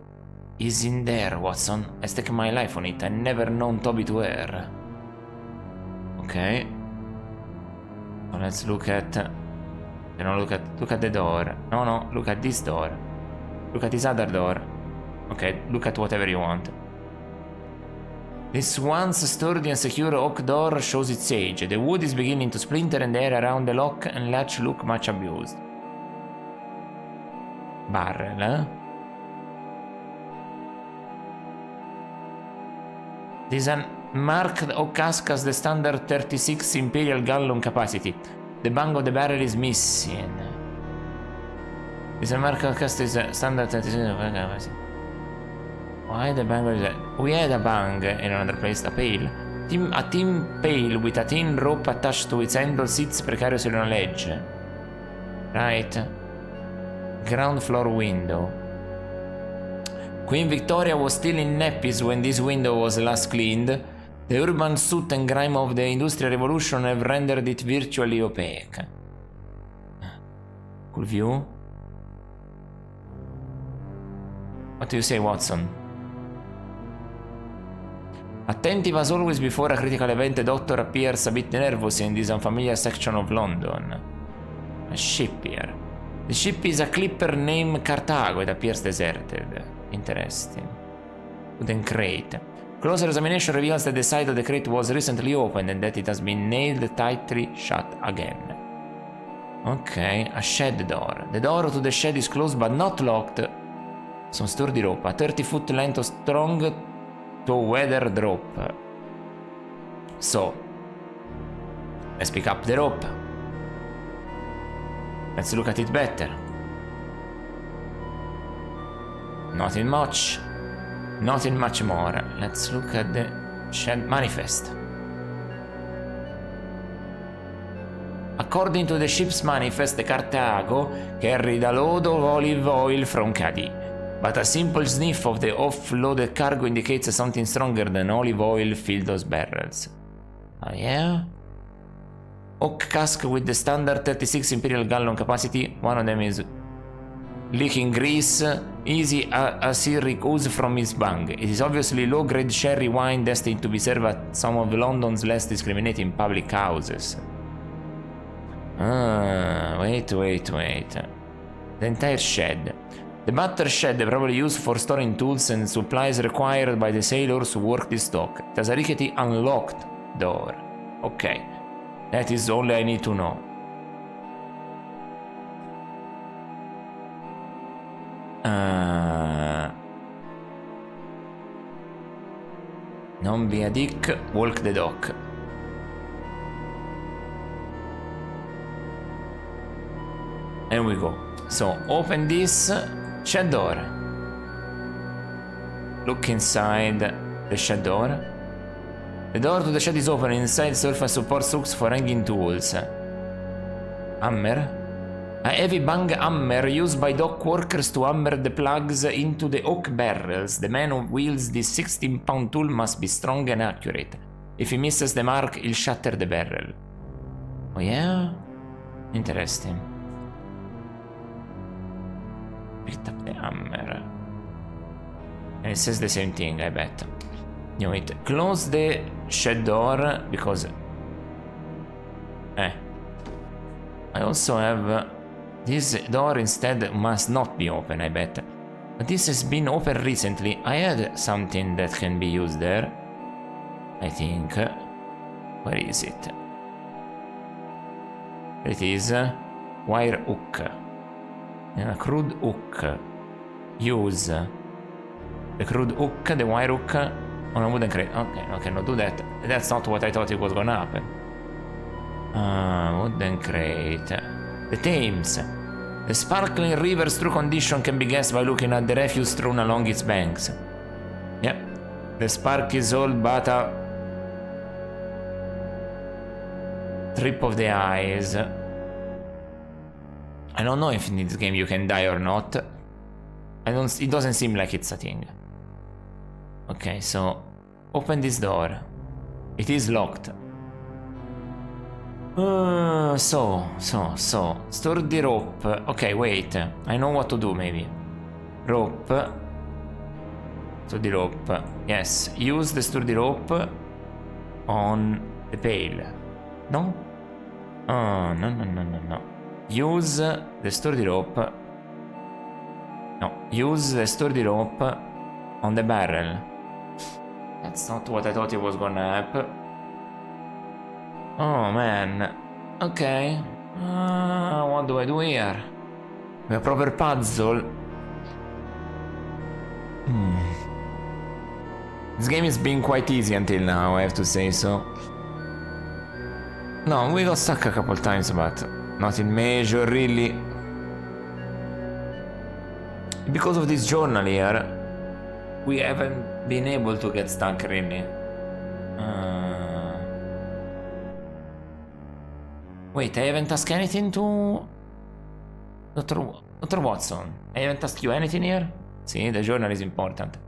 He's in there, Watson. I stake my life on it. I never known Toby to err. Okay. So let's look at... You know, look at the door. No, look at this door. Look at this other door. Okay, look at whatever you want. This once sturdy and secure oak door shows its age. The wood is beginning to splinter and the air around the lock and latch look much abused. Barrel, eh? This unmarked oak cask has the standard 36 imperial gallon capacity. The bang of the barrel is missing. This unmarked oak cask is standard 36 capacity. Why the bang is that? We had a bang in another place, a pail. A tin pail with a thin rope attached to its handle sits precariously on a ledge. Right. Ground floor window. Queen Victoria was still in nappies when this window was last cleaned. The urban soot and grime of the Industrial Revolution have rendered it virtually opaque. Cool view. What do you say, Watson? Attentive as always before a critical event, the Doctor appears a bit nervous in this unfamiliar section of London. A ship here. The ship is a clipper named Carthago. It appears deserted. Interesting. Wooden crate. Closer examination reveals that the side of the crate was recently opened and that it has been nailed tightly shut again. Okay, a shed door. The door to the shed is closed but not locked. Some sturdy rope. A 30-foot length of strong tow-weathered rope. So, let's pick up the rope. Let's look at it better. Nothing much. Nothing much more. Let's look at the shed manifest. According to the ship's manifest, the Carthago carried a load of olive oil from Cadiz. But a simple sniff of the offloaded cargo indicates something stronger than olive oil filled those barrels. Oh yeah? Oak cask with the standard 36 imperial gallon capacity. One of them is leaking grease. Easy acyric ooze from its bung. It is obviously low-grade sherry wine destined to be served at some of London's less discriminating public houses. Wait. The entire shed. The butter shed probably used for storing tools and supplies required by the sailors who work this dock. It has a rickety unlocked door. Okay, that is all I need to know. Non be a dick, walk the dock. And we go. So, open this shed door. Look inside the shed door. The door to the shed is open. Inside, surface support hooks for hanging tools. Hammer. A heavy bang hammer used by dock workers to hammer the plugs into the oak barrels. The man who wields this 16-pound tool must be strong and accurate. If he misses the mark, he'll shatter the barrel. Oh yeah? Interesting. Picked up the hammer. And it says the same thing, I bet. Wait, close the shed door because... I also have... This door instead must not be open, I bet. But this has been open recently. I had something that can be used there. I think. Where is it? There it is. Wire hook. And a crude hook. Use the crude hook, the wire hook on a wooden crate. Okay, I cannot do that. That's not what I thought it was gonna happen. Wooden crate. The Thames. The sparkling river's true condition can be guessed by looking at the refuse strewn along its banks. Yep. The spark is all but a trip of the eyes. I don't know if in this game you can die or not. It doesn't seem like it's a thing. Okay, so open this door. It is locked. Sturdy rope. Okay, wait. I know what to do, maybe. Rope. Sturdy rope. Yes. Use the sturdy rope on the pail. No? Oh, no. Use the sturdy rope. No. Use the sturdy rope on the barrel. That's not what I thought it was gonna happen. Oh man. Okay. What do I do here? A proper puzzle. This game is being quite easy until now, I have to say so. No, we got stuck a couple times, but nothing major really. Because of this journal here, we haven't been able to get stuck really. Wait, I haven't asked anything to Dr. Watson. I haven't asked you anything here? See, the journal is important.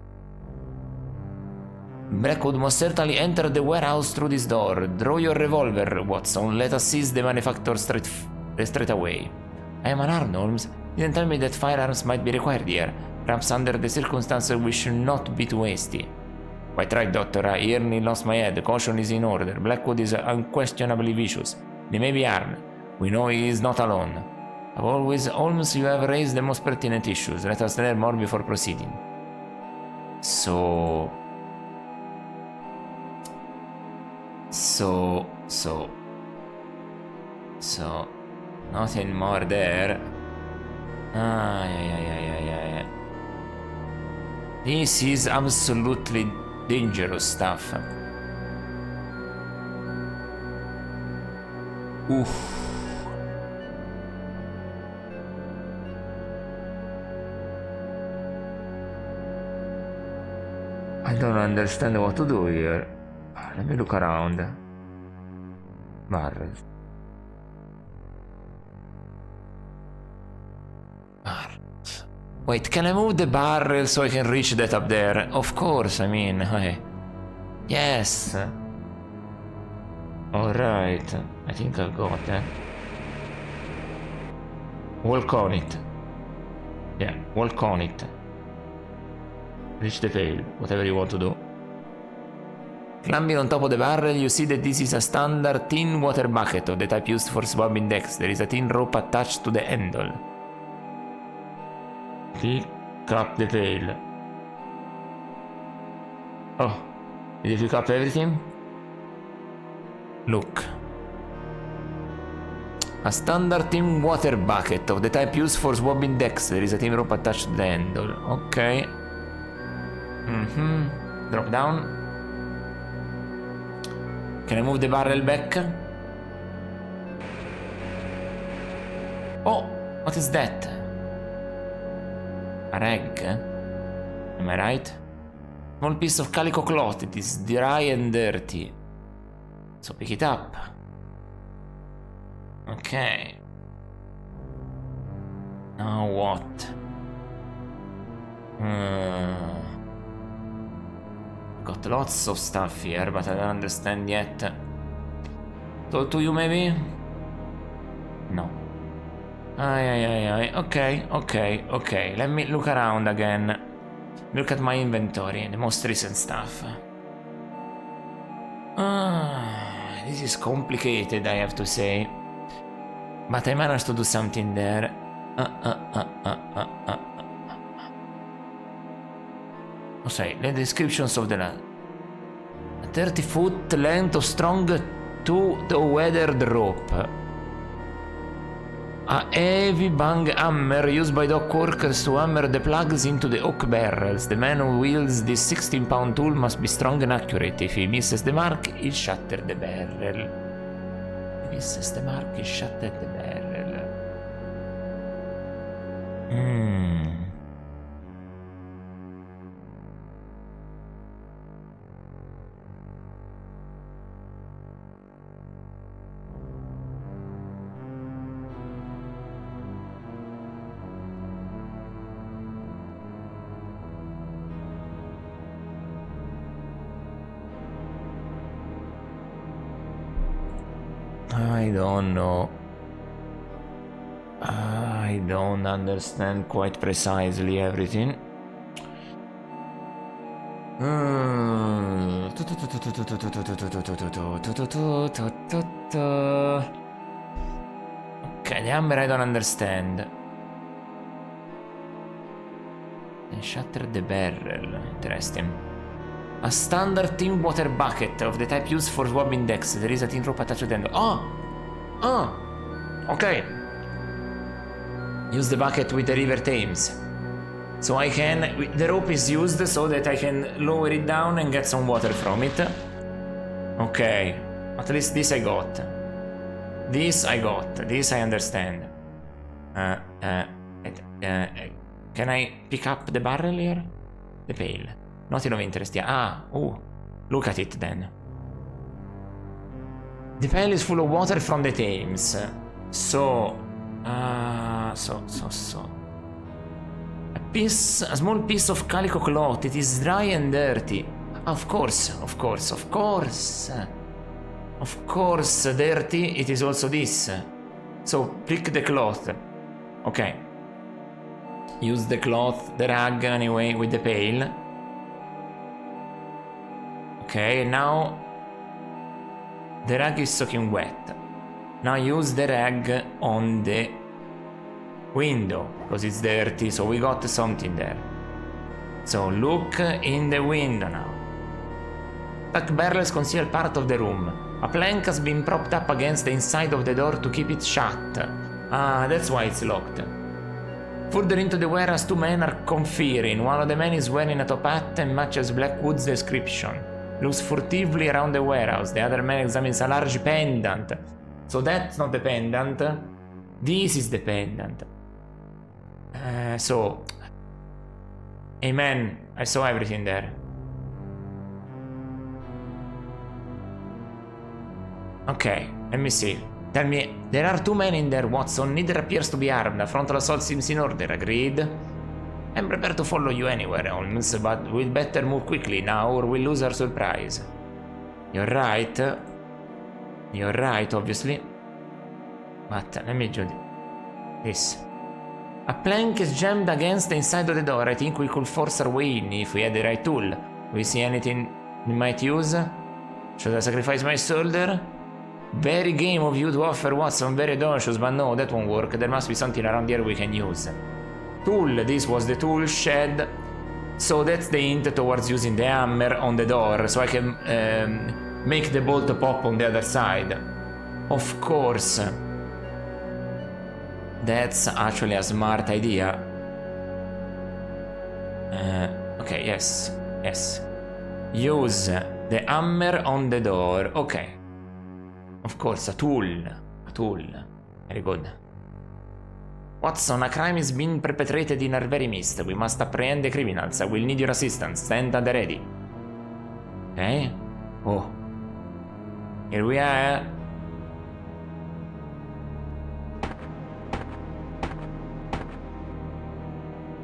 Blackwood must certainly enter the warehouse through this door. Draw your revolver, Watson. Let us seize the manufacturer straight away. I am unarmed, Holmes. Didn't tell me that firearms might be required here. Perhaps under the circumstances we should not be too hasty. Quite right, Doctor. I nearly lost my head. Caution is in order. Blackwood is unquestionably vicious. They may be armed, We know he is not alone. As always, Holmes, you have raised the most pertinent issues. Let us learn more before proceeding. So... nothing more there. Yeah. This is absolutely dangerous stuff. Oof. I don't understand what to do here. Let me look around. Barrels. Barrels. Wait, can I move the barrel so I can reach that up there? Of course, I mean, yes. Alright, I think I got that. Walk on it. Yeah, walk on it. Reach the pail, whatever you want to do. Climbing on top of the barrel, you see that this is a standard tin water bucket of the type used for swabbing decks. There is a tin rope attached to the handle. Pick up the pail. Oh, did you pick up everything? Look. A standard tin water bucket of the type used for swabbing decks. There is a tin rope attached to the handle. Okay. Drop down. Can I move the barrel back? Oh, what is that? A rag? Am I right? Small piece of calico cloth. It is dry and dirty. So pick it up. Okay. Now what? Got lots of stuff here, but I don't understand yet. Talk to you maybe? No. Okay. Let me look around again. Look at my inventory, the most recent stuff. This is complicated, I have to say. But I managed to do something there. Oh, sorry, the descriptions of the land. A 30-foot length of strong two-weathered rope. A heavy bang hammer used by dock workers to hammer the plugs into the oak barrels. The man who wields this 16-pound tool must be strong and accurate. If he misses the mark, he'll shatter the barrel. If he misses the mark, he'll shatter the barrel. I don't know. I don't understand quite precisely everything. Okay, the hammer I don't understand. And shatter the barrel. Interesting. A standard tin water bucket of the type used for swabbing decks. There is a tin rope attached to the end. Okay. Use the bucket with the river Thames. So I can... The rope is used so that I can lower it down and get some water from it. Okay. At least this I got. This I got. This I understand. Can I pick up the barrel here? The pail. Nothing of interest, yeah. Look at it then. The pail is full of water from the Thames. So. A small piece of calico cloth. It is dry and dirty. Of course, dirty. It is also this. So, pick the cloth. Okay. Use the cloth, the rag anyway, with the pail. Okay, now the rag is soaking wet. Now use the rag on the window, because it's dirty, so we got something there. So look in the window now. Tuck barrels conceal part of the room. A plank has been propped up against the inside of the door to keep it shut. Ah, that's why it's locked. Further into the warehouse, two men are conferring. One of the men is wearing a top hat and matches Blackwood's description. Looks furtively around the warehouse. The other man examines a large pendant. So that's not the pendant. This is the pendant. So... Hey man, I saw everything there. Okay, let me see. Tell me, there are two men in there, Watson. Neither appears to be armed. A frontal assault seems in order, agreed? I'm prepared to follow you anywhere, Holmes, but we'd better move quickly now or we'll lose our surprise. You're right. You're right, obviously. But let me do this. A plank is jammed against the inside of the door. I think we could force our way in if we had the right tool. We see anything we might use? Should I sacrifice my shoulder? Very game of you to offer, Watson. Very audacious, but no, that won't work. There must be something around here we can use. Tool. This was the tool shed. So that's the hint towards using the hammer on the door, so I can make the bolt pop on the other side. Of course. That's actually a smart idea. Okay, yes. Yes. Use the hammer on the door. Okay. Of course, a tool. A tool. Very good. Watson, a crime is being perpetrated in our very midst. We must apprehend the criminals. I will need your assistance. Stand at the ready. Okay. Oh. Here we are.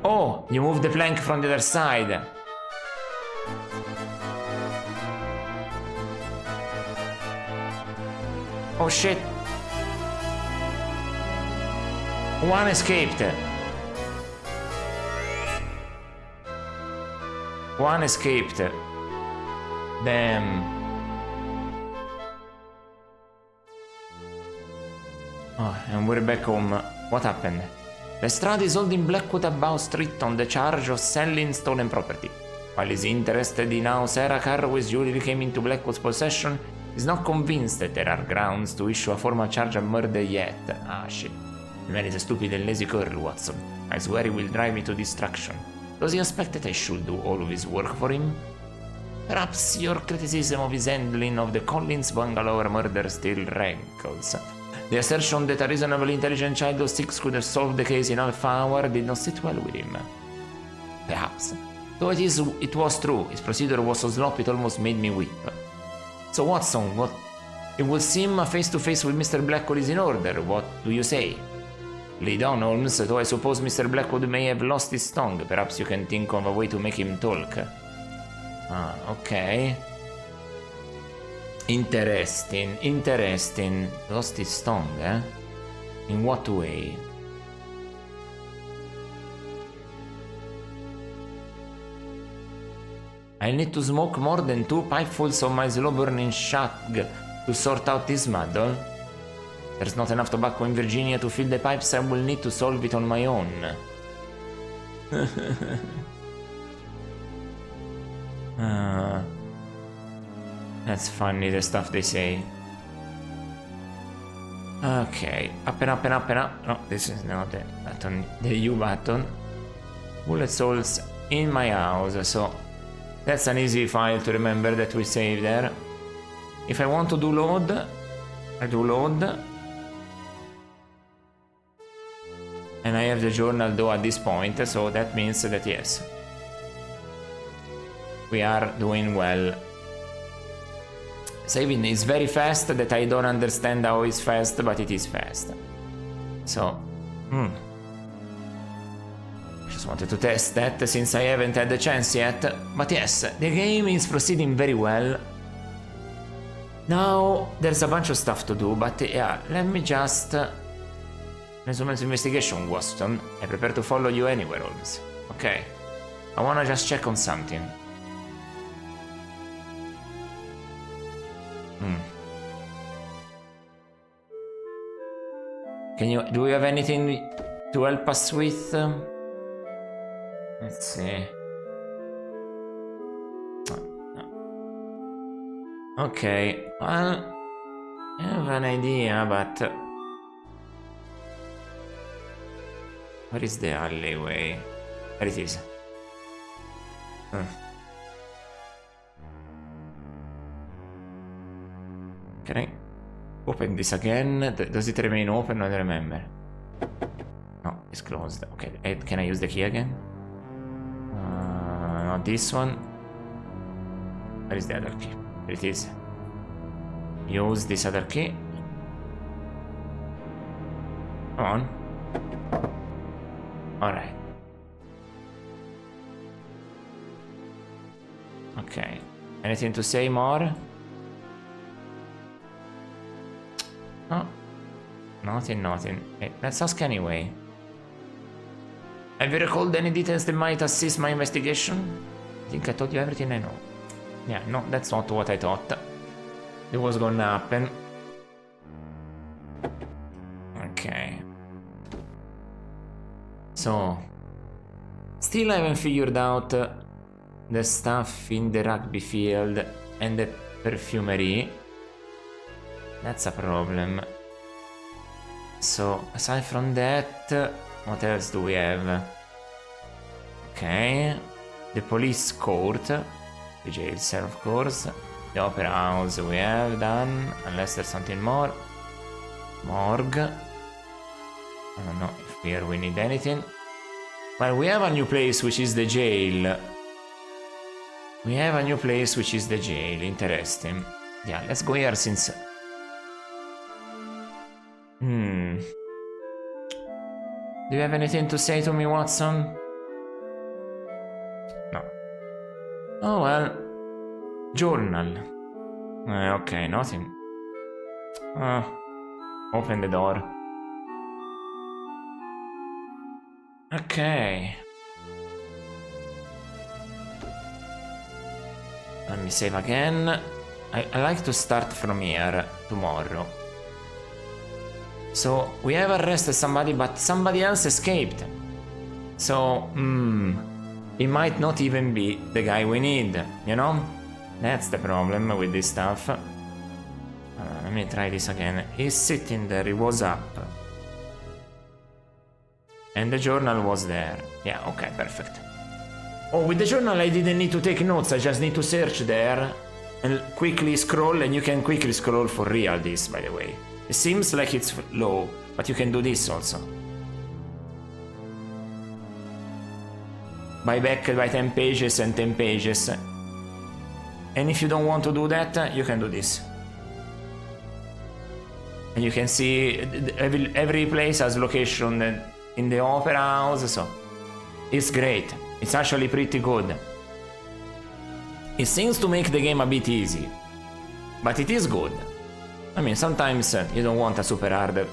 Oh, you moved the plank from the other side. Oh shit. One escaped. One escaped. Damn. Oh, and we're back home. What happened? Lestrade is holding Blackwood Abbow Street on the charge of selling stolen property. While he's interested in how Sarah Carraway's jewelry came into Blackwood's possession, he's not convinced that there are grounds to issue a formal charge of murder yet. Ah, shit. The man is a stupid and lazy cur, Watson. I swear he will drive me to destruction. Does he expect that I should do all of his work for him? Perhaps your criticism of his handling of the Collins bungalow murder still rankles. The assertion that a reasonably intelligent child of 6 could have solved the case in half an hour did not sit well with him. Perhaps. Though it was true, his procedure was so sloppy it almost made me weep. So Watson, what? It would seem a face-to-face with Mr. Blackwood is in order. What do you say? Lead on, Holmes, though I suppose Mr. Blackwood may have lost his tongue. Perhaps you can think of a way to make him talk. Ah, okay. Interesting, interesting. Lost his tongue, eh? In what way? I need to smoke more than 2 pipefuls of my slow-burning shag to sort out this muddle. There's not enough tobacco in Virginia to fill the pipes. I will need to solve it on my own. That's funny, the stuff they say. Okay, up and up and up and up. No, this is not the button, the U button. Bullet holes in my house, so that's an easy file to remember that we save there. If I want to do load, I do load. And I have the journal though at this point, so that means that yes, we are doing well. Saving is very fast, that I don't understand how it's fast, but it is fast. So, just wanted to test that since I haven't had the chance yet. But yes, the game is proceeding very well. Now, there's a bunch of stuff to do, but yeah, let me just... Measurements investigation, Watson. I prepare to follow you anywhere, Holmes. Okay. I wanna just check on something. Do we have anything to help us with? Let's see. Okay, well, I have an idea, but where is the alleyway? There it is. Can I open this again? Does it remain open? I don't remember. No, it's closed. Okay, can I use the key again? Not this one. Where is the other key? There it is. Use this other key. Come on. Alright. Okay. Anything to say more? No. Nothing. Okay, let's ask anyway. Have you recalled any details that might assist my investigation? I think I told you everything I know. Yeah, no, that's not what I thought. It was gonna happen. Okay. So, still haven't figured out the stuff in the rugby field and the perfumery. That's a problem. So, aside from that, what else do we have? Okay. The police court. The jail cell, of course. The opera house we have done, unless there's something more. Morgue. I don't know if here we need anything. Well, we have a new place, which is the jail. Interesting. Yeah, let's go here since... Do you have anything to say to me, Watson? No. Oh, well. Journal. Okay, nothing. Open the door. Okay. Let me save again. I like to start from here tomorrow. So, we have arrested somebody, but somebody else escaped. So, it might not even be the guy we need, you know? That's the problem with this stuff. Let me try this again. He's sitting there, he was up. And the journal was there. Yeah, okay, perfect. Oh, with the journal I didn't need to take notes, I just need to search there and quickly scroll, and you can quickly scroll for real this, by the way. It seems like it's low, but you can do this also. Buy back by 10 pages and 10 pages. And if you don't want to do that, you can do this. And you can see every place has location in the opera house, so it's great. It's actually pretty good. It seems to make the game a bit easy, but it is good. I mean, sometimes you don't want a super hard...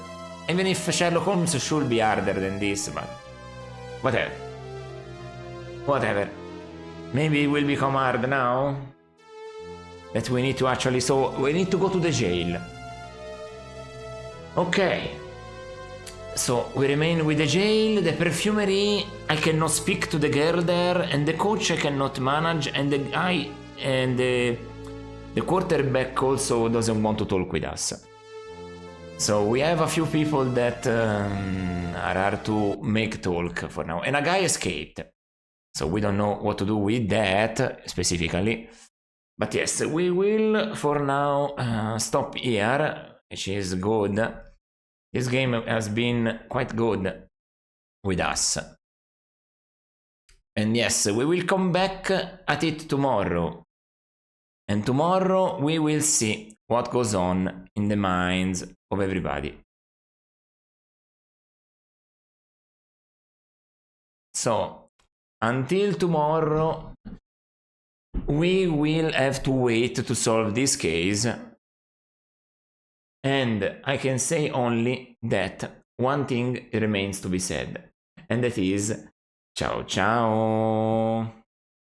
Even if Sherlock Holmes should be harder than this, but... Whatever. Maybe it will become hard now? That we need to actually... So, we need to go to the jail. Okay. So, we remain with the jail, the perfumery, I cannot speak to the girl there, and the coach I cannot manage, and the guy... And the quarterback also doesn't want to talk with us. So we have a few people that are hard to make talk for now. And a guy escaped. So we don't know what to do with that specifically. But yes, we will for now stop here, which is good. This game has been quite good with us. And yes, we will come back at it tomorrow. And tomorrow we will see what goes on in the minds of everybody. So, until tomorrow, we will have to wait to solve this case. And I can say only that one thing remains to be said. And that is, ciao ciao!